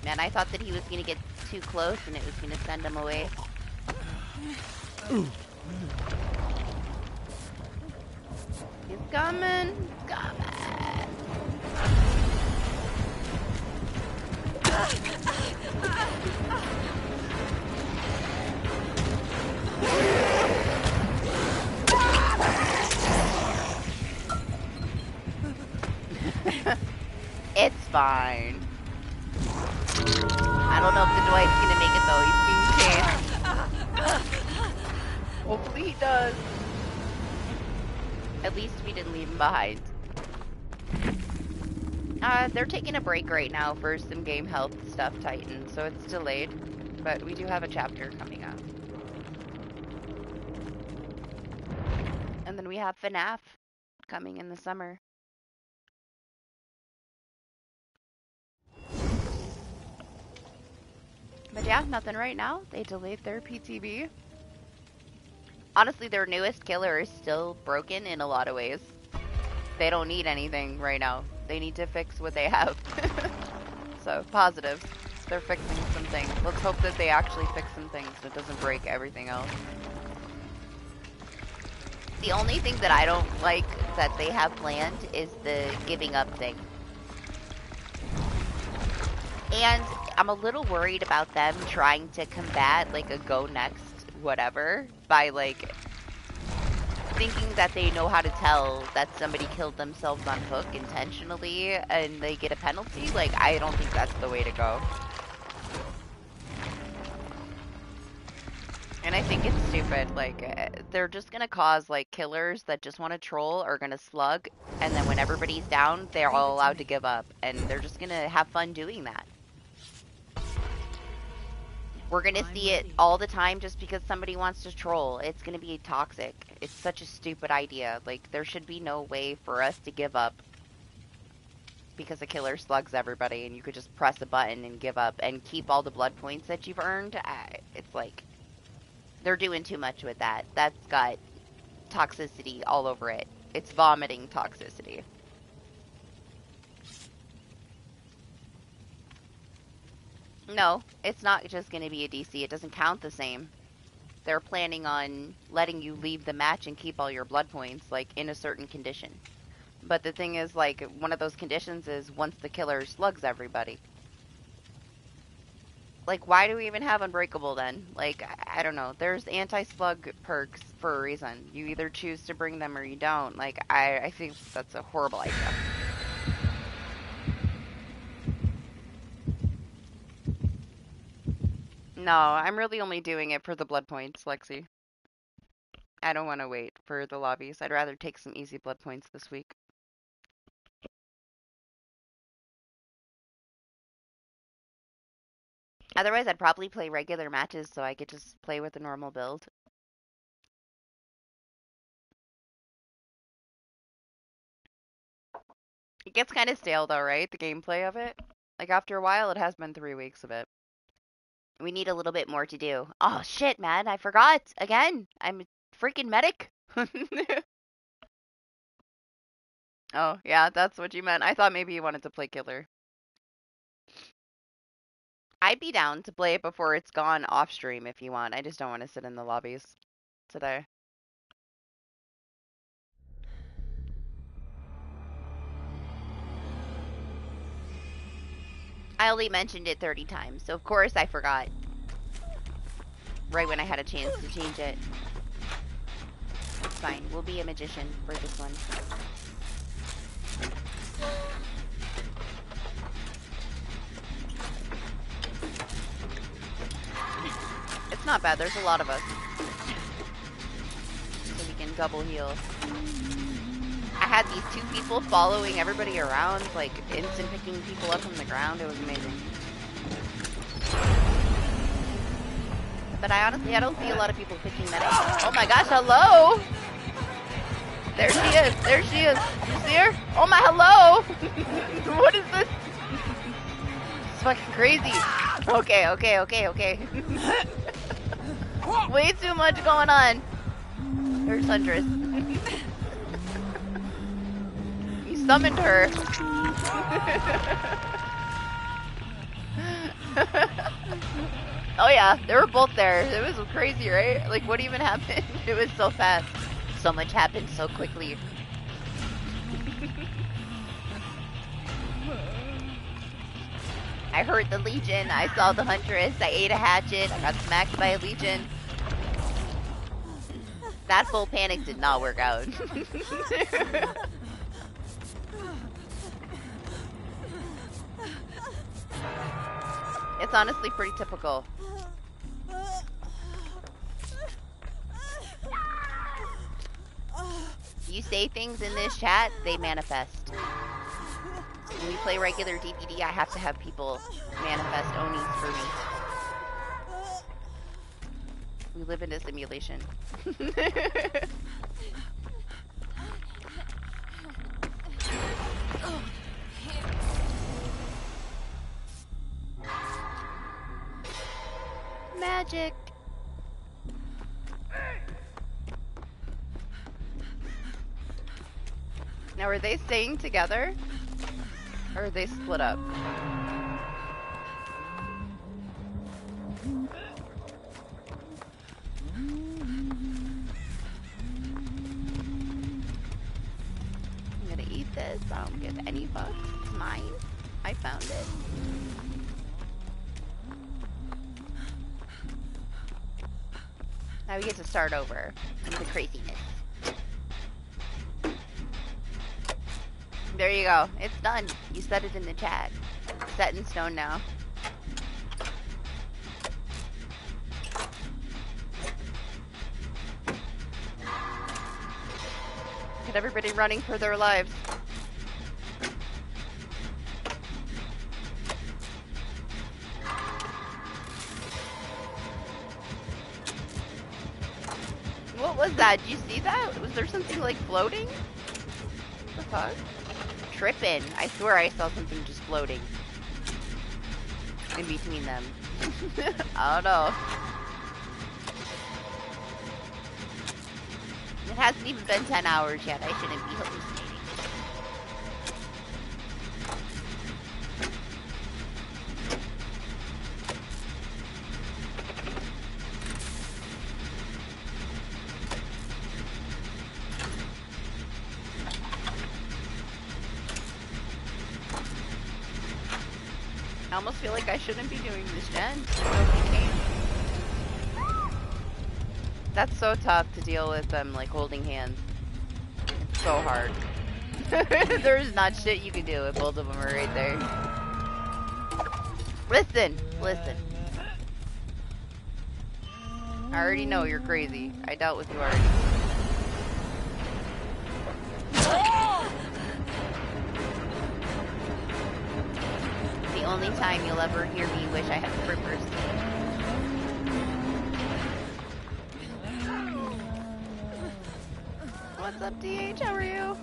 Man, I thought that he was gonna get too close and it was gonna send him away. He's coming! He's coming! It's fine. I don't know if the Dwight's gonna make it though. He's being chased. Hopefully he does. At least we didn't leave him behind. They're taking a break right now for some game health stuff, Titan, so it's delayed. But we do have a chapter coming up. And then we have FNAF coming in the summer. But yeah, nothing right now. They delayed their PTB. Honestly, their newest killer is still broken in a lot of ways. They don't need anything right now. They need to fix what they have. So, positive. They're fixing some things. Let's hope that they actually fix some things that doesn't break everything else. The only thing that I don't like that they have planned is the giving up thing. And I'm a little worried about them trying to combat, like, a go next whatever by, like, thinking that they know how to tell that somebody killed themselves on hook intentionally and they get a penalty. Like, I don't think that's the way to go. And I think it's stupid. Like, they're just gonna cause, like, killers that just want to troll are gonna slug, and then when everybody's down, they're all allowed to give up, and they're just gonna have fun doing that. We're gonna see it all the time just because somebody wants to troll. It's gonna be toxic. It's such a stupid idea. Like, there should be no way for us to give up because a killer slugs everybody, and you could just press a button and give up and keep all the blood points that you've earned. It's like, they're doing too much with that. That's got toxicity all over it. It's vomiting toxicity. No, it's not just going to be a DC. It doesn't count the same. They're planning on letting you leave the match and keep all your blood points, like, in a certain condition. But the thing is, like, one of those conditions is once the killer slugs everybody. Like, why do we even have Unbreakable then? Like, I don't know. There's anti-slug perks for a reason. You either choose to bring them or you don't. Like, I think that's a horrible idea. No, I'm really only doing it for the blood points, Lexi. I don't want to wait for the lobbies. I'd rather take some easy blood points this week. Otherwise, I'd probably play regular matches so I could just play with a normal build. It gets kind of stale though, right? The gameplay of it. Like, after a while, it has been 3 weeks of it. We need a little bit more to do. Oh, shit, man. I forgot. Again. I'm a freaking medic. Oh, yeah, that's what you meant. I thought maybe you wanted to play killer. I'd be down to play it before it's gone off stream if you want. I just don't want to sit in the lobbies today. I only mentioned it 30 times, so of course I forgot. Right when I had a chance to change it. It's fine. We'll be a magician for this one. It's not bad. There's a lot of us. So we can double heal. I had these 2 people following everybody around, like instant picking people up from the ground. It was amazing. But I don't see a lot of people picking that up. Oh my gosh, hello! There she is. There she is. You see her? Oh my, hello! What is this? It's fucking crazy. Okay. Way too much going on. There's Huntress. You summoned her. Oh yeah, they were both there. It was crazy, right? Like, what even happened? It was so fast. So much happened so quickly. I heard the Legion. I saw the Huntress. I ate a hatchet. I got smacked by a Legion. That full panic did not work out. It's honestly pretty typical. You say things in this chat, they manifest. When we play regular DBD, I have to have people manifest Onis for me. We live in a simulation. Magic. Now, are they staying together? Or are they split up? this. I don't give any fucks. It's mine. I found it. Now we get to start over with the craziness. There you go. It's done. You said it in the chat. It's set in stone now. Look at everybody running for their lives. What was that? Did you see that? Was there something like floating? What the fuck? Tripping. I swear I saw something just floating in between them. I don't know. It hasn't even been 10 hours yet. I shouldn't be hallucinating. I almost feel like I shouldn't be doing this, Jen. That's so tough to deal with them, like, holding hands. It's so hard. There's not shit you can do if both of them are right there. Listen! Listen. I already know you're crazy. I dealt with you already. The only time you'll ever hear me wish I had rippers. What's up, DH? How are you?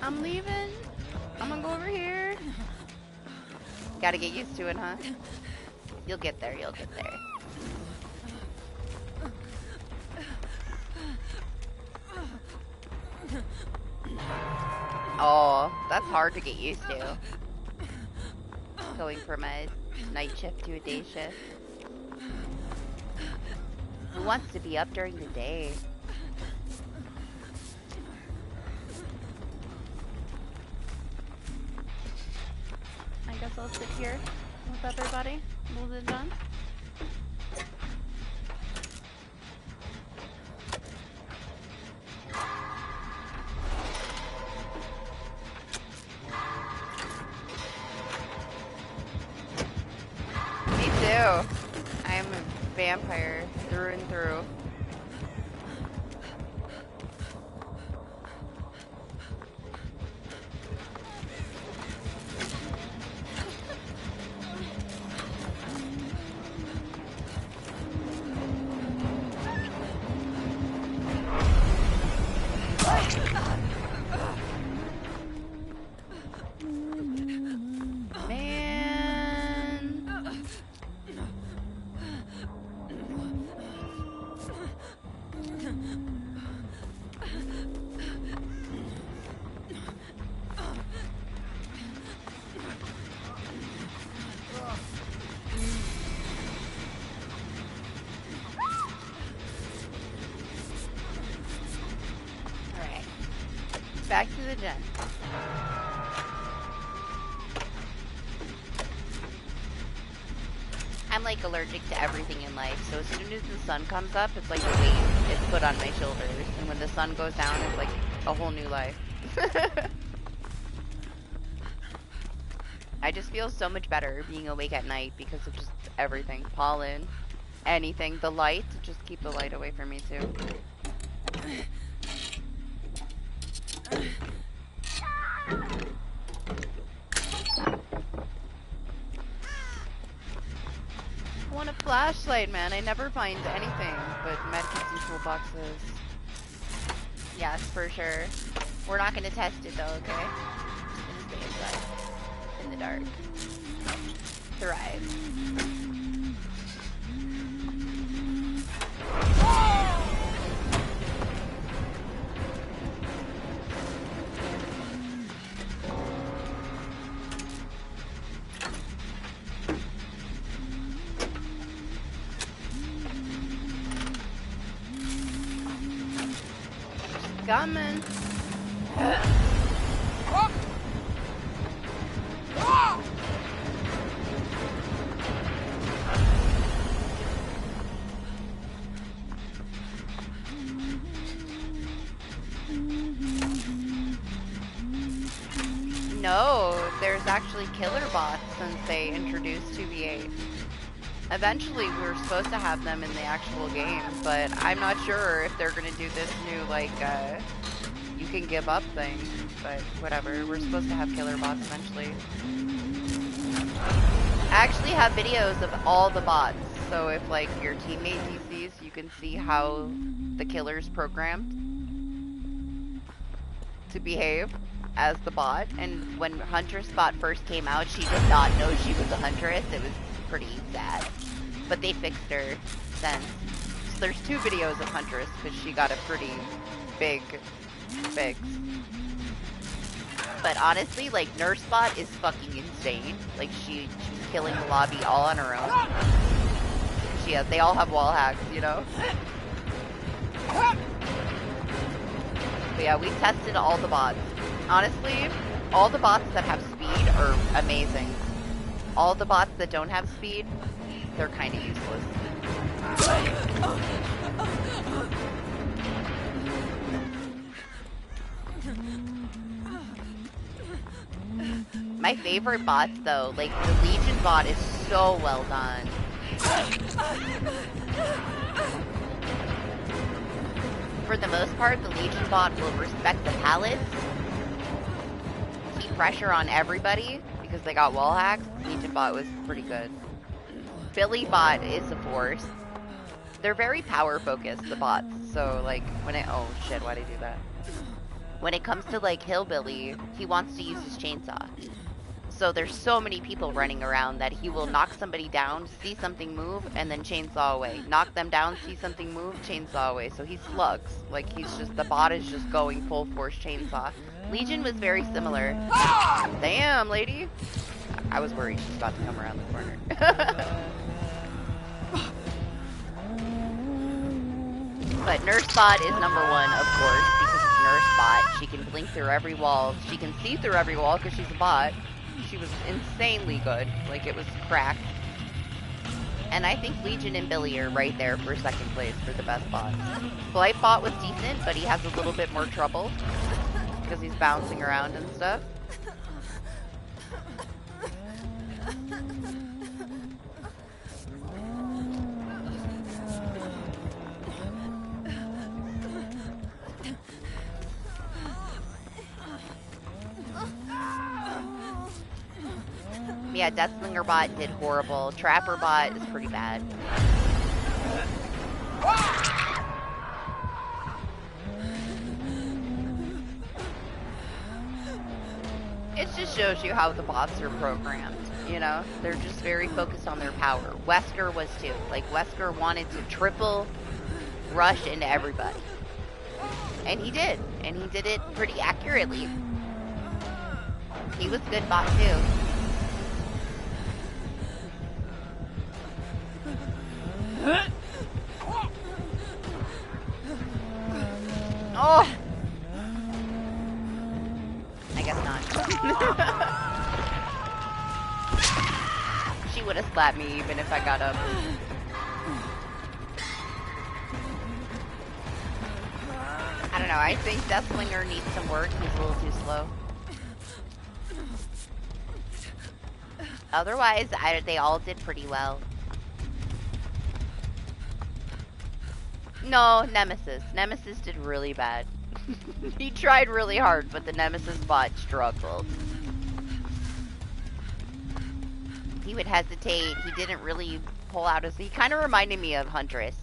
I'm leaving. I'm gonna go over here. Gotta get used to it, huh? You'll get there, you'll get there. Oh, that's hard to get used to. Going from a night shift to a day shift. Who wants to be up during the day? I guess I'll sit here with everybody. Hold it done. Me too. I am a vampire through and through. Back to the gen. I'm like allergic to everything in life, so as soon as the sun comes up, it's like a weight is put on my shoulders, and when the sun goes down, it's like a whole new life. I just feel so much better being awake at night because of just everything. Pollen, anything, the light, just keep the light away from me too. I want a flashlight, man. I never find anything but medkits and toolboxes. Yes, for sure. We're not gonna test it though, okay? Just gonna stay inside. In the dark. Thrive. coming. No, there's actually killer bots since they introduced 2v8. Eventually, we were supposed to have them in the actual game, but I'm not sure if they're gonna do this new, like, you can give up thing. But whatever, we're supposed to have killer bots eventually. I actually have videos of all the bots, so if, like, your teammate DCs, you can see how the killer's programmed to behave as the bot. And when Huntress bot first came out, she did not know she was a Huntress. It was pretty sad. But they fixed her since. So there's 2 videos of Huntress because she got a pretty big fix. But honestly, like, Nurse bot is fucking insane. Like, she's killing the lobby all on her own. They all have wall hacks, you know? But yeah, we tested all the bots. Honestly, all the bots that have speed are amazing. All the bots that don't have speed, they're kind of useless. My favorite bots, though, like, the Legion bot is so well done. For the most part, the Legion bot will respect the pallets, keep pressure on everybody, because they got wall hacks. Legion bot was pretty good. Billy bot is a force. They're very power focused, the bots, so, like, oh shit, why'd I do that? When it comes to, like, Hillbilly, he wants to use his chainsaw. So there's so many people running around that he will knock somebody down, see something move, and then chainsaw away. Knock them down, see something move, chainsaw away. So he slugs. Like, the bot is just going full force chainsaw. Legion was very similar. Damn, lady! I was worried she's about to come around the corner. But Nurse bot is number 1, of course, because it's Nurse bot. She can blink through every wall. She can see through every wall because she's a bot. She was insanely good. Like, it was cracked. And I think Legion and Billy are right there for 2nd place for the best bots. Blight bot was decent, but he has a little bit more trouble because he's bouncing around and stuff. Yeah, Deathslinger bot did horrible. Trapper bot is pretty bad. It just shows you how the bots are programmed, you know? They're just very focused on their power. Wesker was too. Like, Wesker wanted to triple rush into everybody. And he did. And he did it pretty accurately. He was good bot too. Oh! I guess not. She would have slapped me even if I got up. I don't know, I think Deathslinger needs some work. He's a little too slow. Otherwise, they all did pretty well. No, Nemesis. Nemesis did really bad. He tried really hard, but the Nemesis bot struggled. He would hesitate. He didn't really pull out his... He kind of reminded me of Huntress.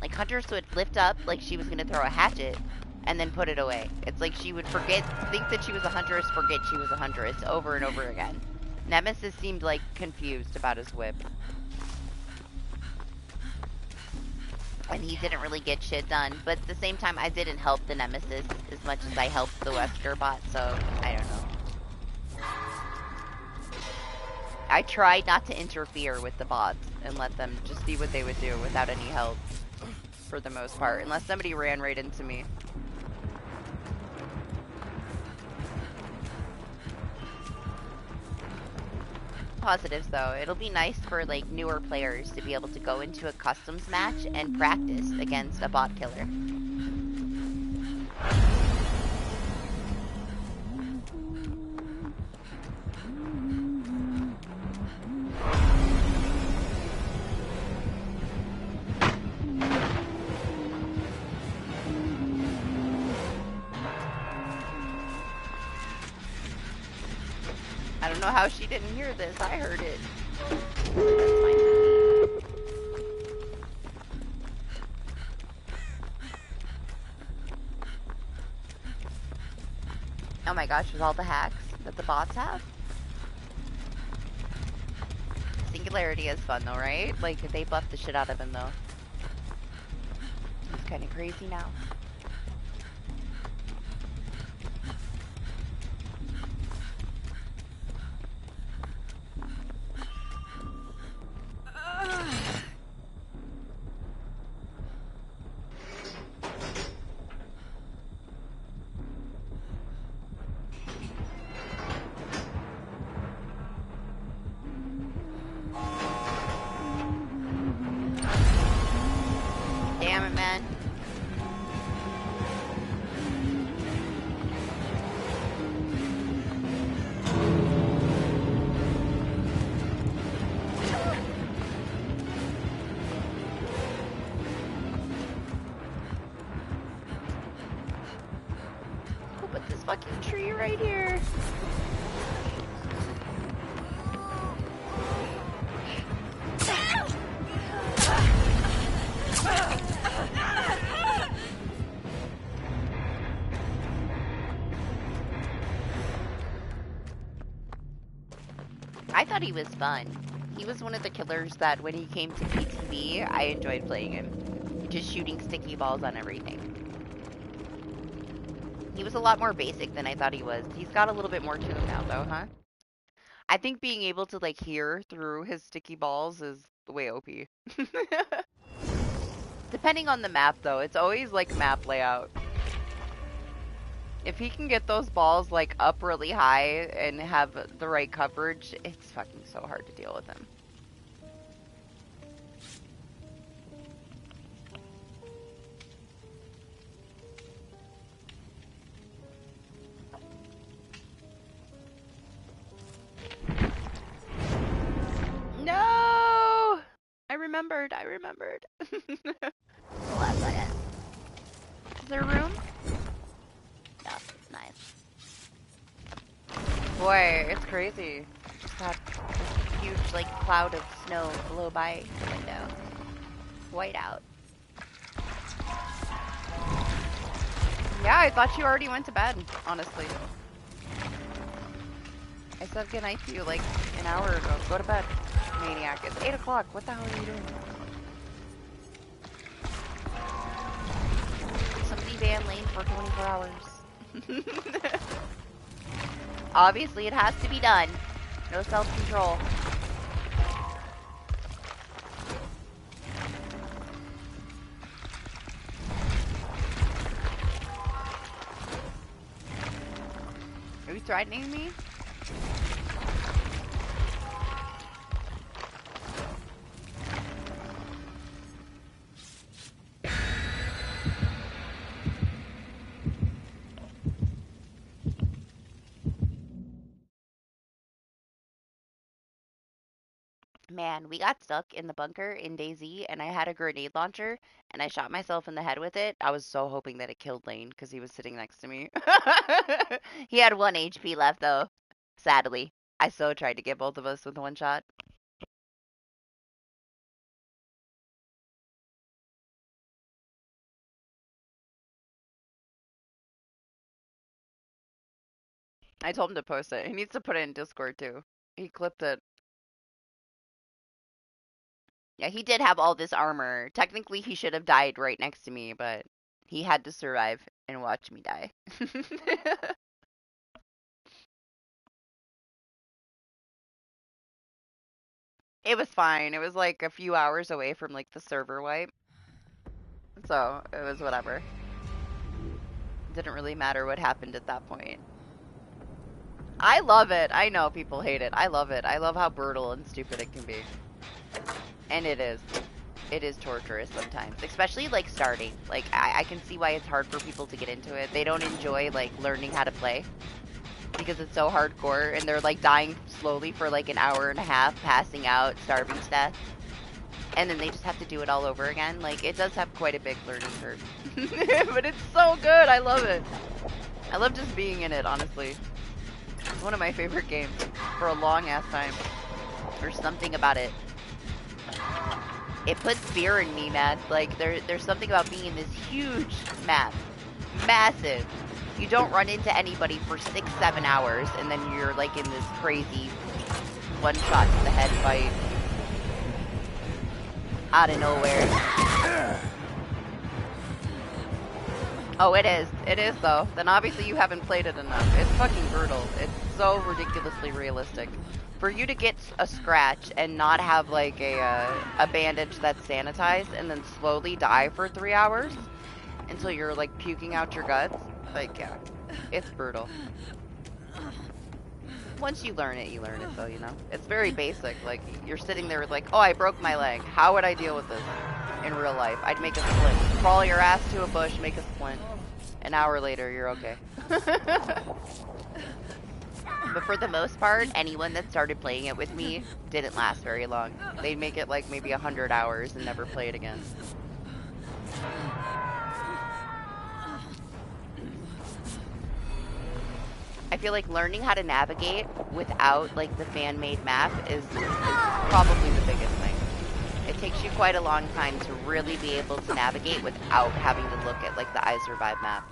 Like, Huntress would lift up like she was going to throw a hatchet, and then put it away. It's like she would think that she was a Huntress, forget she was a Huntress, over and over again. Nemesis seemed, like, confused about his whip. And he didn't really get shit done. But at the same time, I didn't help the Nemesis as much as I helped the Wesker bot, so I don't know. I tried not to interfere with the bots and let them just see what they would do without any help, for the most part. Unless somebody ran right into me. positives though. It'll be nice for like newer players to be able to go into a customs match and practice against a bot killer. I don't know how she didn't hear this. I heard it. That's fine with me. Oh my gosh, with all the hacks that the bots have? Singularity is fun though, right? Like, they buffed the shit out of him though. He's kind of crazy now. Damn it, man. Who put this fucking tree right here? I thought he was fun. He was one of the killers that when he came to PTV, I enjoyed playing him. Just shooting sticky balls on everything. He was a lot more basic than I thought he was. He's got a little bit more to him now though, huh? I think being able to like hear through his sticky balls is the way OP. Depending on the map though, it's always like map layout. If he can get those balls like up really high and have the right coverage, it's fucking so hard to deal with him. No! I remembered. Last second. Is there room? No, nice. Boy, it's crazy. Got this huge, like, cloud of snow blow by the window. White out. Yeah, I thought you already went to bed, honestly. I said goodnight to you, like, an hour ago. Go to bed, maniac. It's 8 o'clock. What the hell are you doing? Somebody ban Lane for 24 hours. Obviously, it has to be done. No self-control. Are you threatening me? Man, we got stuck in the bunker in DayZ, and I had a grenade launcher, and I shot myself in the head with it. I was so hoping that it killed Lane, because he was sitting next to me. He had 1 HP left, though. Sadly. I so tried to get both of us with one shot. I told him to post it. He needs to put it in Discord, too. He clipped it. Yeah, he did have all this armor. Technically, he should have died right next to me, but he had to survive and watch me die. It was fine. It was like a few hours away from like the server wipe. So it was whatever. Didn't really matter what happened at that point. I love it. I know people hate it. I love it. I love how brutal and stupid it can be. And it is. It is torturous sometimes, especially like starting. Like I can see why it's hard for people to get into it. They don't enjoy like learning how to play because it's so hardcore, and they're like dying slowly for like an hour and a half, passing out, starving to death, and then they just have to do it all over again. Like it does have quite a big learning curve, but it's so good. I love it. I love just being in it. Honestly, it's one of my favorite games for a long ass time. There's something about it. It puts fear in me, man. Like, there's something about being in this huge map. Massive. You don't run into anybody for 6-7 hours, and then you're, like, in this crazy one-shot to the head fight. Out of nowhere. Oh, it is. It is, though. Then obviously you haven't played it enough. It's fucking brutal. It's so ridiculously realistic. For you to get a scratch and not have like a bandage that's sanitized and then slowly die for 3 hours until you're like puking out your guts, like yeah, it's brutal. Once you learn it though, you know? It's very basic. Like you're sitting there with like, oh, I broke my leg. How would I deal with this in real life? I'd make a splint. Crawl your ass to a bush, make a splint. An hour later, you're okay. But for the most part, anyone that started playing it with me didn't last very long. They'd make it like maybe 100 hours and never play it again. I feel like learning how to navigate without like the fan-made map is probably the biggest thing. It takes you quite a long time to really be able to navigate without having to look at like the I Survive map.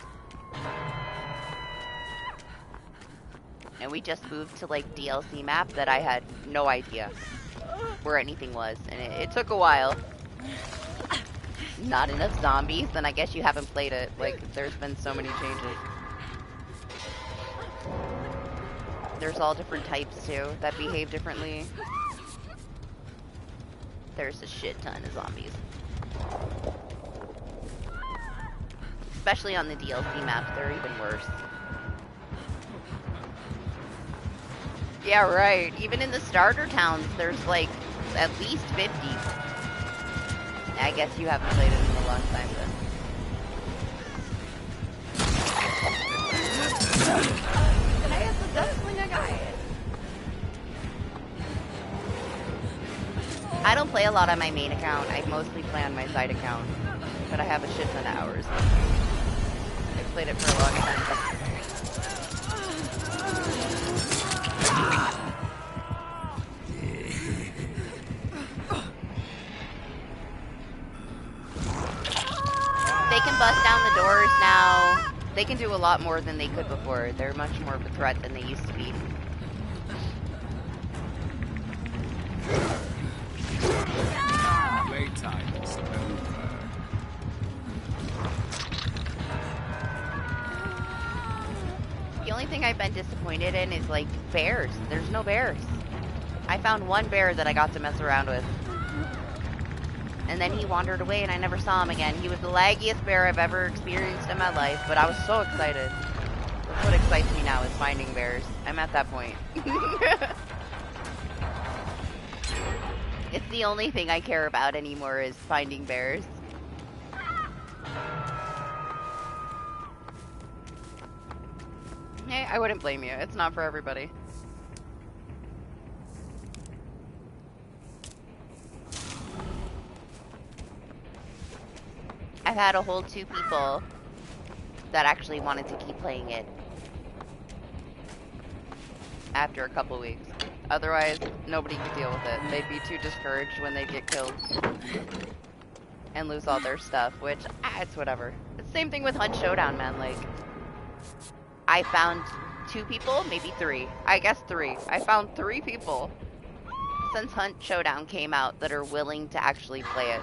And we just moved to like DLC map that I had no idea where anything was, and it took a while. Not enough zombies, then I guess you haven't played it. Like there's been so many changes. There's all different types too that behave differently. There's a shit ton of zombies. Especially on the DLC maps, they're even worse. Yeah, right. Even in the starter towns, there's like at least 50. I guess you haven't played it in a long time then. Can I have the gunslinger guy? I don't play a lot on my main account. I mostly play on my side account. But I have a shit ton of hours. I've played it for a long time. They can bust down the doors now. They can do a lot more than they could before. They're much more of a threat than they used to be. Playtime is over. The only thing I've been disappointed in is like bears. There's no bears. I found one bear that I got to mess around with. And then he wandered away and I never saw him again. He was the laggiest bear I've ever experienced in my life, but I was so excited. That's what excites me now is finding bears. I'm at that point. It's the only thing I care about anymore is finding bears. Hey, I wouldn't blame you. It's not for everybody. I've had a whole 2 people that actually wanted to keep playing it after a couple weeks. Otherwise, nobody could deal with it. They'd be too discouraged when they get killed and lose all their stuff, which, it's whatever. It's the same thing with Hunt Showdown, man. Like, I found 2 people, maybe 3. I guess 3. I found 3 people since Hunt Showdown came out that are willing to actually play it.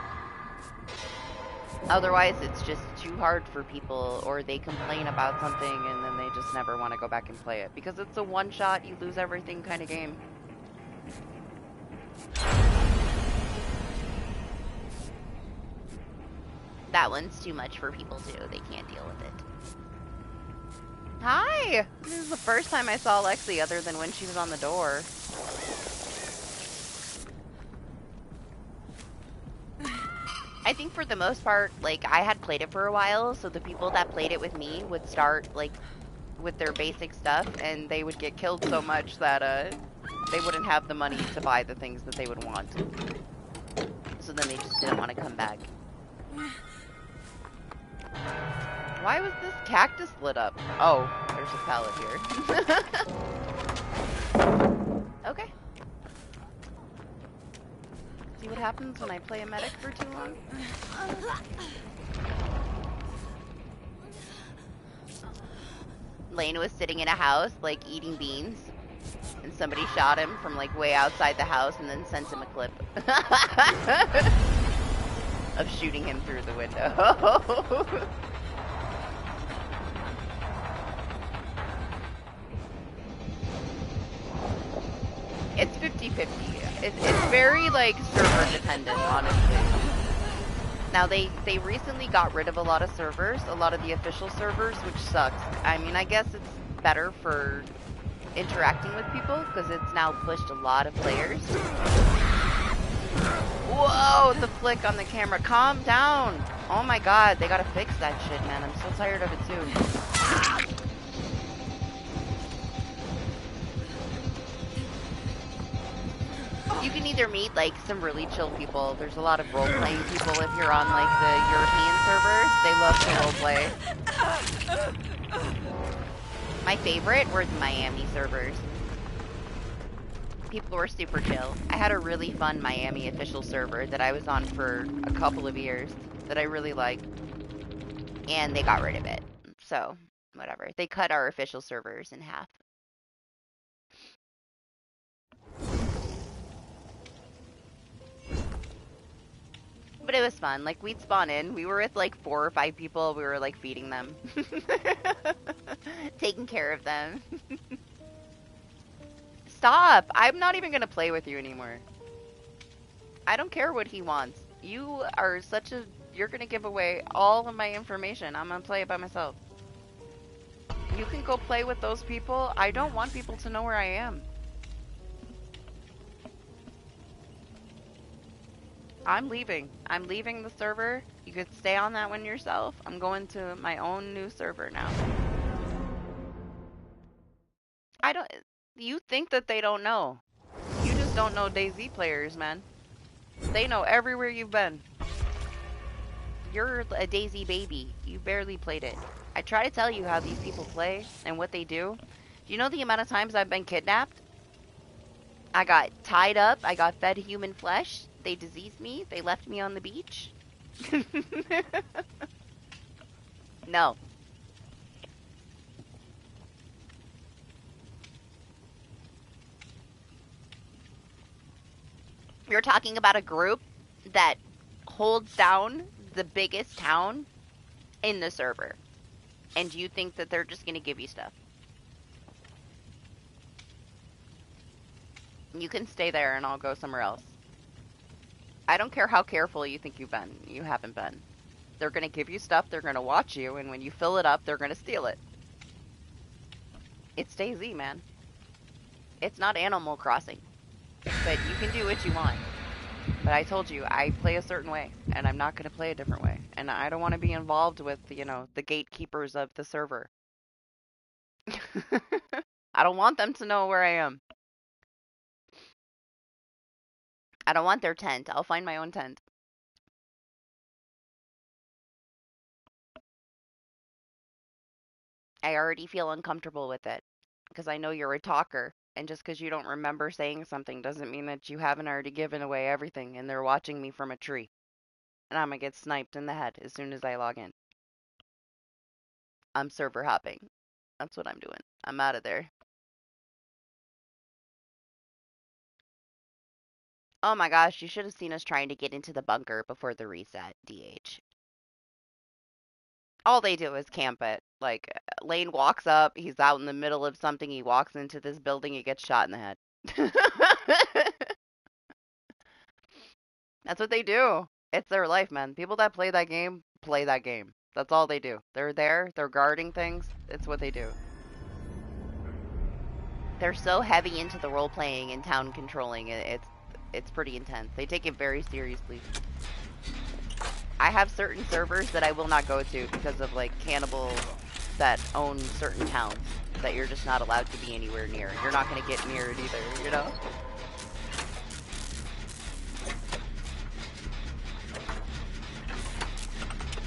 Otherwise, it's just too hard for people, or they complain about something and then they just never want to go back and play it. Because it's a one-shot, you lose everything kind of game. That one's too much for people too. They can't deal with it. Hi! This is the first time I saw Lexi other than when she was on the door. I think for the most part, like, I had played it for a while, so the people that played it with me would start, like, with their basic stuff, and they would get killed so much that, they wouldn't have the money to buy the things that they would want. So then they just didn't want to come back. Why was this cactus lit up? Oh, there's a pallet here. Okay. See what happens when I play a medic for too long? Lane was sitting in a house, like, eating beans. And somebody shot him from, like, way outside the house and then sent him a clip. Of shooting him through the window. It's 50-50. It's very, like, server dependent, honestly. Now, they recently got rid of a lot of servers, a lot of the official servers, which sucks. I mean, I guess it's better for interacting with people, because it's now pushed a lot of players. Whoa, the flick on the camera. Calm down. Oh my god, they gotta fix that shit, man. I'm so tired of it, too. You can either meet, like, some really chill people. There's a lot of role-playing people if you're on, like, the European servers. They love to role-play. My favorite were the Miami servers. People were super chill. I had a really fun Miami official server that I was on for a couple of years that I really liked. And they got rid of it. So, whatever. They cut our official servers in half. But it was fun. Like, we'd spawn in. We were with, like, 4 or 5 people. We were, like, feeding them. Taking care of them. Stop! I'm not even gonna play with you anymore. I don't care what he wants. You are such a... You're gonna give away all of my information. I'm gonna play it by myself. You can go play with those people. I don't want people to know where I am. I'm leaving. I'm leaving the server. You could stay on that one yourself. I'm going to my own new server now. I don't... You think that they don't know. You just don't know DayZ players, man. They know everywhere you've been. You're a DayZ baby. You barely played it. I try to tell you how these people play and what they do. Do you know the amount of times I've been kidnapped? I got tied up. I got fed human flesh. They diseased me. They left me on the beach. No. You're talking about a group that holds down the biggest town in the server. And you think that they're just going to give you stuff. You can stay there and I'll go somewhere else. I don't care how careful you think you've been. You haven't been. They're going to give you stuff, they're going to watch you, and when you fill it up, they're going to steal it. It's DayZ, man. It's not Animal Crossing. But you can do what you want. But I told you, I play a certain way, and I'm not going to play a different way. And I don't want to be involved with, you know, the gatekeepers of the server. I don't want them to know where I am. I don't want their tent. I'll find my own tent. I already feel uncomfortable with it because I know you're a talker. And just because you don't remember saying something doesn't mean that you haven't already given away everything and they're watching me from a tree. And I'm gonna get sniped in the head as soon as I log in. I'm server hopping. That's what I'm doing. I'm out of there. Oh my gosh, you should have seen us trying to get into the bunker before the reset, DH. All they do is camp it. Like, Lane walks up, he's out in the middle of something, he walks into this building, he gets shot in the head. That's what they do. It's their life, man. People that play that game, play that game. That's all they do. They're there, they're guarding things. It's what they do. They're so heavy into the role playing and town controlling. It's pretty intense. They take it very seriously. I have certain servers that I will not go to because of like cannibals that own certain towns that you're just not allowed to be anywhere near. You're not going to get near it either, you know?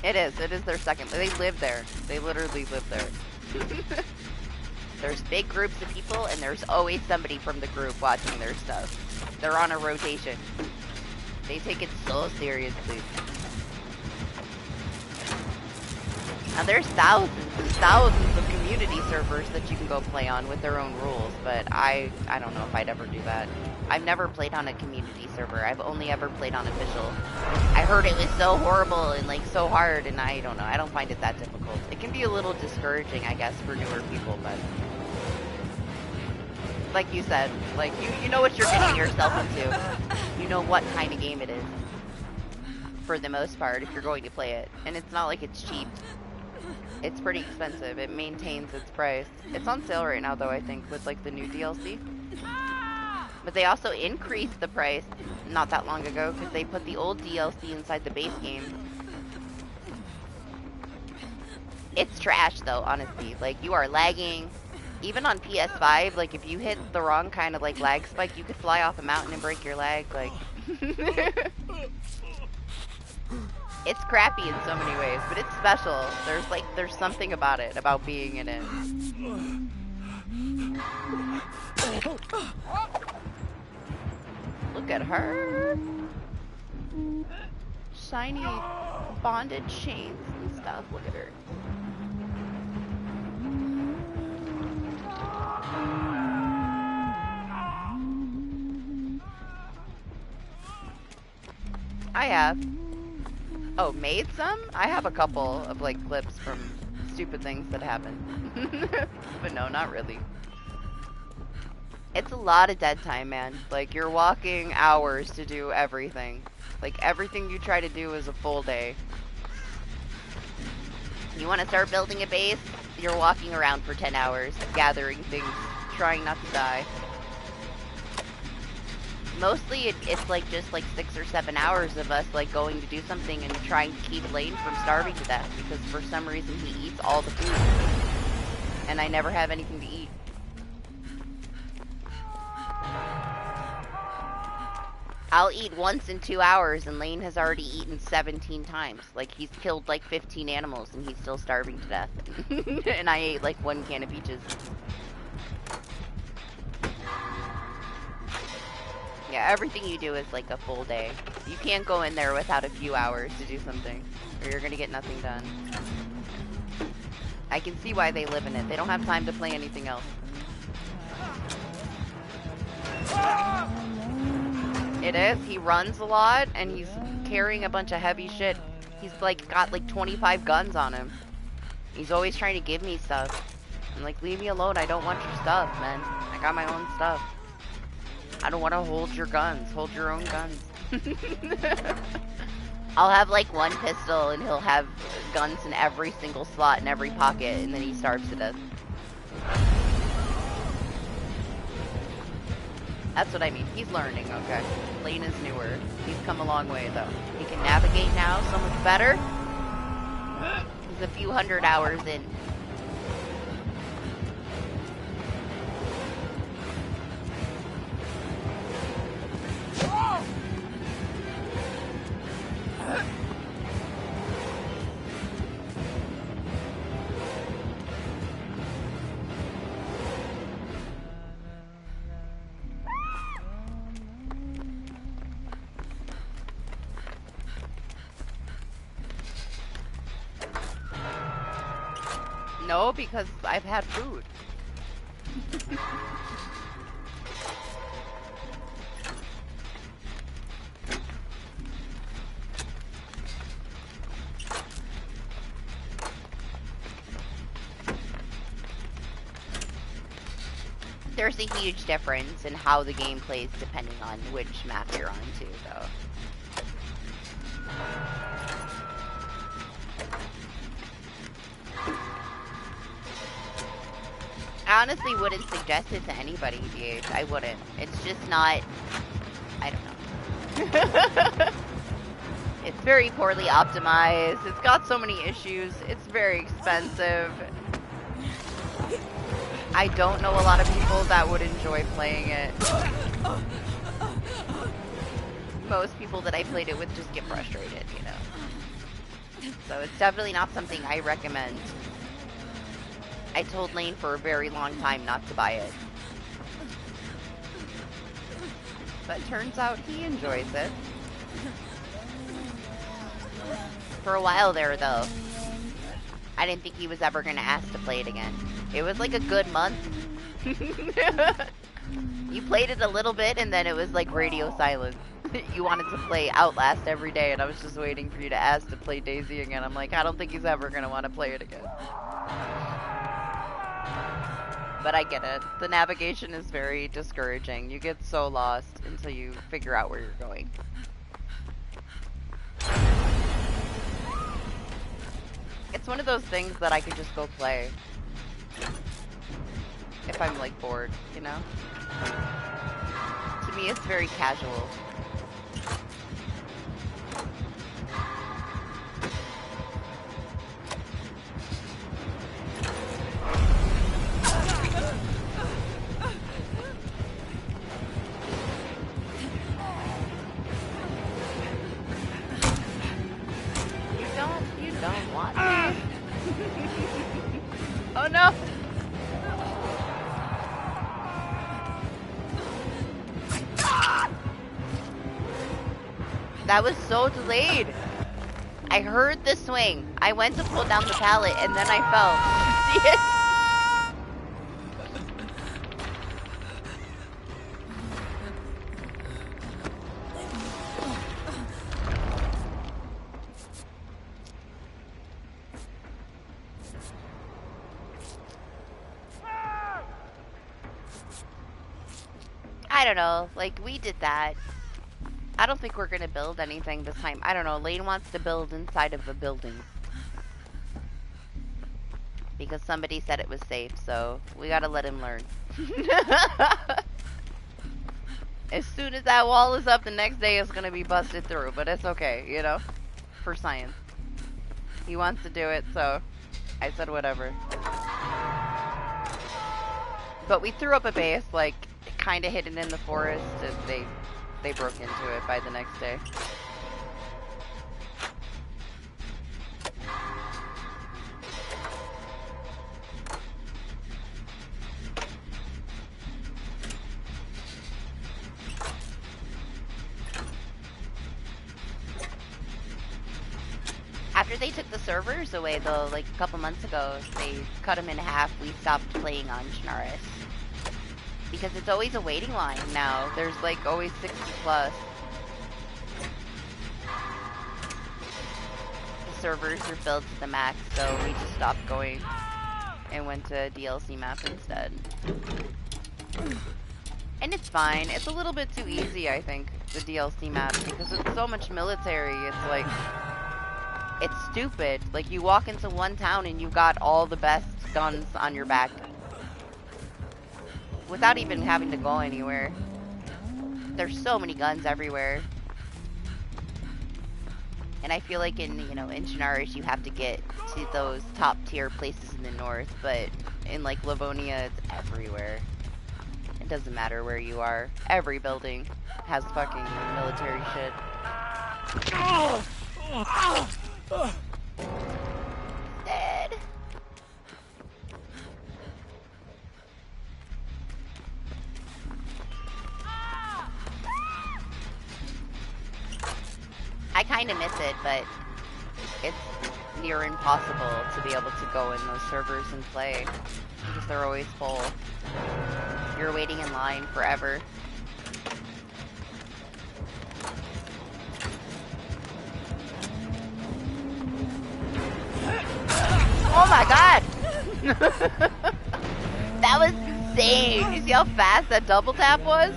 It is their second. They live there. They literally live there. There's big groups of people and there's always somebody from the group watching their stuff. They're on a rotation. They take it so seriously. Now there's thousands and thousands of community servers that you can go play on with their own rules, but I don't know if I'd ever do that. I've never played on a community server. I've only ever played on official. I heard it was so horrible and like so hard, and I don't know. I don't find it that difficult. It can be a little discouraging, I guess, for newer people, but like you said, like you know what you're getting yourself into. You know what kind of game it is. For the most part, if you're going to play it. And it's not like it's cheap. It's pretty expensive. It maintains its price. It's on sale right now though, I think, with like the new DLC. But they also increased the price not that long ago because they put the old DLC inside the base game. It's trash though, honestly. Like, you are lagging. Even on PS5, like, if you hit the wrong kind of like lag spike, you could fly off a mountain and break your leg. Like, it's crappy in so many ways, but it's special. There's something about it, about being in it. Look at her. Shiny bonded chains and stuff. Look at her. I have. Oh, made some? I have a couple of like clips from stupid things that happen. But no, not really. It's a lot of dead time, man. Like, you're walking hours to do everything. Like, everything you try to do is a full day. You want to start building a base? You're walking around for 10 hours, gathering things, trying not to die. Mostly, it's like just like 6 or 7 hours of us like going to do something and trying to keep Lane from starving to death because for some reason he eats all the food. And I never have anything to eat. I'll eat once in 2 hours, and Lane has already eaten 17 times. Like, he's killed like 15 animals, and he's still starving to death. And I ate like 1 can of peaches. Yeah, everything you do is like a full day. You can't go in there without a few hours to do something, or you're gonna get nothing done. I can see why they live in it. They don't have time to play anything else. It is. He runs a lot, and he's carrying a bunch of heavy shit. He's like got like 25 guns on him. He's always trying to give me stuff. I'm like, leave me alone. I don't want your stuff, man. I got my own stuff. I don't want to hold your guns. Hold your own guns. I'll have like 1 pistol, and he'll have guns in every single slot in every pocket, and then he starves to death. That's what I mean. He's learning, okay? Lane is newer. He's come a long way, though. He can navigate now so much better. He's a few 100 hours in. No, because I've had food. There's a huge difference in how the game plays depending on which map you're on too, though. honestly wouldn't suggest it to anybody, DH. I wouldn't. It's just not... I don't know. It's very poorly optimized. It's got so many issues. It's very expensive. I don't know a lot of people that would enjoy playing it. Most people that I played it with just get frustrated, you know. So it's definitely not something I recommend. I told Lane for a very long time not to buy it. But turns out he enjoys it. For a while there, though, I didn't think he was ever going to ask to play it again. It was like a good month. You played it a little bit, and then it was like radio silence. You wanted to play Outlast every day, and I was just waiting for you to ask to play DayZ again. I'm like, I don't think he's ever going to want to play it again. But I get it. The navigation is very discouraging. You get so lost until you figure out where you're going. It's one of those things that I could just go play. If I'm like bored, you know? To me, it's very casual. You don't want me. Oh no! That was so delayed. I heard the swing. I went to pull down the pallet and then I fell. See it? I don't know. Like, we did that. I don't think we're gonna build anything this time. I don't know. Lane wants to build inside of a building. Because somebody said it was safe, so we gotta let him learn. As soon as that wall is up, the next day it's gonna be busted through. But it's okay, you know? For science. He wants to do it, so I said whatever. But we threw up a base, like, kinda hidden in the forest, and they broke into it by the next day. After they took the servers away, though, like a couple months ago, they cut them in half. We stopped playing on Chernarus. Because it's always a waiting line now. There's like always 60 plus. The servers are filled to the max, so we just stopped going and went to DLC map instead. And it's fine. It's a little bit too easy, I think, the DLC map, because it's so much military. It's like, it's stupid. Like, you walk into one town and you got all the best guns on your back. Without even having to go anywhere. There's so many guns everywhere. And I feel like in, you know, in Chernarus you have to get to those top tier places in the north, but in like Livonia it's everywhere. It doesn't matter where you are. Every building has fucking military shit. Dead. I kind of miss it, but it's near impossible to be able to go in those servers and play because they're always full. You're waiting in line forever. Oh my god! That was insane! You see how fast that double tap was?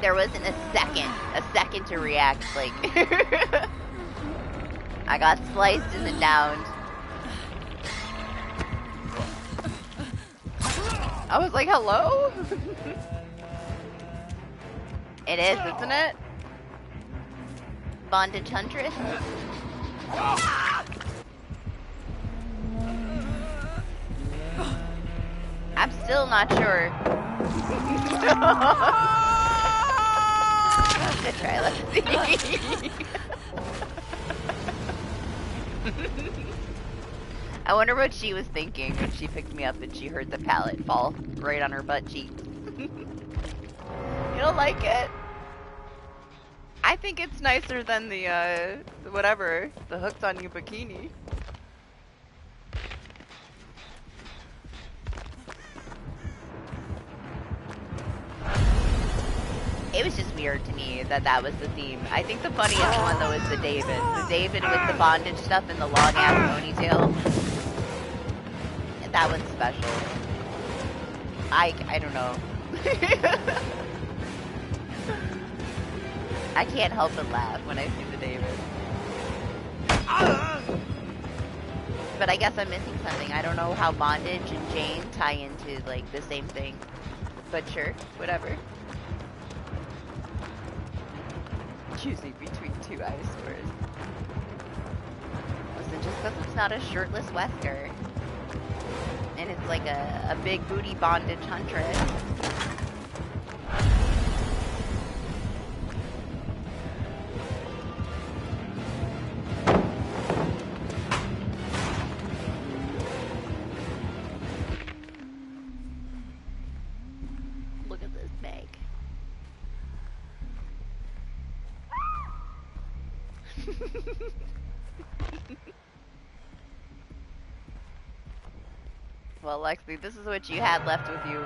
There wasn't a second to react. Like, I got sliced and then downed. I was like, hello? It is, isn't it? Bondage Huntress? I'm still not sure. Good try, let's see. I wonder what she was thinking when she picked me up and she heard the pallet fall right on her butt cheek. You don't like it? I think it's nicer than the whatever, the hooked on you bikini. It was just weird to me that that was the theme. I think the funniest one though is the David. The David with the bondage stuff and the long ass ponytail. That one's special. I don't know. I can't help but laugh when I see the David. But I guess I'm missing something. I don't know how bondage and Jane tie into like the same thing. But sure, whatever. Choosing between two eyesores. Listen, just because it's not a shirtless Wesker. And it's like a big booty bondage huntress. Look at this bag. Well, Lexi, this is what you had left with you.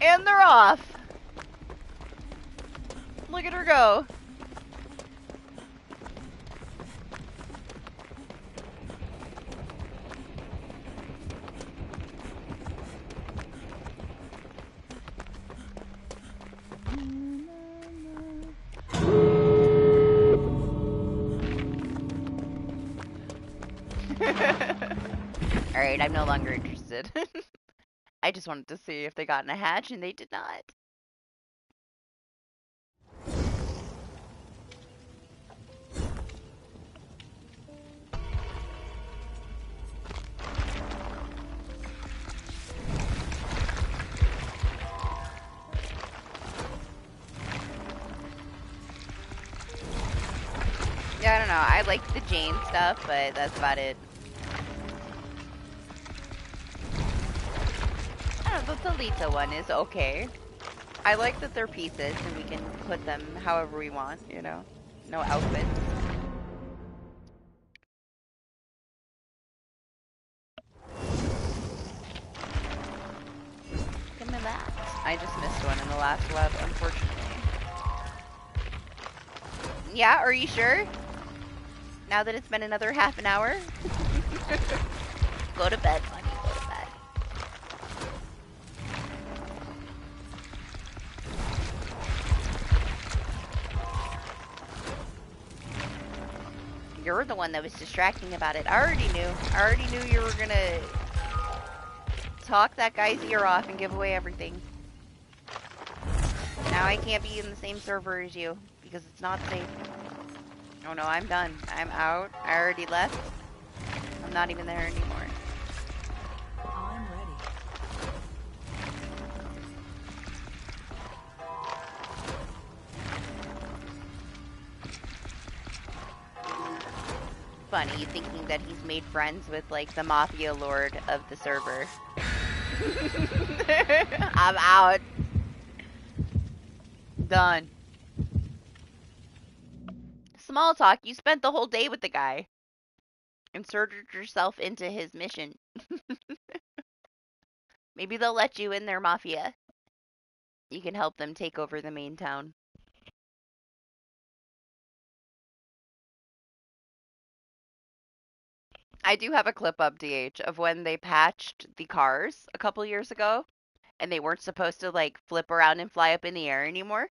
And they're off. Look at her go. Alright, I'm no longer interested. I just wanted to see if they got in a hatch, and they did not. Yeah, I don't know. I like the Jane stuff, but that's about it. I don't know, the Talita one is okay. I like that they're pieces and we can put them however we want, you know? No outfits. Give me that. I just missed one in the last web, unfortunately. Yeah, are you sure? Now that it's been another half an hour? Go to bed, honey, go to bed. You're the one that was distracting about it. I already knew. I already knew you were gonna talk that guy's ear off and give away everything. Now I can't be in the same server as you because it's not safe. Oh no, I'm done. I'm out. I already left. I'm not even there anymore. I'm ready. Funny, thinking that he's made friends with like the mafia lord of the server. I'm out. Done. Small talk, you spent the whole day with the guy. Inserted yourself into his mission. Maybe they'll let you in their mafia. You can help them take over the main town. I do have a clip up, DH, of when they patched the cars a couple years ago, and they weren't supposed to like flip around and fly up in the air anymore.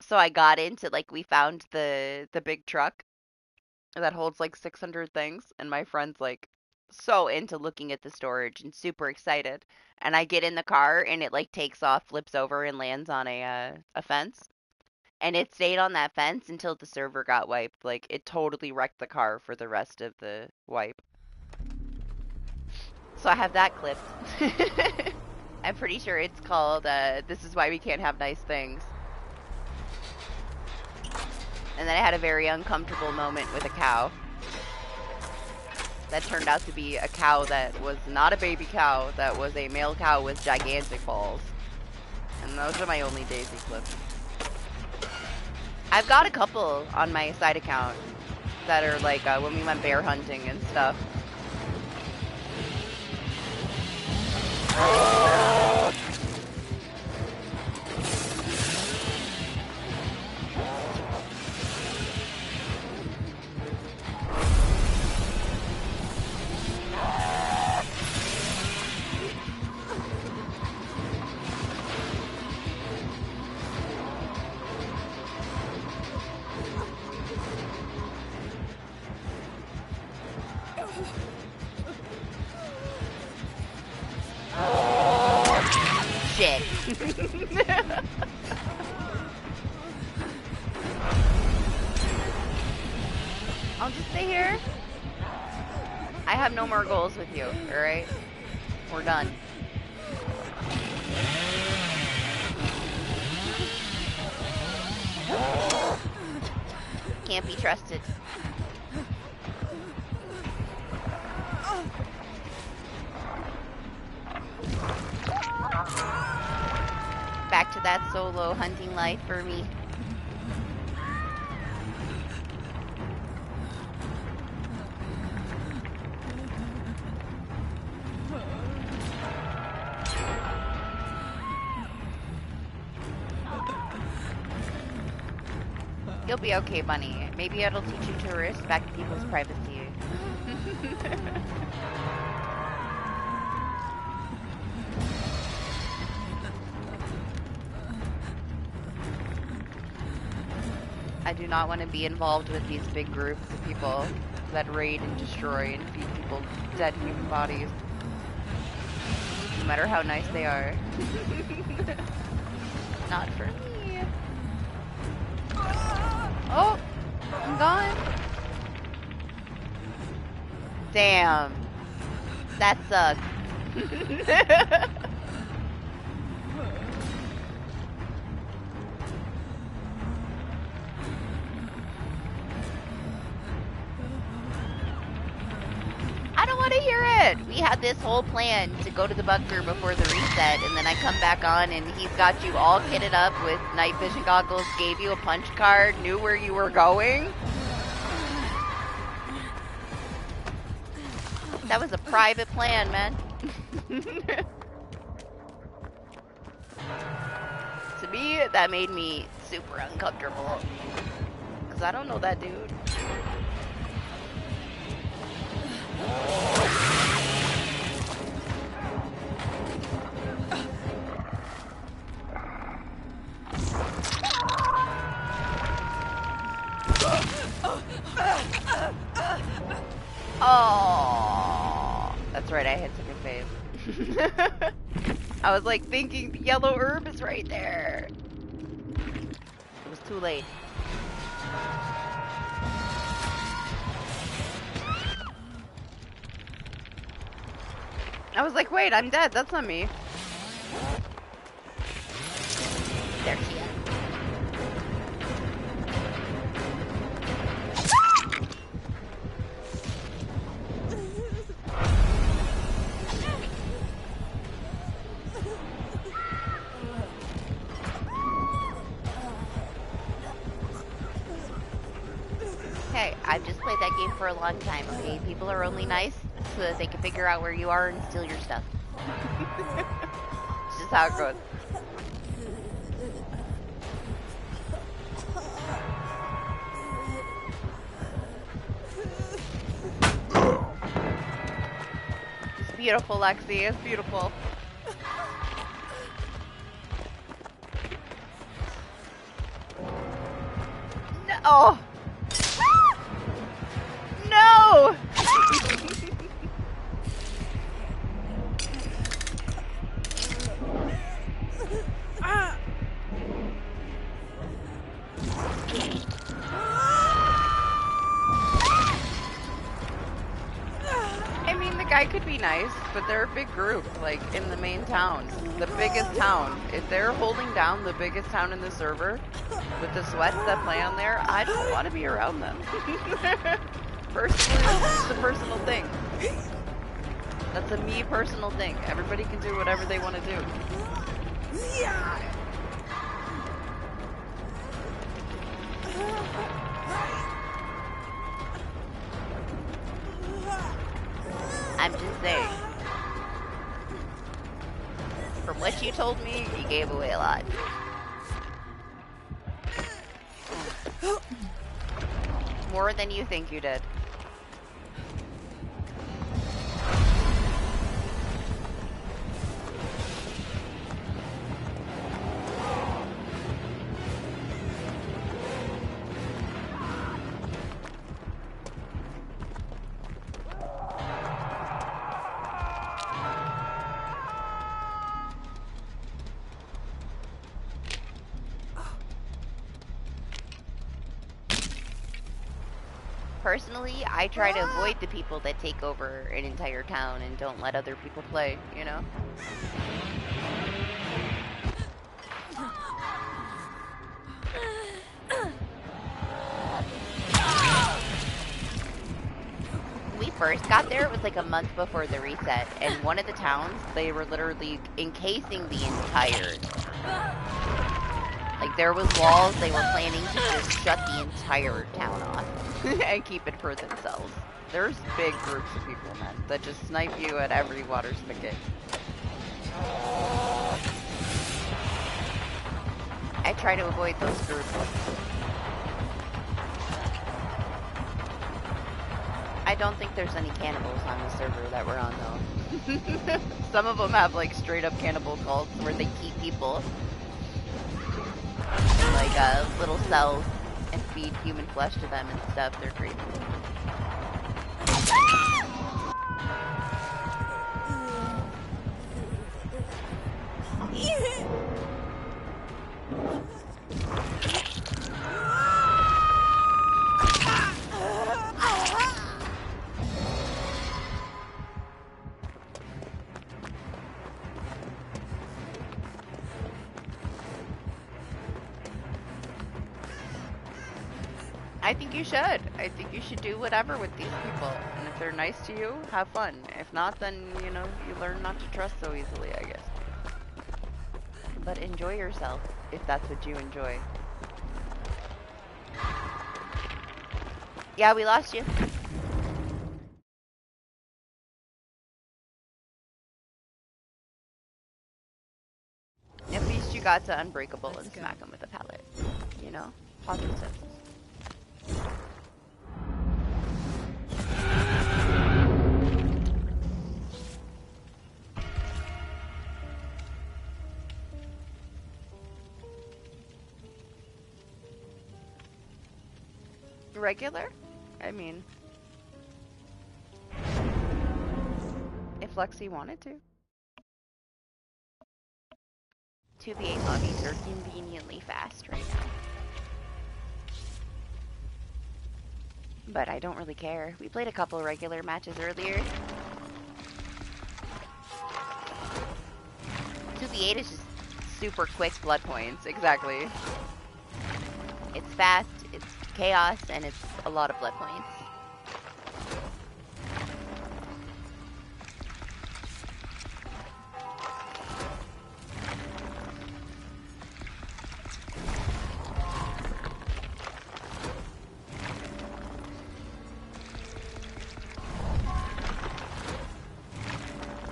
So I got into like we found the big truck that holds like 600 things, and my friend's like so into looking at the storage and super excited. And I get in the car and it like takes off, flips over, and lands on a fence. And it stayed on that fence until the server got wiped. Like it totally wrecked the car for the rest of the wipe. So I have that clipped. I'm pretty sure it's called This Is Why We Can't Have Nice Things. And then I had a very uncomfortable moment with a cow. That turned out to be a cow that was not a baby cow, that was a male cow with gigantic balls. And those are my only DayZ clips. I've got a couple on my side account that are like when we went bear hunting and stuff. Shit. I'll just stay here. I have no more goals with you, alright? We're done. Can't be trusted. Back to that solo hunting life for me. You'll be okay, Bunny. Maybe it'll teach you to respect people's privacy. I do not want to be involved with these big groups of people that raid and destroy and feed people dead human bodies. No matter how nice they are. Not for me. Oh! I'm gone. Damn. That sucks. I don't want to hear it. We had this whole plan to go to the bunker before the reset, and then I come back on and he's got you all kitted up with night vision goggles, gave you a punch card, knew where you were going. That was a private plan, man. To me, that made me super uncomfortable. Because I don't know that dude. Oh, that's right, I hit second phase. I was like thinking the yellow herb is right there. It was too late. I was like, wait, I'm dead. That's not me. There she is. Hey, I've just played that game for a long time, okay? People are only nice so that they can figure out where you are and steal your stuff. It's just how it goes. Beautiful, Lexi. It's beautiful. No! Oh. No! I mean, the guy could be nice, but they're a big group, like, in the main town. The biggest town. If they're holding down the biggest town in the server, with the sweats that play on there, I don't want to be around them. Personally, it's a personal thing. That's a me personal thing. Everybody can do whatever they want to do. I'm just saying. From what you told me, you gave away a lot. More than you think you did. Personally, I try to avoid the people that take over an entire town and don't let other people play, you know? When we first got there, it was like a month before the reset, and one of the towns, they were literally encasing the entire... Like, there was walls, they were planning to just shut the entire town off and keep it for themselves. There's big groups of people, man, that just snipe you at every water spigot. I try to avoid those groups. I don't think there's any cannibals on the server that we're on, though. Some of them have, like, straight-up cannibal cults where they keep people like little cells and feed human flesh to them and stuff. They're crazy. I think you should. I think you should do whatever with these people. And if they're nice to you, have fun. If not, then, you know, you learn not to trust so easily, I guess. But enjoy yourself, if that's what you enjoy. Yeah, we lost you. At least you got to Unbreakable and smack him with a pellet. You know? Positive. Regular? I mean, if Lexi wanted to. 2v8 lobbies are conveniently fast right now. But I don't really care. We played a couple regular matches earlier. 2v8 is just super quick blood points, exactly. It's fast, it's chaos, and it's a lot of blood points.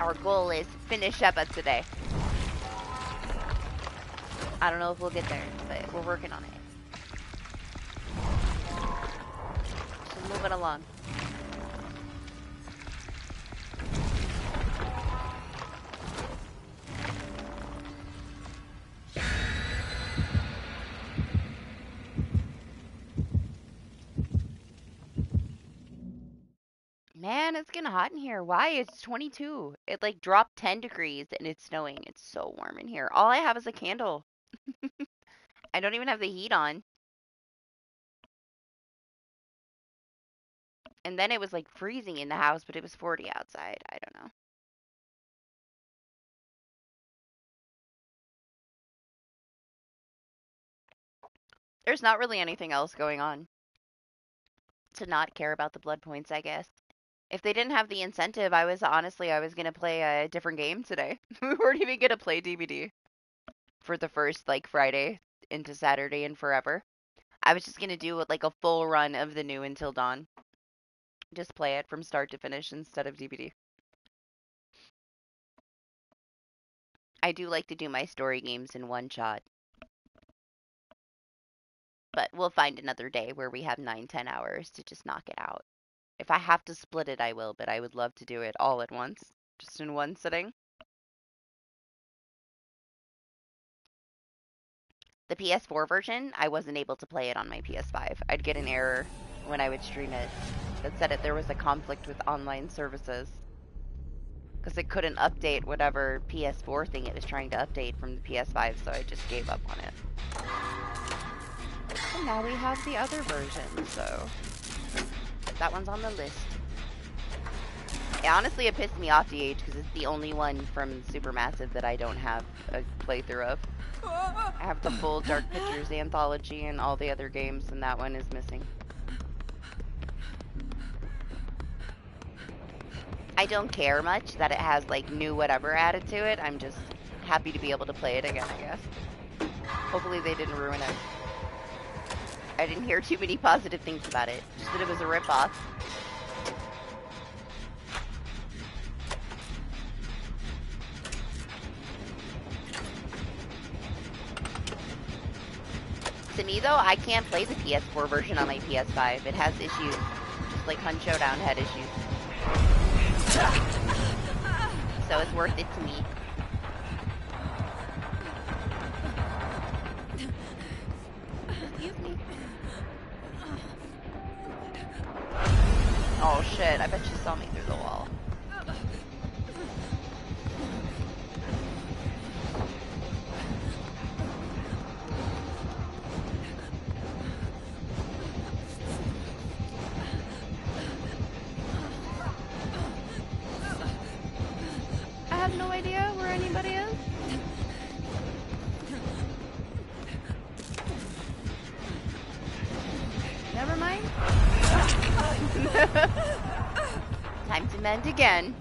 Our goal is finish up today. I don't know if we'll get there, but we're working on it. So move it along. it's getting hot in here. Why? It's 22. It like dropped 10 degrees and it's snowing. It's so warm in here. All I have is a candle. I don't even have the heat on. And then it was like freezing in the house, but it was 40 outside. I don't know. There's not really anything else going on to not care about the blood points, I guess. If they didn't have the incentive, I was going to play a different game today. We weren't even going to play DBD for the first like Friday into Saturday and forever. I was just going to do like a full run of the new Until Dawn. Just play it from start to finish instead of DBD. I do like to do my story games in one shot. But we'll find another day where we have 9-10 hours to just knock it out. If I have to split it, I will, but I would love to do it all at once, just in one sitting. The PS4 version, I wasn't able to play it on my PS5. I'd get an error when I would stream it that said there was a conflict with online services because it couldn't update whatever PS4 thing it was trying to update from the PS5, so I just gave up on it. And now we have the other version, so that one's on the list. Yeah, honestly, it pissed me off, DH, because it's the only one from Supermassive that I don't have a playthrough of. I have the full Dark Pictures anthology and all the other games, and that one is missing. I don't care much that it has, like, new whatever added to it. I'm just happy to be able to play it again, I guess. Hopefully they didn't ruin it. I didn't hear too many positive things about it. Just that it was a ripoff. To me, though, I can't play the PS4 version on my PS5. It has issues. Just like Hun Showdown had issues. So it's worth it to me. Excuse me. Oh shit, I bet she saw me through the wall. I have no idea where anybody is. Never mind. Time to mend again.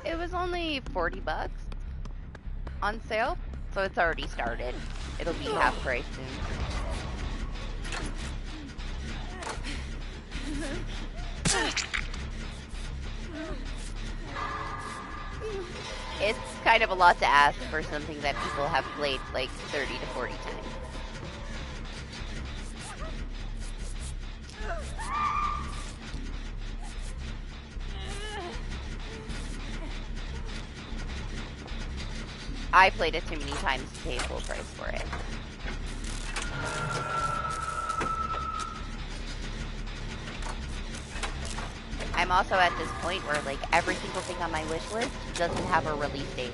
It was only $40 on sale, so it's already started. It'll be half price soon. It's kind of a lot to ask for something that people have played like 30 to 40 times. I played it too many times to pay full price for it. I'm also at this point where like every single thing on my wish list doesn't have a release date.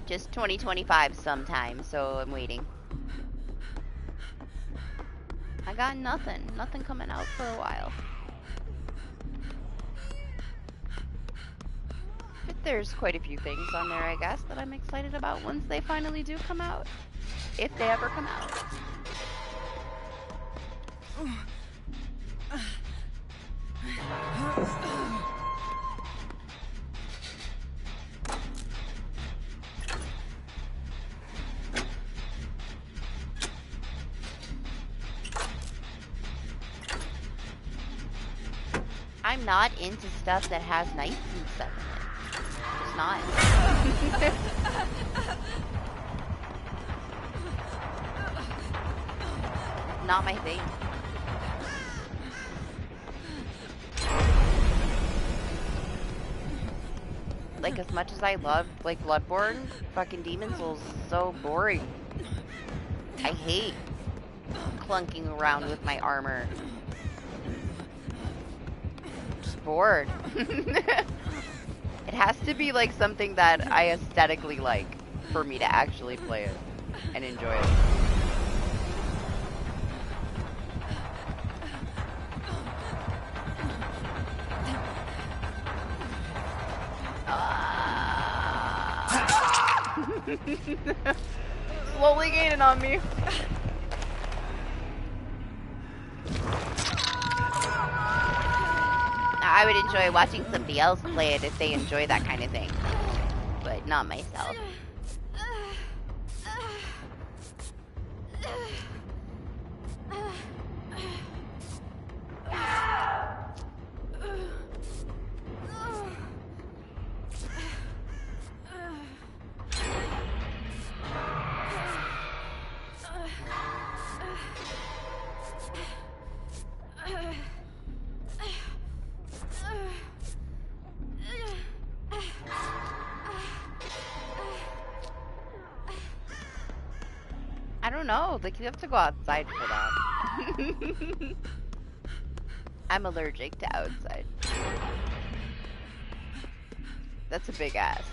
Just 2025 sometime, so I'm waiting. I got nothing coming out for a while. But there's quite a few things on there, I guess, that I'm excited about once they finally do come out. If they ever come out. I'm not into stuff that has nights and stuff in it. Just not. Not my thing. Like, as much as I love, like, Bloodborne, fucking Demon Souls is so boring. I hate clunking around with my armor. Just bored. It has to be, like, something that I aesthetically like for me to actually play it and enjoy it. Slowly gaining on me. I would enjoy watching somebody else play it if they enjoy that kind of thing, but not myself. I don't know, like, you have to go outside for that. I'm allergic to outside. That's a big ask.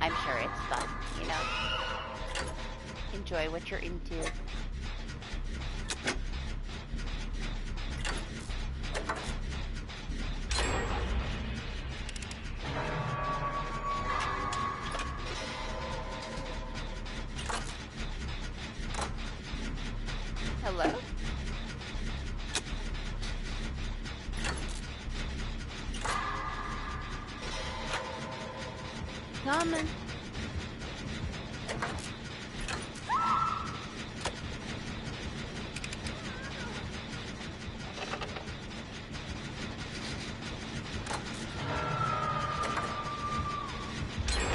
I'm sure it's fun, you know? Enjoy what you're into. Hello? Coming.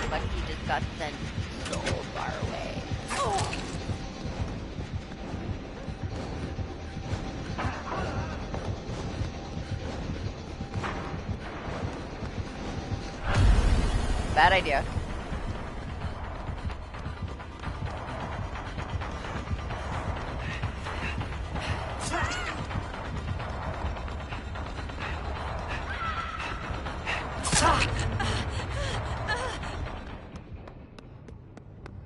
Lexi just got sent so far away. Oh. Bad idea.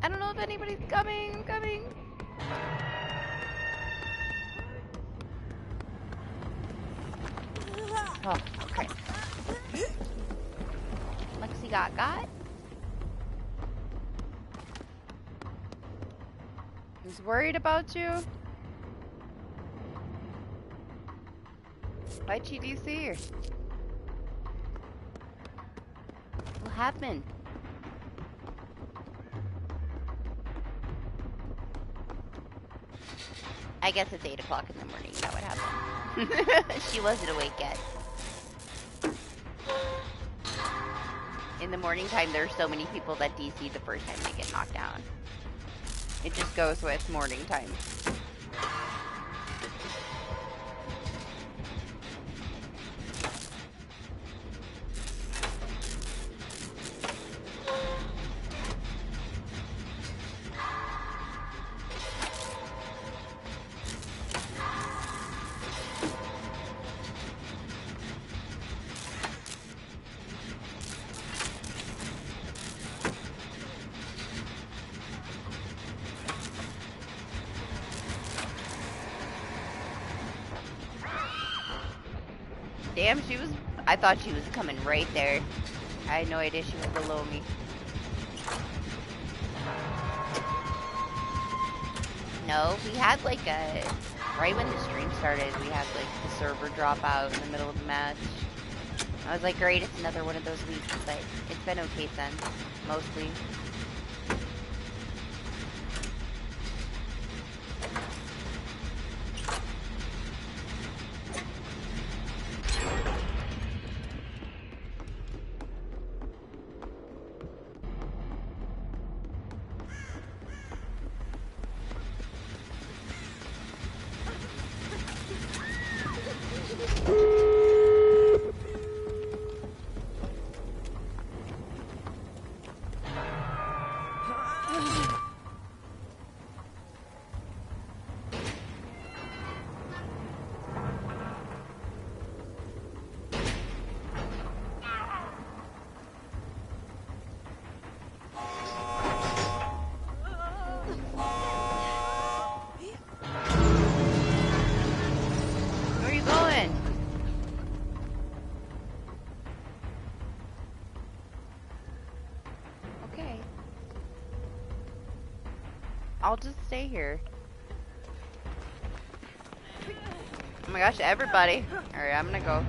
I don't know if anybody's coming. I'm coming. Oh, okay. Lexi got. He's worried about you. Why GDC? What happened? I guess it's 8 o'clock in the morning. That would happen. She wasn't awake yet. In the morning time, there's so many people that DC the first time they get knocked down. It just goes with morning time. Damn, I thought she was coming right there. I had no idea she was below me. No, we had like right when the stream started, we had like the server drop out in the middle of the match. I was like, great, it's another one of those weeks, but it's been okay since, mostly. I'll just stay here. Oh my gosh, everybody. Alright, I'm gonna go.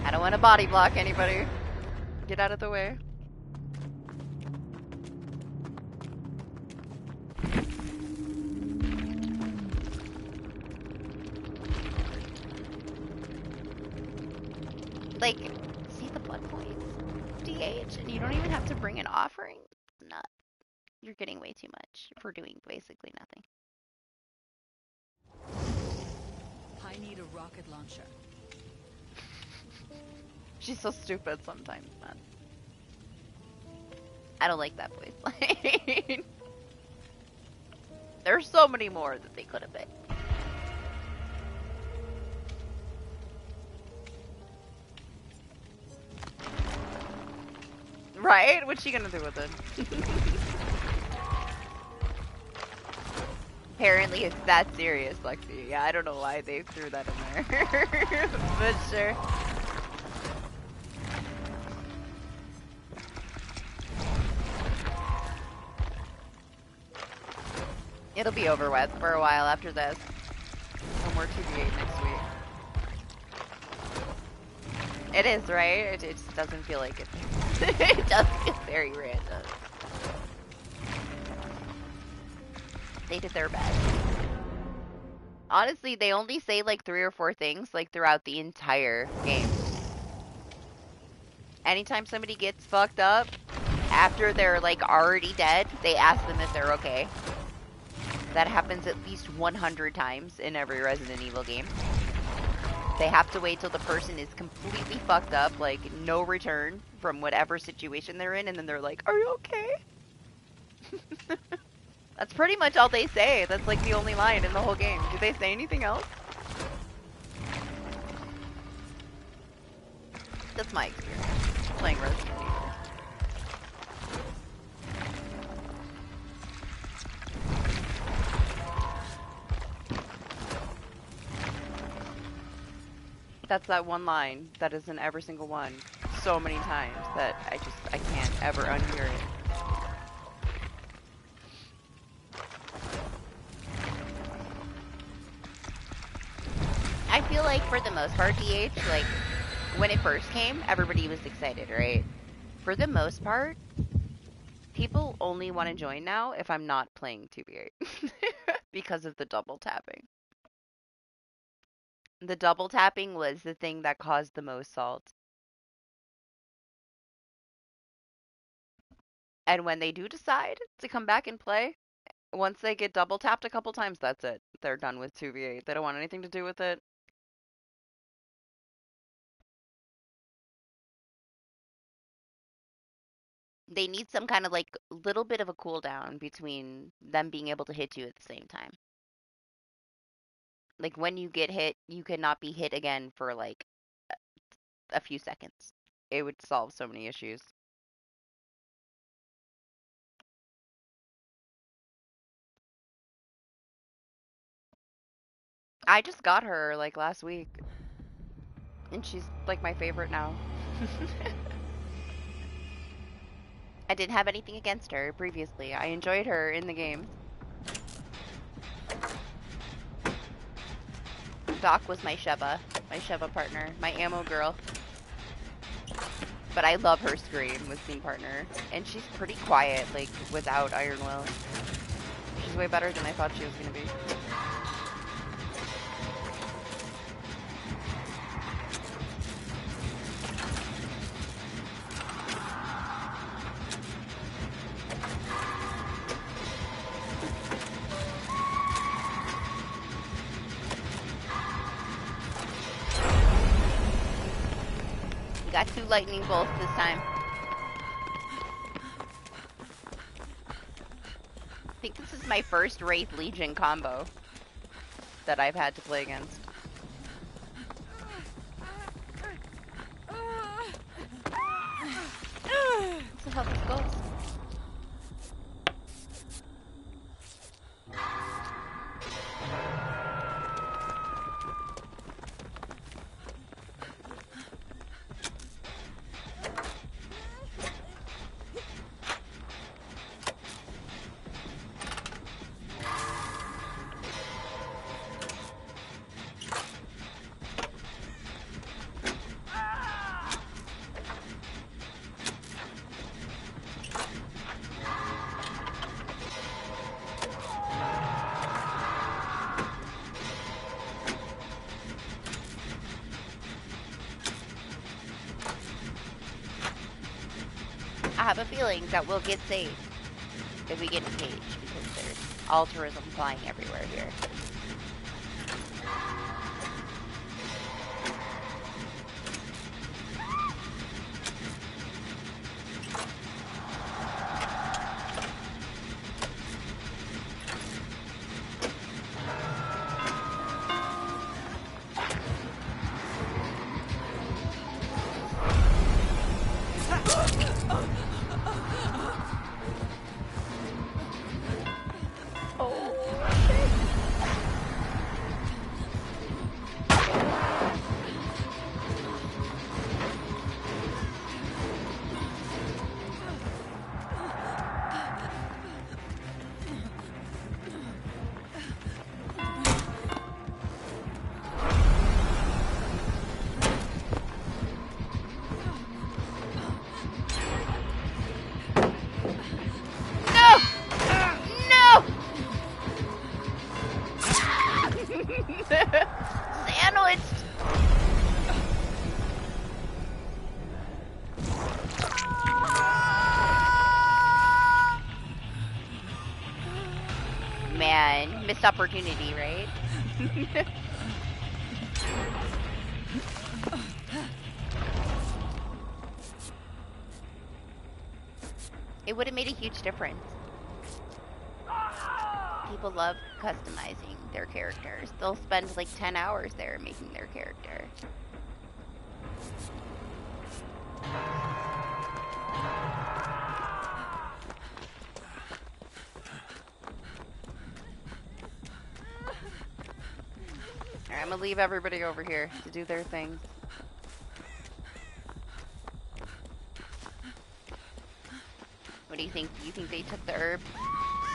I don't want to body block anybody. Get out of the way. Like, see the blood points? DH, and you don't even have to bring an offering? No. You're getting way too much for doing basically nothing. I need a rocket launcher. She's so stupid sometimes, man. I don't like that voice line. There's so many more that they could have picked. Right? What's she gonna do with it? Apparently it's that serious, Lexi. Yeah, I don't know why they threw that in there. But sure. It'll be over with for a while after this. No more 2v8 next week. It is, right? It just doesn't feel like it. It does feel very random. They did their best. Honestly, they only say like 3 or 4 things like throughout the entire game. Anytime somebody gets fucked up, after they're like already dead, they ask them if they're okay. That happens at least 100 times in every Resident Evil game. They have to wait till the person is completely fucked up, like no return from whatever situation they're in, and then they're like, "Are you okay?" That's pretty much all they say. That's like the only line in the whole game. Do they say anything else? That's my experience playing Resident Evil. That's that one line that is in every single one so many times that I can't ever unhear it. I feel like for the most part, DH, like when it first came, everybody was excited, right? For the most part, people only want to join now if I'm not playing 2v8 because of the double tapping. The double tapping was the thing that caused the most salt. And when they do decide to come back and play, once they get double tapped a couple times, that's it. They're done with 2v8. They don't want anything to do with it. They need some kind of like little bit of a cooldown between them being able to hit you at the same time. Like when you get hit, you cannot be hit again for like a few seconds. It would solve so many issues. I just got her like last week, and she's like my favorite now. I didn't have anything against her previously. I enjoyed her in the game. Doc was my Sheva partner, my ammo girl. But I love her scream with Scene Partner. And she's pretty quiet, like, without Iron Will. She's way better than I thought she was gonna be. We got 2 lightning bolts this time. I think this is my first Wraith Legion combo that I've had to play against. Let's see how this goes. have a feeling that we'll get saved if we get in a cage, because there's altruism flying everywhere here. Missed opportunity, right? It would have made a huge difference. People love customizing their characters. They'll spend like 10 hours there making their character. I'm gonna leave everybody over here to do their thing. What do you think? Do you think they took the herb?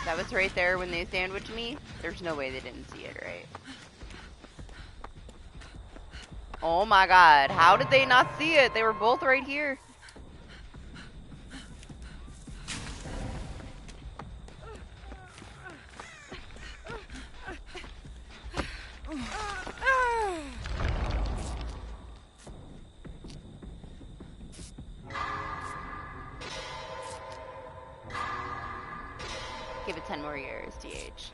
That was right there when they sandwiched me? There's no way they didn't see it, right? Oh my god, how did they not see it? They were both right here. Give it 10 more years, DH.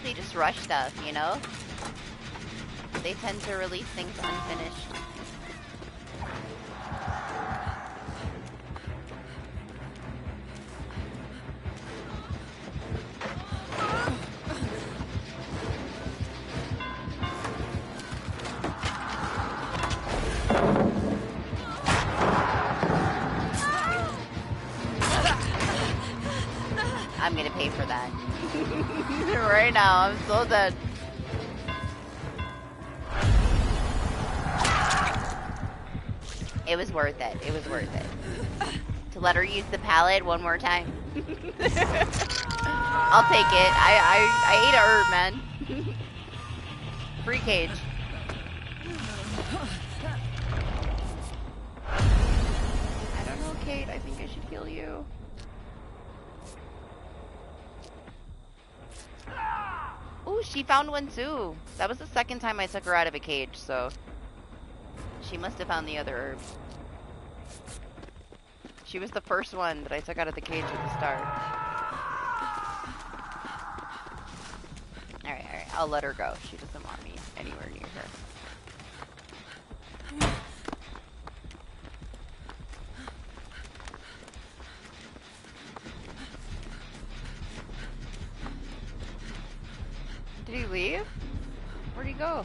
They just rush stuff, you know? They tend to release things unfinished. I'm gonna pay for that. Right now, I'm so dead. It was worth it. It was worth it. To let her use the pallet one more time. I'll take it. I ate a herb, man. Free cage. I don't know, Kate. I think I should heal you. Ooh, she found one too. That was the second time I took her out of a cage, so she must have found the other herb. She was the first one that I took out of the cage at the start. Alright, alright. I'll let her go. She doesn't want me anywhere near her. Did he leave? Where'd he go?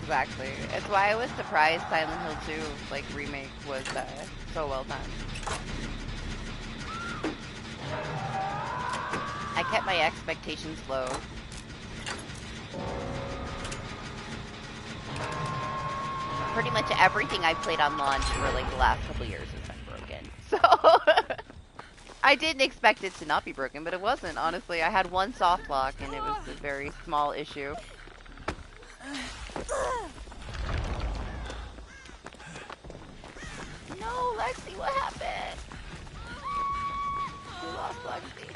Exactly. It's why I was surprised Silent Hill 2, like, remake was so well done. I kept my expectations low. Pretty much everything I played on launch for like the last couple years has been broken. So I didn't expect it to not be broken, but it wasn't, honestly. I had one soft lock and it was a very small issue. No, Lexi, what happened? We lost Lexi.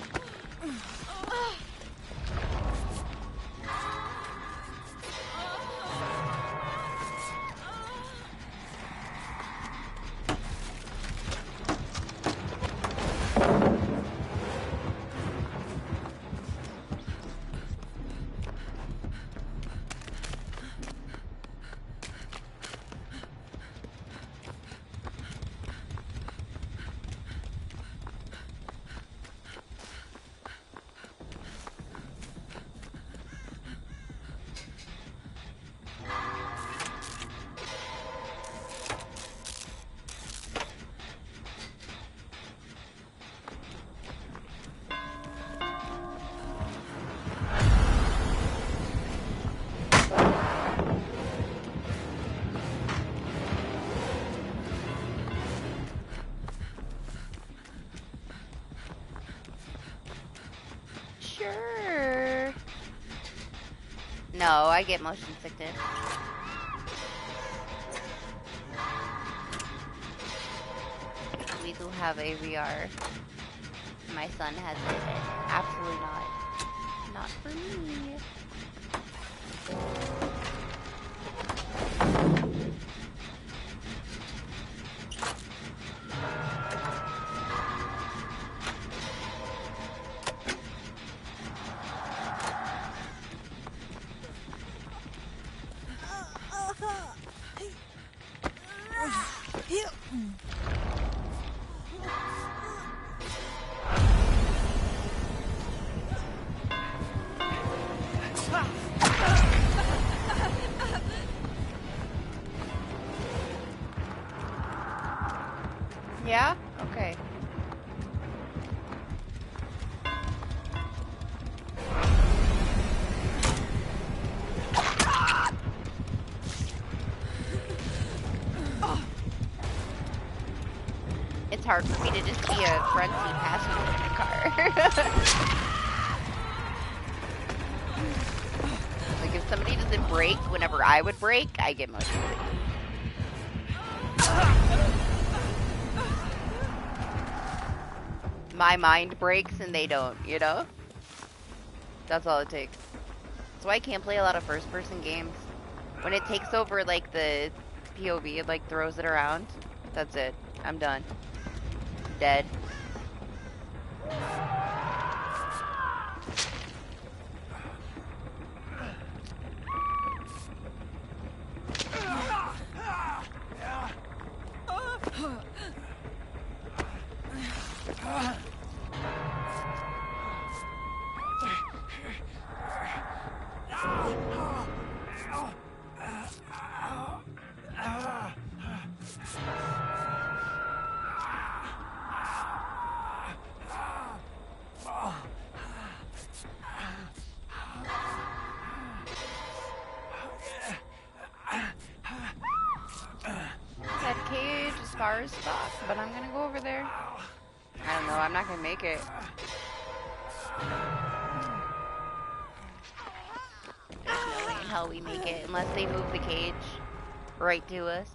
Sure. No, I get motion sickness. We do have a VR. My son has it, and absolutely not. Not for me. Yeah? Okay. It's hard for me to just be a front seat passenger in a car. Like, if somebody doesn't brake whenever I would brake, I get motion sickness. My mind breaks and they don't, you know? That's all it takes. That's why I can't play a lot of first-person games. When it takes over, like, the POV, it, like, throws it around. That's it. I'm done. Dead. That cage is far as fuck, but I'm gonna go over there. I don't know, I'm not gonna make it. There's no way in hell we make it unless they move the cage right to us.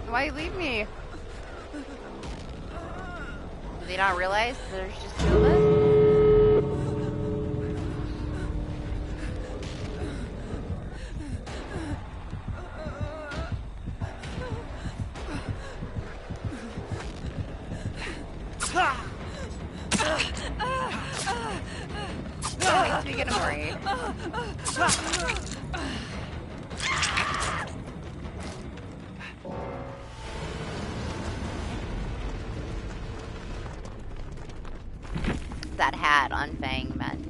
Why leave me? Do they not realize there's just two of us? Makes me get worried. That hat on Fang, man.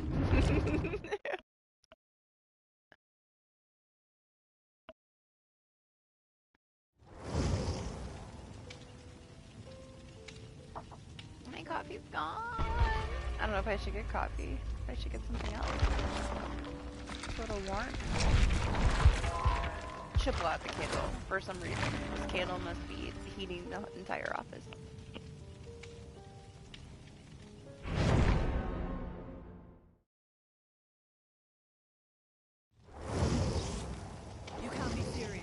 My coffee's gone. I don't know if I should get coffee. I should get something else. It's a little warm. Should blow out the candle for some reason. This candle must be heating the entire office. You can't be serious.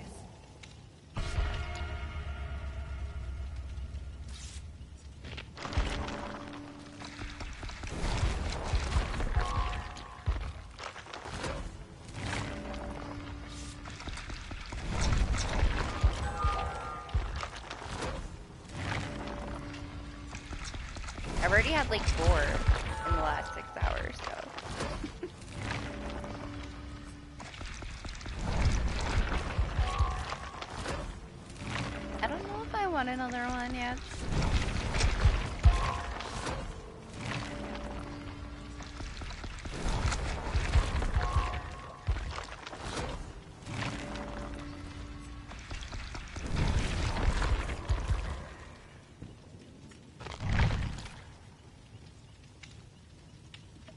I've already had like 4 in the last 6 hours, so. I don't know if I want another one yet.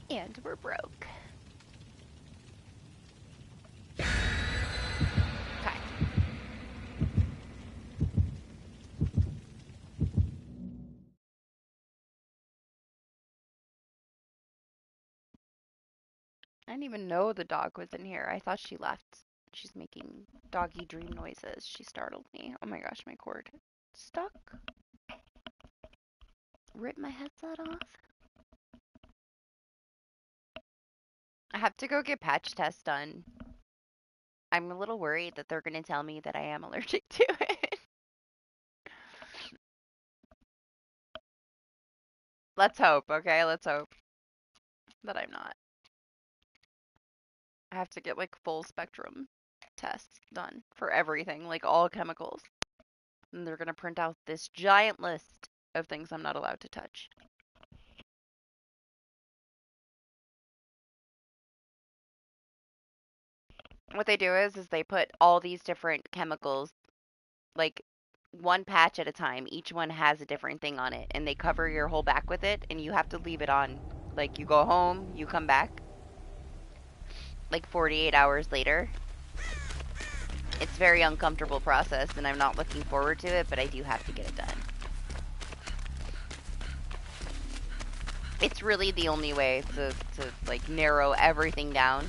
And we're broke. Okay. I didn't even know the dog was in here. I thought she left. She's making doggy dream noises. She startled me. Oh my gosh, my cord stuck. Rip my headset off. I have to go get patch tests done. I'm a little worried that they're going to tell me that I am allergic to it. Let's hope, okay? Let's hope that I'm not. I have to get like full spectrum tests done for everything, like all chemicals. And they're going to print out this giant list of things I'm not allowed to touch. What they do is they put all these different chemicals, like one patch at a time. Each one has a different thing on it, and they cover your whole back with it, and you have to leave it on. Like, you go home, you come back, like 48 hours later. It's a very uncomfortable process, and I'm not looking forward to it, but I do have to get it done. It's really the only way to like narrow everything down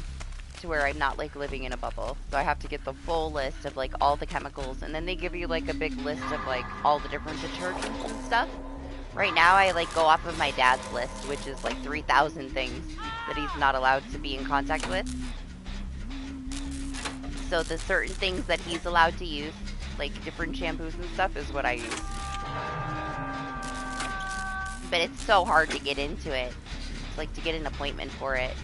to where I'm not like living in a bubble. So I have to get the full list of like all the chemicals, and then they give you like a big list of like all the different detergents and stuff. Right now I like go off of my dad's list, which is like 3,000 things that he's not allowed to be in contact with. So the certain things that he's allowed to use, like different shampoos and stuff, is what I use. But it's so hard to get into it. It's like to get an appointment for it.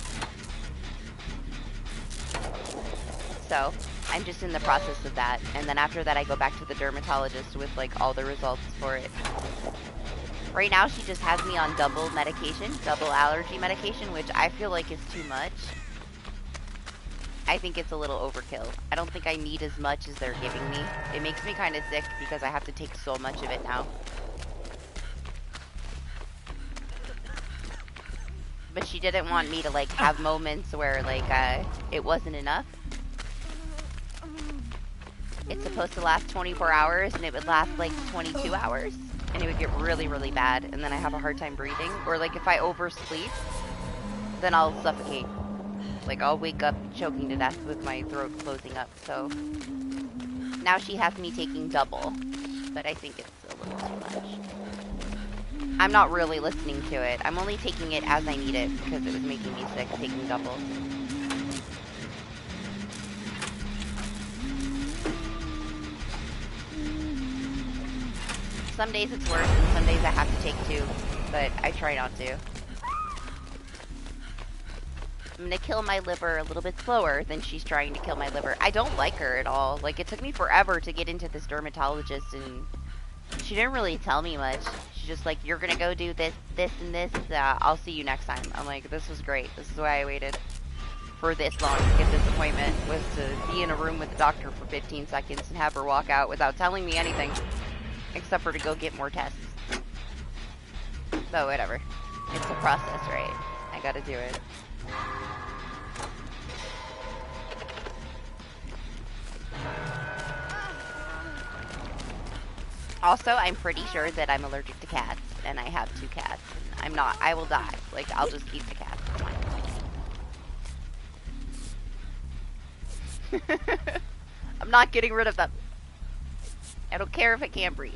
So I'm just in the process of that. And then after that I go back to the dermatologist with like all the results for it. Right now she just has me on double medication, double allergy medication, which I feel like is too much. I think it's a little overkill. I don't think I need as much as they're giving me. It makes me kind of sick because I have to take so much of it now. But she didn't want me to like have moments where like it wasn't enough. It's supposed to last 24 hours and it would last like 22 hours and it would get really, really bad, and then I have a hard time breathing. Or like if I oversleep, then I'll suffocate. Like I'll wake up choking to death with my throat closing up. So Now she has me taking double, but I think it's a little too much. I'm not really listening to it. I'm only taking it as I need it because it was making me sick taking double. Some days it's worse, and some days I have to take 2, but I try not to. I'm gonna kill my liver a little bit slower than she's trying to kill my liver. I don't like her at all. Like, it took me forever to get into this dermatologist, and she didn't really tell me much. She's just like, you're gonna go do this, this, and this. I'll see you next time. I'm like, this was great. This is why I waited for this long to get this appointment, was to be in a room with the doctor for 15 seconds and have her walk out without telling me anything, except for to go get more tests. But whatever. It's a process, right? I gotta do it. Also, I'm pretty sure that I'm allergic to cats, and I have 2 cats. And I'm not. I will die. Like, I'll just eat the cats. It's fine. I'm not getting rid of them. I don't care if I can't breathe.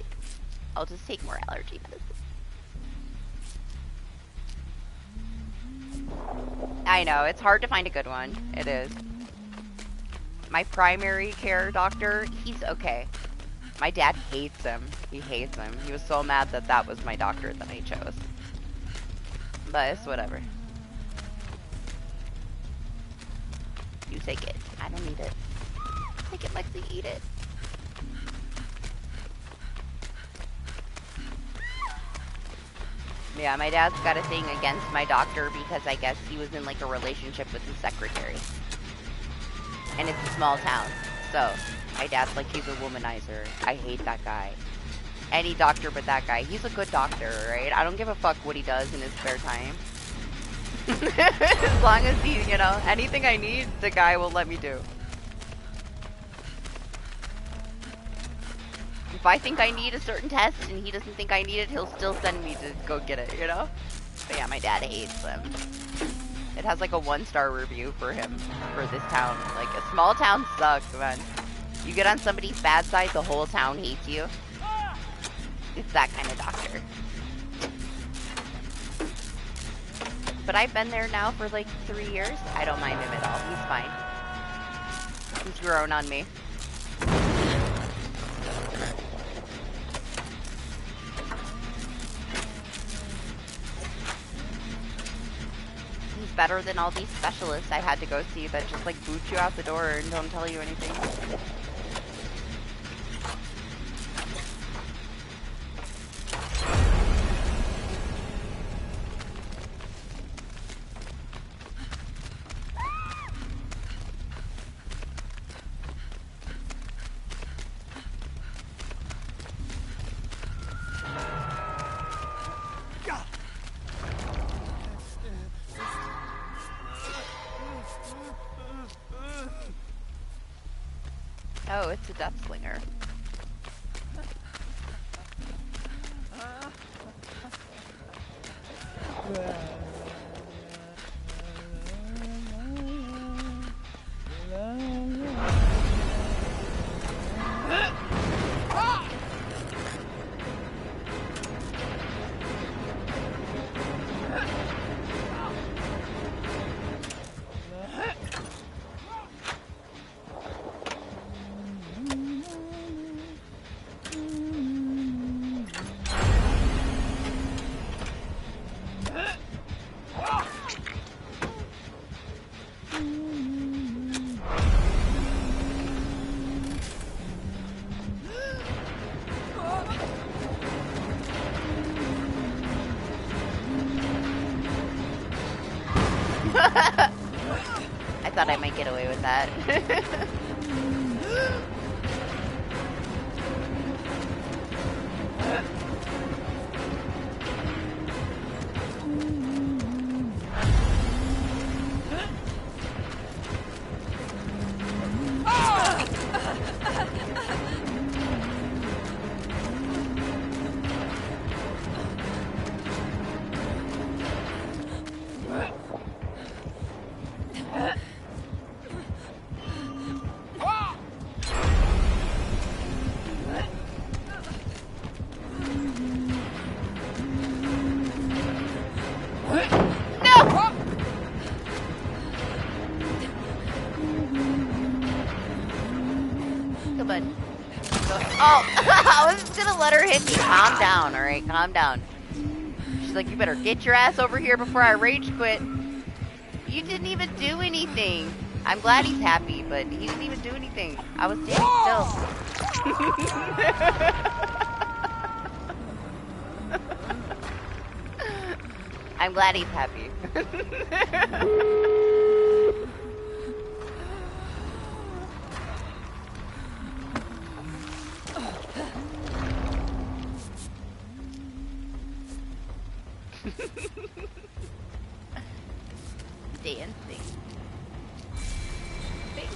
I'll just take more allergy medicine. I know, it's hard to find a good one. It is. My primary care doctor, he's okay. My dad hates him. He hates him. He was so mad that that was my doctor that I chose. But it's whatever. You take it. I don't need it. Take it, Lexi. Eat it. Yeah, my dad's got a thing against my doctor because I guess he was in like a relationship with his secretary. And it's a small town. So, my dad's like, he's a womanizer. I hate that guy. Any doctor but that guy. He's a good doctor, right? I don't give a fuck what he does in his spare time. As long as he, you know, anything I need, the guy will let me do. If I think I need a certain test and he doesn't think I need it, he'll still send me to go get it, you know? But yeah, my dad hates him. It has like a 1-star review for him, for this town. Like, a small town sucks, man. You get on somebody's bad side, the whole town hates you. It's that kind of doctor. But I've been there now for like 3 years. I don't mind him at all. He's fine. He's grown on me. He's better than all these specialists I've had to go see that just like boot you out the door and don't tell you anything. Oh, it's a death slinger. I thought I might get away with that. gonna let her hit me. Calm down, alright? Calm down. She's like, you better get your ass over here before I rage quit. You didn't even do anything. I'm glad he's happy, but he didn't even do anything. I was standing still. I'm glad he's happy. Dancing. Think.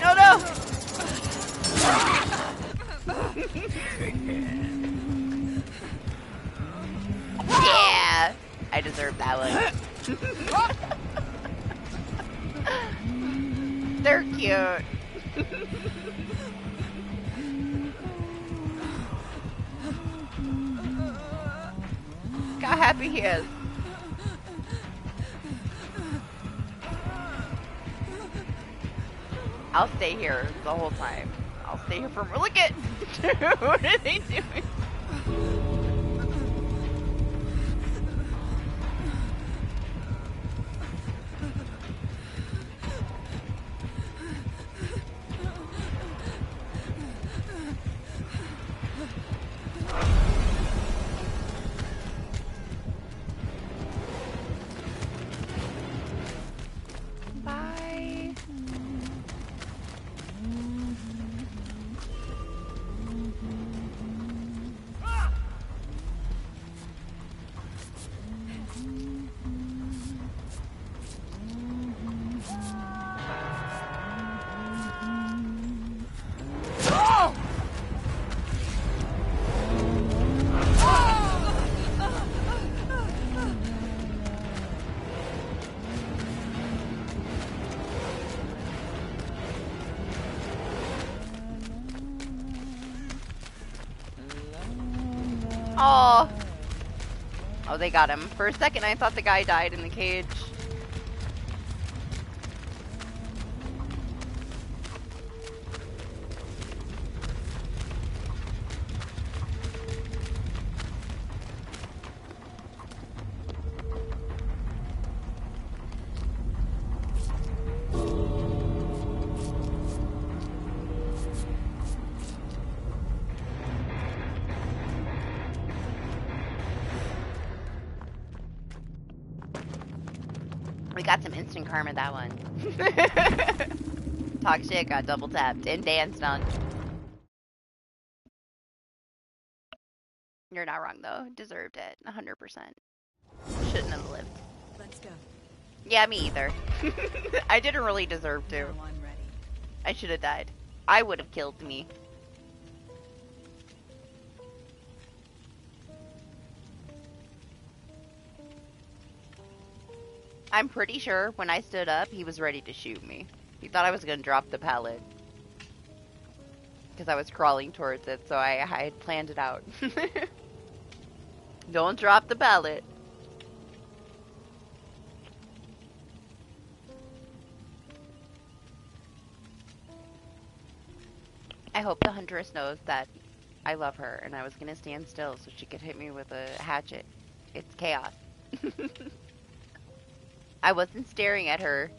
No, no! Yeah! I deserve that one. They're cute. Look how happy he is. I'll stay here the whole time. I'll stay here for more. Look at what are they doing? Bye. Oh. Oh, they got him. For a second, I thought the guy died in the cage. We got some instant karma that one. Talk shit, got double tapped and danced on. You're not wrong though. Deserved it. 100%. Shouldn't have lived. Let's go. Yeah, me either. I didn't really deserve to. Now I'm ready. I should have died. I would have killed me. I'm pretty sure when I stood up, he was ready to shoot me. He thought I was going to drop the pallet. Because I was crawling towards it, so I had planned it out. Don't drop the pallet. I hope the huntress knows that I love her and I was going to stand still so she could hit me with a hatchet. It's chaos. I wasn't staring at her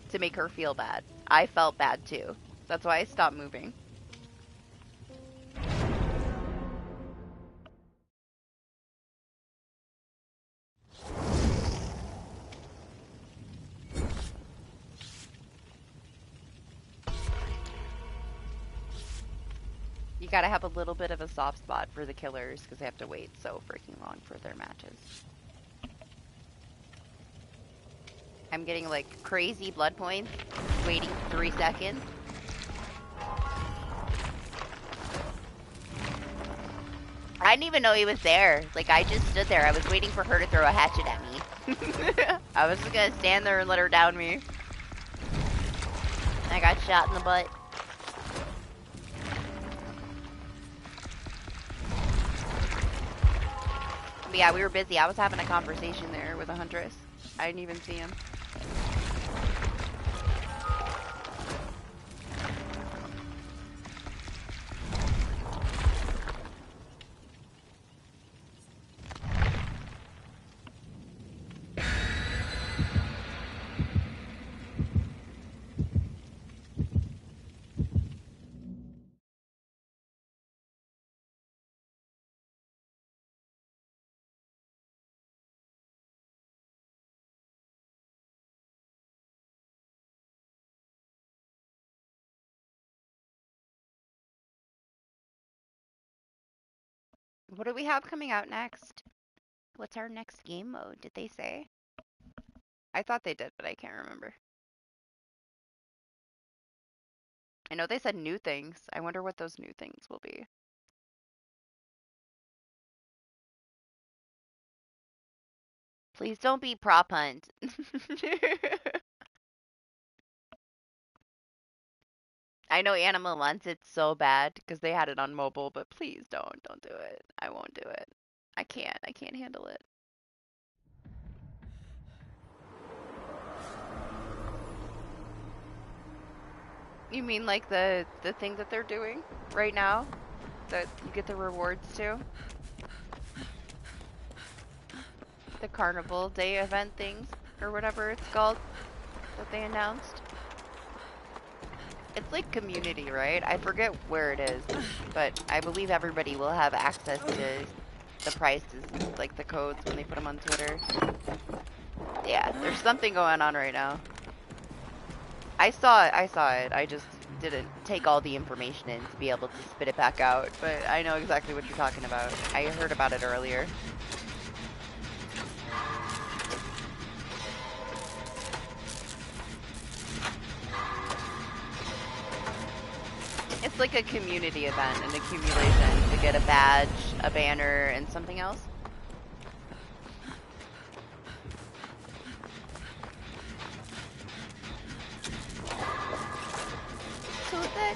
to make her feel bad. I felt bad too. That's why I stopped moving. You gotta have a little bit of a soft spot for the killers because they have to wait so freaking long for their matches. I'm getting like crazy blood points, waiting 3 seconds. I didn't even know he was there. Like, I just stood there. I was waiting for her to throw a hatchet at me. I was just gonna stand there and let her down me. I got shot in the butt. But yeah, we were busy. I was having a conversation there with a huntress. I didn't even see him. What do we have coming out next? What's our next game mode? Did they say? I thought they did, but I can't remember. I know they said new things. I wonder what those new things will be. Please don't be prop hunt. I know Anima wants it so bad because they had it on mobile, but please don't do it. I won't do it. I can't handle it. You mean like the thing that they're doing right now? That you get the rewards to? The Carnival Day event things, or whatever it's called, that they announced? It's like community, right? I forget where it is, but I believe everybody will have access to the prices, like the codes when they put them on Twitter. Yeah, there's something going on right now. I saw it. I just didn't take all the information in to be able to spit it back out, but I know exactly what you're talking about. I heard about it earlier. It's like a community event, an accumulation to get a badge, a banner, and something else. So that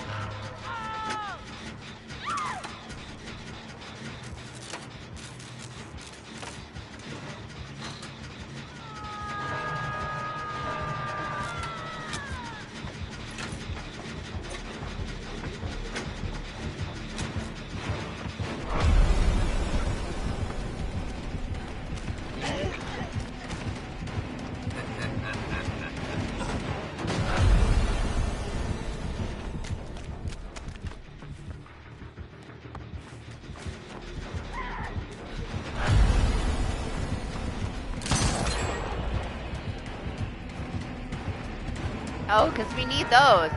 oh, because we need those.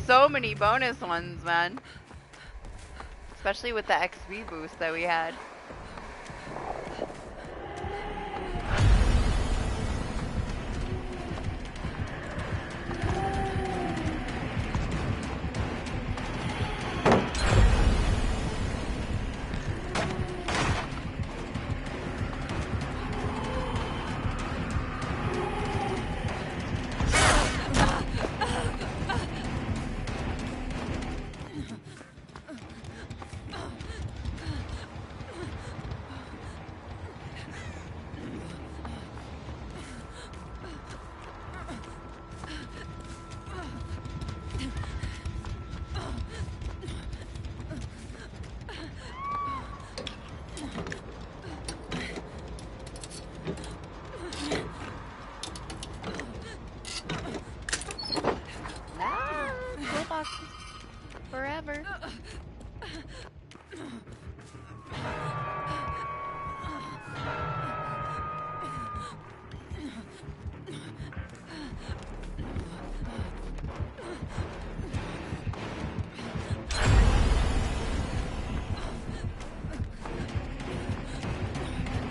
So many bonus ones, man. Especially with the XP boost that we had. Forever.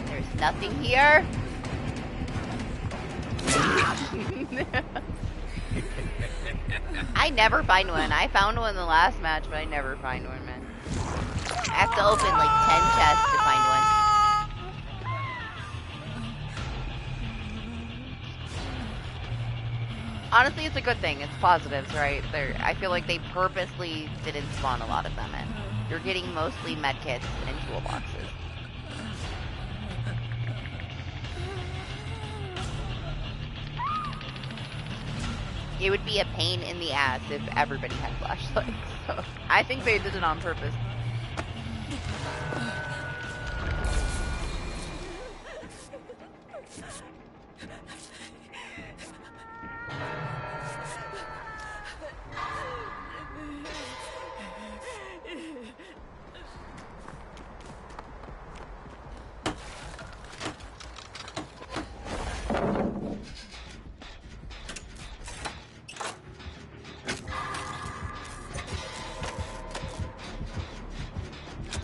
There's nothing here. I never find one. I found one in the last match, but I never find one, man. I have to open like 10 chests to find one. Honestly, it's a good thing. It's positives, right? I feel like they purposely didn't spawn a lot of them in. You're getting mostly medkits and toolboxes. It would be a pain in the ass if everybody had flashlights. So I think they did it on purpose.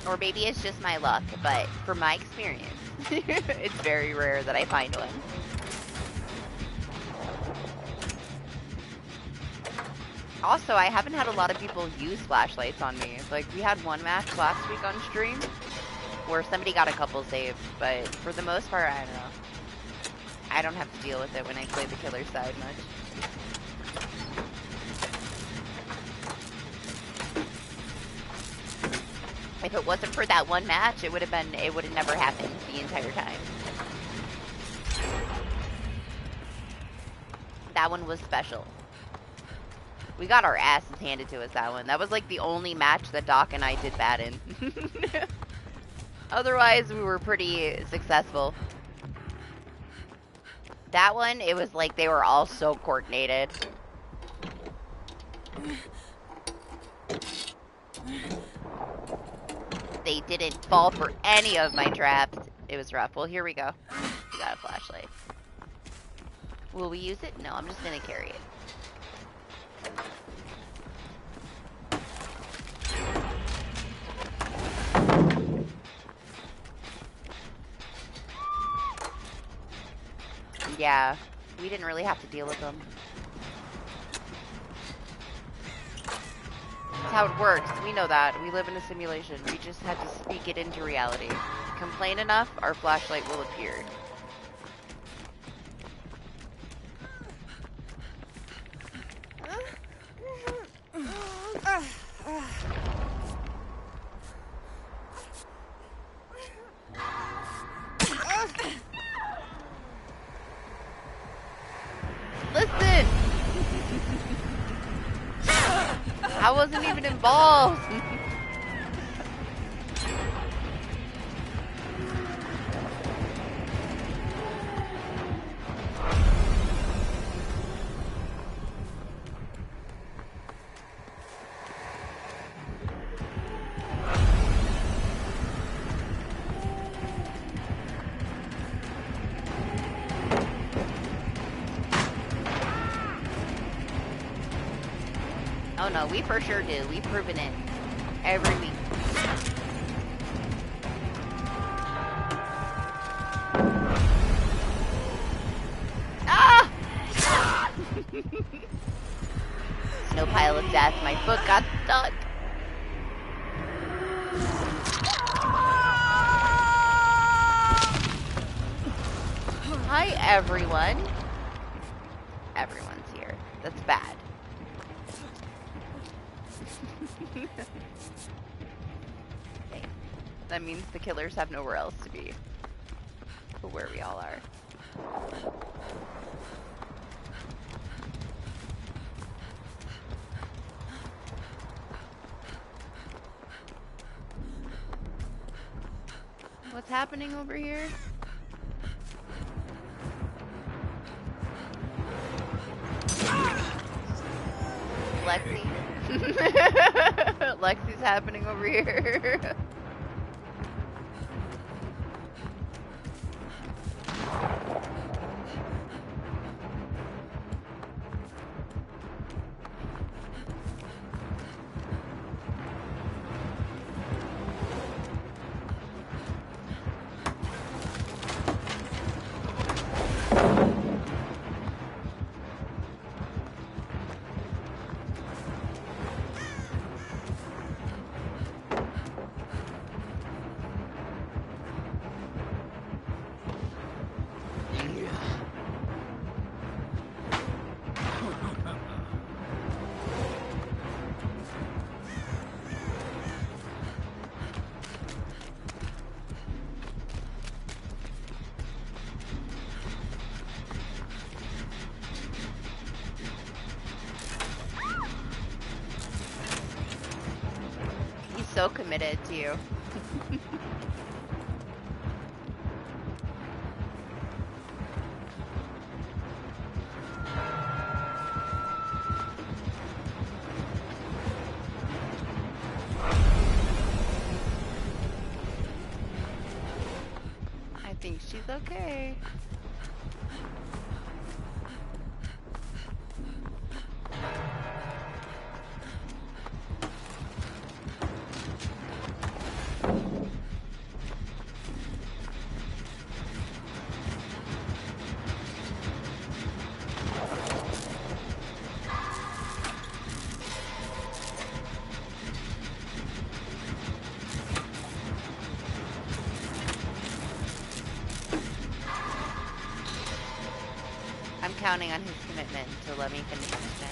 Or maybe it's just my luck, but from my experience, it's very rare that I find one. Also, I haven't had a lot of people use flashlights on me. Like, we had one match last week on stream where somebody got a couple saves, but for the most part, I don't know. I don't have to deal with it when I play the killer side much. If it wasn't for that one match, it would have never happened the entire time. That one was special. We got our asses handed to us that one. That was like the only match that Doc and I did bad in. Otherwise, we were pretty successful. That one, it was like they were all so coordinated. They didn't fall for any of my traps. It was rough. Well, here we go. We got a flashlight. Will we use it? No, I'm just gonna carry it. Yeah, we didn't really have to deal with them. That's how it works. We know that. We live in a simulation. We just had to speak it into reality. Complain enough, our flashlight will appear. Listen! I wasn't even involved! Oh no, we for sure do. We've proven it every week. Ah! Snow pile of death. My foot got stuck. Hi, everyone. Everyone's here. That's bad. Okay. That means the killers have nowhere else to be but where we all are. What's happening over here? Lexi. Lexi's happening over here. so committed to you. I think she's okay. I'm counting on his commitment to let me finish this mission.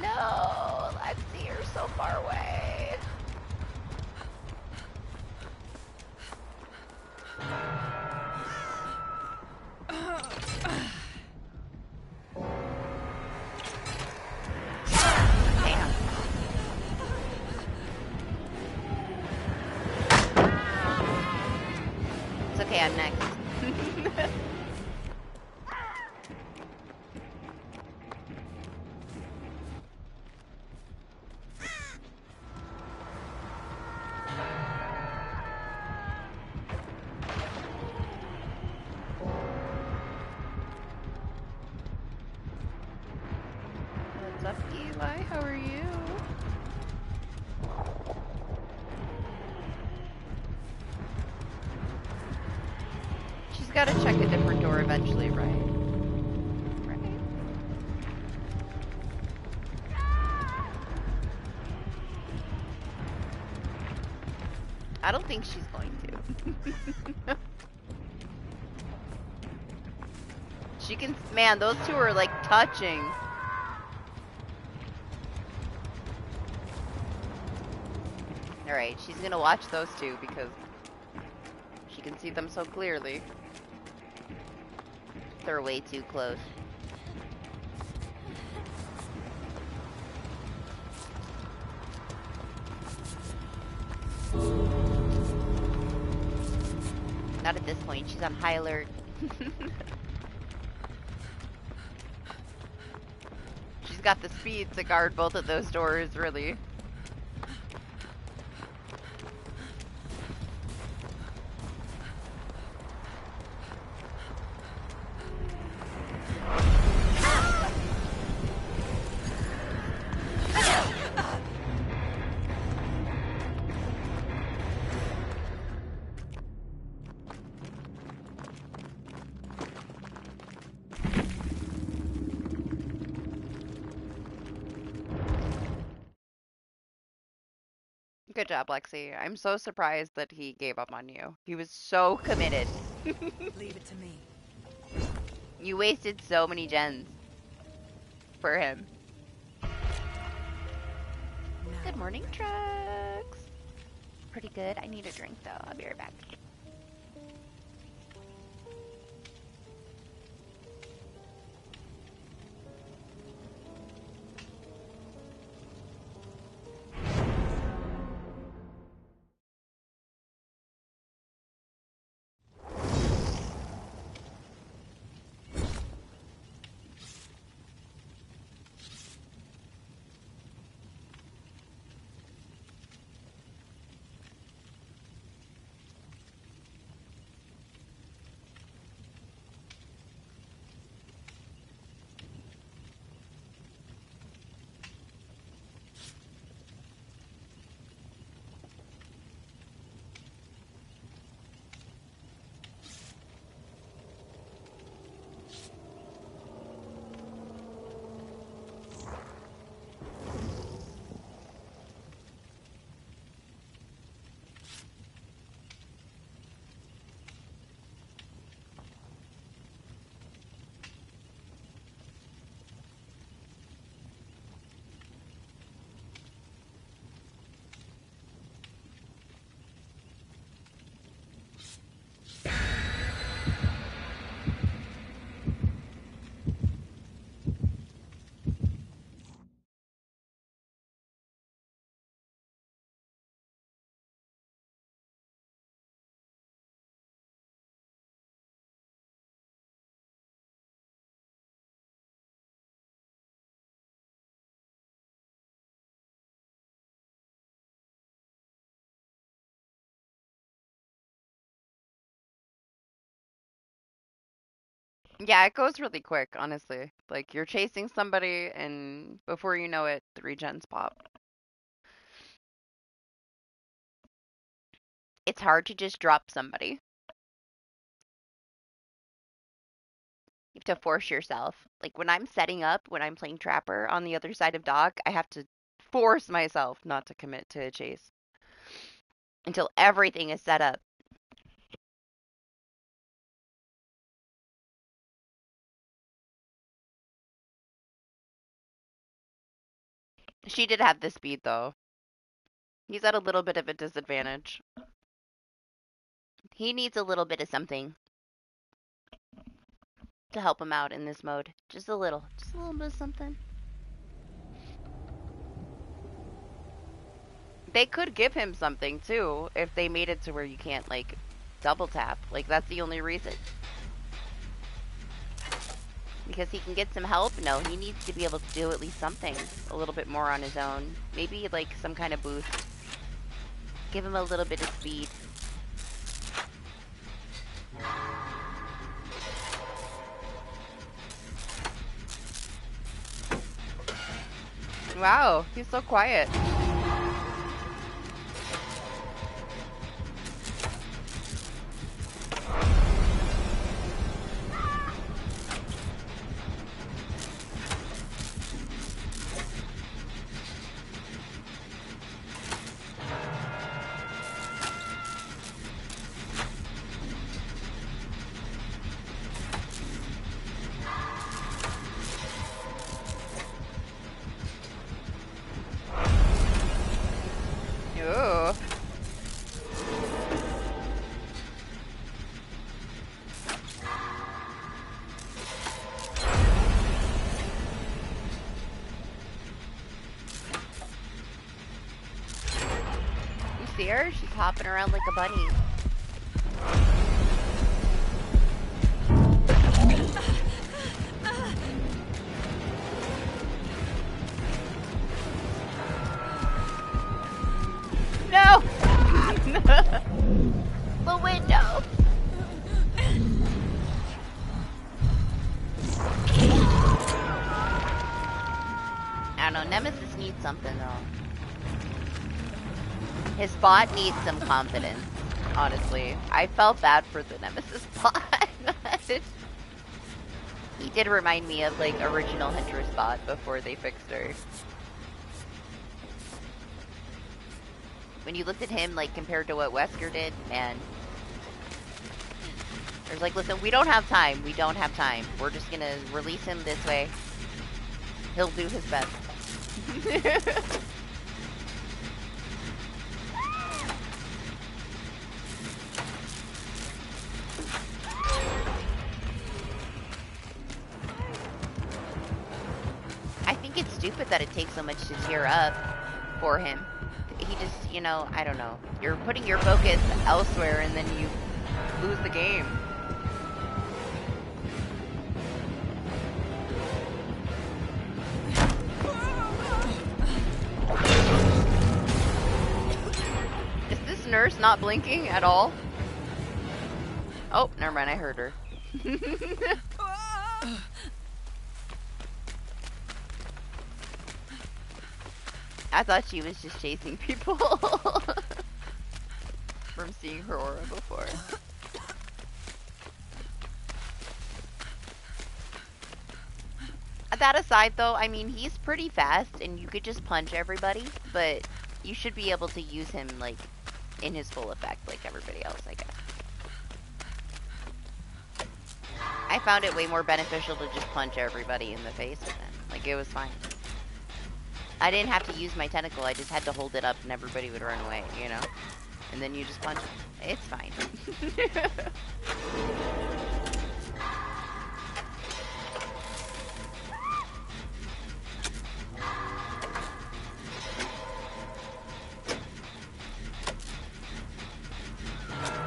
No, Lexi, you're so far away. Damn. It's okay, I'm next. What's up, Eli? How are you? She's got to check a different door eventually, right? Right. I don't think she's going to. She can, man, those two are like touching. Alright, she's gonna watch those two because she can see them so clearly. They're way too close. Not at this point, she's on high alert. She's got the speed to guard both of those doors, really. Good job, Lexi. I'm so surprised that he gave up on you. He was so committed. Leave it to me. You wasted so many gens for him. Now Good morning, I'm ready. trucks. Pretty good. I need a drink, though. I'll be right back. Yeah, it goes really quick, honestly. Like, you're chasing somebody, and before you know it, the regens pop. It's hard to just drop somebody. You have to force yourself. Like, when I'm setting up, when I'm playing Trapper on the other side of Doc, I have to force myself not to commit to a chase until everything is set up. She did have the speed, though. He's at a little bit of a disadvantage. He needs a little bit of something to help him out in this mode. Just a little. Just a little bit of something. They could give him something, too, if they made it to where you can't, like, double tap. Like, that's the only reason. Because he can get some help? No, he needs to be able to do at least something a little bit more on his own. Maybe, like, some kind of boost. Give him a little bit of speed. Wow, he's so quiet. Ooh. You see her? She's hopping around like a bunny. No! The window! I don't know, Nemesis needs something though. His bot needs some confidence, honestly. I felt bad for the Nemesis bot. He did remind me of, like, original Huntress bot before they fixed her. When you looked at him, like, compared to what Wesker did, man. There's like, listen, we don't have time. We don't have time. We're just gonna release him this way. He'll do his best. I think it's stupid that it takes so much to tear up for him. He just, you know, I don't know. You're putting your focus elsewhere and then you lose the game. Is this nurse not blinking at all? Oh, never mind, I heard her. I thought she was just chasing people from seeing her aura before. That aside, though, I mean, he's pretty fast, and you could just punch everybody, but you should be able to use him, like, in his full effect, like everybody else, I guess. I found it way more beneficial to just punch everybody in the face with him. Like, it was fine. I didn't have to use my tentacle, I just had to hold it up and everybody would run away, you know? And then you just punch him. It's fine.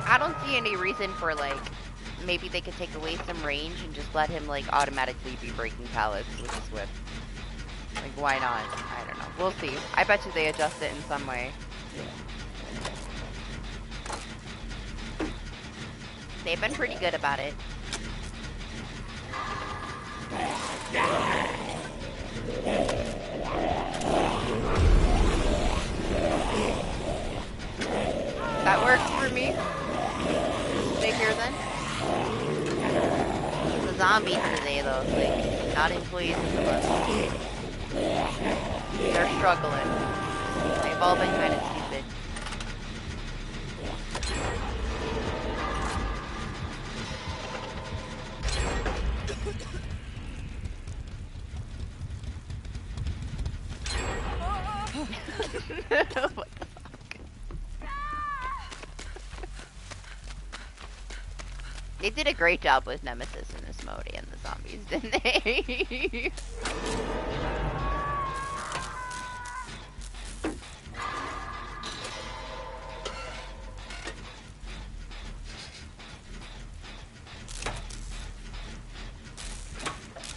I don't see any reason for, like, maybe they could take away some range and just let him, like, automatically be breaking pallets with his whip. Like, why not? I don't know. We'll see. I bet you they adjust it in some way. They've been pretty good about it. That works for me. Stay here then. The zombies today though, like, not employees of the month. They're struggling. They've all been kind of stupid. What the fuck? They did a great job with Nemesis in this mode and the zombies, didn't they?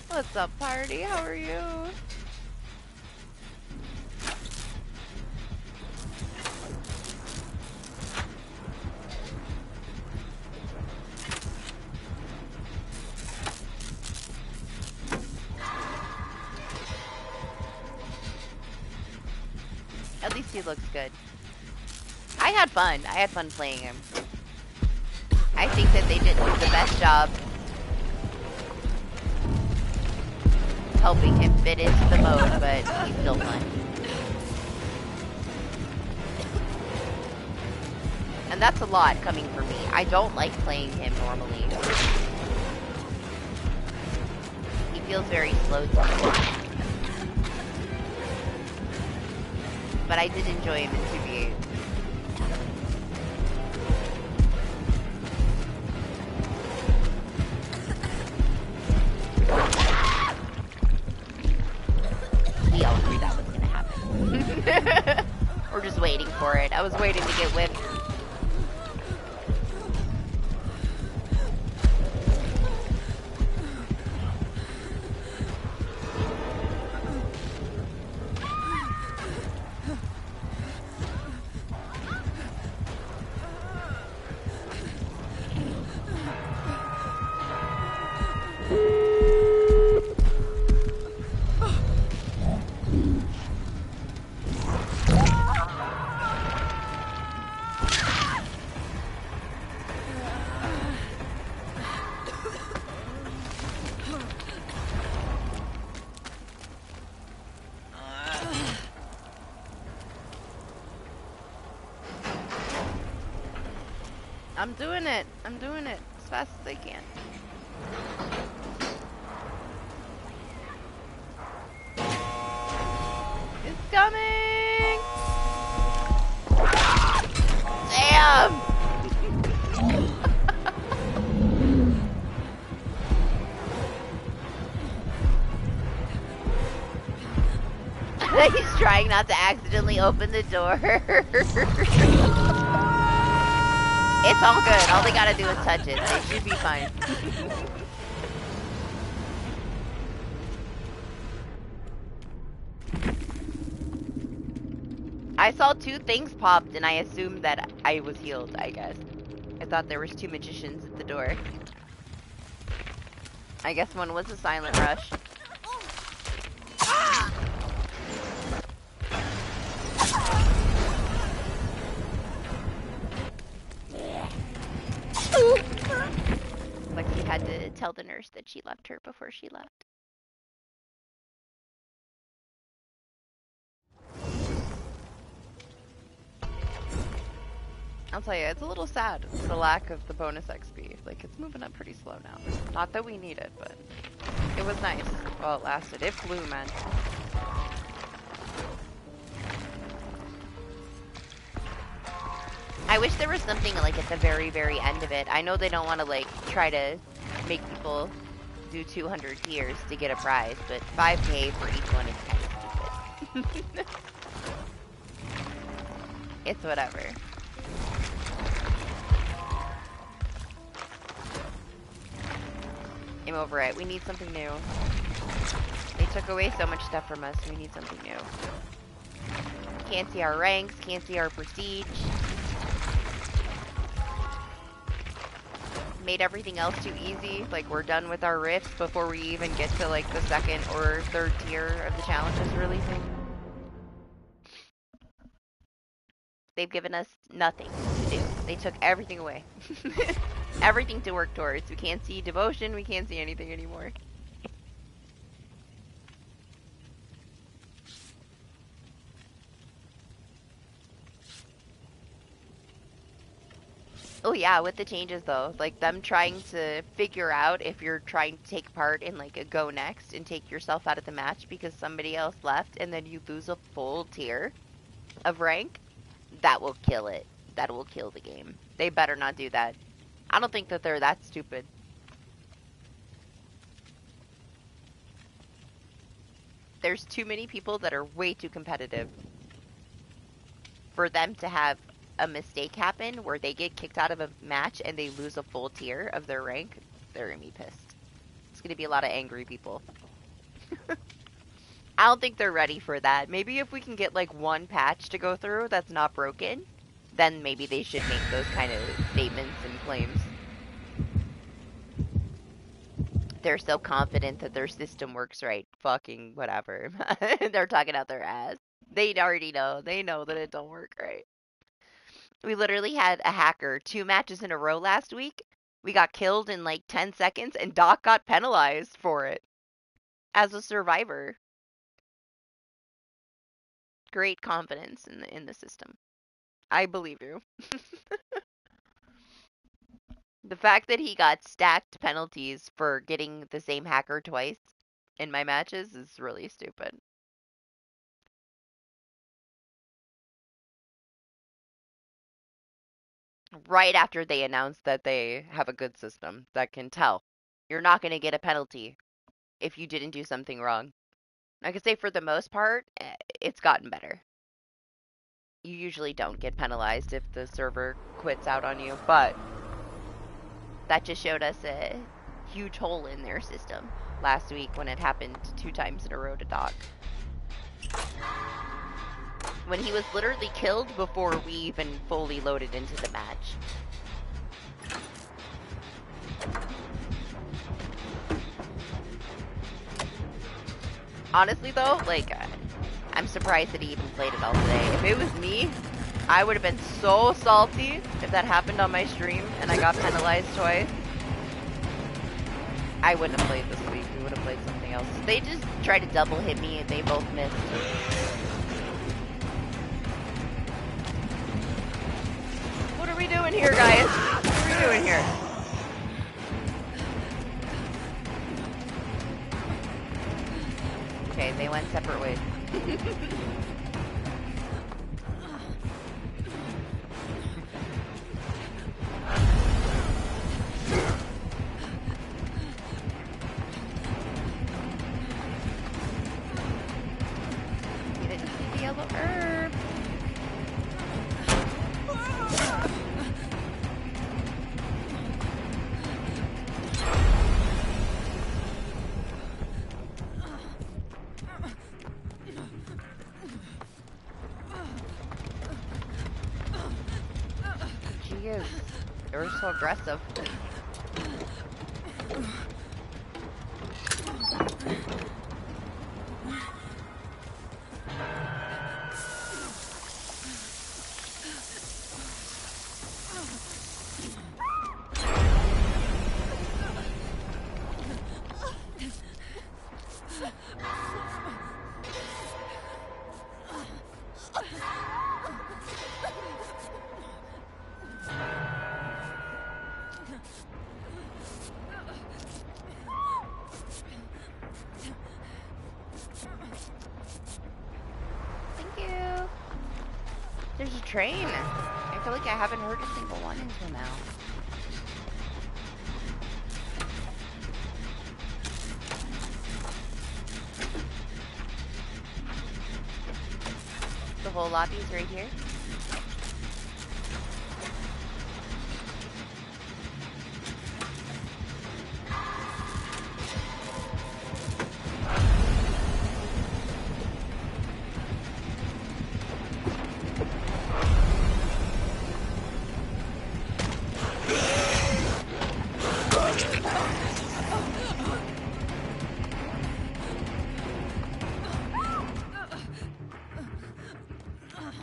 What's up, party? How are you? At least he looks good. I had fun. I had fun playing him. I think that they did the best job helping him fit into the mode, but he's still fun. And that's a lot coming from me. I don't like playing him normally. He feels very slow to me. But I did enjoy him in 2v8. We all knew that was gonna happen. We're just waiting for it. I was waiting to get whipped. I'm doing it. I'm doing it as fast as I can. It's coming! Damn! He's trying not to accidentally open the door. It's all good. All they gotta do is touch it. They should be fine. I saw 2 things popped and I assumed that I was healed, I guess. I thought there was 2 magicians at the door. I guess one was a silent rush. Lexi had to tell the nurse that she left her before she left. I'll tell you, it's a little sad, the lack of the bonus XP. Like, it's moving up pretty slow now. Not that we need it, but it was nice while it lasted. It flew, man. I wish there was something, like, at the very, very end of it. I know they don't want to, like, try to make people do 200 tiers to get a prize, but 5k for each one is kind of stupid. It's whatever. I'm over it. We need something new. They took away so much stuff from us. We need something new. Can't see our ranks. Can't see our prestige. made everything else too easy. Like, we're done with our rifts before we even get to, like, the second or third tier of the challenges releasing. They've given us nothing to do. They took everything away. Everything to work towards. We can't see devotion. We can't see anything anymore. Oh yeah, with the changes though, like them trying to figure out if you're trying to take part in like a go next and take yourself out of the match because somebody else left and then you lose a full tier of rank, that will kill it. That will kill the game. They better not do that. I don't think that they're that stupid. There's too many people that are way too competitive for them to have a mistake happen where they get kicked out of a match and they lose a full tier of their rank. They're gonna be pissed. It's gonna be a lot of angry people. I don't think they're ready for that. Maybe if we can get like one patch to go through that's not broken, then maybe they should make those kind of statements and claims. They're so confident that their system works right. Fucking whatever. They're talking out their ass. They already know. They know that it don't work right. We literally had a hacker 2 matches in a row last week. We got killed in like 10 seconds and Doc got penalized for it as a survivor. Great confidence in the system. I believe you. The fact that he got stacked penalties for getting the same hacker twice in my matches is really stupid. Right after they announced that they have a good system that can tell. You're not going to get a penalty if you didn't do something wrong. I could say for the most part, it's gotten better. You usually don't get penalized if the server quits out on you, but that just showed us a huge hole in their system last week when it happened 2 times in a row to Doc. When he was literally killed before we even fully loaded into the match. Honestly though, like, I'm surprised that he even played it all today. If it was me, I would have been so salty if that happened on my stream and I got penalized twice. I wouldn't have played this week. We would have played something else. They just tried to double hit me and they both missed. What are we doing here, guys? What are we doing here? Okay, they went separate ways. You didn't see the yellow herb. Jeez, they were so aggressive. There's a train. I feel like I haven't heard a single one until now. The whole lobby's right here.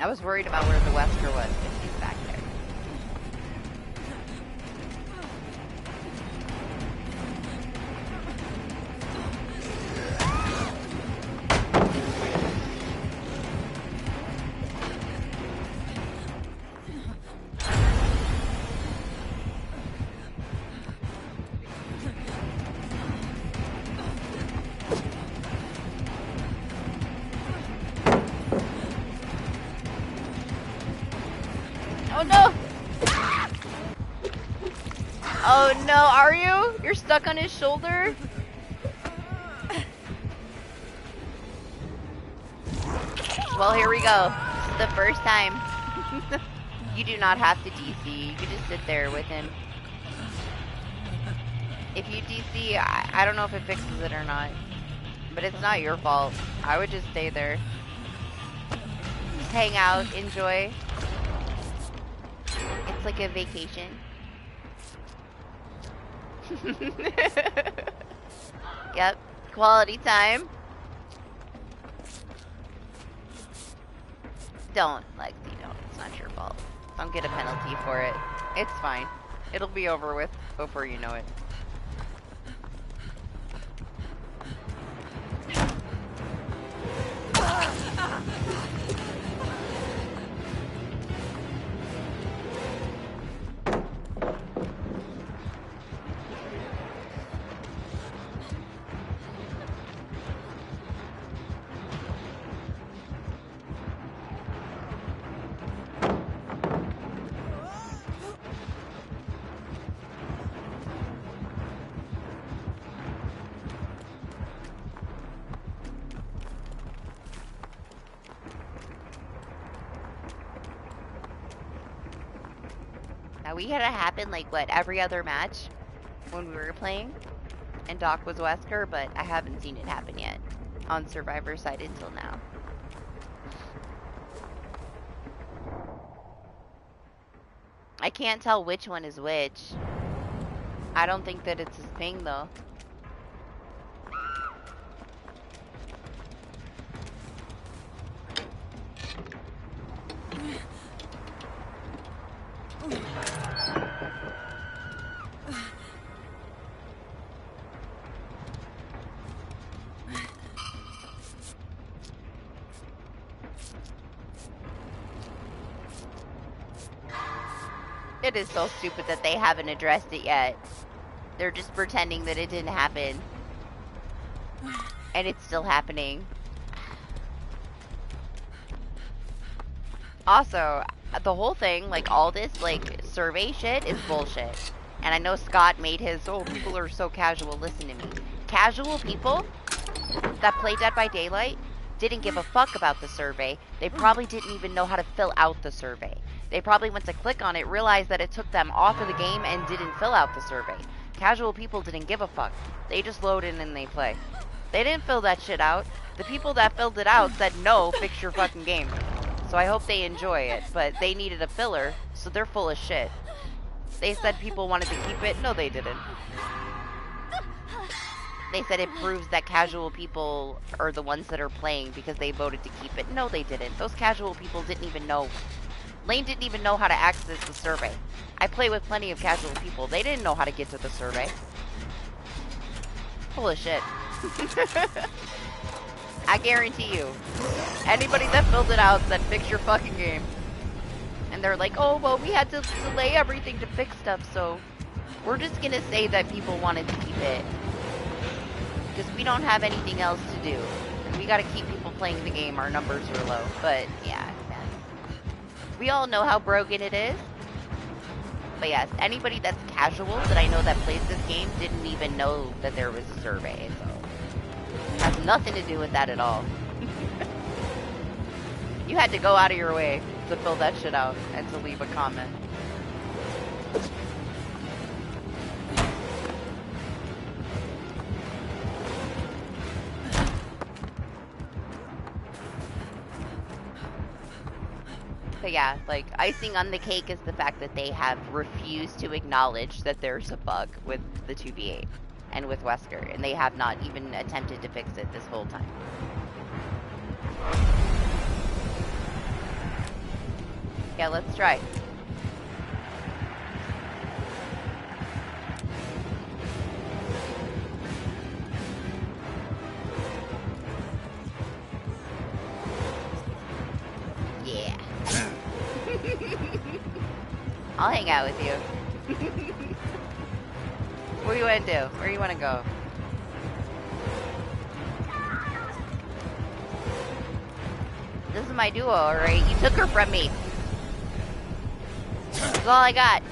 I was worried about where the Wesker was, but he's back there. Oh no! Oh no, are you? You're stuck on his shoulder? Well, here we go. This is the first time. You do not have to DC. You can just sit there with him. If you DC, I don't know if it fixes it or not. But it's not your fault. I would just stay there. Just hang out, enjoy. It's like a vacation. Yep, quality time. Don't, Lexi, don't. It's not your fault. Don't get a penalty for it. It's fine. It'll be over with before you know it. Now we had it happen like what, every other match when we were playing and Doc was Wesker, but I haven't seen it happen yet on Survivor side until now. I can't tell which one is which. I don't think that it's his ping though. It is so stupid that they haven't addressed it yet. They're just pretending that it didn't happen. And it's still happening. Also, the whole thing, like all this, like, survey shit is bullshit. And I know Scott made his, oh, people are so casual, listen to me. Casual people that play Dead by Daylight didn't give a fuck about the survey. They probably didn't even know how to fill out the survey. They probably went to click on it, realized that it took them off of the game, and didn't fill out the survey. Casual people didn't give a fuck. They just load in and they play. They didn't fill that shit out. The people that filled it out said, no, fix your fucking game. So I hope they enjoy it, but they needed a filler, so they're full of shit. They said people wanted to keep it. No, they didn't. They said it proves that casual people are the ones that are playing because they voted to keep it. No, they didn't. Those casual people didn't even know. Lane didn't even know how to access the survey. I play with plenty of casual people. They didn't know how to get to the survey. Full of shit. I guarantee you. Anybody that filled it out said fix your fucking game. And they're like, oh, well, we had to delay everything to fix stuff, so we're just gonna say that people wanted to keep it. Because we don't have anything else to do. We gotta keep people playing the game. Our numbers are low. But, yeah. We all know how broken it is. But yes, anybody that's casual that I know that plays this game didn't even know that there was a survey, so it has nothing to do with that at all. You had to go out of your way to fill that shit out and to leave a comment. But yeah, like, icing on the cake is the fact that they have refused to acknowledge that there's a bug with the 2v8 and with Wesker, and they have not even attempted to fix it this whole time. Yeah, let's try. Yeah. I'll hang out with you. What do you want to do? Where do you want to go? This is my duo, alright? You took her from me. That's all I got.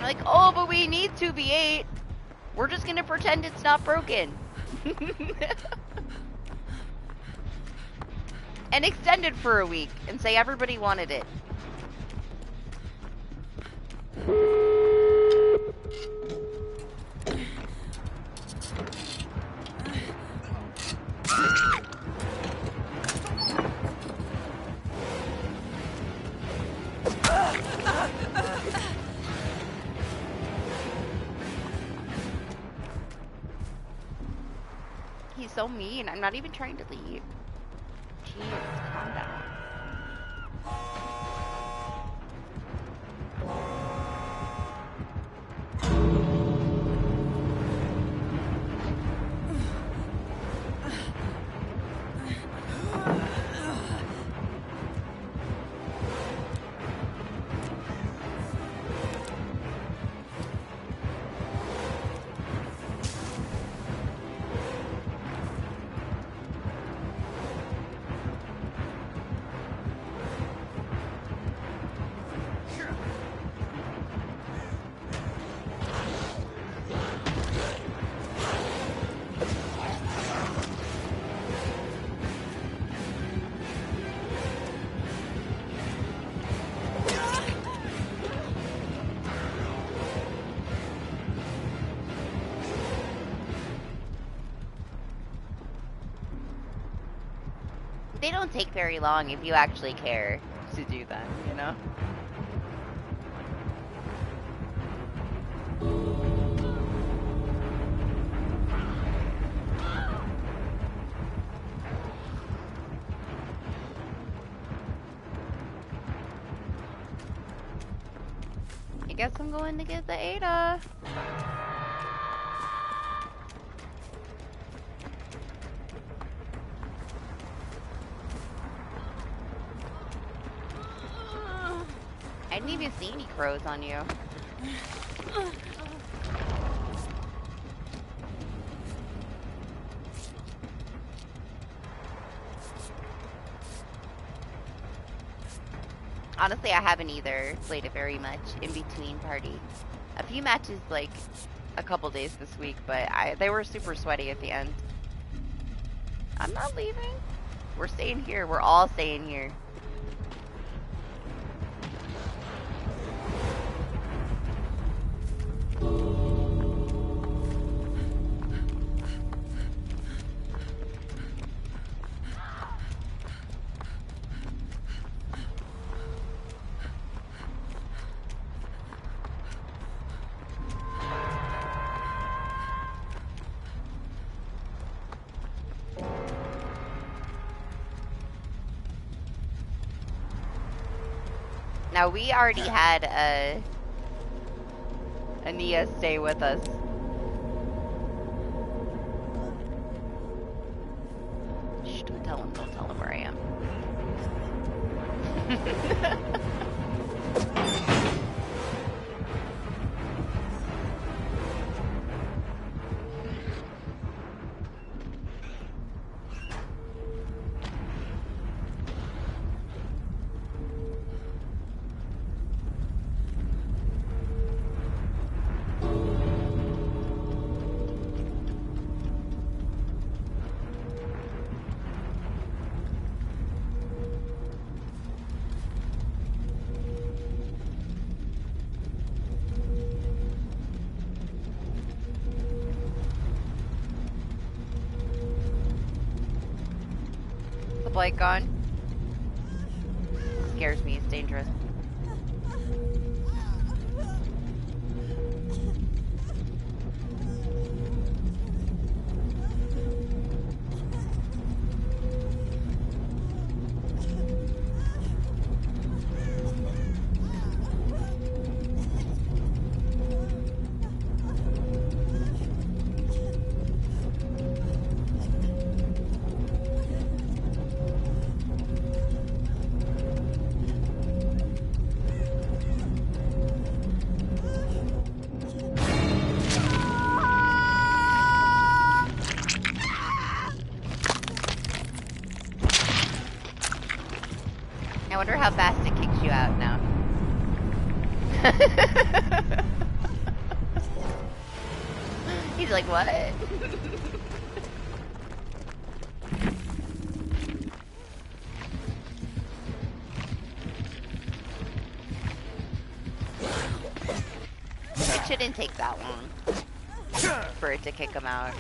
Like, oh, but we need 2v8. We're just gonna pretend it's not broken. And extend it for a week and say everybody wanted it. He's so mean. I'm not even trying to leave. Jeez, calm down. They don't take very long if you actually care to do them, you know? I guess I'm going to get the Ada. I didn't even see any crows on you. Honestly, I haven't either played it very much in between party. A few matches, like, a couple days this week, but they were super sweaty at the end. I'm not leaving. We're staying here. We're all staying here. Now, we already had a Nia stay with us. Shh, don't tell him where I am. blight gone? Scares me, it's dangerous. I wonder how fast it kicks you out now. He's like, what? It shouldn't take that long for it to kick him out.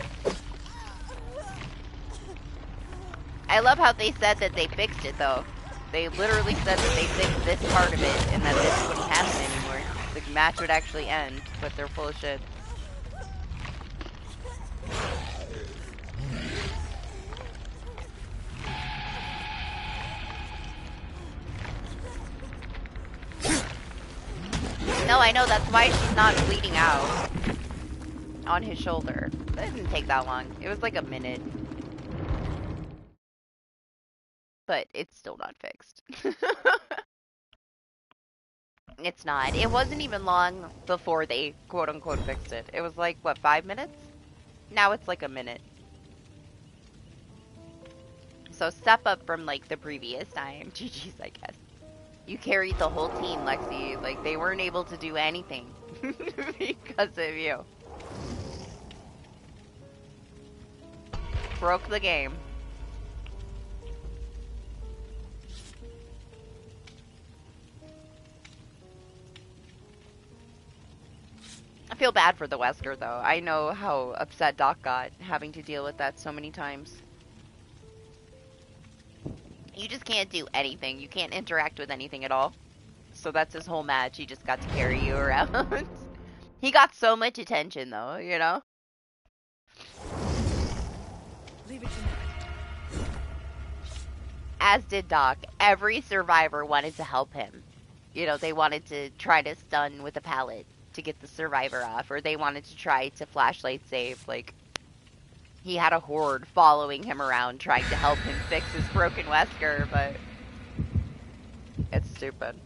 I love how they said that they fixed it, though. They literally said that they fixed this part of it and that this wouldn't happen anymore. The match would actually end, but they're full of shit. No, I know, that's why she's not bleeding out on his shoulder. That didn't take that long. It was like a minute. But it's still not fixed. It's not. It wasn't even long before they quote-unquote fixed it. It was like, what, 5 minutes? Now it's like a minute. So step up from, like, the previous time. GG's, I guess. You carried the whole team, Lexi. Like, they weren't able to do anything because of you. Broke the game. I feel bad for the Wesker, though. I know how upset Doc got having to deal with that so many times. You just can't do anything. You can't interact with anything at all. So that's his whole match. He just got to carry you around. He got so much attention, though, you know? Leave it to me. As did Doc. Every survivor wanted to help him. You know, they wanted to try to stun with a pallet to get the survivor off, or they wanted to try to flashlight save. Like, he had a horde following him around trying to help him fix his broken Wesker, but it's stupid.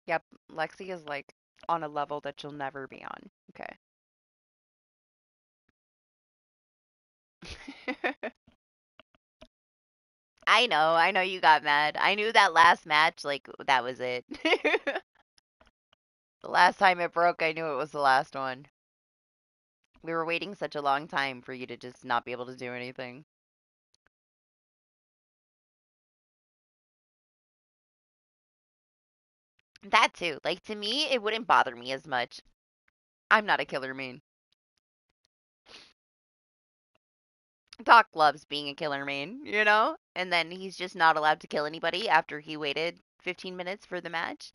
Yep, Lexi is like on a level that she'll never be on. Okay. I know you got mad. I knew that last match, like, that was it. The last time it broke, I knew it was the last one. We were waiting such a long time for you to just not be able to do anything. That too. Like, to me, it wouldn't bother me as much. I'm not a killer main. Doc loves being a killer main, you know? And then he's just not allowed to kill anybody after he waited 15 minutes for the match.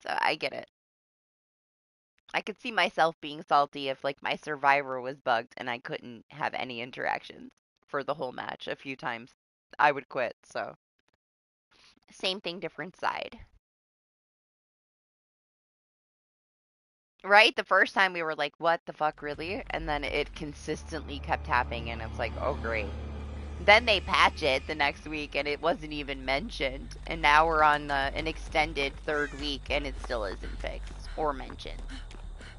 So I get it. I could see myself being salty if, like, my survivor was bugged and I couldn't have any interactions for the whole match a few times. I would quit, so. Same thing, different side. Right? The first time we were like, what the fuck, really? And then it consistently kept happening, and it's like, oh, great. Then they patch it the next week, and it wasn't even mentioned. And now we're on an extended third week, and it still isn't fixed or mentioned.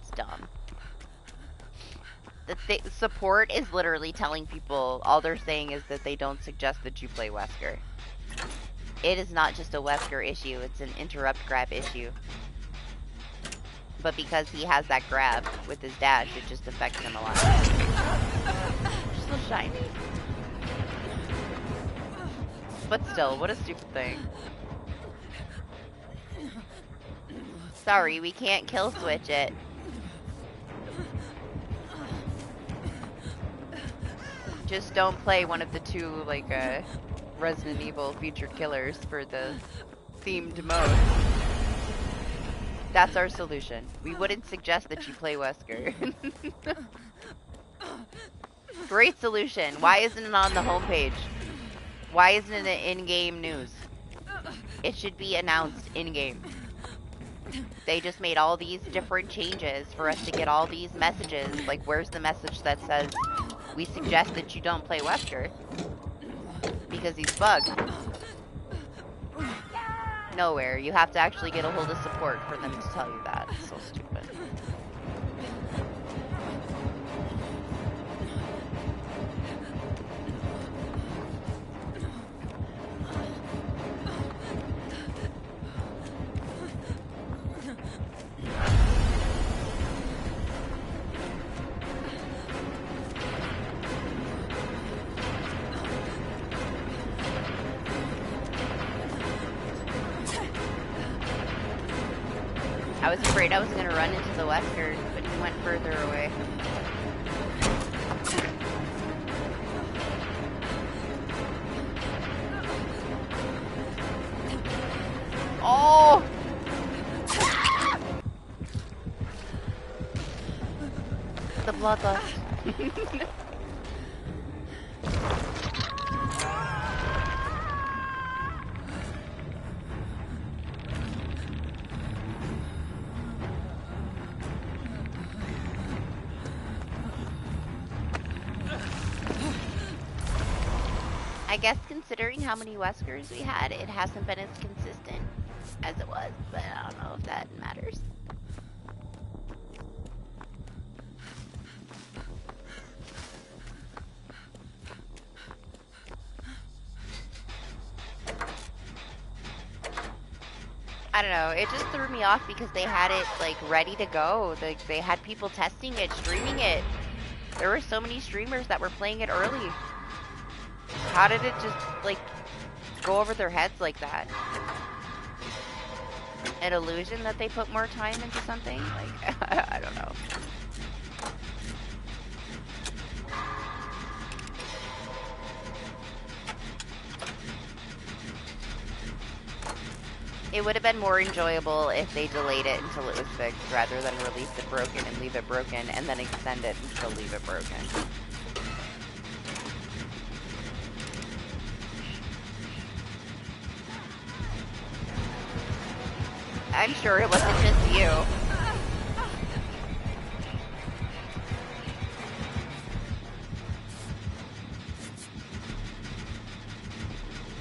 It's dumb. The support is literally telling people, all they're saying is that they don't suggest that you play Wesker. It is not just a Wesker issue, it's an interrupt grab issue. But because he has that grab with his dash, it just affects him a lot. Still shiny. But still, what a stupid thing. Sorry, we can't kill switch it. just don't play one of the two, like, Resident Evil featured killers for the themed mode. That's our solution. We wouldn't suggest that you play Wesker. Great solution. Why isn't it on the homepage? Why isn't it in-game news? It should be announced in-game. They just made all these different changes for us to get all these messages. Like, where's the message that says, we suggest that you don't play Wesker? Because he's bugged. Nowhere. You have to actually get a hold of support for them to tell you that. It's so stupid. I was afraid I was going to run into the Wesker, but he went further away. Oh! The bloodlust. I guess considering how many Weskers we had, it hasn't been as consistent as it was, but I don't know if that matters. I don't know, it just threw me off because they had it, like, ready to go. They had people testing it, streaming it. There were so many streamers that were playing it early. How did it just, like, go over their heads like that? An illusion that they put more time into something? Like, I don't know. It would have been more enjoyable if they delayed it until it was fixed rather than release it broken and leave it broken and then extend it and still leave it broken. I'm sure it wasn't just you.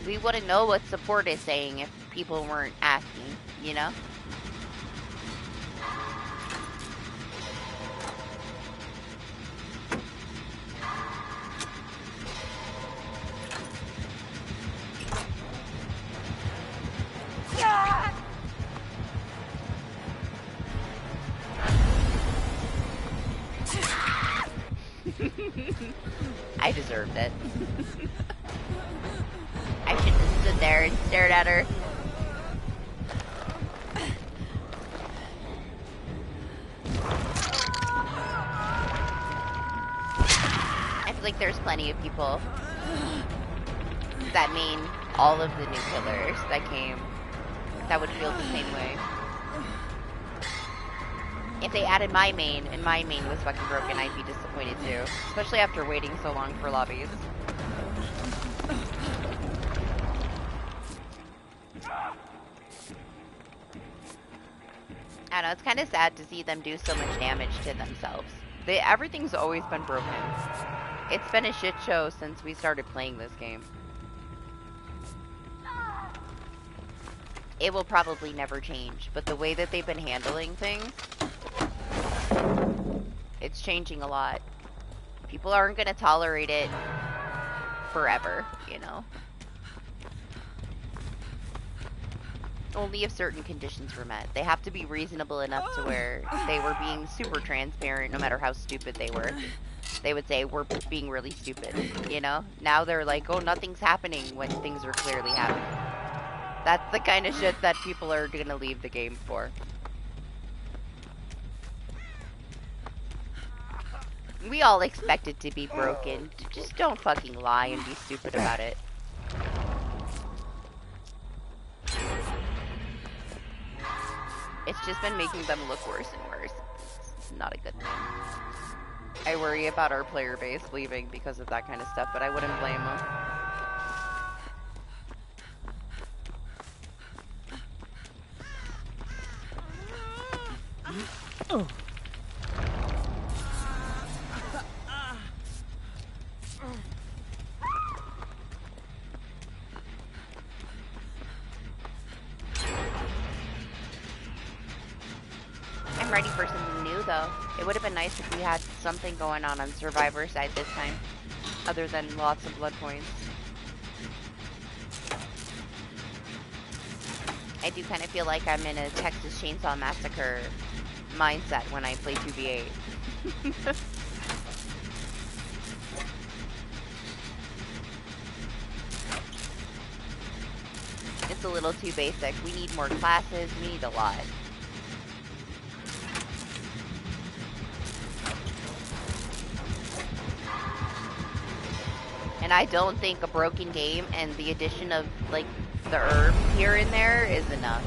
We wouldn't know what support is saying if people weren't asking, you know? I deserved it. I should have stood there and stared at her. I feel like there's plenty of people that mean all of the new killers that came that would feel the same way. If they added my main, and my main was fucking broken, I'd be disappointed too. Especially after waiting so long for lobbies. I don't know, it's kind of sad to see them do so much damage to themselves. Everything's always been broken. It's been a shit show since we started playing this game. It will probably never change, but the way that they've been handling things, it's changing a lot. People aren't going to tolerate it forever, you know? Only if certain conditions were met. They have to be reasonable enough to where they were being super transparent no matter how stupid they were. They would say, we're being really stupid, you know? Now they're like, oh, nothing's happening when things are clearly happening. That's the kind of shit that people are going to leave the game for. We all expect it to be broken. Just don't fucking lie and be stupid about it. It's just been making them look worse and worse. It's not a good thing. I worry about our player base leaving because of that kind of stuff, but I wouldn't blame them. Oh. I'm ready for something new, though. It would have been nice if we had something going on Survivor side this time, other than lots of blood points. I do kind of feel like I'm in a Texas Chainsaw Massacre mindset when I play 2v8. It's a little too basic. We need more classes. We need a lot. And I don't think a broken game and the addition of, like, the herb here and there is enough.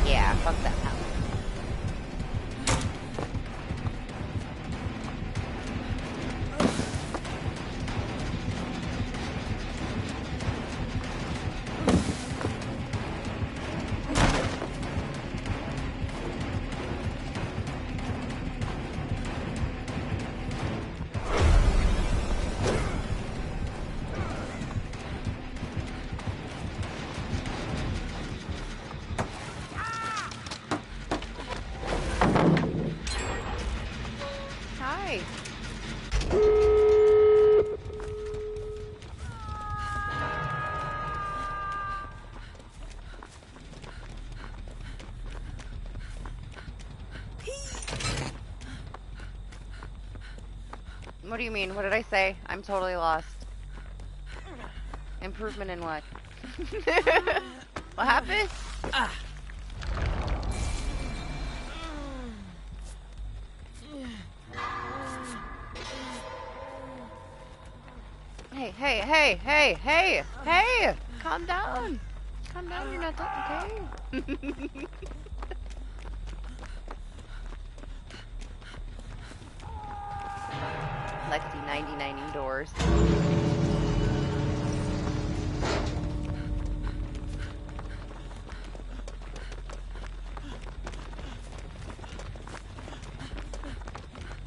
Yeah, fuck that house. Hi. What do you mean? What did I say? I'm totally lost. Improvement in what? What happened? Hey, hey, hey, hey, hey, hey! Calm down. Calm down, you're not that okay. Lexi 99 indoors.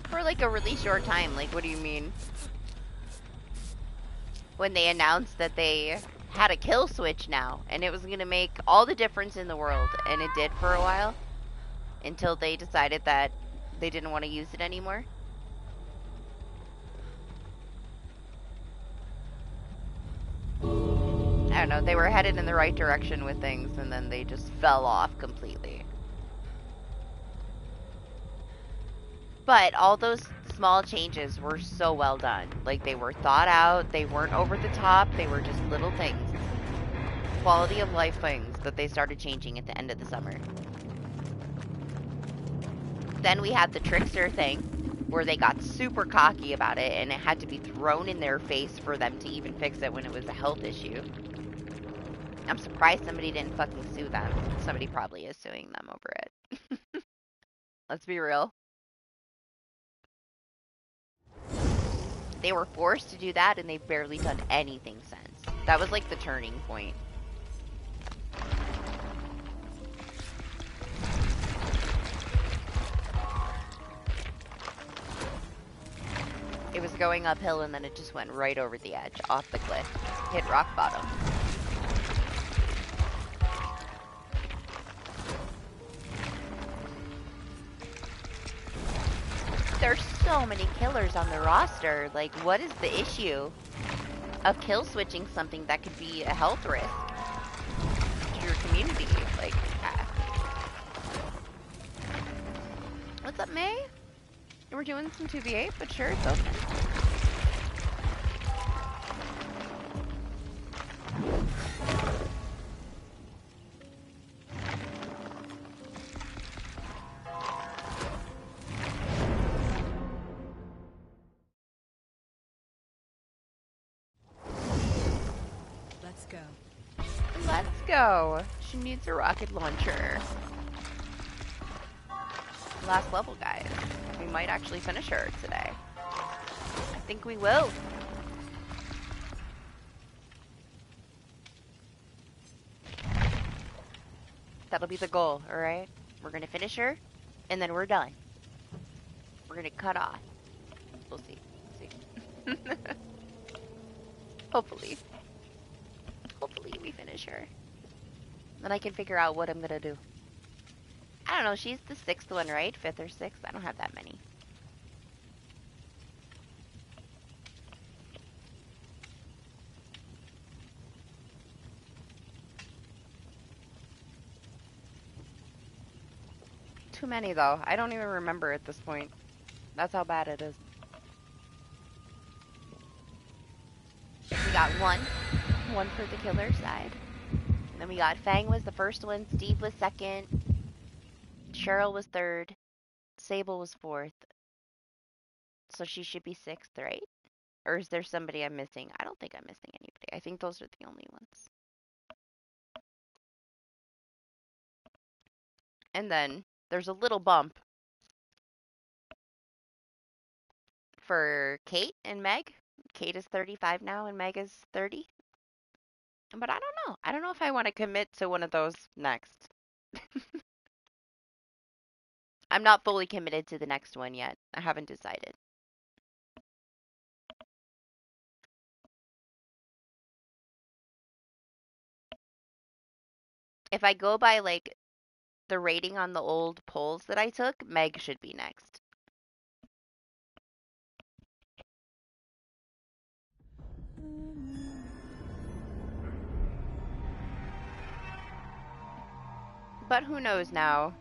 For like a really short time, like what do you mean? When they announced that they had a kill switch now, and it was gonna make all the difference in the world, and it did for a while, until they decided that they didn't want to use it anymore. I don't know, they were headed in the right direction with things, and then they just fell off completely. But all those small changes were so well done. Like, they were thought out, they weren't over the top, they were just little things. Quality of life things that they started changing at the end of the summer. Then we had the trickster thing, where they got super cocky about it, and it had to be thrown in their face for them to even fix it when it was a health issue. I'm surprised somebody didn't fucking sue them. Somebody probably is suing them over it. Let's be real. They were forced to do that, and they've barely done anything since. That was like the turning point. It was going uphill, and then it just went right over the edge, off the cliff, hit rock bottom. There's so many killers on the roster. Like, what is the issue of kill switching something that could be a health risk to your community? Like, What's up, May? We're doing some 2v8, but sure, it's open. Let's go. Let's go. She needs a rocket launcher. Last level, guys. We might actually finish her today. I think we will. That'll be the goal, alright? We're gonna finish her, and then we're done. We're gonna cut off. We'll see. We'll see. Hopefully. Hopefully we finish her. Then I can figure out what I'm gonna do. I don't know, she's the 6th one, right? 5th or 6th? I don't have that many. Too many, though. I don't even remember at this point. That's how bad it is. We got one. One for the killer side. And then we got Fang was the first one, Steve was 2nd, Cheryl was 3rd, Sable was 4th. So she should be 6th, right? Or is there somebody I'm missing? I don't think I'm missing anybody. I think those are the only ones. And then there's a little bump for Kate and Meg. Kate is 35 now and Meg is 30. But I don't know. I don't know if I want to commit to one of those next. I'm not fully committed to the next one yet. I haven't decided. If I go by like the rating on the old polls that I took, Meg should be next. But who knows now?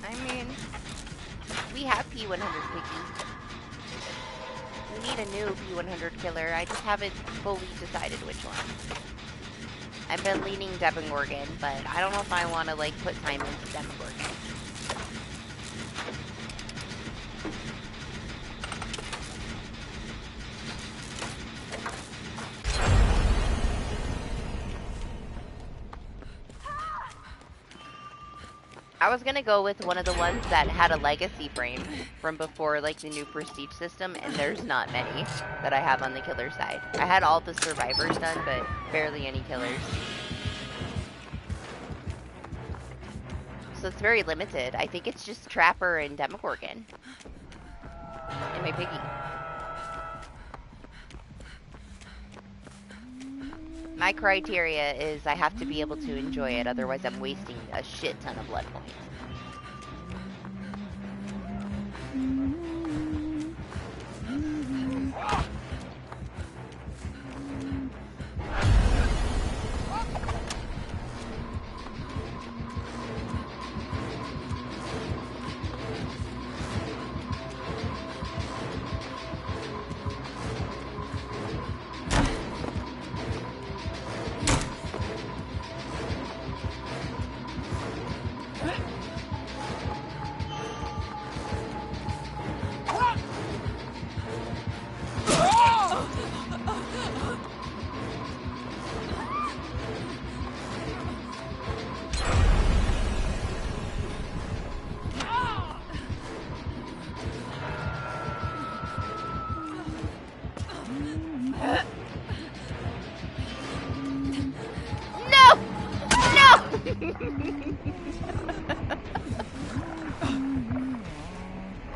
I mean, we have P100 Piggy. We need a new P100 killer. I just haven't fully decided which one. I've been leaning Demogorgon, but I don't know if I want to like put time into Demogorgon. I was gonna go with one of the ones that had a legacy frame from before like the new prestige system, and there's not many that I have on the killer side. I had all the survivors done, but barely any killers. So it's very limited. I think it's just Trapper and Demogorgon. And my Piggy. My criteria is I have to be able to enjoy it, otherwise I'm wasting a shit ton of blood points.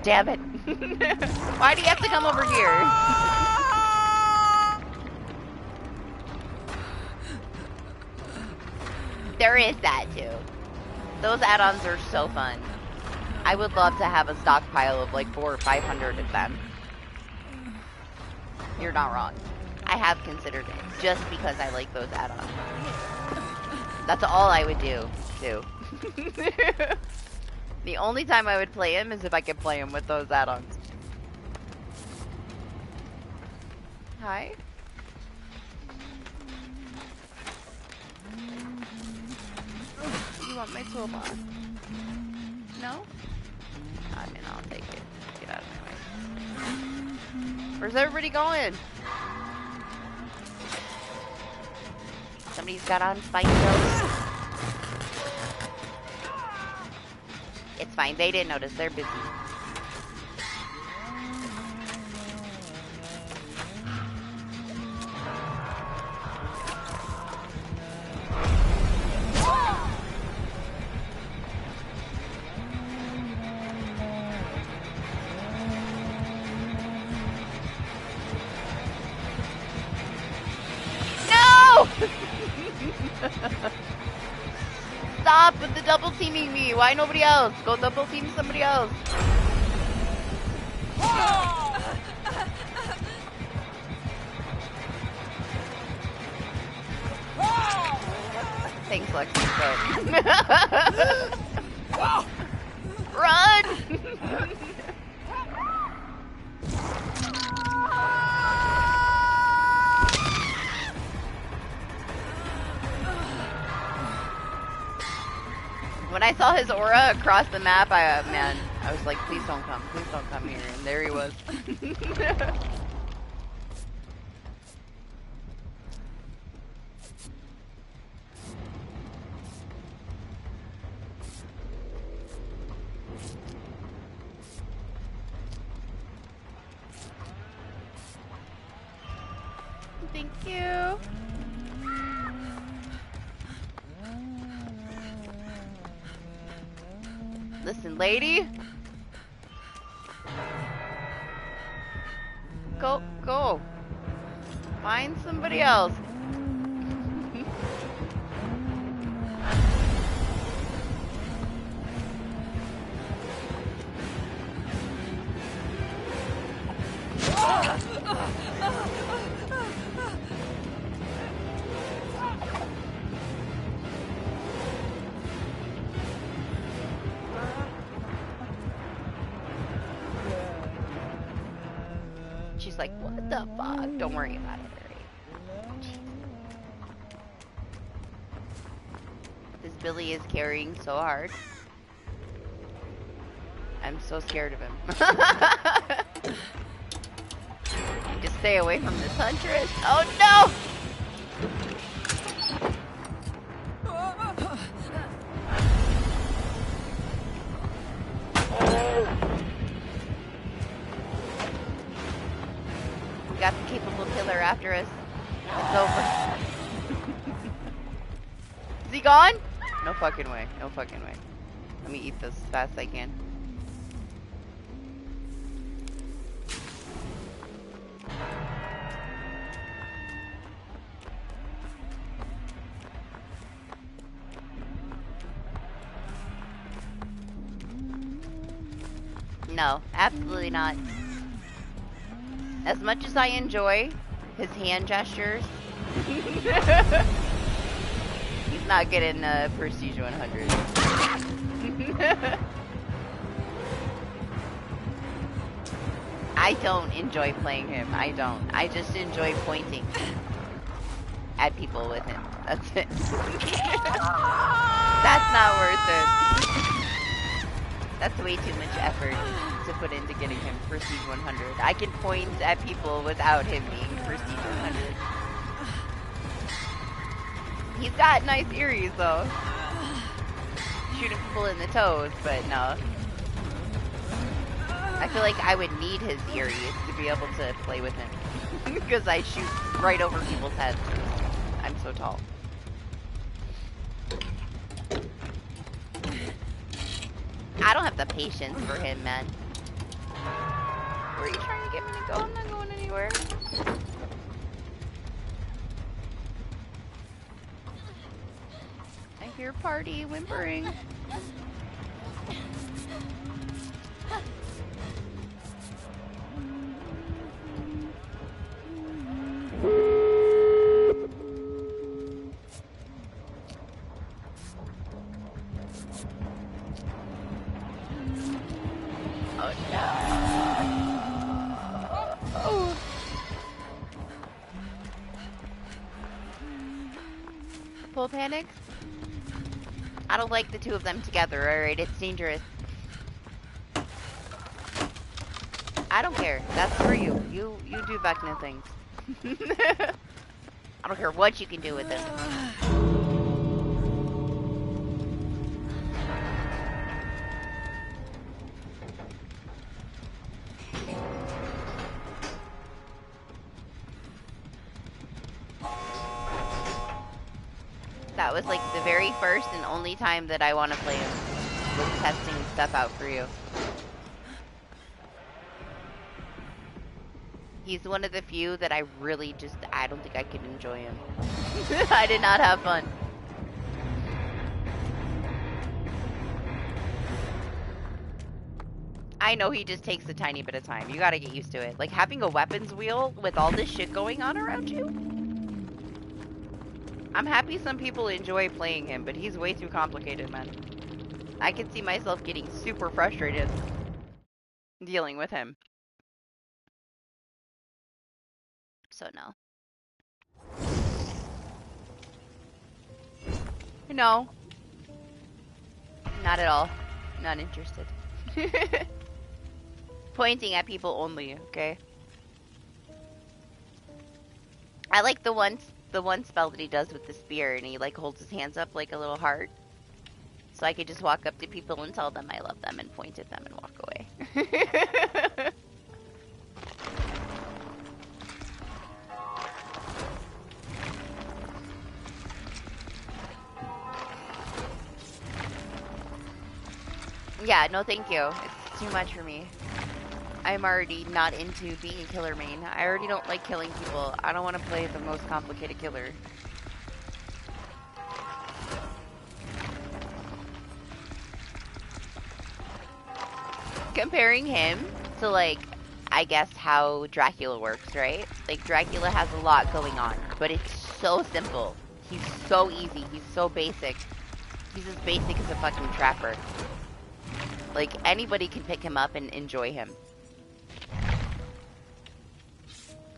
Damn it. Why do you have to come over here? There is that too. Those add-ons are so fun. I would love to have a stockpile of like 400 or 500 of them. You're not wrong. I have considered it just because I like those add-ons. That's all I would do, too. The only time I would play him is if I could play him with those add-ons. Hi. You want my toolbox? No? I mean, I'll take it. Get out of my way. Where's everybody going? Somebody's got on spike shows. It's fine. They didn't notice. They're busy. Stop with the double teaming me. Why nobody else? Go double team somebody else. Thanks, Lexi. Run! When I saw his aura across the map, I was like, please don't come here. And there he was. Thank you. Listen, lady. Go. Find somebody else. She's like, what the fuck? Don't worry about it, alright? This Billy is carrying so hard. I'm so scared of him. Need to stay away from this huntress. Oh no! We got the capable killer after us. It's over. Is he gone? No fucking way. No fucking way. Let me eat this as fast as I can. No, absolutely not. As much as I enjoy his hand gestures, he's not getting Prestige 100. I don't enjoy playing him. I don't. I just enjoy pointing at people with him. That's it. That's not worth it. That's way too much effort to put into getting him Prestige 100. I can point at people without him being Prestige 100. He's got nice ears though. Shooting people in the toes, but no. I feel like I would need his ears to be able to play with him. Because I shoot right over people's heads. I'm so tall. I don't have the patience for him, man. Where are you trying to get me to go? I'm not going anywhere. I hear party whimpering. Full panic? I don't like the two of them together, alright? It's dangerous. I don't care. That's for you. You do Vecna things. I don't care what you can do with him. That was like the very first and only time that I want to play him. Was testing stuff out for you. He's one of the few that I really just, I don't think I could enjoy him. I did not have fun. I know he just takes a tiny bit of time. You gotta get used to it. Like having a weapons wheel with all this shit going on around you. I'm happy some people enjoy playing him, but he's way too complicated, man. I can see myself getting super frustrated dealing with him. So no. No. Not at all. Not interested. Pointing at people only, okay? I like the one spell that he does with the spear, and he like holds his hands up like a little heart. So I could just walk up to people and tell them I love them and point at them and walk away. Yeah, no thank you. It's too much for me. I'm already not into being a killer main. I already don't like killing people. I don't want to play the most complicated killer. Comparing him to, like, I guess how Dracula works, right? Like, Dracula has a lot going on, but it's so simple. He's so easy. He's so basic. He's as basic as a fucking trapper. Like, anybody can pick him up and enjoy him.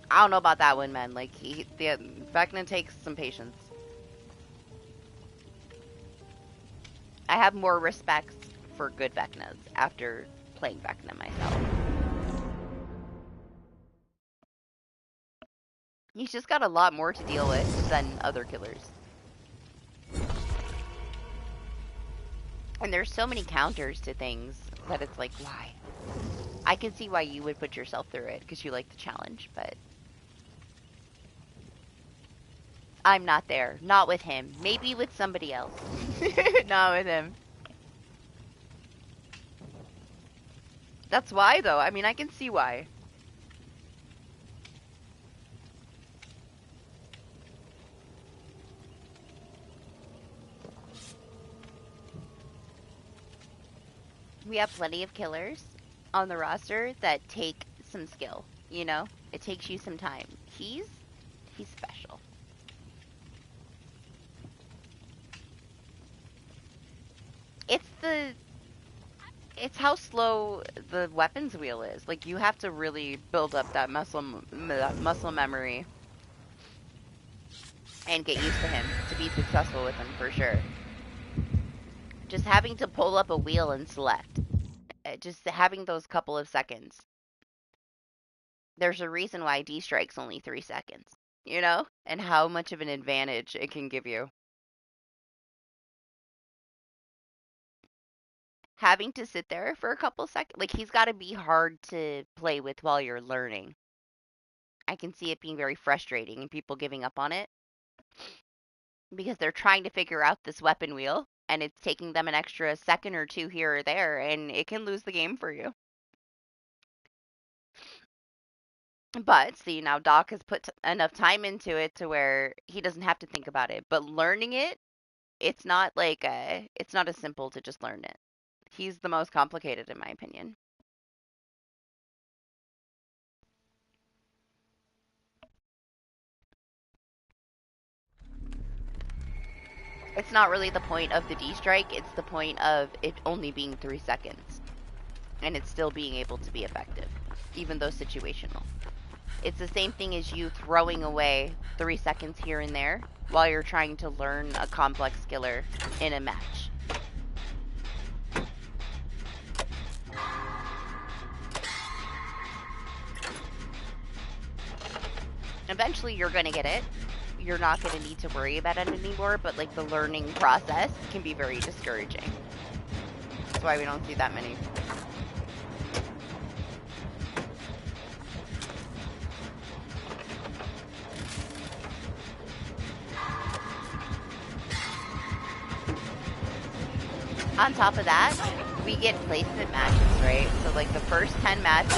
I don't know about that one, man. Like, Vecna takes some patience. I have more respect for good Vecnas after playing Vecna myself. He's just got a lot more to deal with than other killers. And there's so many counters to things that it's like, why? I can see why you would put yourself through it, because you like the challenge, but I'm not there. Not with him. Maybe with somebody else. Not with him. That's why, though. I mean, I can see why. We have plenty of killers on the roster that take some skill, you know? It takes you some time. He's special. It's how slow the weapons wheel is. Like, you have to really build up that muscle memory and get used to him to be successful with him, for sure. Just having to pull up a wheel and select. Just having those couple of seconds. There's a reason why D strike's only 3 seconds, you know? And how much of an advantage it can give you. Having to sit there for a couple seconds, like, he's got to be hard to play with while you're learning. I can see it being very frustrating and people giving up on it because they're trying to figure out this weapon wheel and it's taking them an extra second or two here or there, and it can lose the game for you. But see, now Doc has put enough time into it to where he doesn't have to think about it. But learning it, it's not like it's not as simple to just learn it. He's the most complicated in my opinion. It's not really the point of the D strike, it's the point of it only being 3 seconds. And it's still being able to be effective, even though situational. it's the same thing as you throwing away 3 seconds here and there while you're trying to learn a complex skiller in a match. Eventually you're gonna get it. You're not gonna need to worry about it anymore, but like the learning process can be very discouraging. That's why we don't see that many. On top of that, we get placement matches, right? So like the first 10 matches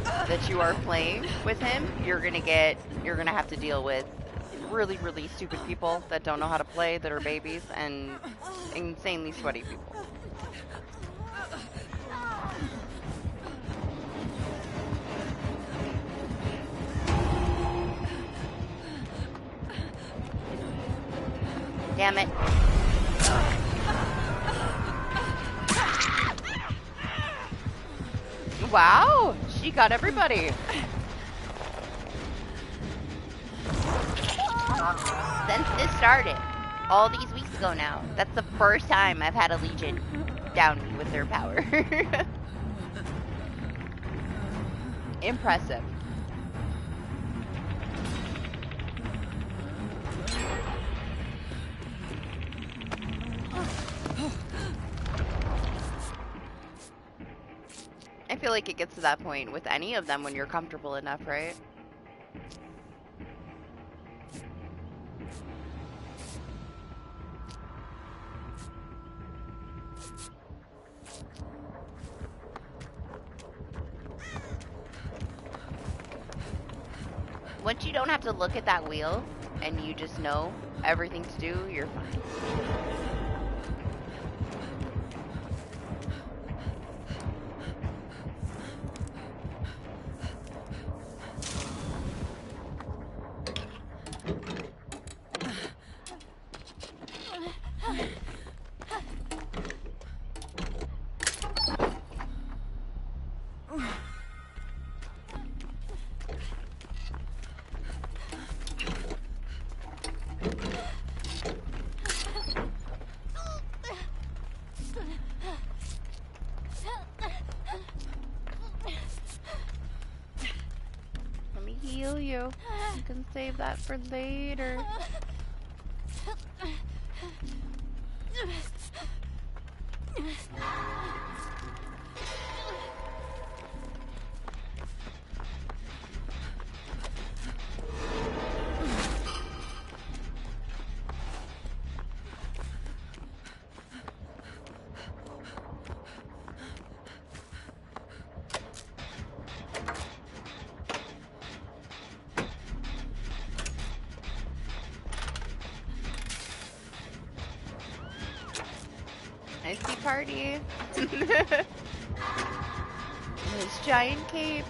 that you are playing with him, you're gonna have to deal with really, really stupid people that don't know how to play, that are babies, and insanely sweaty people. Damn it. Wow, she got everybody. Since this started, all these weeks ago now, that's the first time I've had a Legion down me with their power. Impressive. I feel like it gets to that point with any of them when you're comfortable enough, right? Once you don't have to look at that wheel and you just know everything to do, you're fine. Heal you. You can save that for later. I see party. This giant cape.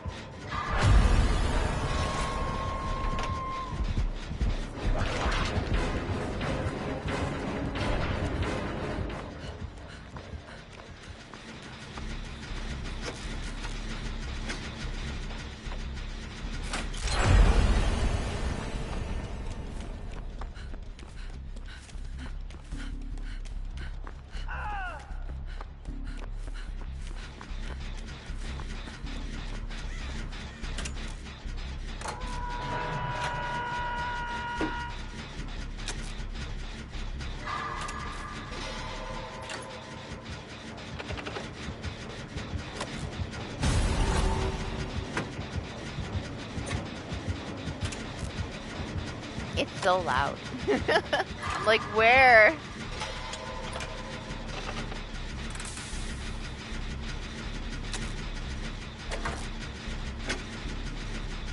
It's so loud. I'm like, where?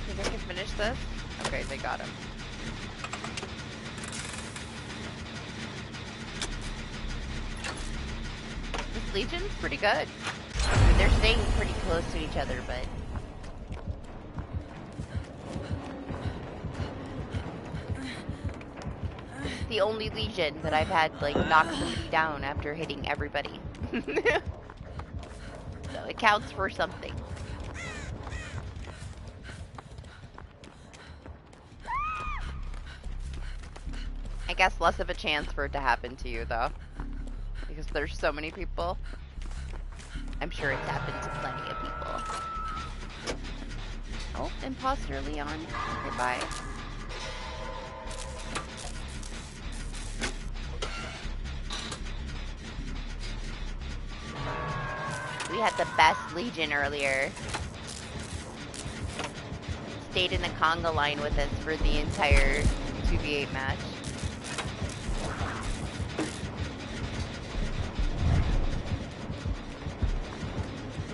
Think I can finish this? Okay, they got him. This Legion's pretty good. I mean, they're staying pretty close to each other, but... the only Legion that I've had, like, knock somebody down after hitting everybody. So it counts for something. I guess less of a chance for it to happen to you, though. Because there's so many people. I'm sure it's happened to plenty of people. Oh, imposter Leon. Goodbye. We had the best Legion earlier. Stayed in the conga line with us for the entire 2v8 match.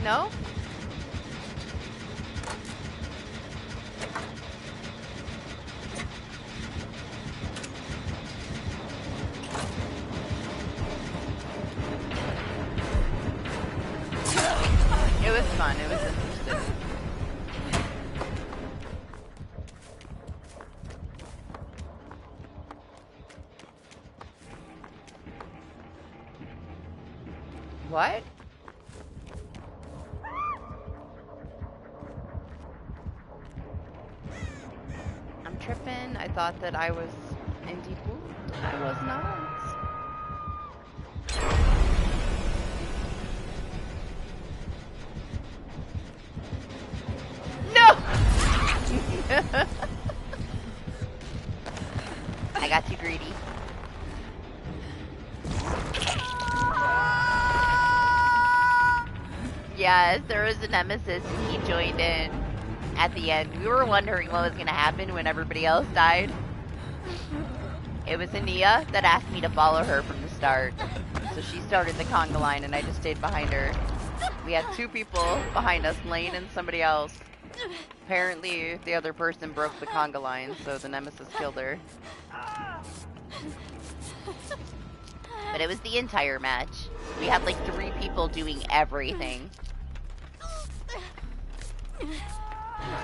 No? It was fun. It was interesting. What? I'm tripping. I thought that I was in deep poop. I was not. No! I got too greedy. Yes, there was a nemesis and he joined in at the end. We were wondering what was going to happen when everybody else died. It was Ania that asked me to follow her from the start. So she started the conga line and I just stayed behind her. We had two people behind us, Lane and somebody else. Apparently the other person broke the conga line, so the nemesis killed her. But it was the entire match. We had like 3 people doing everything.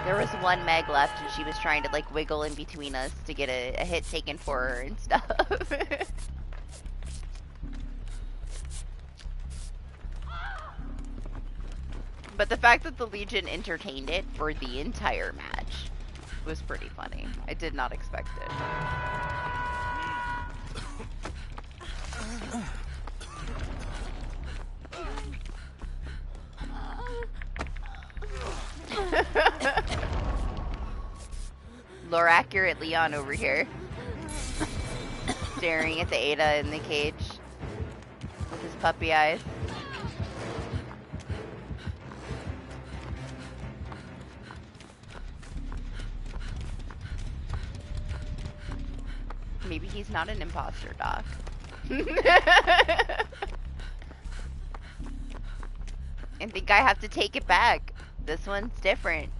There was one Meg left and she was trying to like wiggle in between us to get a hit taken for her and stuff. But the fact that the Legion entertained it for the entire match was pretty funny. I did not expect it. Lore accurate Leon over here. Staring at the Ada in the cage with his puppy eyes. Maybe he's not an imposter, Doc. I think I have to take it back. This one's different.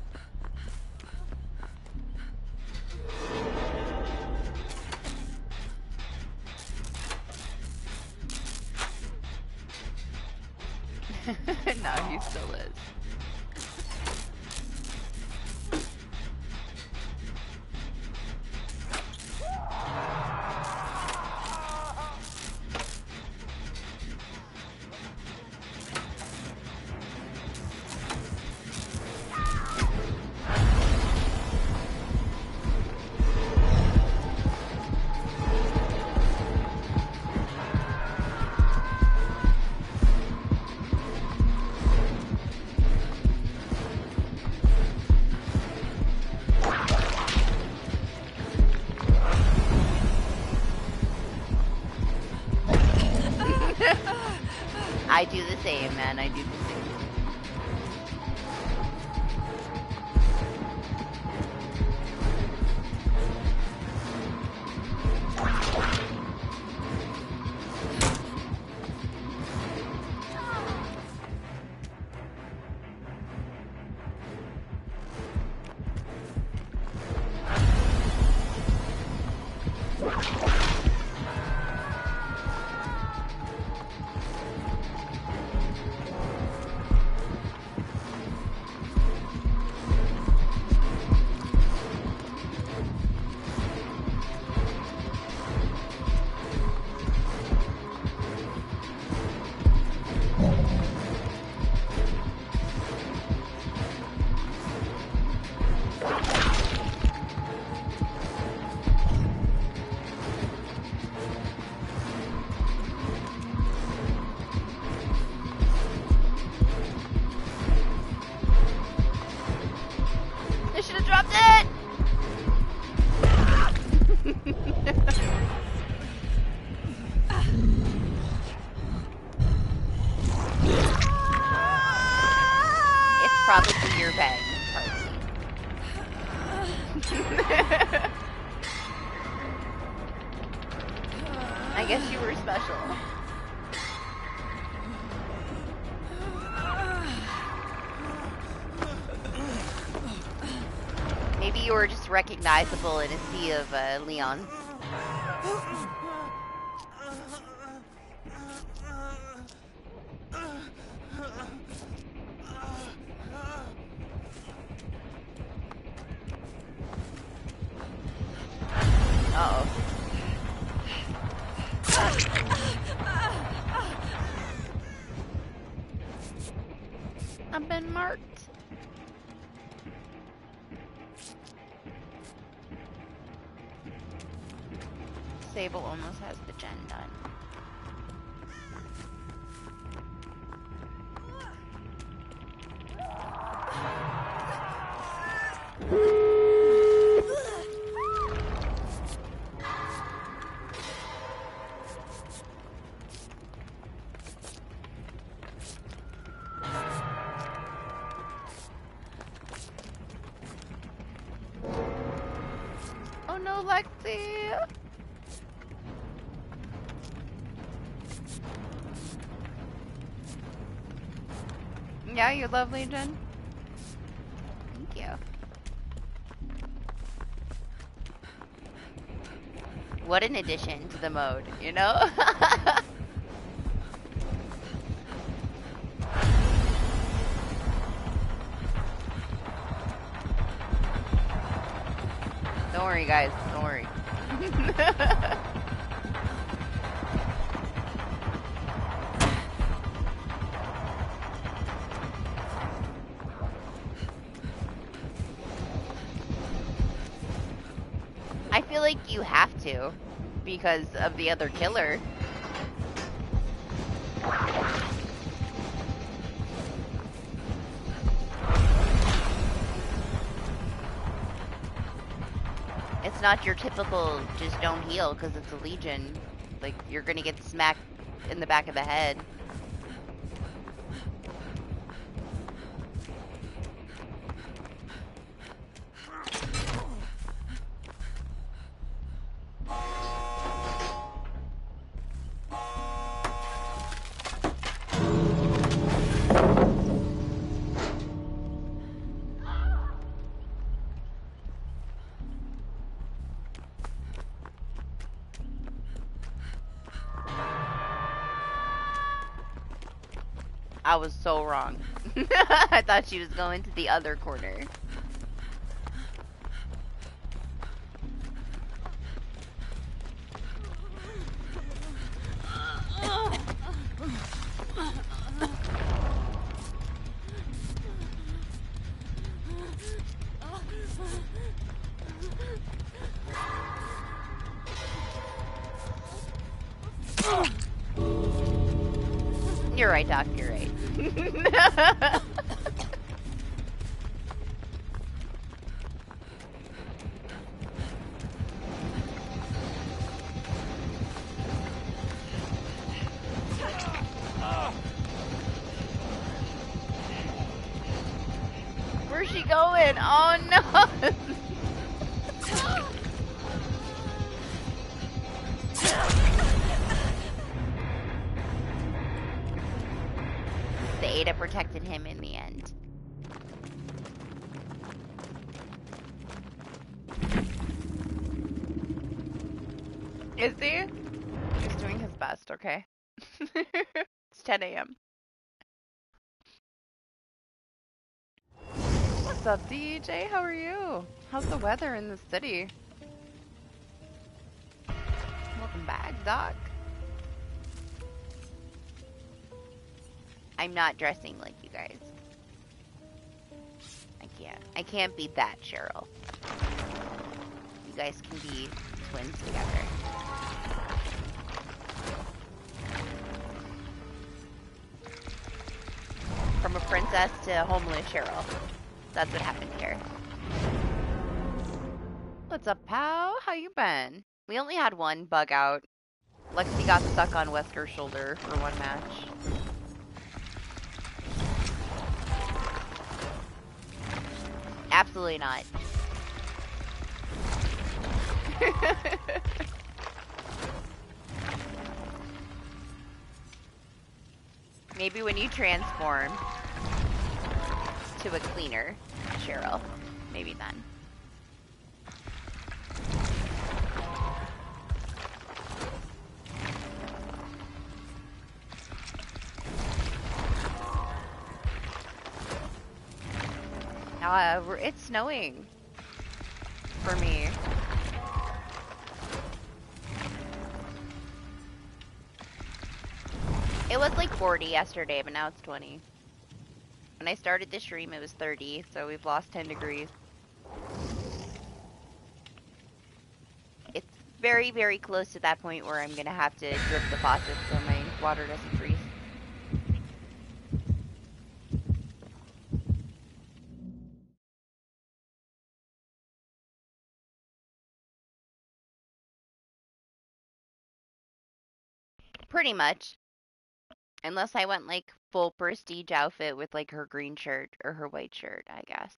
No, he still is. I do the same, man. I do the same. I guess you were special. Maybe you were just recognizable in a sea of Leons. Uh-oh. I've been marked. Sable almost has the gen done. Oh no, Lexi! Yeah, you're lovely, Jen. Thank you. What an addition to the mode, you know? Don't worry, guys. Don't worry. I feel like you have to, because of the other killer. It's not your typical just don't heal because it's a legion. Like, you're gonna get smacked in the back of the head. I was so wrong. I thought she was going to the other corner. You're right, Doc, you're right. Where's she going? Oh no! The Ada protected him in the end. Is he? He's doing his best, okay? It's 10 a.m. What's up, DJ? How are you? How's the weather in the city? Welcome back, Doc. I'm not dressing like you guys. I can't be that Cheryl. You guys can be twins together. From a princess to homeless Cheryl. That's what happened here. What's up, pal? How you been? We only had one bug out. Lexi got stuck on Wesker's shoulder for one match. Absolutely not. Maybe when you transform to a cleaner Cheryl. Maybe then. It's snowing for me. It was like 40 yesterday, but now it's 20. When I started the stream, it was 30, so we've lost 10 degrees. It's very, very close to that point where I'm gonna have to drip the faucet so my water doesn't freeze. Pretty much. Unless I went like full prestige outfit with like her green shirt or her white shirt, I guess.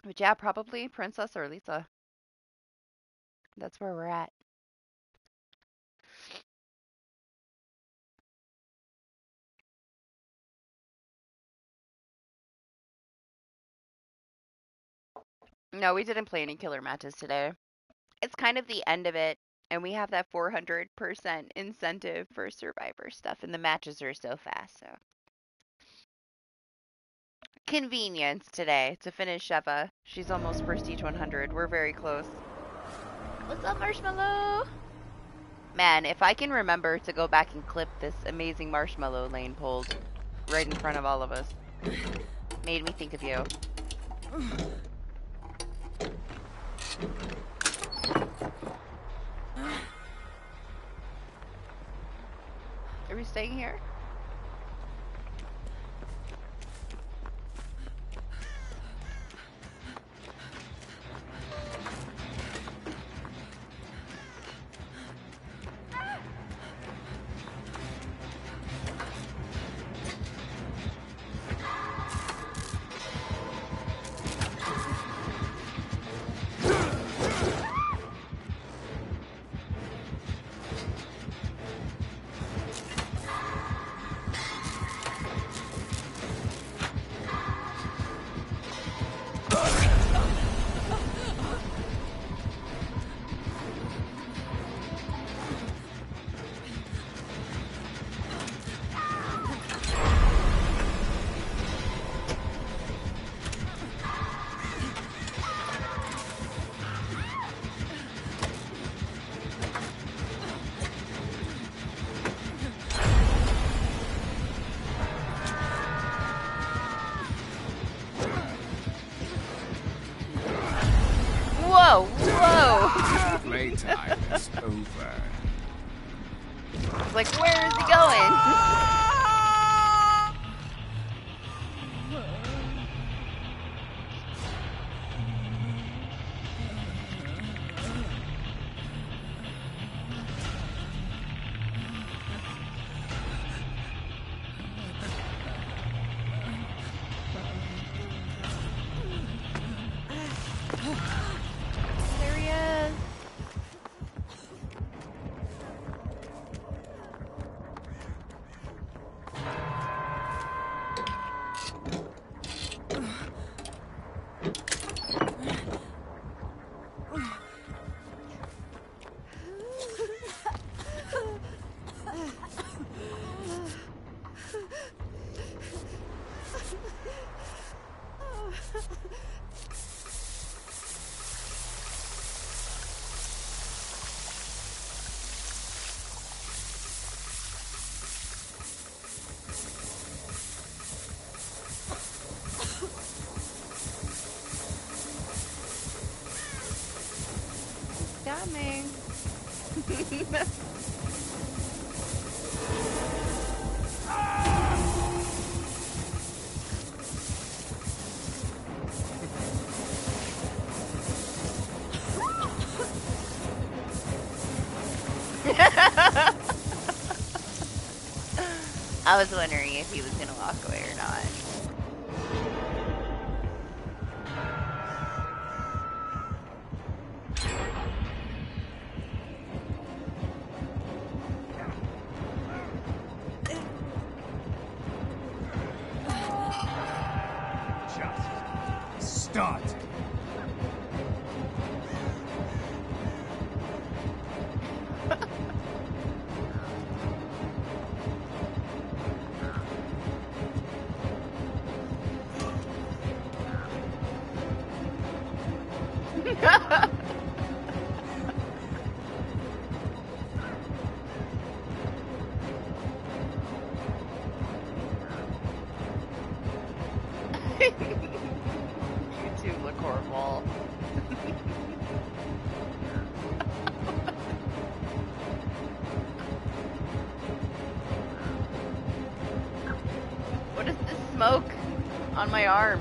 But yeah, probably Princess or Lisa. That's where we're at. No, we didn't play any killer matches today. It's kind of the end of it, and we have that 400% incentive for Survivor stuff, and the matches are so fast, so. Convenience today to finish Sheva. She's almost Prestige 100. We're very close. What's up, Marshmallow? Man, if I can remember to go back and clip this amazing marshmallow Lane pulled right in front of all of us. Made me think of you. Are we staying here? Whoa, whoa! Playtime is over. It's like, where is he going? There he is. Coming. I was wondering if he was gonna walk away or not. start. You two look horrible. What is this smoke on my arm?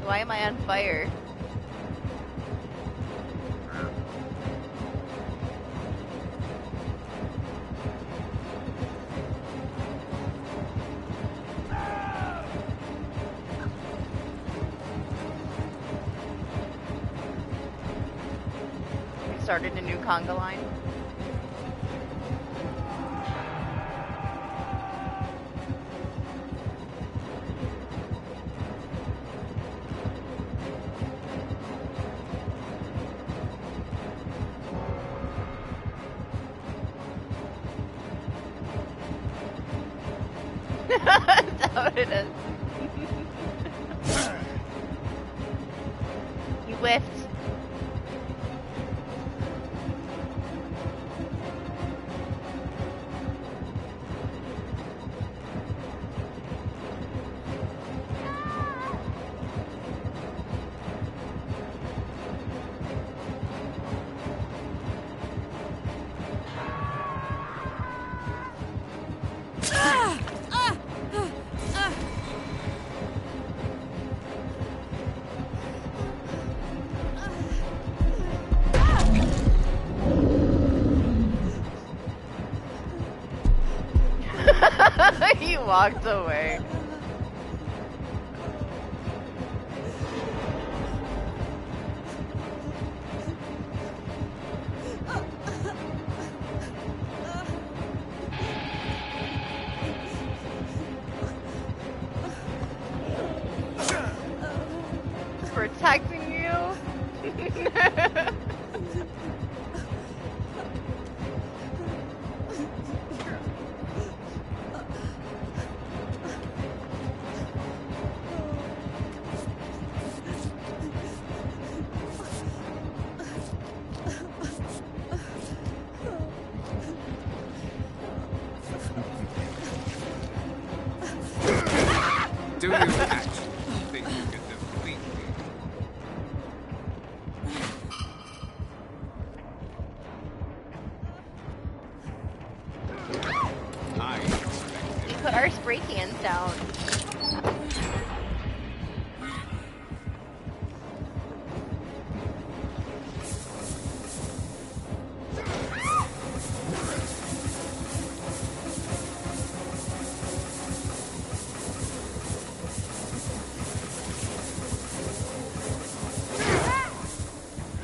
Why am I on fire? We started a new conga line. That's what it is. You whiffed. He walked away. Protecting you? Do you actually think you can defeat me? I expected. We put our spray cans down.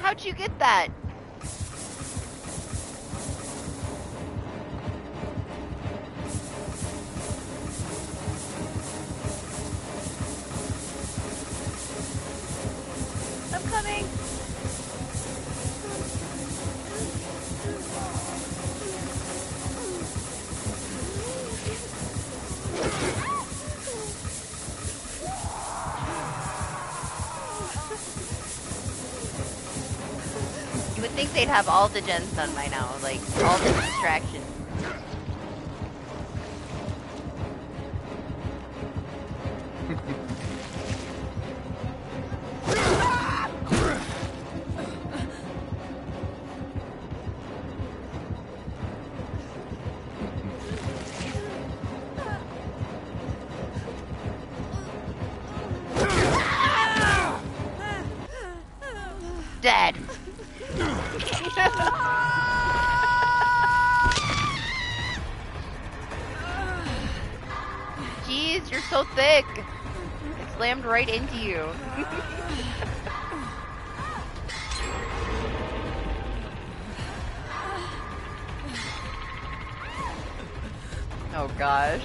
How'd you get that? I'm coming. You would think they'd have all the gens done by now, like all the distractions. Dead. Jeez, you're so thick. It slammed right into you. Oh gosh.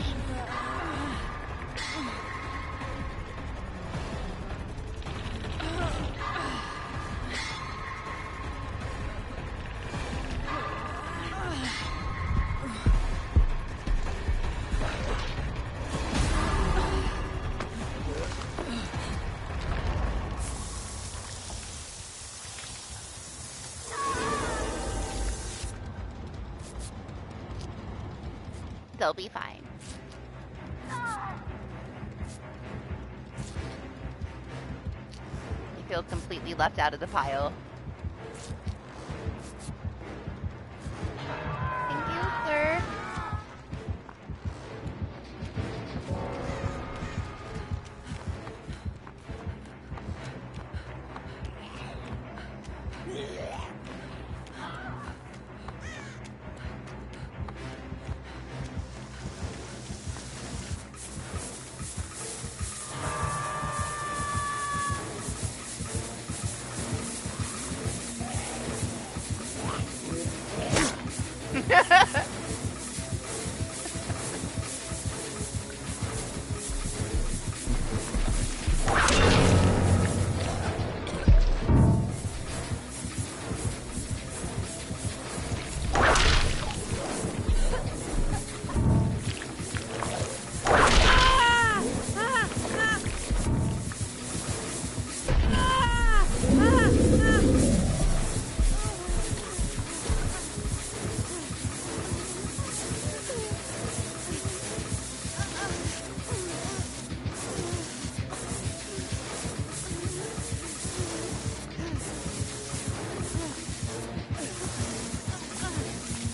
They'll be fine. You feel completely left out of the pile. Thank you, sir.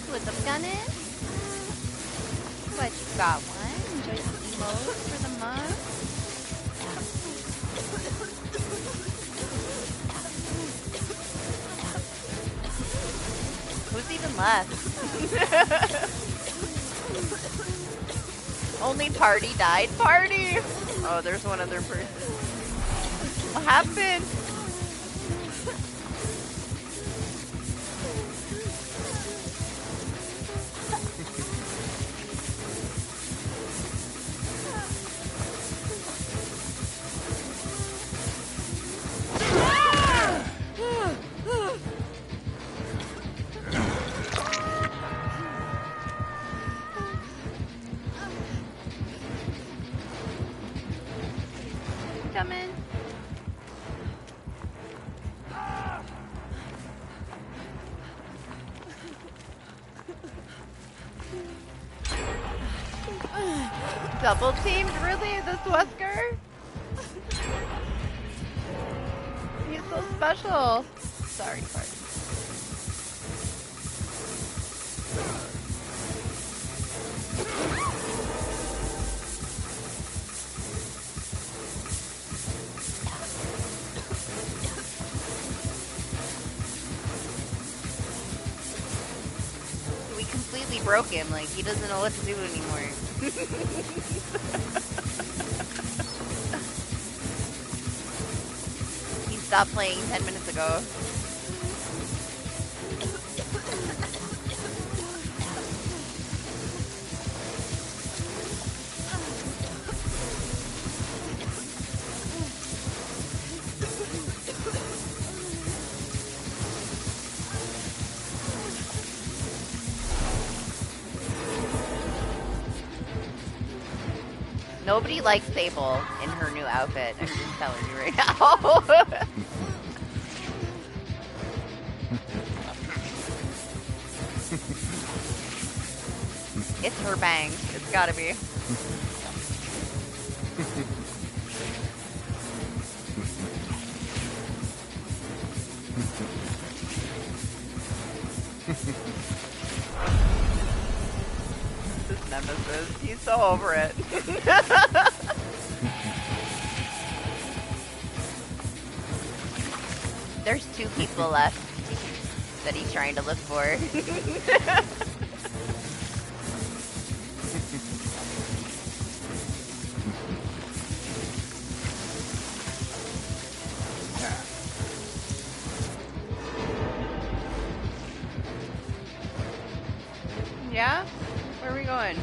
What's up, Gunnin? What, you got one? Enjoy some emotes for the month? Who's even left? Only Party died. Party! Oh, there's one other person. What happened? Come in. Double teamed? Really? This Wesker? He's so special. Sorry, Party. We completely broke him. Like, he doesn't know what to do anymore. He stopped playing 10 minutes ago. Nobody likes Sable in her new outfit. I'm just telling you right now. It's her bangs. It's gotta be. This nemesis. He's so over it. There's 2 people left that he's trying to look for. Yeah? Where are we going?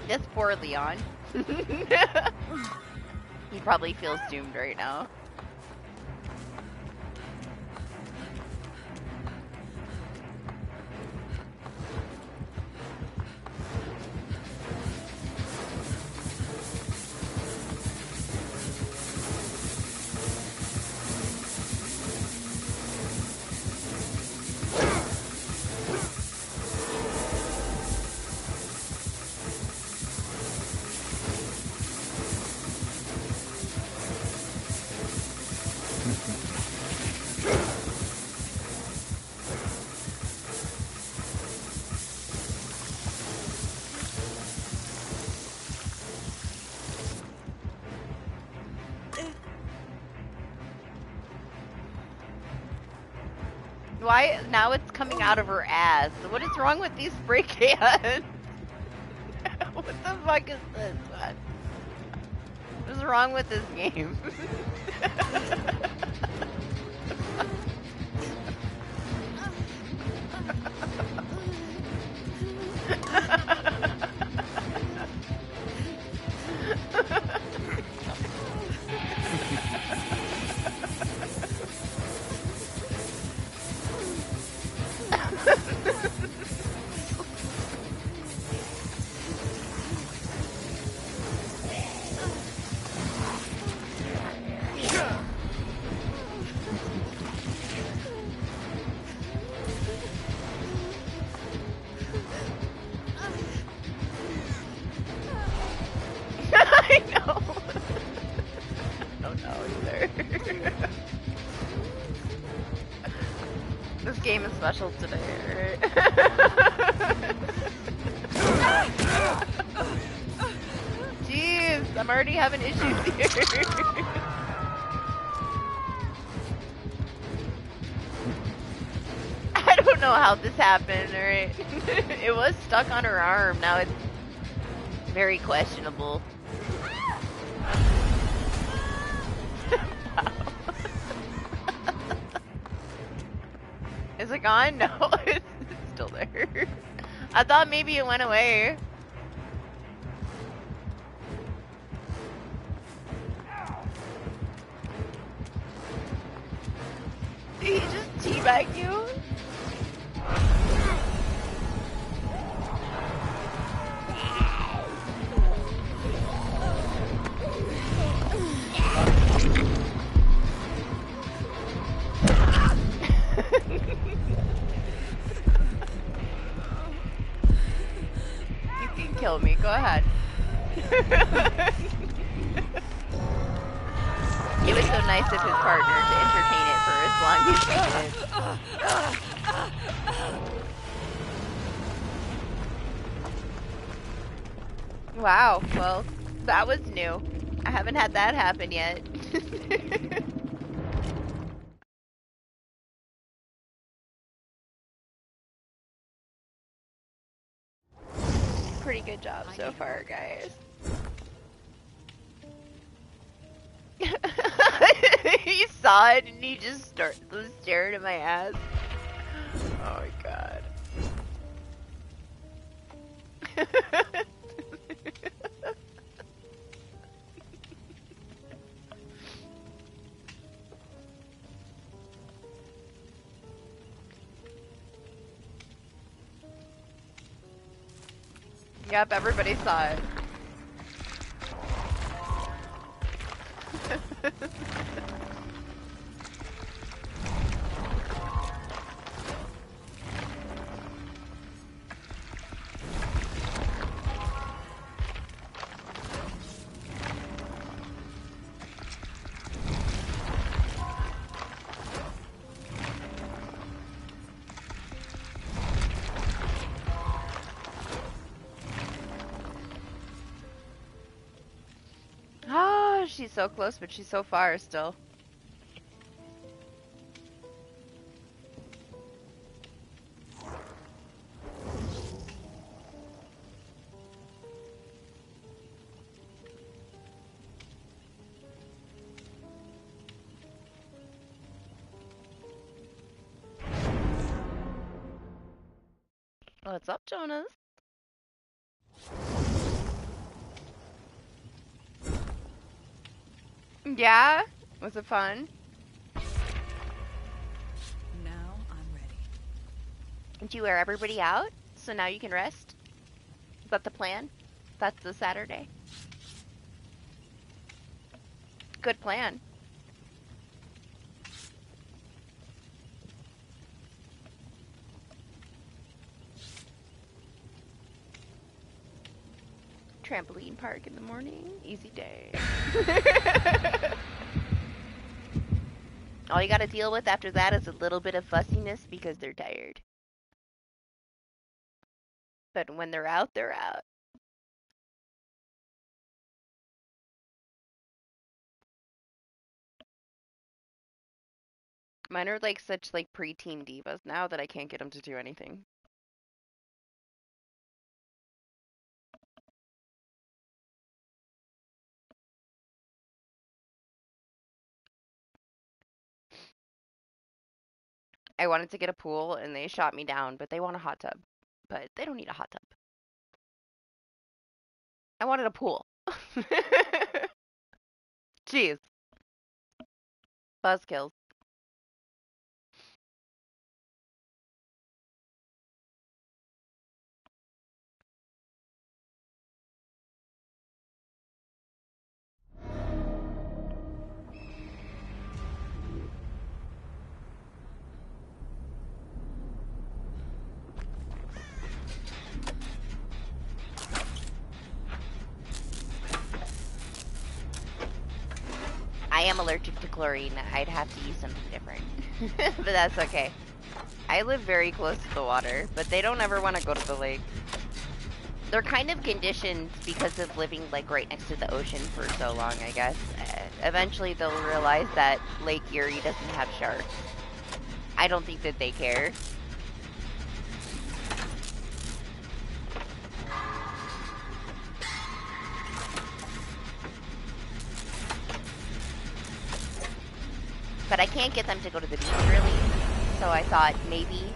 This poor Leon. He probably feels doomed right now. Why now it's coming out of her ass? What is wrong with these spray cans? What the fuck is this, man? What is wrong with this game? I know. I don't know either. This game is special today, right? Jeez, I'm already having issues here. I don't know how this happened, alright? It was stuck on her arm, now it's very questionable. Wow. Is it gone? No, it's still there. I thought maybe it went away. Did he just teabag you? You can kill me, go ahead. It was so nice of his partner to entertain it for as long as he did. Wow, well, that was new. I haven't had that happen yet. Pretty good job so far, guys. He saw it and he just stared at my ass. Oh my god. Yep, everybody saw it. Oh, she's so close, but she's so far still. What's up, Jonas? Yeah? Was it fun? Now I'm ready. Did you wear everybody out? So now you can rest? Is that the plan? That's the Saturday? Good plan. Trampoline park in the morning. Easy day. All you gotta deal with after that is a little bit of fussiness because they're tired. But when they're out, they're out. Mine are like such like preteen divas now that I can't get them to do anything. I wanted to get a pool and they shot me down, but they want a hot tub. But they don't need a hot tub. I wanted a pool. Jeez. Buzzkills. I am allergic to chlorine. I'd have to use something different. But that's okay. I live very close to the water, but they don't ever want to go to the lake. They're kind of conditioned because of living like right next to the ocean for so long, I guess. Eventually they'll realize that Lake Erie doesn't have sharks. I don't think that they care. But I can't get them to go to the beach, really. So I thought maybe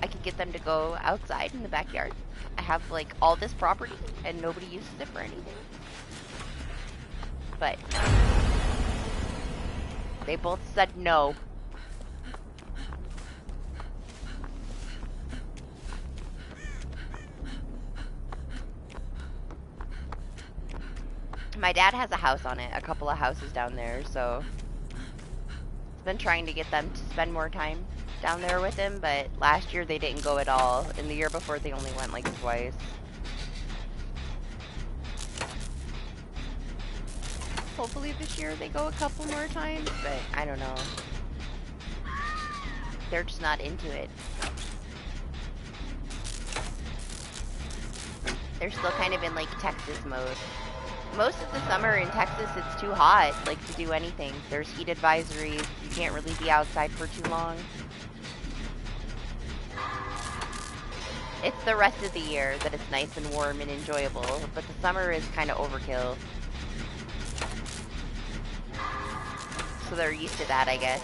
I could get them to go outside in the backyard. I have, like, all this property, and nobody uses it for anything. But they both said no. My dad has a house on it, a couple of houses down there, so been trying to get them to spend more time down there with him, but last year they didn't go at all, and the year before they only went like twice. Hopefully this year they go a couple more times, but I don't know. They're just not into it. They're still kind of in like Texas mode. Most of the summer in Texas, it's too hot, like, to do anything. There's heat advisories. You can't really be outside for too long. It's the rest of the year that it's nice and warm and enjoyable, but the summer is kind of overkill. So they're used to that, I guess.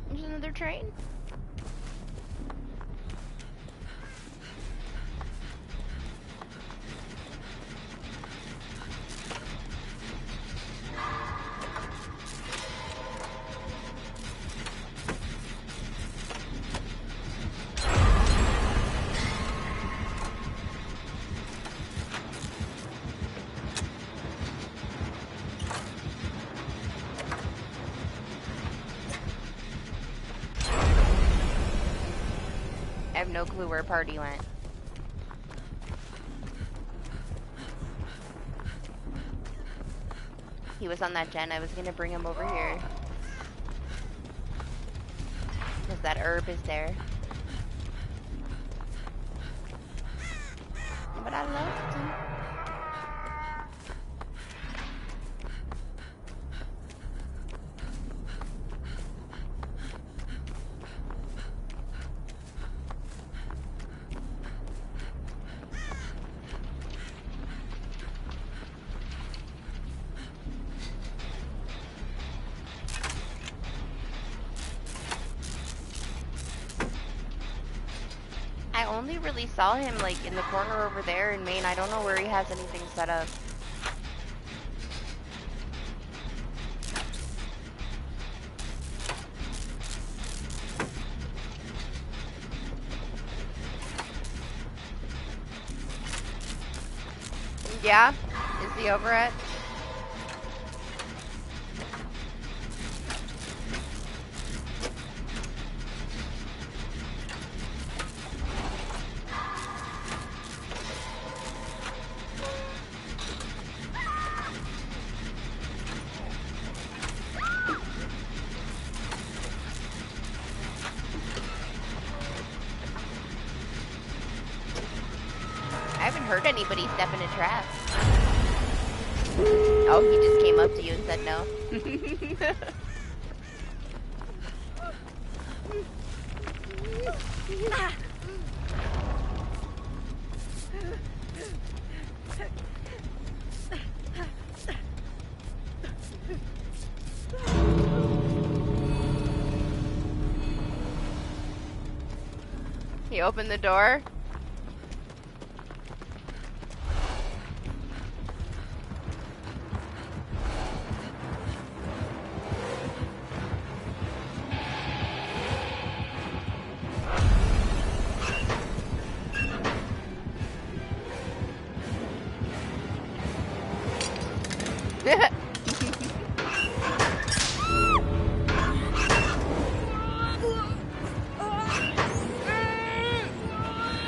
There's another train. have no clue where Party went. He was on that gen. I was gonna bring him over here. Because that herb is there. But I love him. I only really saw him like in the corner over there in main. I don't know where he has anything set up. Yeah? Is he over it? I haven't heard anybody step in a trap. Oh, he just came up to you and said no. He opened the door.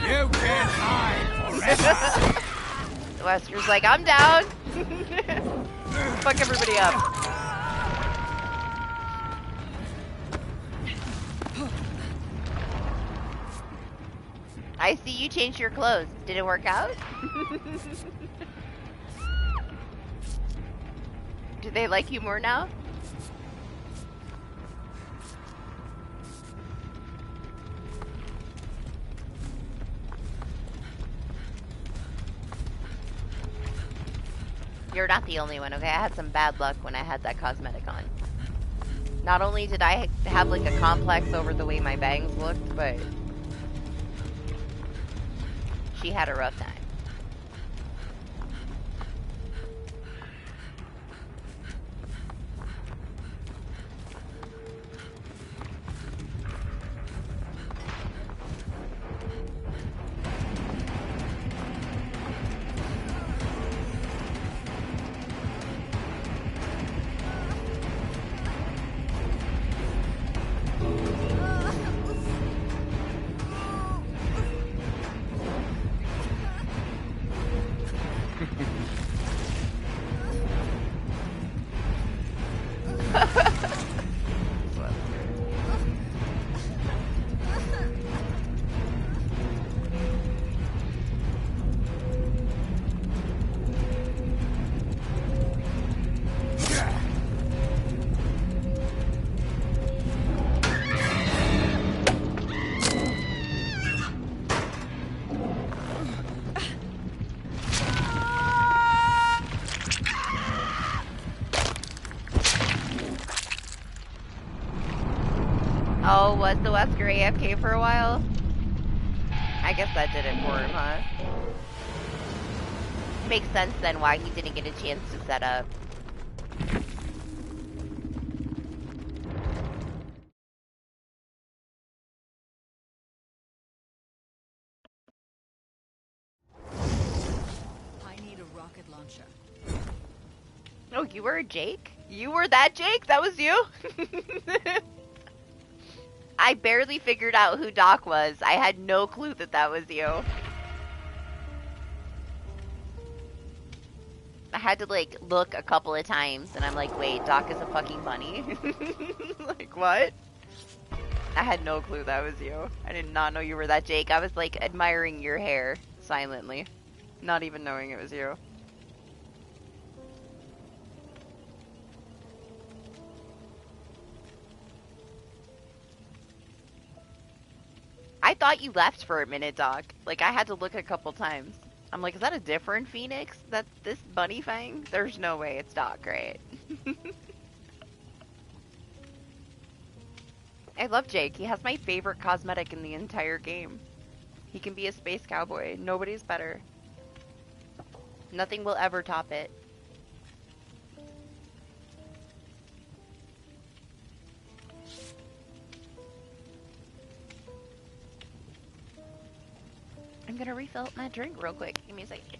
You can't hide forever! The Wesker's like, I'm down! Fuck everybody up. I see you changed your clothes. Did it work out? Do they like you more now? You're not the only one, okay? I had some bad luck when I had that cosmetic on. Not only did I have like a complex over the way my bangs looked, but she had a rough time. Oh, was the Wesker AFK for a while? I guess that did it for him, huh? Makes sense then why he didn't get a chance to set up. I need a rocket launcher. Oh, you were a Jake? You were that Jake? That was you? I barely figured out who Doc was. I had no clue that that was you. I had to like look a couple of times and I'm like, wait, Doc is a fucking bunny? Like, what? I had no clue that was you. I did not know you were that Jake. I was like admiring your hair silently, not even knowing it was you. I thought you left for a minute, Doc. Like, I had to look a couple times. I'm like, is that a different Phoenix? That's this bunny fang? There's no way it's Doc, right? I love Jake. He has my favorite cosmetic in the entire game. He can be a space cowboy. Nobody's better. Nothing will ever top it. I'm gonna refill my drink real quick. Give me a second.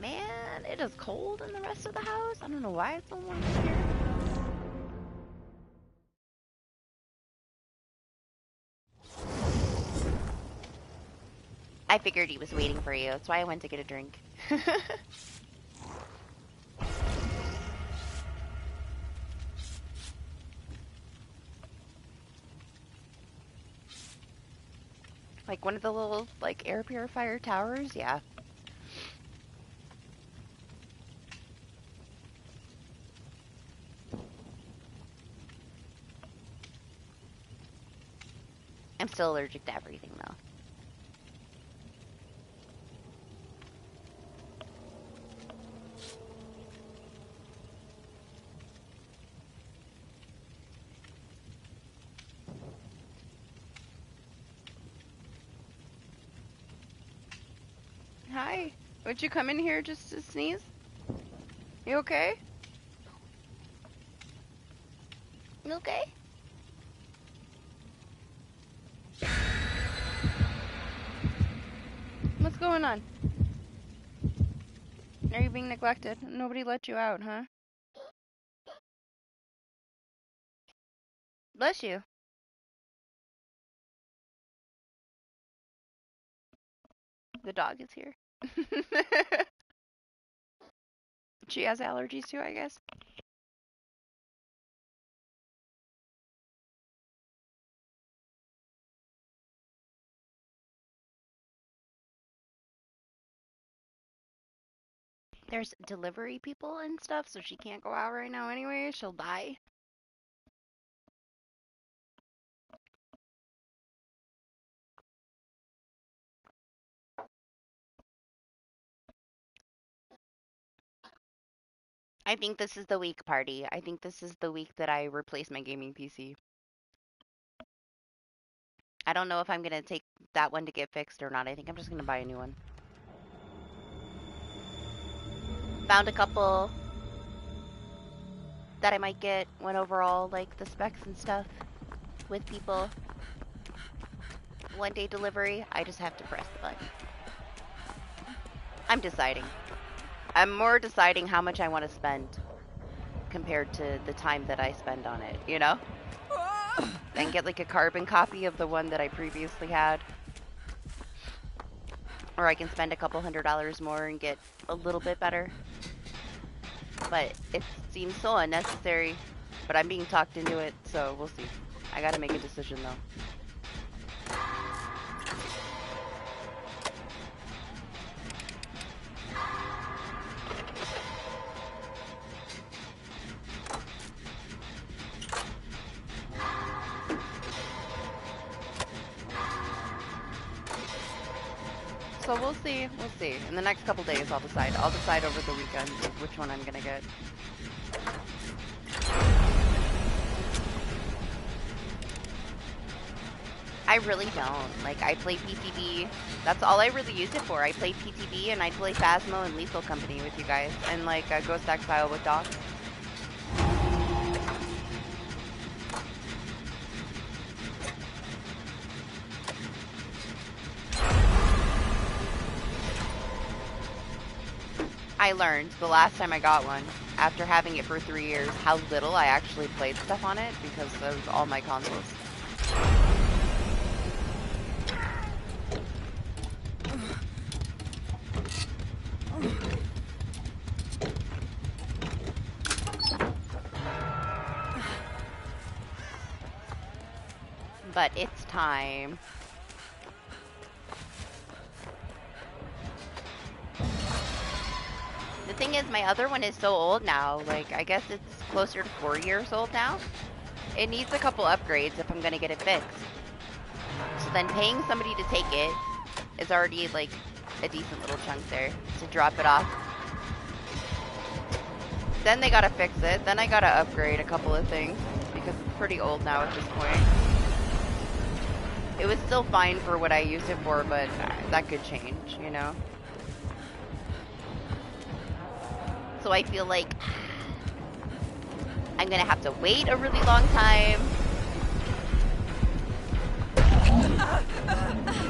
Man, it is cold in the rest of the house. I don't know why it's so warm in here. I figured he was waiting for you. That's why I went to get a drink. Like one of the little, like, air purifier towers? Yeah. I'm still allergic to everything, though. Hi. Would you come in here just to sneeze? You okay? You okay? What's going on? Are you being neglected? Nobody let you out, huh? Bless you. The dog is here. She has allergies too, I guess. There's delivery people and stuff, so she can't go out right now anyway. She'll die. I think this is the week, party. I think this is the week that I replace my gaming PC. I don't know if I'm gonna take that one to get fixed or not. I think I'm just gonna buy a new one. Found a couple that I might get. Went over all like the specs and stuff with people. 1-day delivery. I just have to press the button. I'm deciding. I'm more deciding how much I want to spend compared to the time that I spend on it, you know? Then get like a carbon copy of the one that I previously had. Or I can spend a couple $100 more and get a little bit better. But it seems so unnecessary. But I'm being talked into it, so we'll see. I gotta make a decision though. So we'll see. We'll see. In the next couple days, I'll decide. I'll decide over the weekend which one I'm gonna get. I really don't. Like, I play PTB. That's all I really use it for. I play PTB and I play Phasmo and Lethal Company with you guys. And, like, Ghost Exile with Doc. I learned the last time I got one, after having it for 3 years, how little I actually played stuff on it because of all my consoles. But it's time. The thing is, my other one is so old now. Like, I guess it's closer to 4 years old now. It needs a couple upgrades if I'm gonna get it fixed. So then paying somebody to take it is already, like, a decent little chunk there to drop it off. Then they gotta fix it. Then I gotta upgrade a couple of things because it's pretty old now at this point. It was still fine for what I used it for, but that could change, you know? So I feel like I'm gonna have to wait a really long time.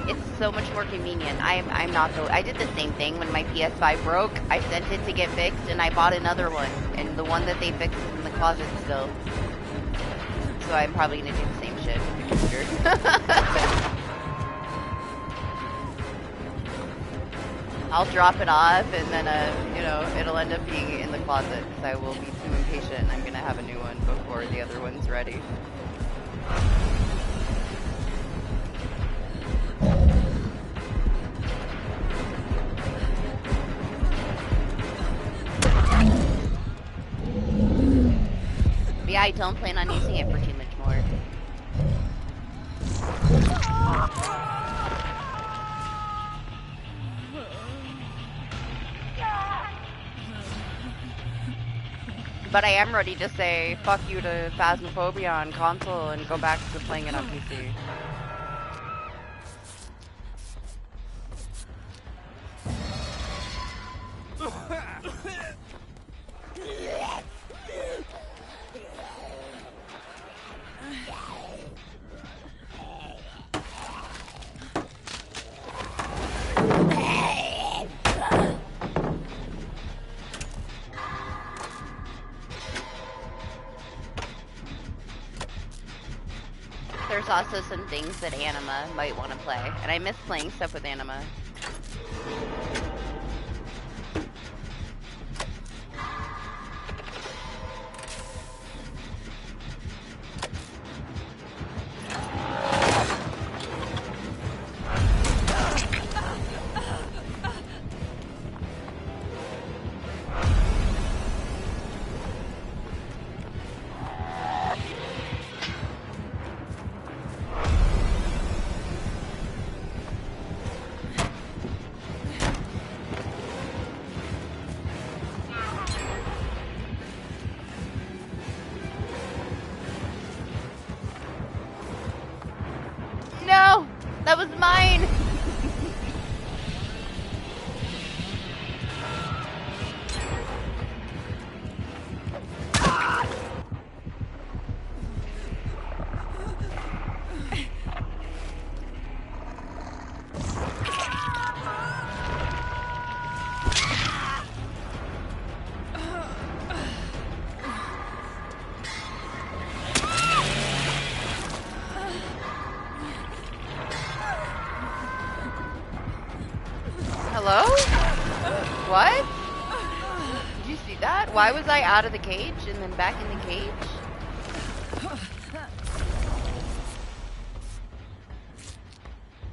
It's so much more convenient. I'm not though. I did the same thing when my PS5 broke. I sent it to get fixed and I bought another one. And the one that they fixed is in the closet still. So I'm probably gonna do the same shit with the computer. I'll drop it off and then, you know, it'll end up being in the closet because I will be too impatient and I'm gonna have a new one before the other one's ready. But yeah, I don't plan on using it for too much more. But I am ready to say fuck you to Phasmophobia on console and go back to playing it on PC. There's also some things that Anima might want to play, and I miss playing stuff with Anima. that? Why was I out of the cage and then back in the cage?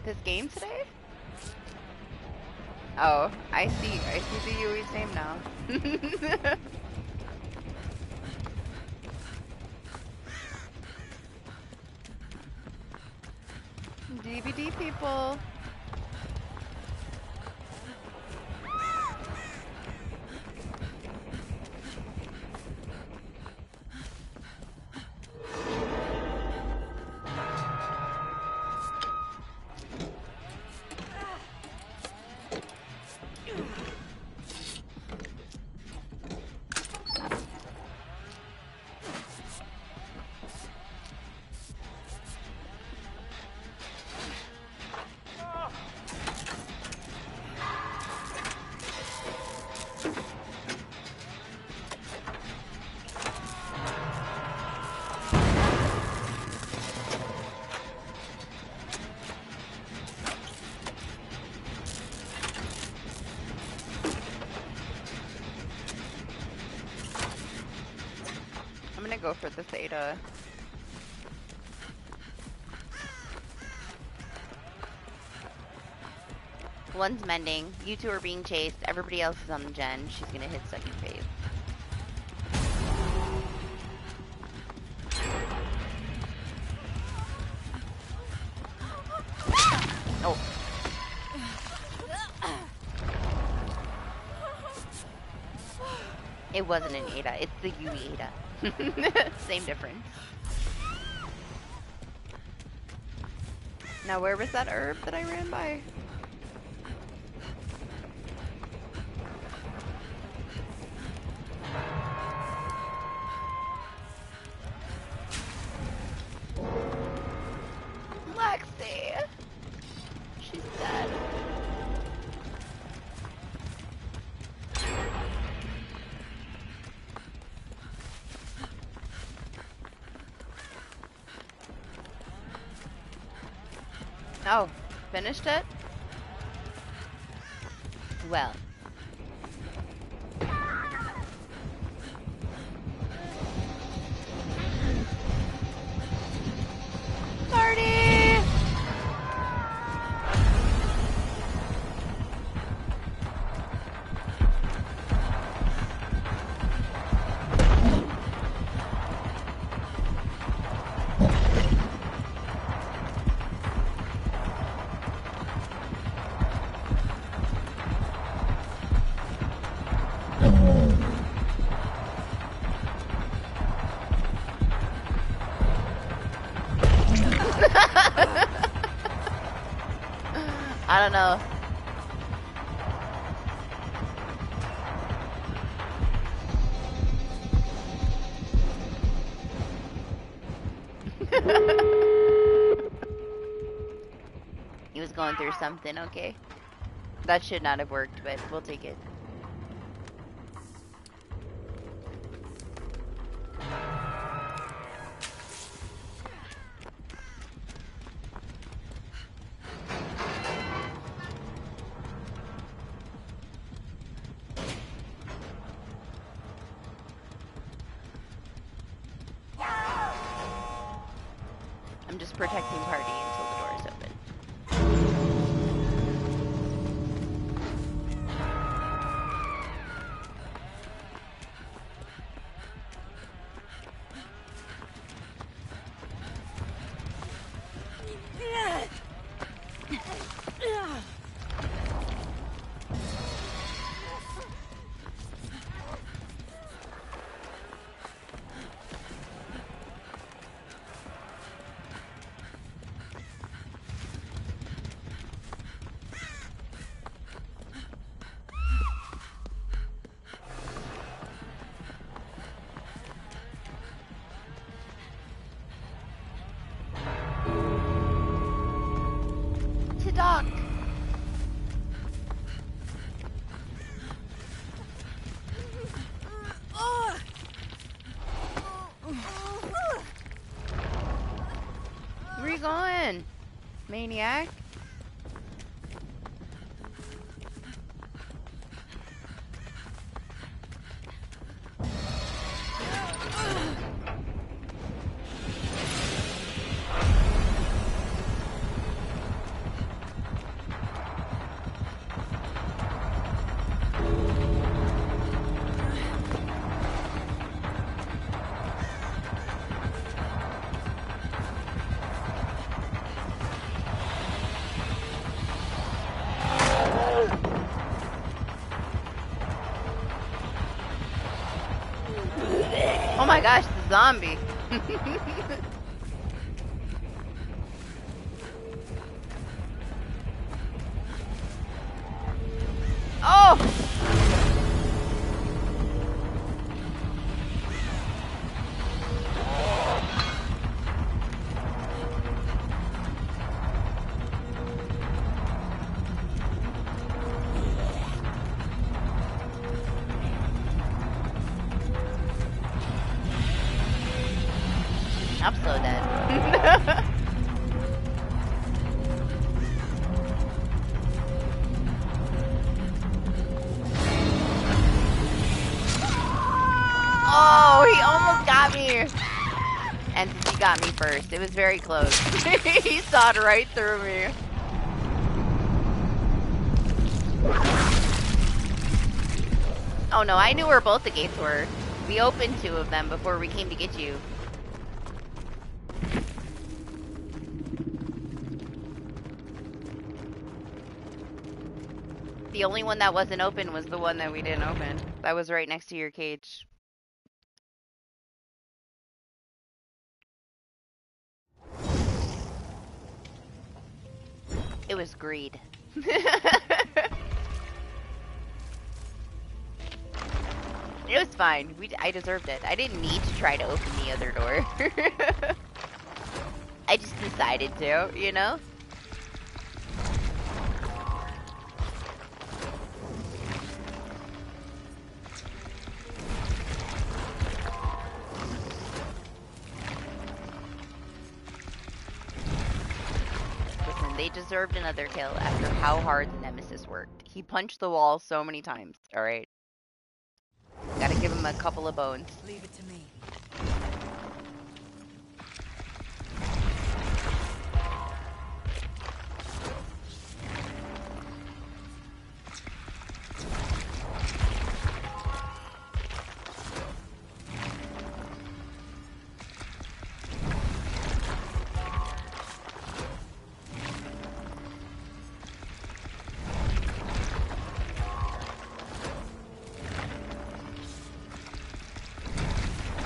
This game today? Oh, I see the Yui's name now. DBD people. Go for the theta. One's mending. You two are being chased. Everybody else is on the gen. She's gonna hit second phase. Oh. It wasn't an Ada. It's the Yui Ada. Same difference. Now where was that herb that I ran by? Lexi! She's dead. Oh, finished it? Well. Party! I don't know. He was going through something, okay? That should not have worked, but we'll take it. I'm just protecting party until the door is open. Doc. Where you going, maniac? Oh my gosh, the zombie. Oh! I'm so dead. Oh, he almost got me. And he got me first. It was very close. He sawed right through me. Oh no, I knew where both the gates were. We opened 2 of them before we came to get you. The only one that wasn't open was the one that we didn't open. That was right next to your cage. It was greed. It was fine. I deserved it. I didn't need to try to open the other door. I just decided to, you know? Listen, they deserved another kill after how hard the Nemesis worked. He punched the wall so many times, alright? Gotta give him a couple of bones. Leave it to me.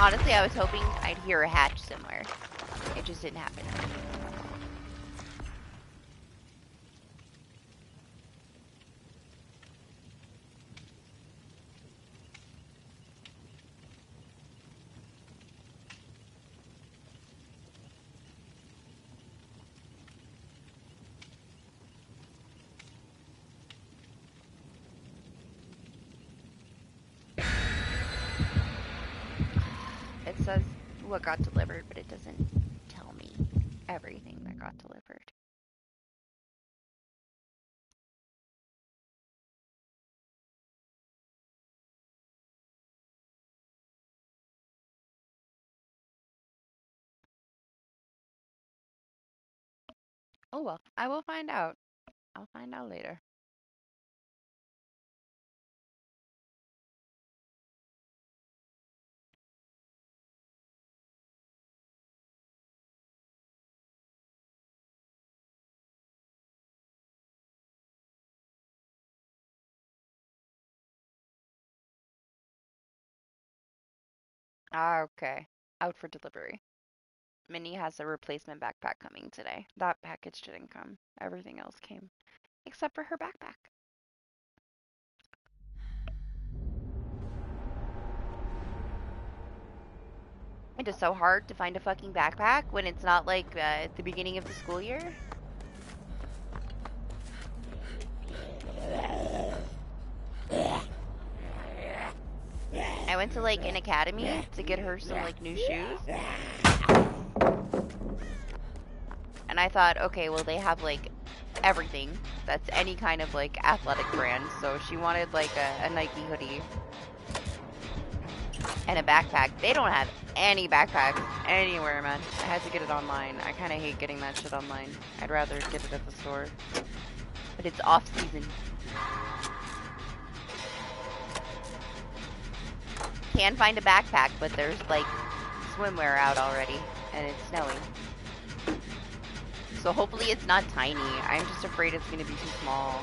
Honestly, I was hoping I'd hear a hatch somewhere. It just didn't happen. It says what got delivered, but it doesn't tell me everything that got delivered. Oh well, I will find out. I'll find out later. Ah, okay. Out for delivery. Minnie has a replacement backpack coming today. That package didn't come. Everything else came. Except for her backpack. It is so hard to find a fucking backpack when it's not like at the beginning of the school year. I went to like an academy to get her some like new shoes. And I thought, okay, well they have like everything that's any kind of like athletic brand. So she wanted like a Nike hoodie. and a backpack. They don't have any backpacks anywhere, man. I had to get it online. I kind of hate getting that shit online. I'd rather get it at the store. But it's off season. Can find a backpack, but there's like swimwear out already, and it's snowing. So hopefully it's not tiny. I'm just afraid it's gonna be too small.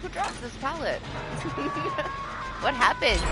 Who dropped this pallet? What happened?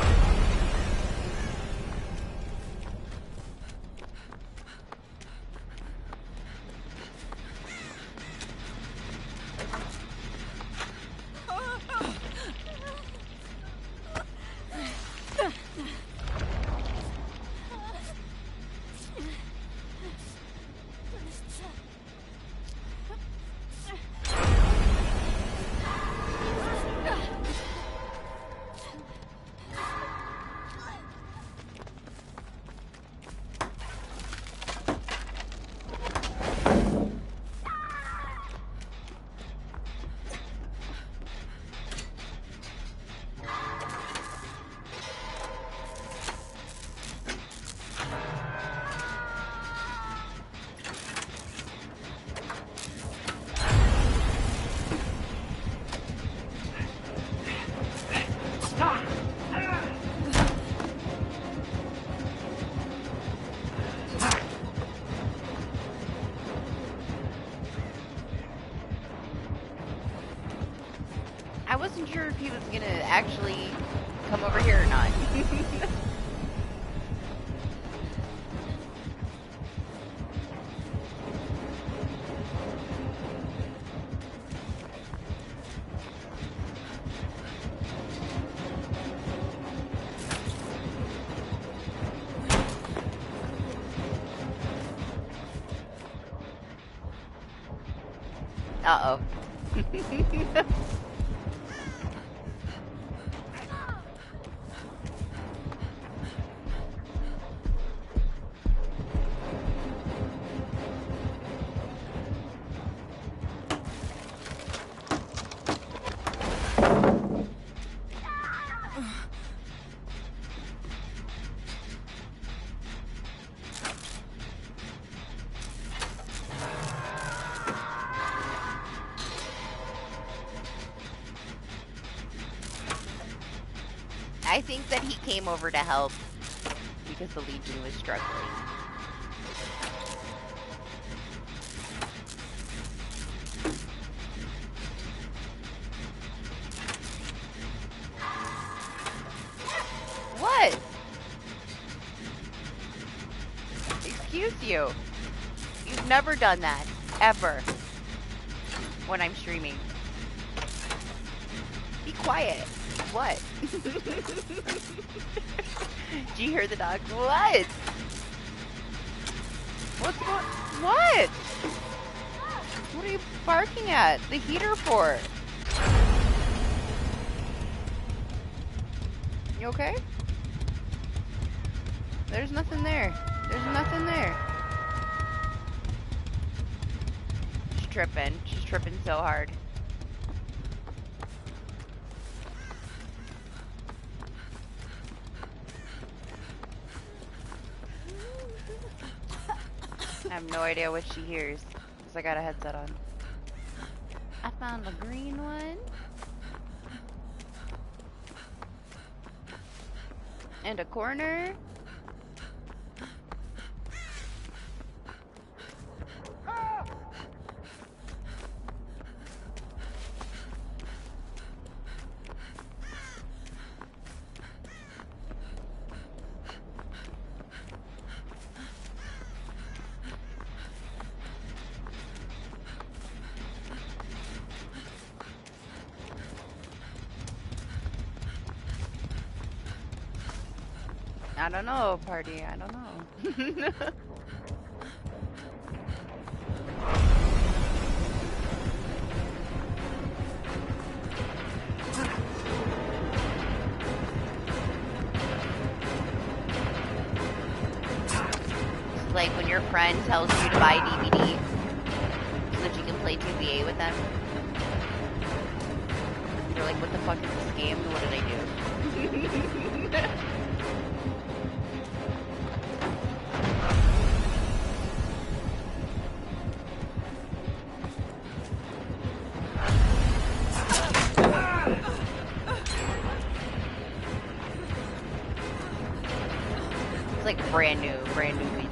I wasn't sure if he was gonna actually come over here or not. Uh-oh. I think that he came over to help because the Legion was struggling. What? Excuse you. You've never done that. Ever. When I'm streaming. Be quiet. What? Do you hear the dog? What? What's going? What? What are you barking at? The heater for? You okay? There's nothing there. There's nothing there. She's tripping. She's tripping so hard. I have no idea what she hears, because I got a headset on. I found the green one. And a corner. I don't know, party. I don't know. It's like when your friend tells you to buy DBD so that you can play 2BA with them. You're like, what the fuck is this game? What did I do? It's like brand new Legion.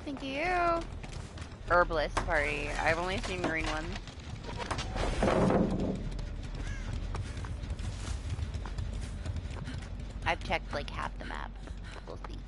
Thank you. Herbalist party. I've only seen green ones. I've checked like half the map. We'll see.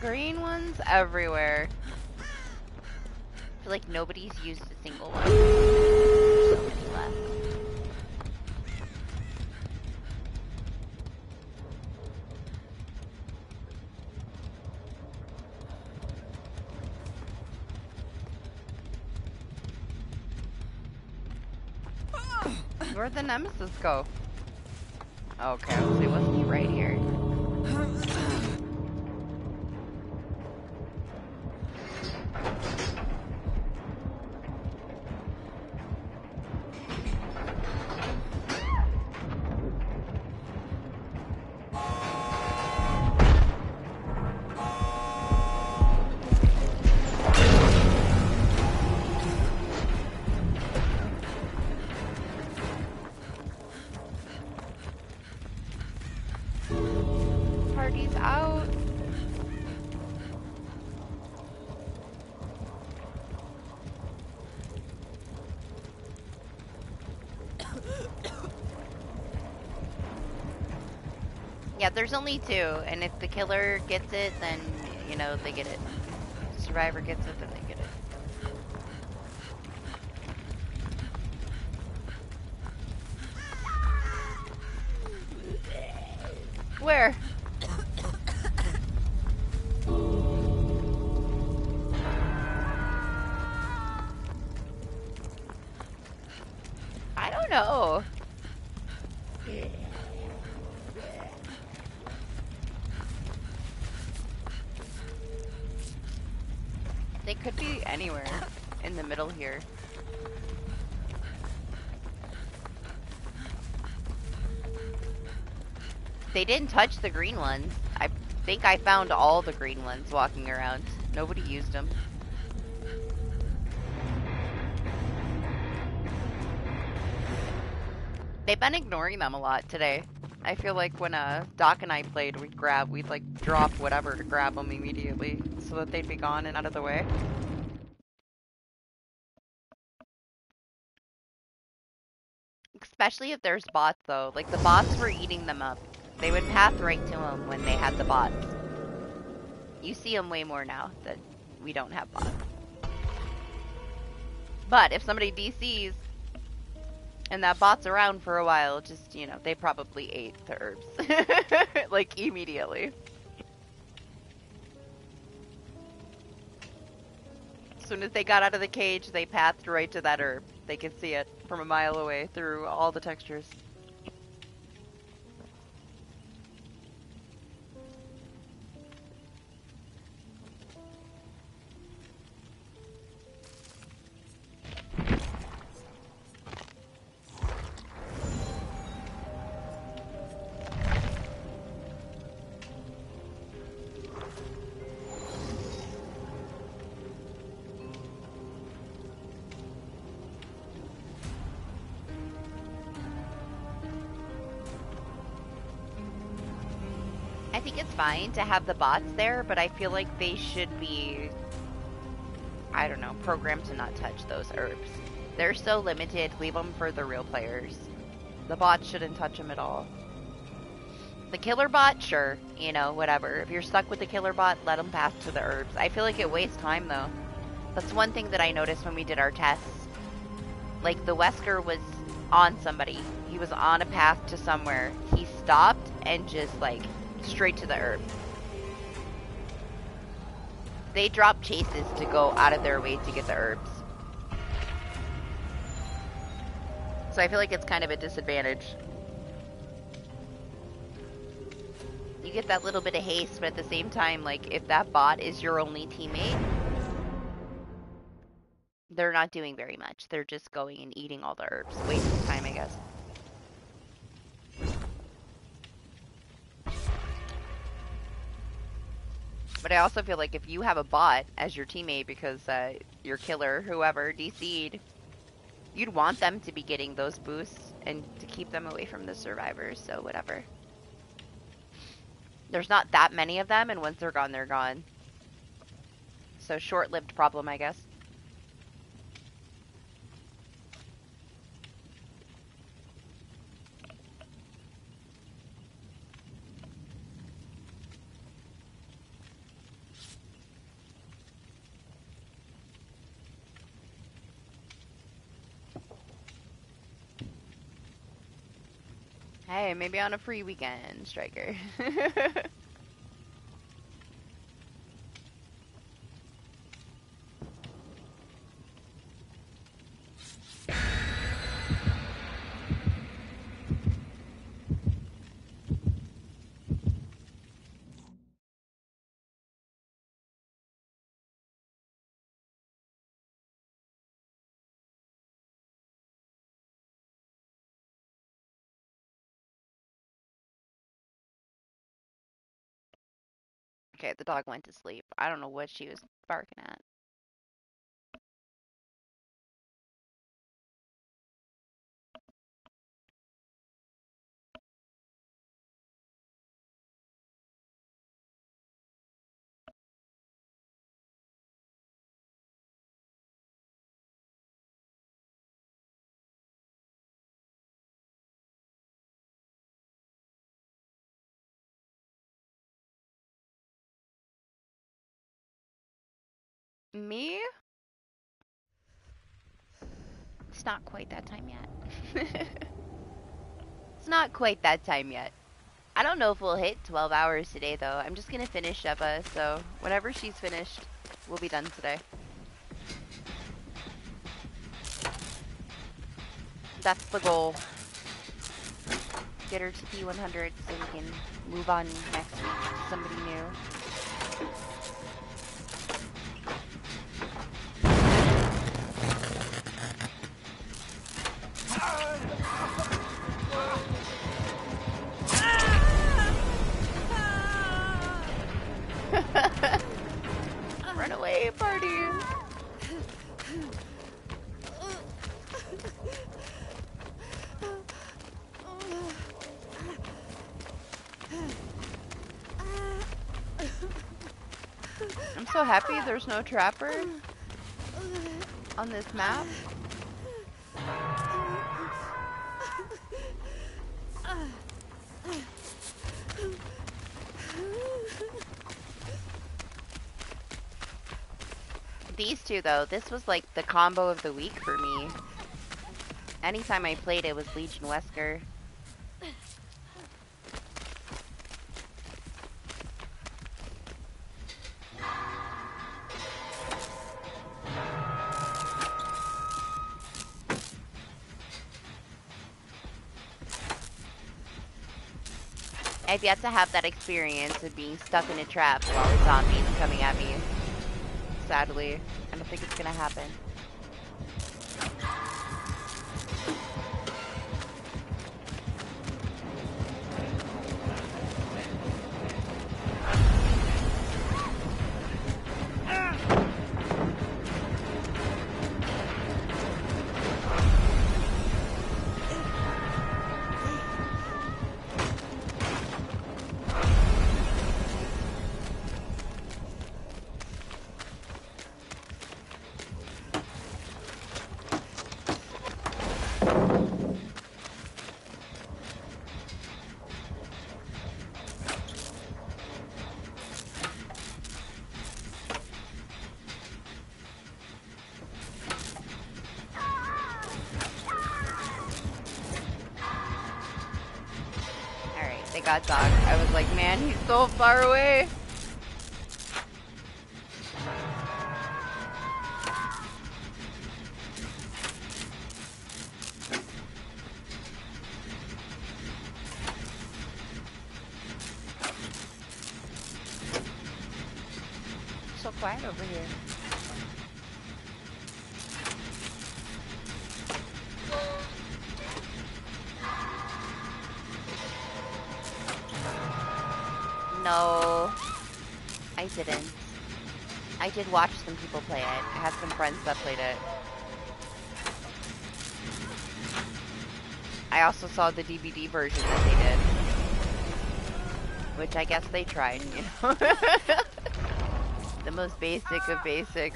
Green ones everywhere. I feel like nobody's used a single one. There's so many left. Where'd the Nemesis go? Okay, so wasn't he right here? Party's out. Yeah, there's only two, and if the killer gets it, then, you know, they get it. If the survivor gets it, then they get it. Where? I don't know. They could be anywhere in the middle here. They didn't touch the green ones. I think I found all the green ones walking around. Nobody used them. They've been ignoring them a lot today. I feel like when Doc and I played, we'd like drop whatever to grab them immediately so that they'd be gone and out of the way. Especially if there's bots though. Like the bots were eating them up. They would path right to them when they had the bots. You see them way more now that we don't have bots. But if somebody DCs and that bot's around for a while, just, you know, they probably ate the herbs. Like, immediately. As soon as they got out of the cage, they pathed right to that herb. They could see it from a mile away through all the textures. think it's fine to have the bots there, but I feel like they should be, I don't know, programmed to not touch those herbs. They're so limited, leave them for the real players. The bots shouldn't touch them at all. The killer bot, sure, you know, whatever. If you're stuck with the killer bot, let them pass to the herbs. I feel like it wastes time, though. That's one thing that I noticed when we did our tests. Like, the Wesker was on somebody. He was on a path to somewhere. He stopped and just, like, straight to the herb. They drop chases to go out of their way to get the herbs. So I feel like it's kind of a disadvantage. You get that little bit of haste, but at the same time, like, if that bot is your only teammate, they're not doing very much. They're just going and eating all the herbs. Wasting time, I guess. But I also feel like if you have a bot as your teammate because your killer, whoever, DC'd, you'd want them to be getting those boosts and to keep them away from the survivors, so whatever. There's not that many of them, and once they're gone, they're gone. So short-lived problem, I guess. Hey, maybe on a free weekend, Striker. Okay, the dog went to sleep. I don't know what she was barking at. Me? It's not quite that time yet. It's not quite that time yet. I don't know if we'll hit 12 hours today, though. I'm just gonna finish Sheba, so whenever she's finished, we'll be done today. That's the goal. Get her to P100 so we can move on next week to somebody new. Run away, party! I'm so happy there's no trapper on this map. These two, though, this was like the combo of the week for me. Anytime I played, it was Legion Wesker. I've yet to have that experience of being stuck in a trap while a zombie's coming at me. Sadly, I don't think it's gonna happen. it got dark, I was like, man, he's so far away. So quiet over here. No, I didn't. I did watch some people play it. I had some friends that played it. I also saw the DBD version that they did. Which I guess they tried, you know? The most basic of basic.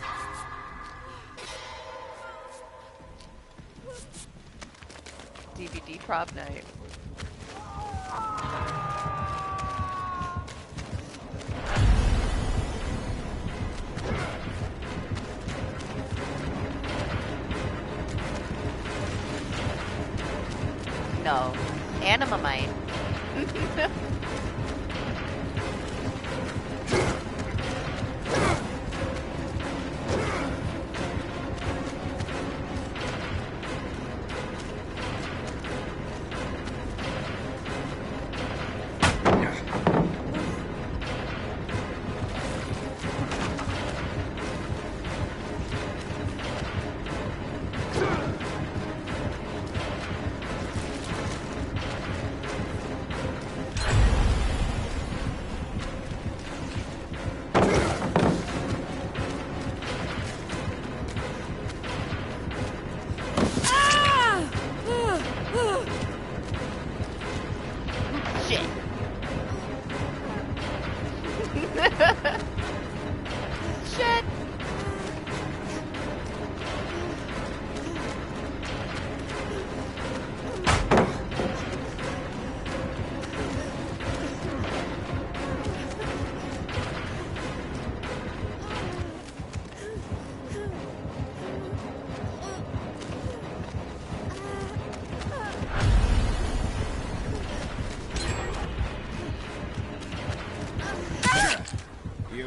DBD prop night. No. Anima might.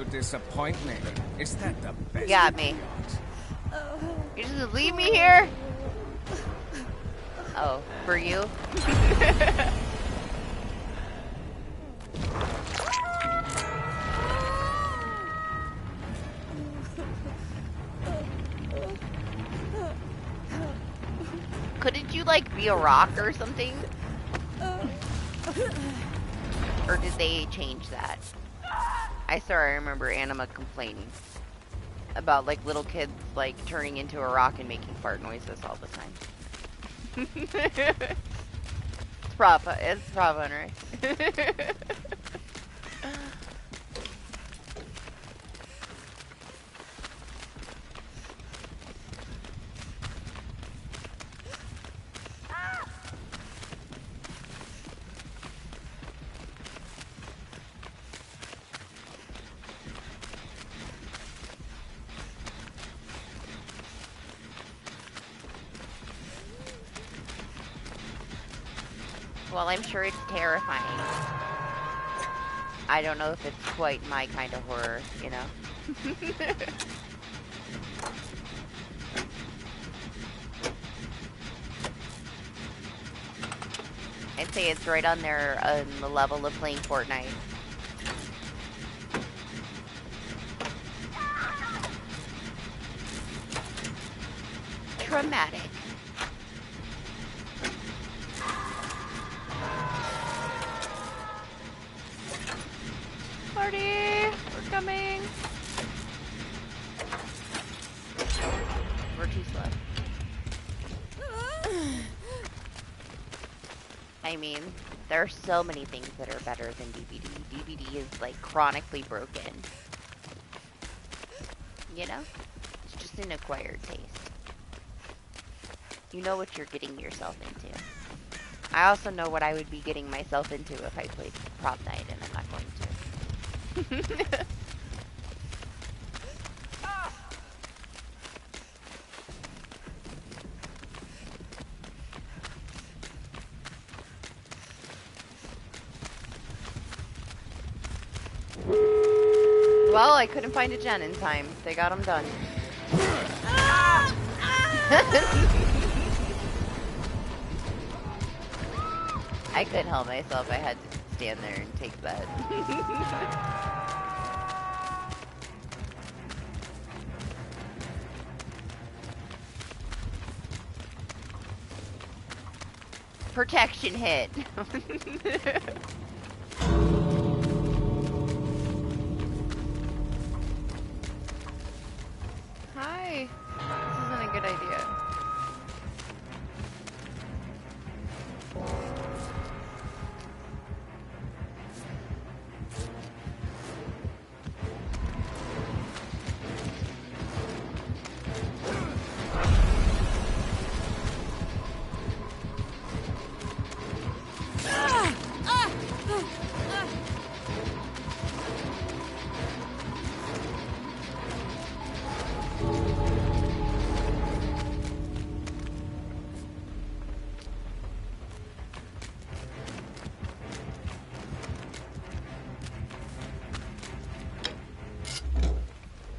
Disappoint me. Is that the best? Got me. You just leave me here? Oh, for you? Couldn't you, like, be a rock or something? Or did they change that? I remember Anima complaining about, like, little kids, like, turning into a rock and making fart noises all the time. It's prop hunter. Well, I'm sure it's terrifying. I don't know if it's quite my kind of horror, you know? I'd say it's right on there on the level of playing Fortnite. Traumatic. Party! We're coming! We're too slow. I mean, there are so many things that are better than DBD. DBD is, like, chronically broken. You know? It's just an acquired taste. You know what you're getting yourself into. I also know what I would be getting myself into if I played Prop Night, and I'm not going to. Well, I couldn't find a gen in time. They got them done. I couldn't help myself. I had to stand there and take that. Protection hit. Hi. This isn't a good idea.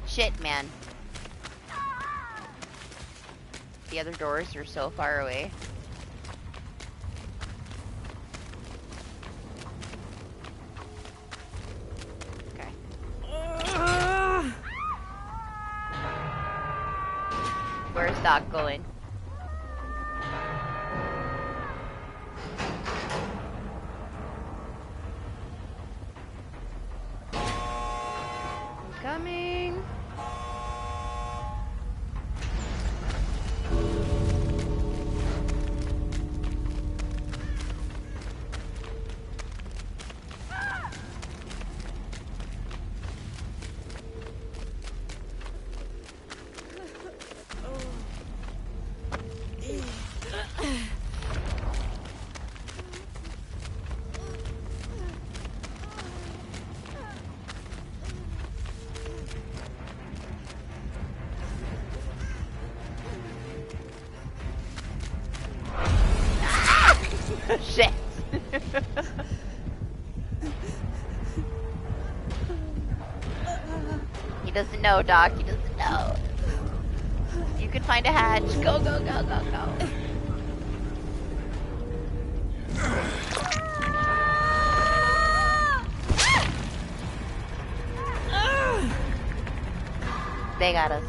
Shit, man. The other doors are so far away. Okay. Where's Doc going? I'm coming. Shit. He doesn't know, Doc. He doesn't know. You can find a hatch. Go, go, go, go, go. They got us.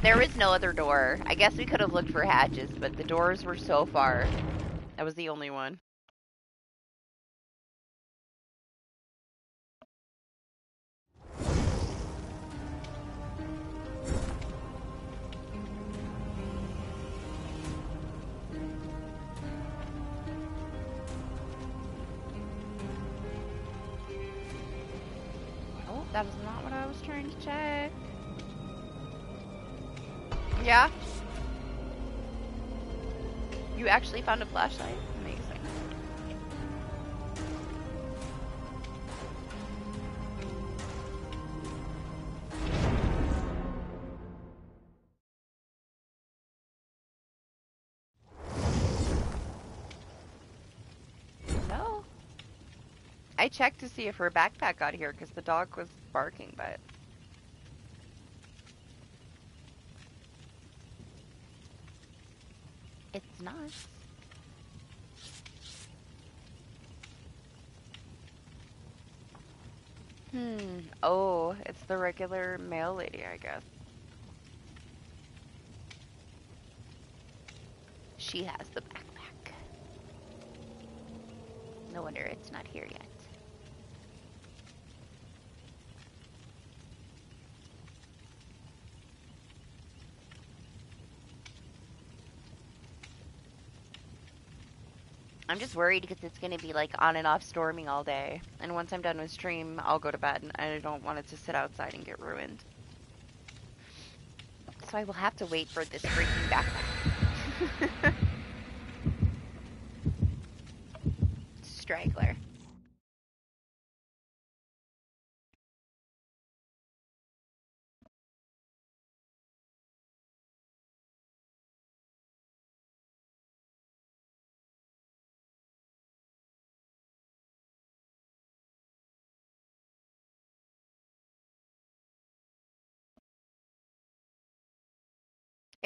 There was no other door. I guess we could have looked for hatches, but the doors were so far. That was the only one. Oh, that is not what I was trying to check. Yeah? You actually found a flashlight? Amazing. No. I checked to see if her backpack got here because the dog was barking, but... it's not. Oh, it's the regular mail lady, I guess. She has the backpack. No wonder it's not here yet. I'm just worried because it's going to be like on and off storming all day. And once I'm done with stream, I'll go to bed and I don't want it to sit outside and get ruined. So I will have to wait for this freaking backpack. Straggler.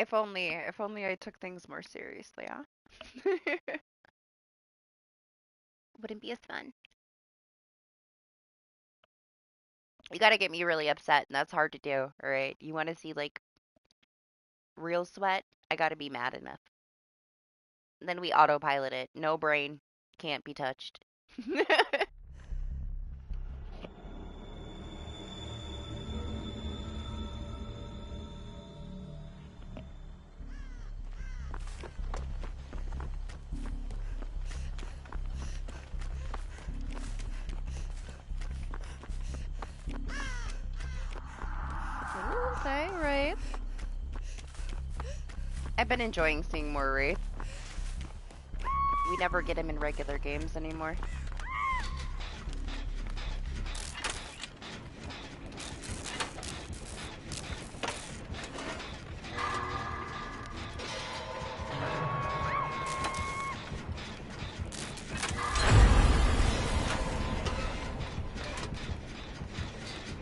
if only I took things more seriously, huh? Wouldn't be as fun. You gotta get me really upset, and that's hard to do, alright? You wanna see, like, real sweat? I gotta be mad enough. Then we autopilot it. No brain. Can't be touched. Okay, right. I've been enjoying seeing more Wraith. We never get him in regular games anymore.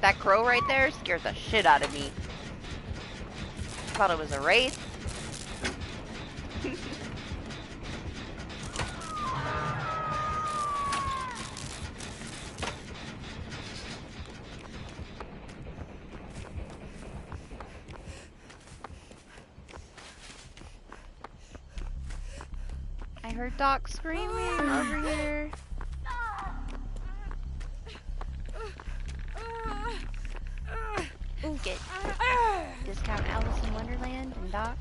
That crow right there scared the shit out of me. Thought it was a Wraith. I heard Doc screaming over here. Ooh, get discount Alice in Wonderland and Doc.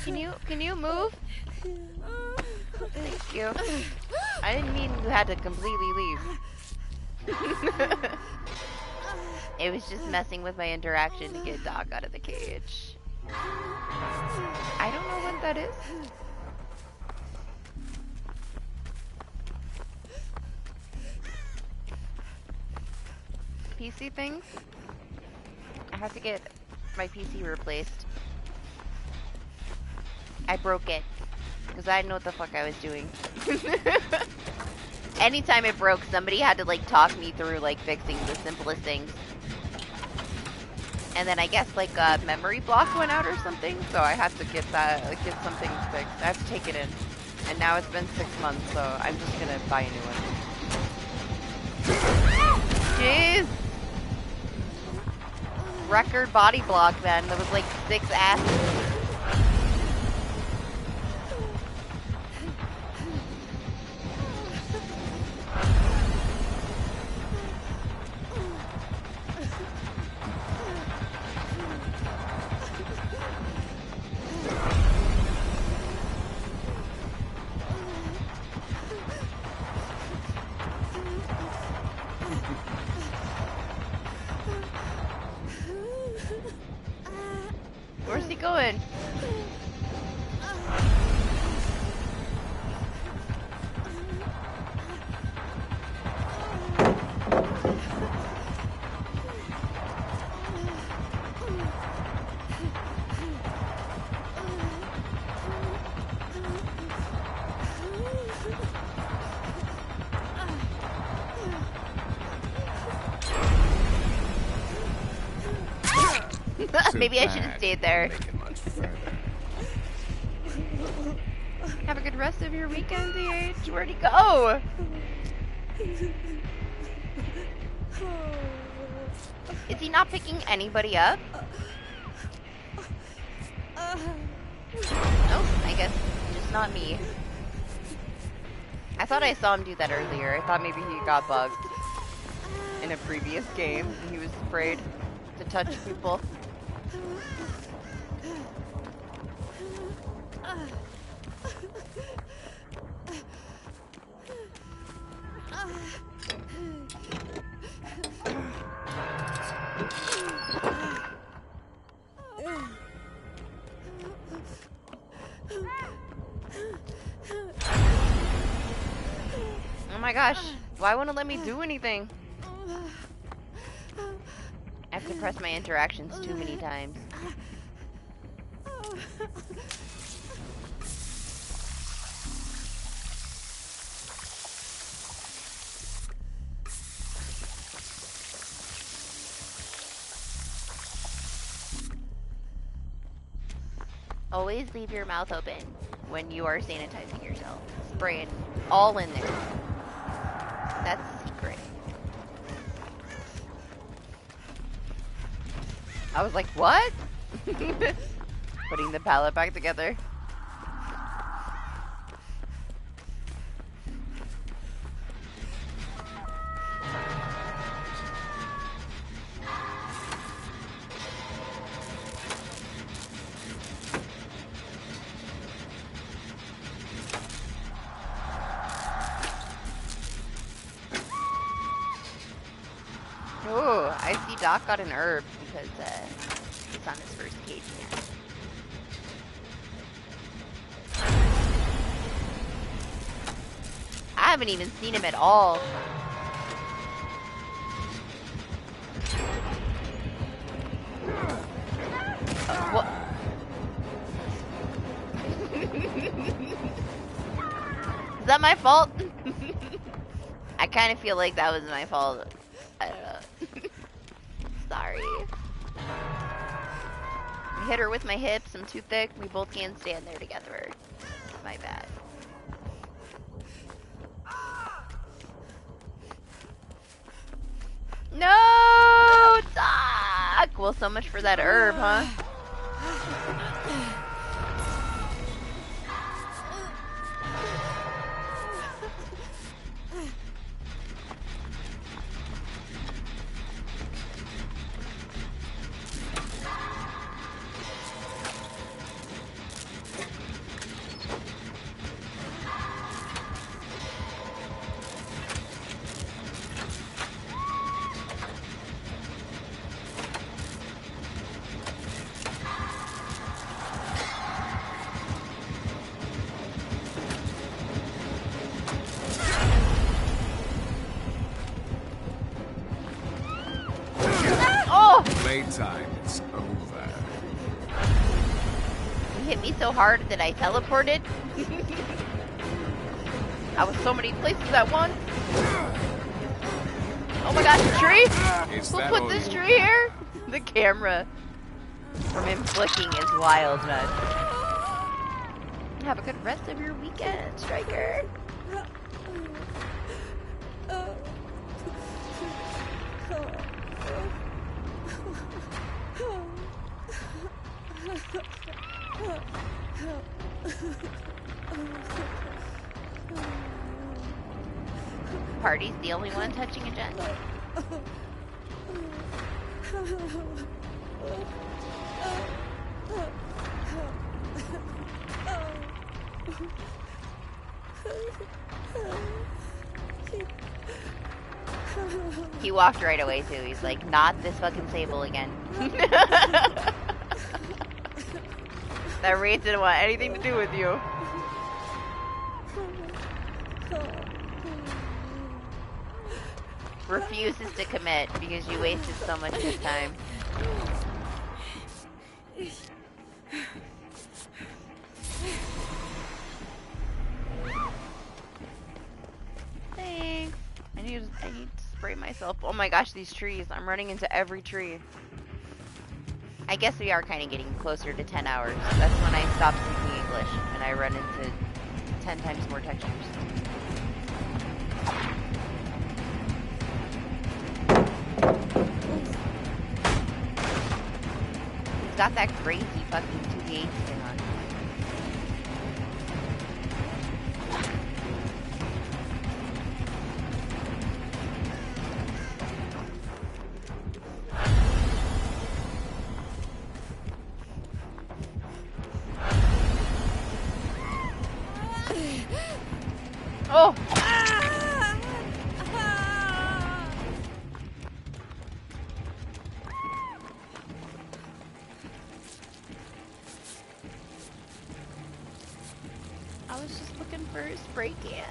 Can you move? Thank you. I didn't mean you had to completely leave. It was just messing with my interaction to get Doc out of the cage. I don't know what that is. PC things? I have to get my PC replaced. I broke it. Because I didn't know what the fuck I was doing. Anytime it broke, somebody had to, like, talk me through, like, fixing the simplest things. And then I guess, like, a memory block went out or something, so I had to get that, like, get something fixed. I have to take it in. And now it's been 6 months, so I'm just gonna buy a new one. Jeez! Record body block, then. There was, like, 6 asses. Where's he going? Maybe I should have stayed there. Have a good rest of your weekend, DH. Where'd he go? Is he not picking anybody up? Nope, I guess just not me. I thought I saw him do that earlier. I thought maybe he got bugged in a previous game and he was afraid to touch people. Oh my gosh, why won't it let me do anything? I have to press my interactions too many times. Always leave your mouth open when you are sanitizing yourself. Spray it all in there. That's the secret. I was like, what? Putting the palette back together. Oh, I see Doc got an herb because he's on his first cage again. I haven't even seen him at all. What? Is that my fault? I kind of feel like that was my fault. I don't know. Sorry. I hit her with my hips. I'm too thick. We both can't stand there together. My bad. No, Doc! Well, so much for that herb, huh? Playtime is over. You hit me so hard that I teleported. I was so many places at once. Oh my gosh, the tree! We'll put this tree here. The camera from him flicking is wild, man. Have a good rest of your weekend, Striker. Party's the only one touching a Jen. He walked right away too. He's like, not this fucking Sable again. That Wraith didn't want anything to do with you. Refuses to commit because you wasted so much of his time. Thanks. I need to spray myself. Oh my gosh, these trees. I'm running into every tree. I guess we are kind of getting closer to 10 hours. That's when I stop speaking English and I run into 10 times more textures. He's got that crazy fucking 2D8 skin on. Oh! I was just looking for a spray can.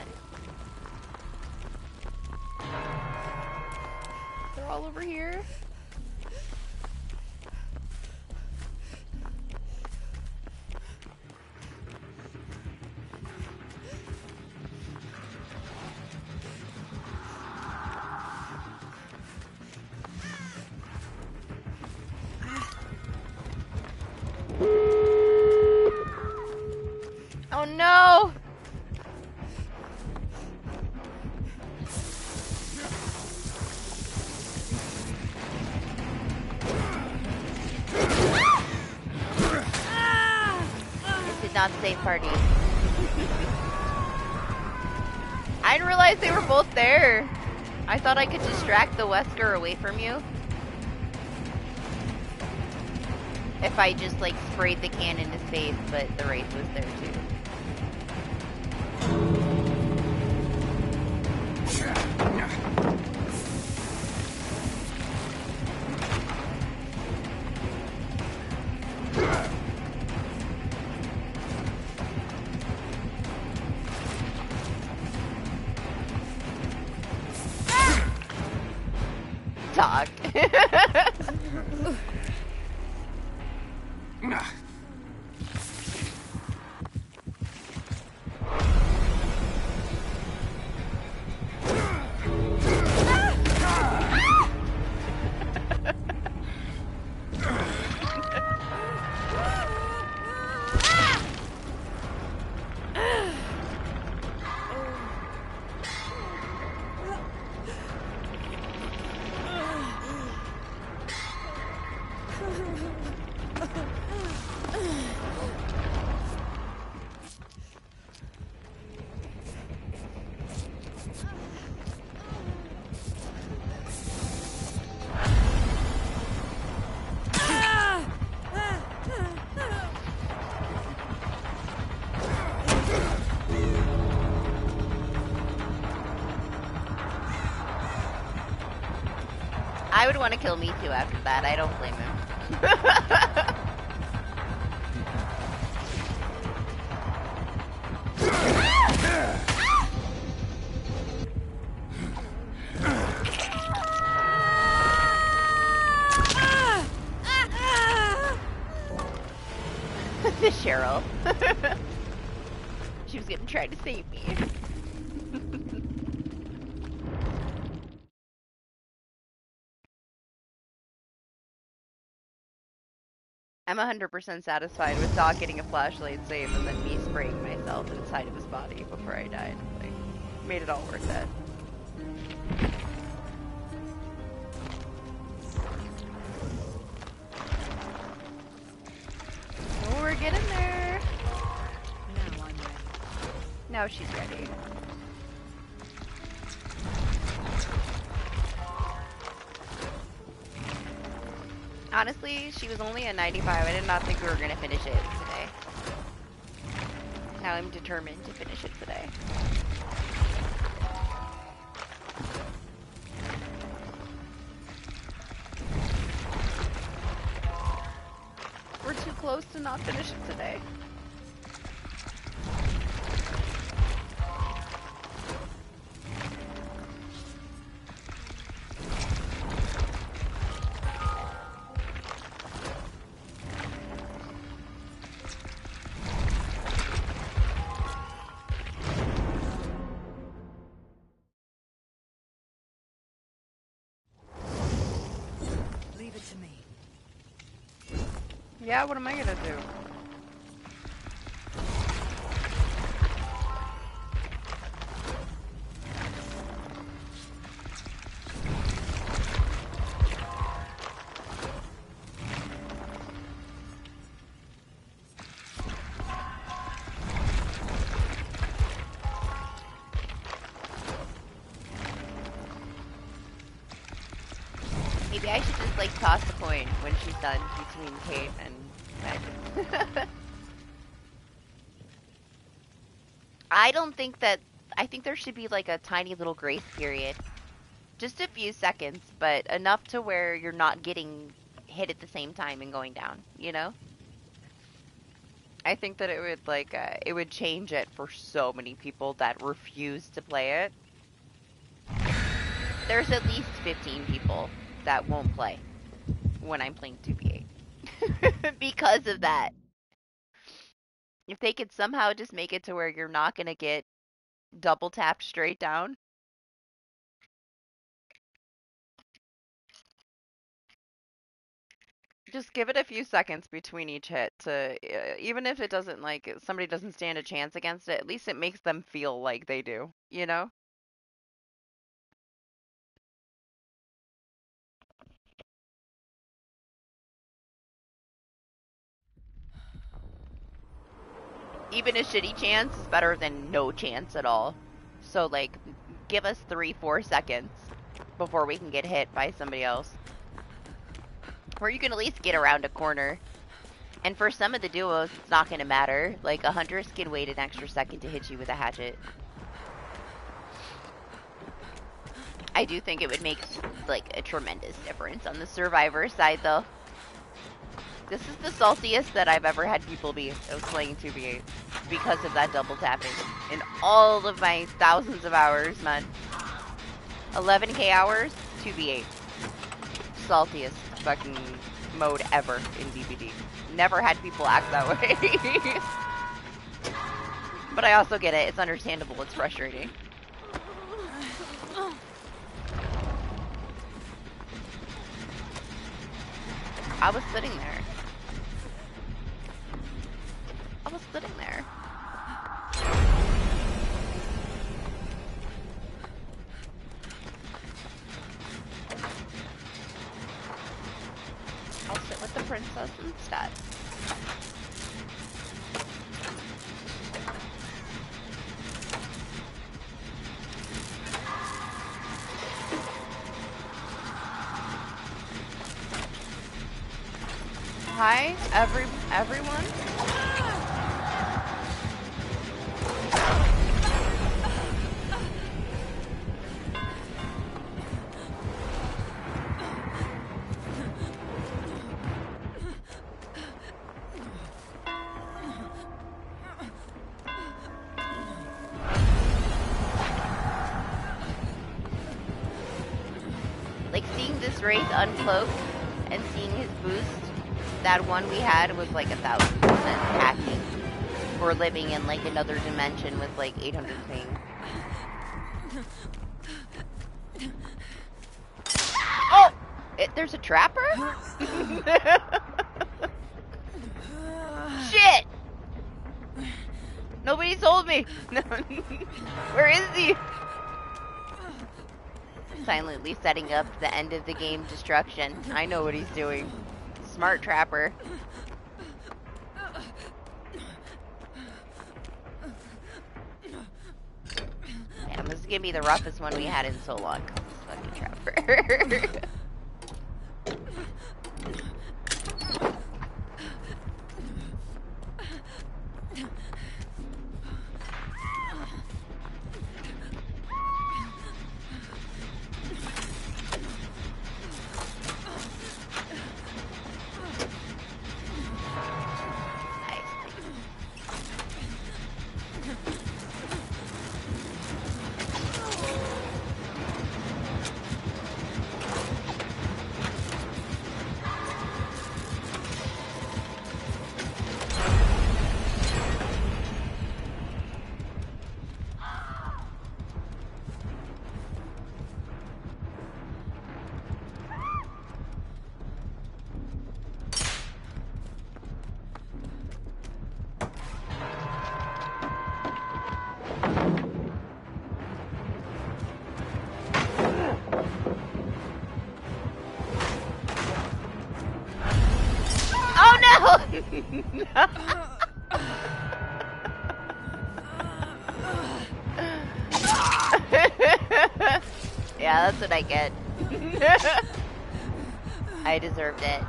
They're all over here. did not save party. I didn't realize they were both there. I thought I could distract the Wesker away from you. If I just, like, sprayed the can in his face, but the Wraith was there, too. Talk. I would want to kill me too after that. I don't blame him. Cheryl. She was gonna try to save me. I'm 100% satisfied with Doc getting a flashlight save and then me spraying myself inside of his body before I died. Like, made it all worth it. Oh, we're getting there. Now I'm ready. Now she's ready. Honestly, she was only a 95. I did not think we were going to finish it today. Now I'm determined to finish it today. We're too close to not finish it today. Leave it to me. Yeah, what am I gonna do? Maybe I should just, like, toss the coin when she's done between Kate and Meg. I don't think that... I think there should be, like, a tiny little grace period. Just a few seconds, but enough to where you're not getting hit at the same time and going down, you know? I think that it would, like, it would change it for so many people that refuse to play it. There's at least 15 people that won't play when I'm playing 2v8. Because of that. If they could somehow just make it to where you're not going to get double tapped straight down. Just give it a few seconds between each hit to, even if it doesn't, like, somebody doesn't stand a chance against it, at least it makes them feel like they do, you know? even a shitty chance is better than no chance at all. So, like, give us 3-4 seconds before we can get hit by somebody else. Where you can at least get around a corner. And for some of the duos, it's not going to matter. Like, a huntress can wait an extra second to hit you with a hatchet. I do think it would make, like, a tremendous difference on the survivor side, though. This is the saltiest that I've ever had people be playing 2v8 because of that double tapping. In all of my thousands of hours, man. 11k hours, 2v8. Saltiest fucking mode ever in DBD. Never had people act that way. But I also get it. It's understandable. It's frustrating. I was sitting there. I was sitting there. I'll sit with the princess instead. Hi, everyone. Like, seeing this wraith uncloak and seeing his boost, that one we had was like 1000% hacking. We're living in like another dimension with like 800 ping. Oh! There's a trapper? Shit! Nobody told me! Where is he? Silently setting up the end of the game destruction. I know what he's doing. Smart trapper. Damn, this is gonna be the roughest one we had in so long. This fucking trapper. Yeah, that's what I get. I deserved it.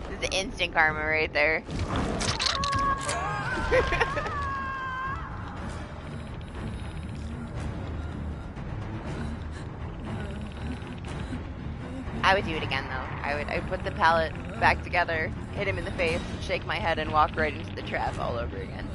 This is instant karma right there. I would do it again though. I'd put the pallet back together, hit him in the face, shake my head, and walk right into the trap all over again.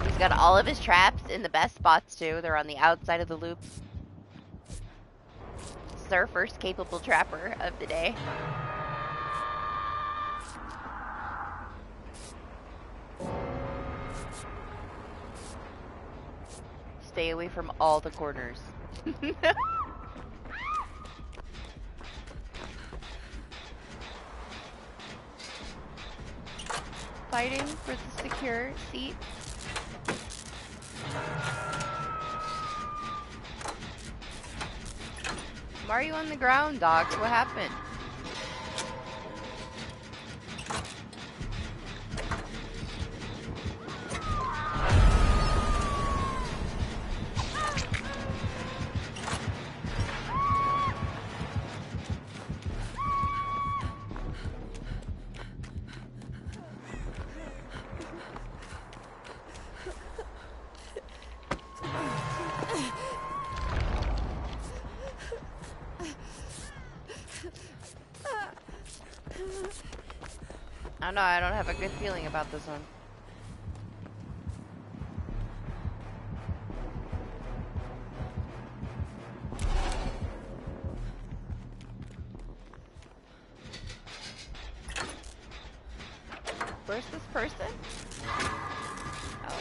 He's got all of his traps in the best spots too. They're on the outside of the loops. This is our first capable trapper of the day. Stay away from all the corners. Fighting for the secure seat. Why are you on the ground, Doc? What happened? I don't know, I don't have a good feeling about this one. Where's this person? Oh.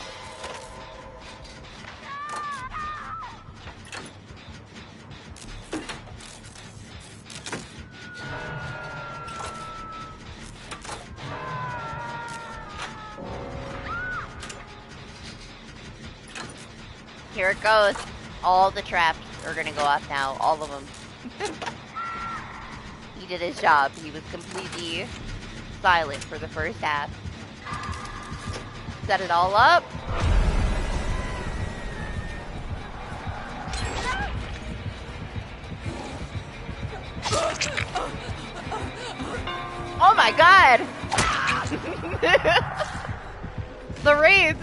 Here it goes. All the traps are gonna go off now. All of them. He did his job. He was completely silent for the first half. Set it all up. Oh my god! The raid!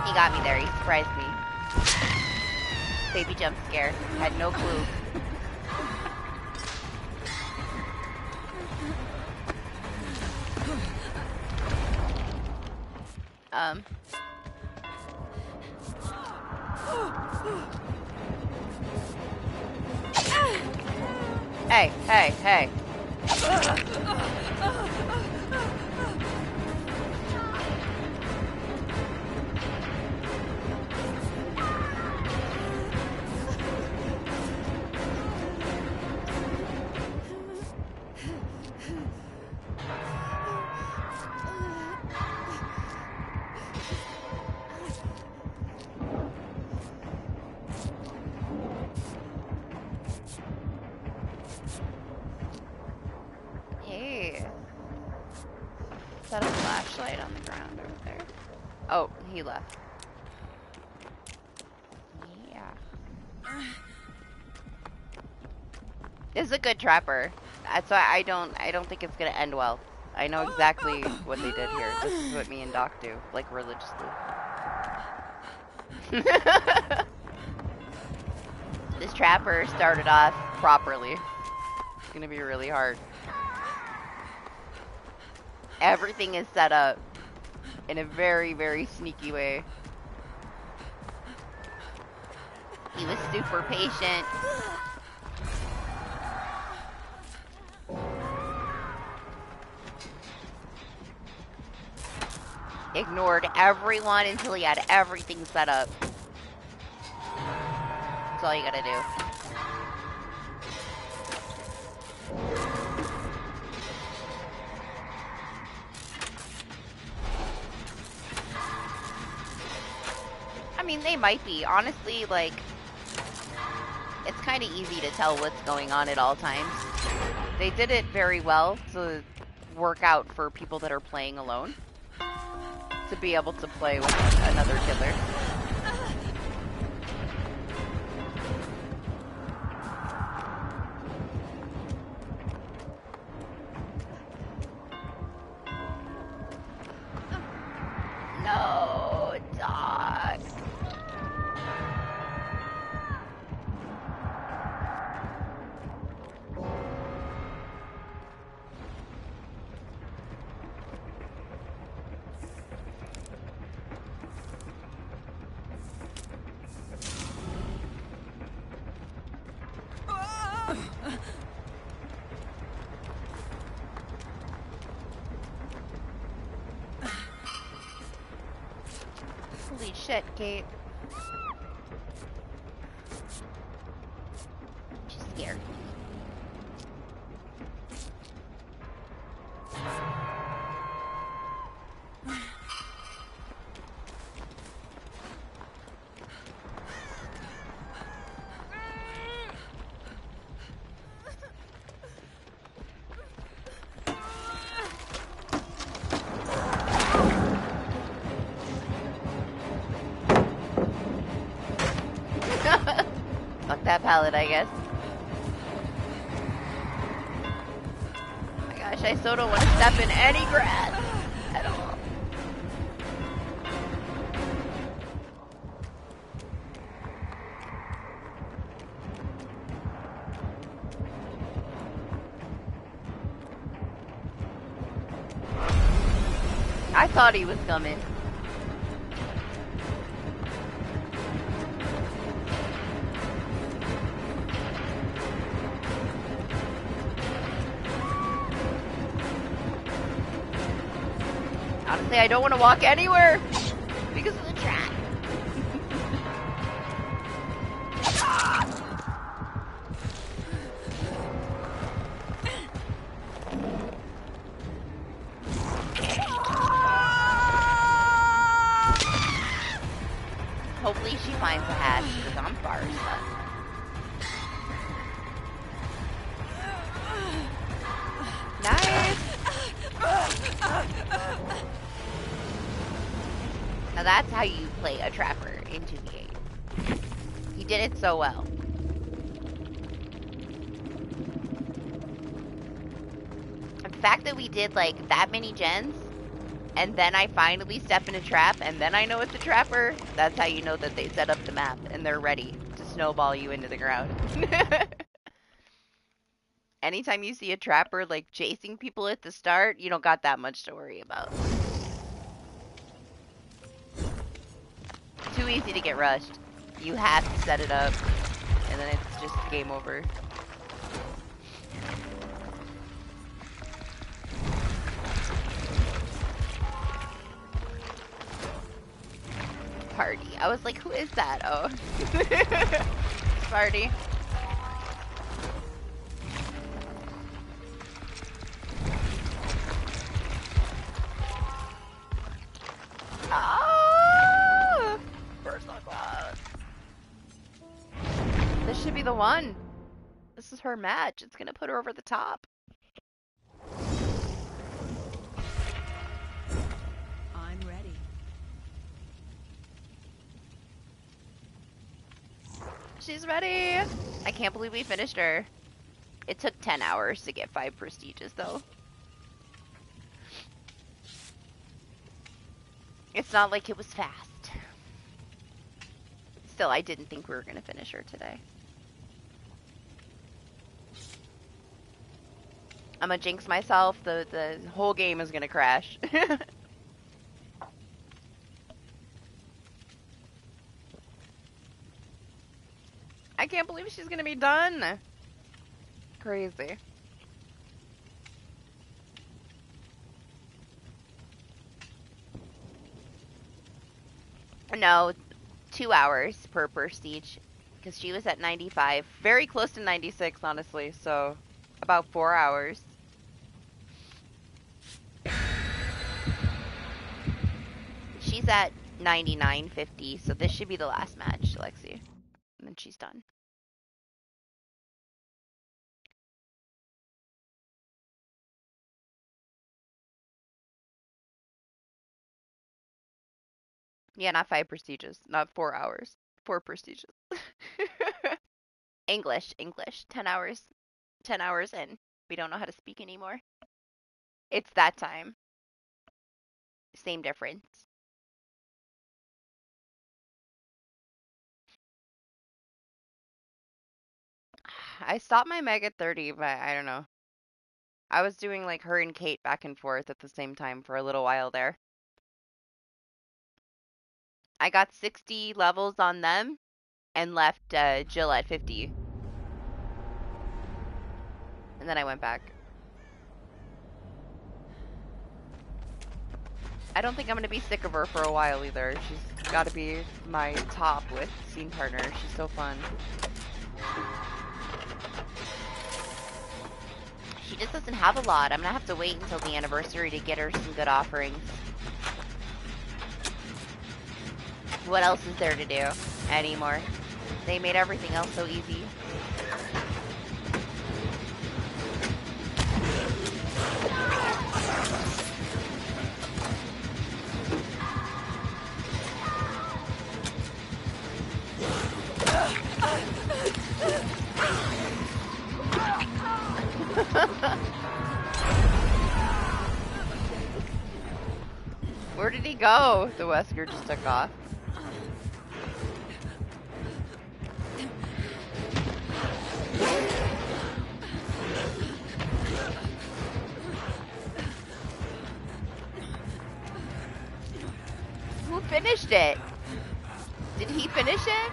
He got me there, he surprised me. Baby jump scare. Had no clue. Hey, hey, hey. Hey. Is that a flashlight on the ground over there? Oh, he left. Yeah. This is a good trapper. That's why I don't think it's gonna end well. I know exactly what they did here. This is what me and Doc do, like religiously. This trapper started off properly. It's gonna be really hard. Everything is set up in a very, very sneaky way. He was super patient. Ignored everyone until he had everything set up. That's all you gotta do. I mean, they might be. Honestly, like, it's kind of easy to tell what's going on at all times. They did it very well to work out for people that are playing alone. To be able to play with another killer. No, dog. Holy shit, Kate. She's scared. palette, I guess. Oh my gosh, I so don't want to step in any grass at all. I thought he was coming. Honestly, I don't want to walk anywhere because of the track. Hopefully she finds a hatch because I'm far as fuck. Nice! Now that's how you play a trapper in 2v8. He did it so well. The fact that we did like that many gens, and then I finally step in a trap, and then I know it's a trapper, that's how you know that they set up the map and they're ready to snowball you into the ground. Anytime you see a trapper like chasing people at the start, you don't got that much to worry about. Too easy to get rushed. You have to set it up, and then it's just game over. Party. I was like, who is that? Oh. Party. Oh! Personal class. This should be the one. This is her match. It's gonna put her over the top. I'm ready. She's ready. I can't believe we finished her. It took 10 hours to get 5 prestiges, though. It's not like it was fast. Still, I didn't think we were gonna finish her today. I'm gonna jinx myself. The whole game is gonna crash. I can't believe she's gonna be done. Crazy. No, 2 hours per prestige, because she was at 95, very close to 96, honestly. So about 4 hours. She's at 99.50, so this should be the last match, Lexi, and then she's done. Yeah, not 5 prestiges, not 4 hours. 4 prestiges. English. 10 hours. 10 hours in. We don't know how to speak anymore. It's that time. Same difference. I stopped my Meg at 30, but I don't know. I was doing like her and Kate back and forth at the same time for a little while there. I got 60 levels on them and left Jill at 50. And then I went back. I don't think I'm going to be sick of her for a while either. She's got to be my top with scene partner. She's so fun. She just doesn't have a lot. I'm going to have to wait until the anniversary to get her some good offerings. What else is there to do anymore? They made everything else so easy. Where did he go? The Wesker just took off. Who finished it? Did he finish it?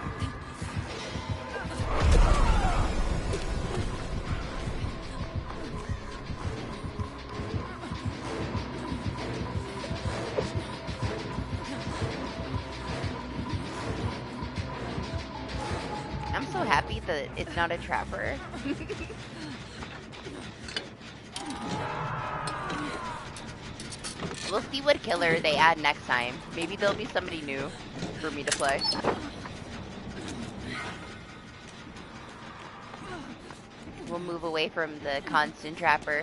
I'm so happy that it's not a trapper. We'll see what killer they add next time. Maybe there'll be somebody new for me to play. We'll move away from the constant trapper.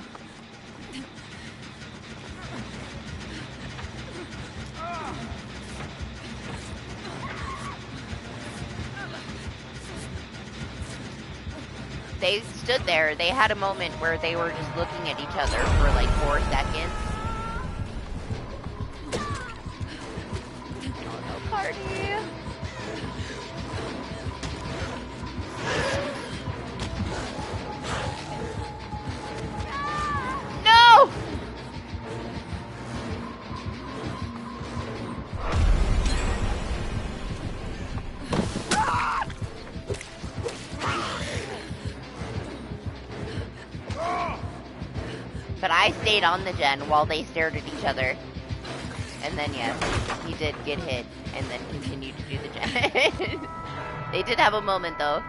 They stood there. They had a moment where they were just looking at each other for like 4 seconds. Oh no, party. No! But I stayed on the gen while they stared at each other. And then, yes, he did get hit and then continued to do the gen. They did have a moment, though.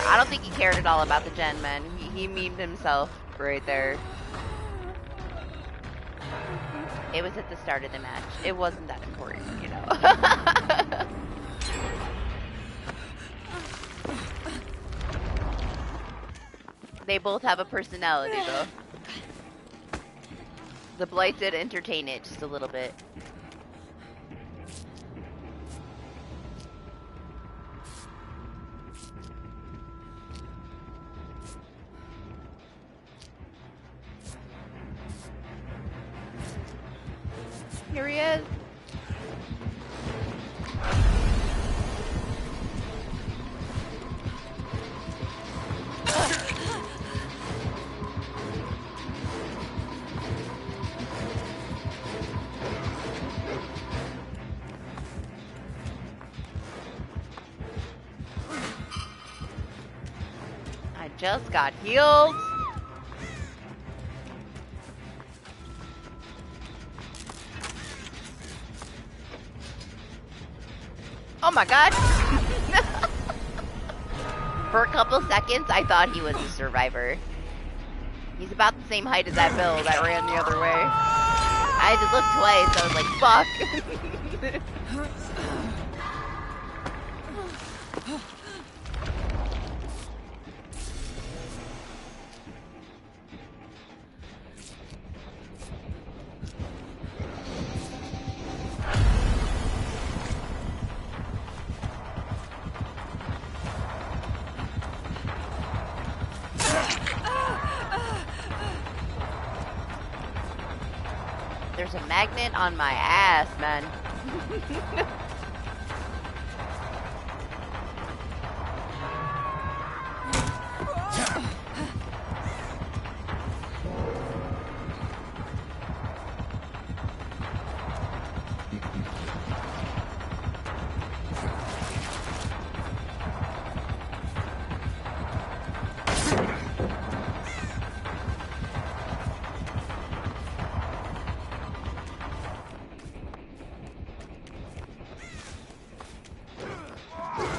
I don't think he cared at all about the gen, man. He memed himself right there. It was at the start of the match. It wasn't that important, you know. They both have a personality, though. The Blight did entertain it just a little bit. Here he is. I just got healed. Oh my god! For a couple seconds, I thought he was a survivor. He's about the same height as that Bill that ran the other way. I had to look twice, I was like, fuck! There's a magnet on my ass, man.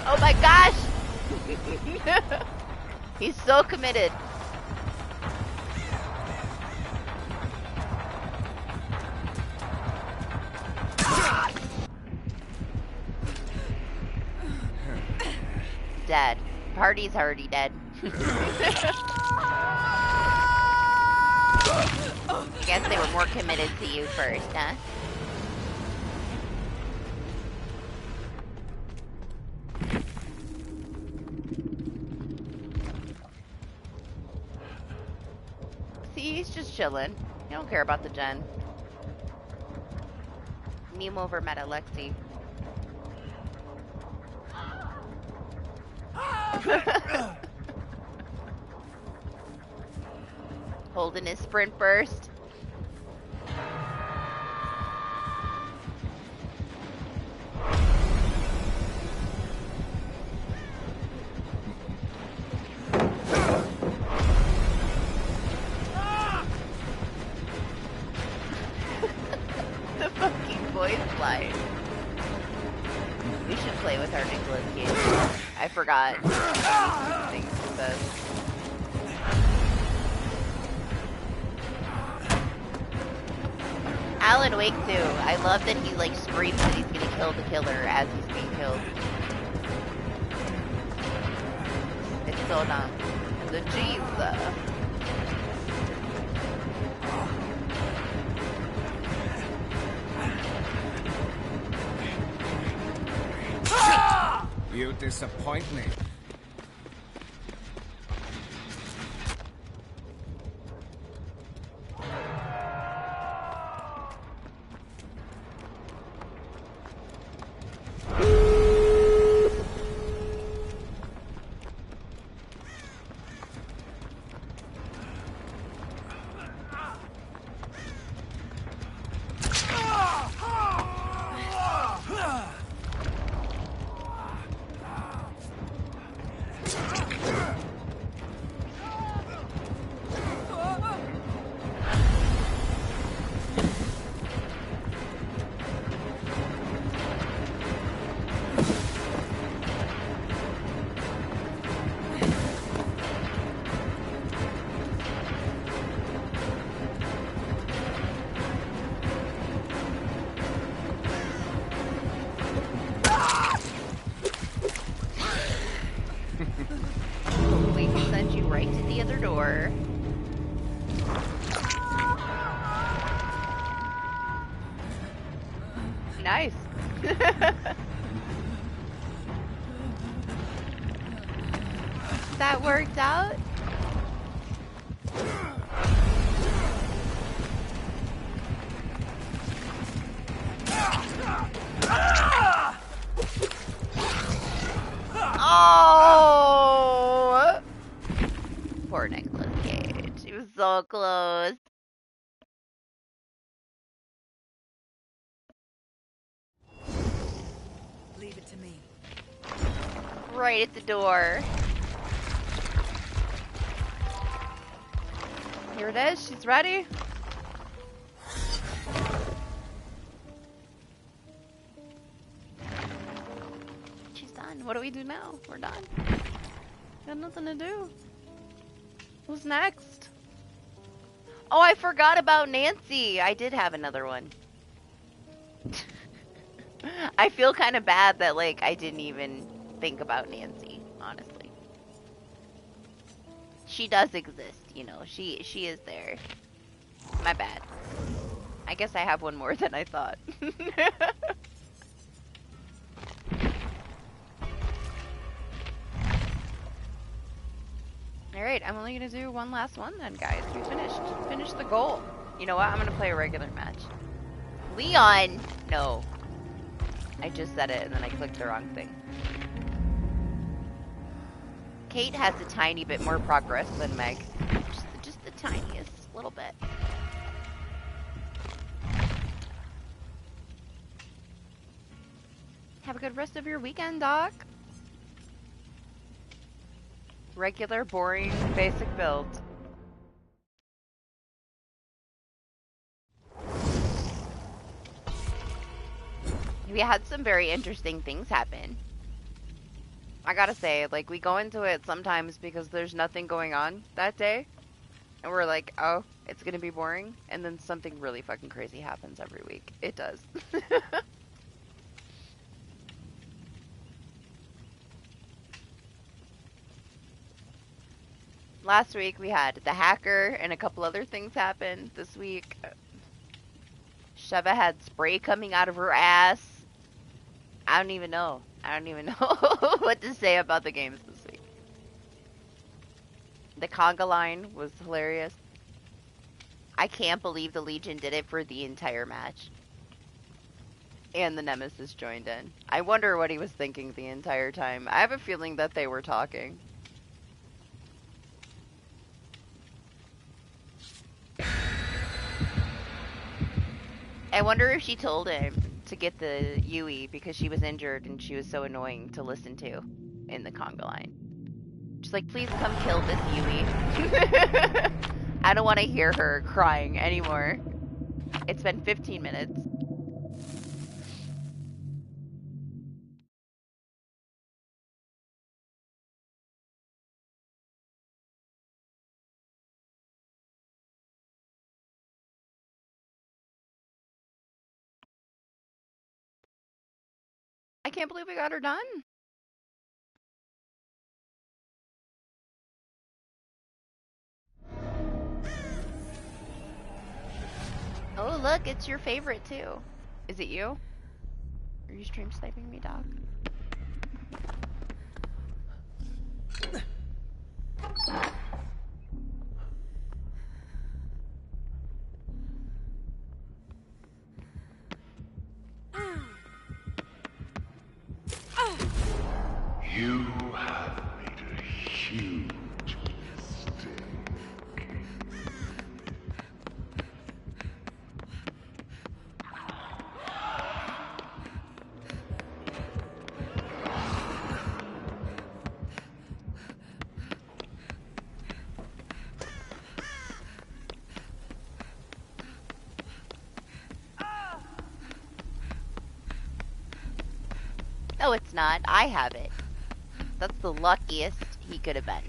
Oh my gosh! He's so committed. Dead. Party's already dead. I guess they were more committed to you first, huh? chilling. He don't care about the gen. Meme over meta Lexi. Holding his sprint burst. The fucking voice line. We should play with our Nicolas Cage. I forgot things he says. Alan Wake too. I love that he like screams that he's gonna kill the killer as he's being killed. It's so dumb. The G's. You disappoint me. Nice. That worked out. Oh! Poor Nicolas Cage. He was so close. Leave it to me. Right at the door. Here it is. She's ready. She's done. What do we do now? We're done. Got nothing to do. Who's next? Oh, I forgot about Nancy. I did have another one. I feel kind of bad that, like, I didn't even think about Nancy, honestly. She does exist, you know. She is there. My bad. I guess I have one more than I thought. Alright, I'm only gonna do one last one then, guys. We finished the goal. You know what? I'm gonna play a regular match. Leon! No. I just said it and then I clicked the wrong thing. Kate has a tiny bit more progress than Meg. Just the tiniest little bit. Have a good rest of your weekend, Doc. Regular, boring, basic build. We had some very interesting things happen. I gotta say, like, we go into it sometimes because there's nothing going on that day. And we're like, oh, it's gonna be boring. And then something really fucking crazy happens every week. It does. Last week we had the hacker and a couple other things happen. This week, Sheva had spray coming out of her ass. I don't even know. I don't even know what to say about the games this week. The conga line was hilarious. I can't believe the Legion did it for the entire match. And the Nemesis joined in. I wonder what he was thinking the entire time. I have a feeling that they were talking. I wonder if she told him to get the Yui because she was injured and she was so annoying to listen to in the conga line. She's like, please come kill this Yui. I don't want to hear her crying anymore. It's been 15 minutes. I can't believe we got her done. Oh, look, it's your favorite too. Is it you? Are you stream sniping me, dog? You have made a huge mistake. No, it's not. I have it. That's the luckiest he could have been.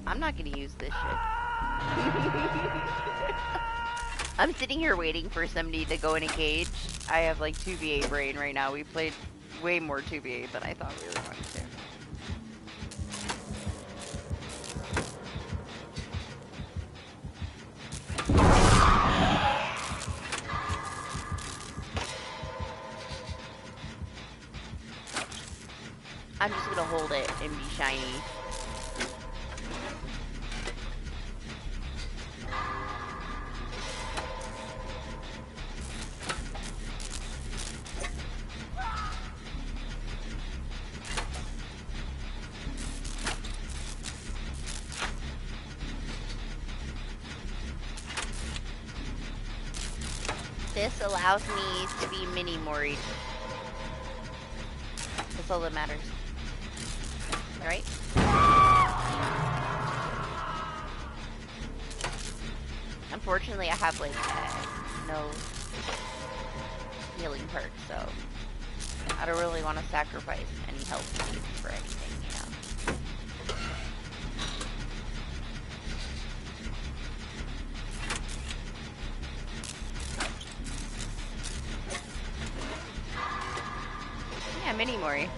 I'm not gonna use this shit. I'm sitting here waiting for somebody to go in a cage. I have like 2v8 brain right now. We played way more 2v8 than I thought we were going to. I'm just gonna hold it and be shiny. This allows me to be mini Mori. That's all that matters. Right? Unfortunately, I have like no healing perk, so I don't really want to sacrifice any health needs for anything, you know. Yeah, mini Mori.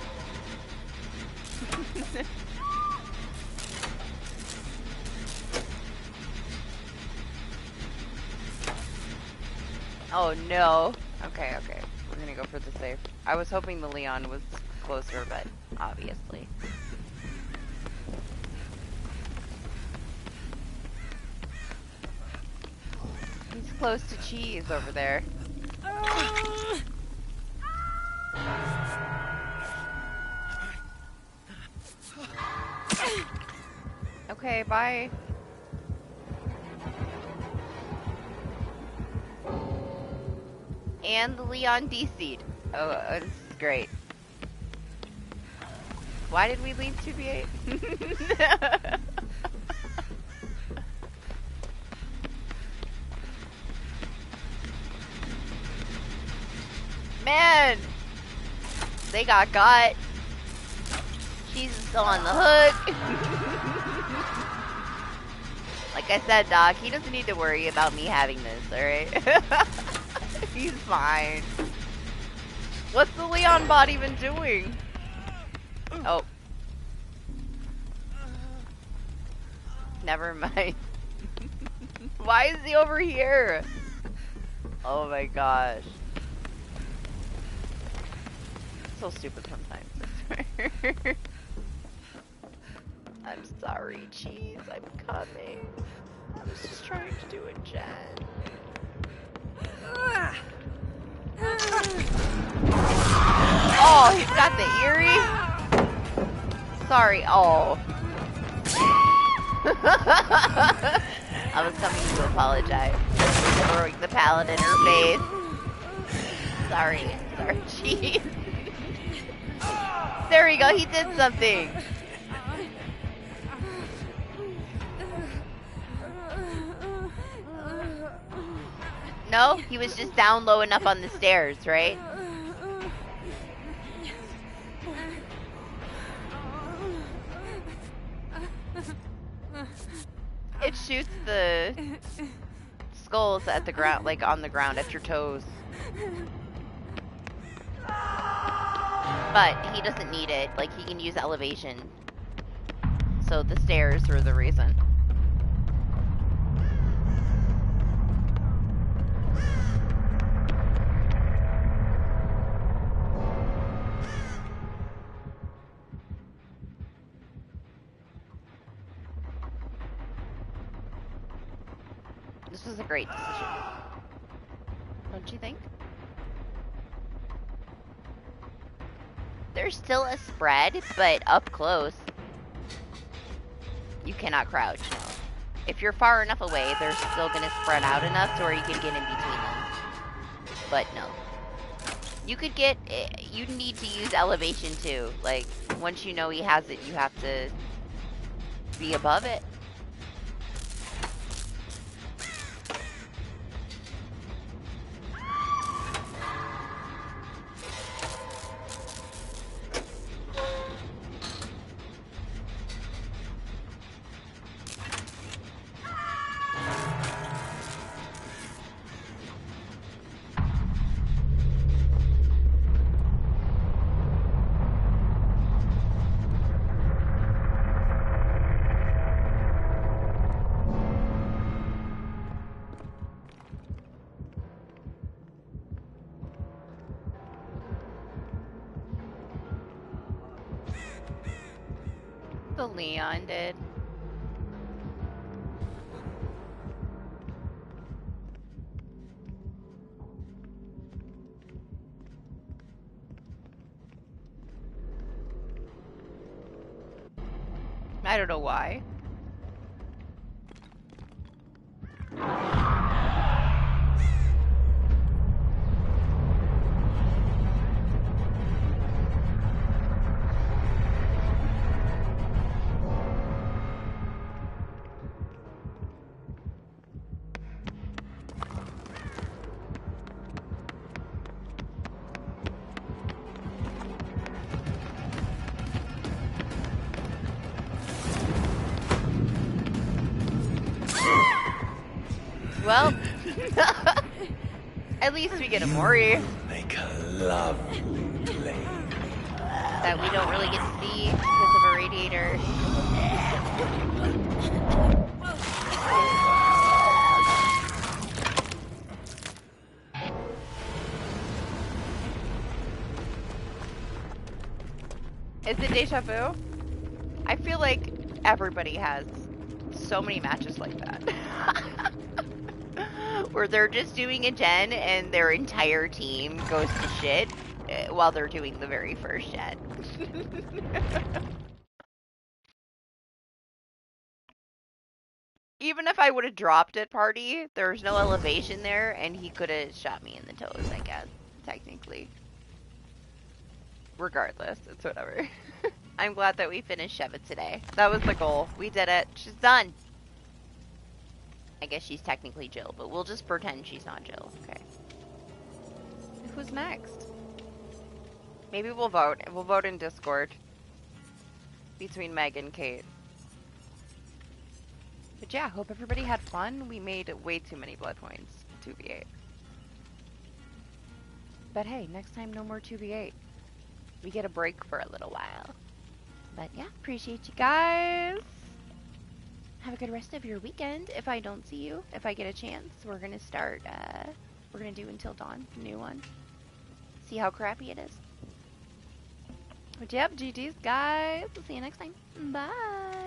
Oh no. Okay, okay. We're gonna go for the safe. I was hoping the Leon was closer, but obviously. He's close to cheese over there. Okay, bye. And the Leon DC'd. Oh, this is great. Why did we leave 2v8? Man! They got. She's still on the hook. Like I said, Doc, he doesn't need to worry about me having this, alright? He's fine. What's the Leon bot even doing? Oh. Never mind. Why is he over here? Oh my gosh. So stupid sometimes. I'm sorry, cheese. I'm coming. I was just trying to do it, Jen. Oh, he's got the eerie. Sorry. Oh. I was coming to apologize for throwing the pallet in her face. Sorry. Sorry, jeez. There we go. He did something. No, he was just down low enough on the stairs, right? It shoots the skulls at the ground, like on the ground at your toes. But he doesn't need it. Like, he can use elevation. So the stairs were the reason. This was a great decision. Don't you think? There's still a spread, but up close. You cannot crouch, no. If you're far enough away, they're still gonna spread out enough to where you can get in between them. But no. You could get, you need to use elevation too. Like, once you know he has it, you have to be above it. The Leon did. I don't know why. Well, at least we get a Mori. Make a lovely lady. That we don't really get to see because of a radiator. Is it deja vu? I feel like everybody has so many matches like that. Where they're just doing a gen and their entire team goes to shit while they're doing the very first gen. Even if I would have dropped at party, there's no elevation there and he could have shot me in the toes, I guess, technically. Regardless, it's whatever. I'm glad that we finished Sheva today. That was the goal. We did it. She's done. I guess she's technically Jill, but we'll just pretend she's not Jill. Okay. Who's next? Maybe we'll vote. We'll vote in Discord. Between Meg and Kate. But yeah, hope everybody had fun. We made way too many blood points. 2v8. But hey, next time no more 2v8. We get a break for a little while. But yeah, appreciate you guys. Have a good rest of your weekend. If I don't see you, if I get a chance, we're gonna start, we're gonna do Until Dawn, new one. See how crappy it is. But yep, GG's guys. We'll see you next time. Bye.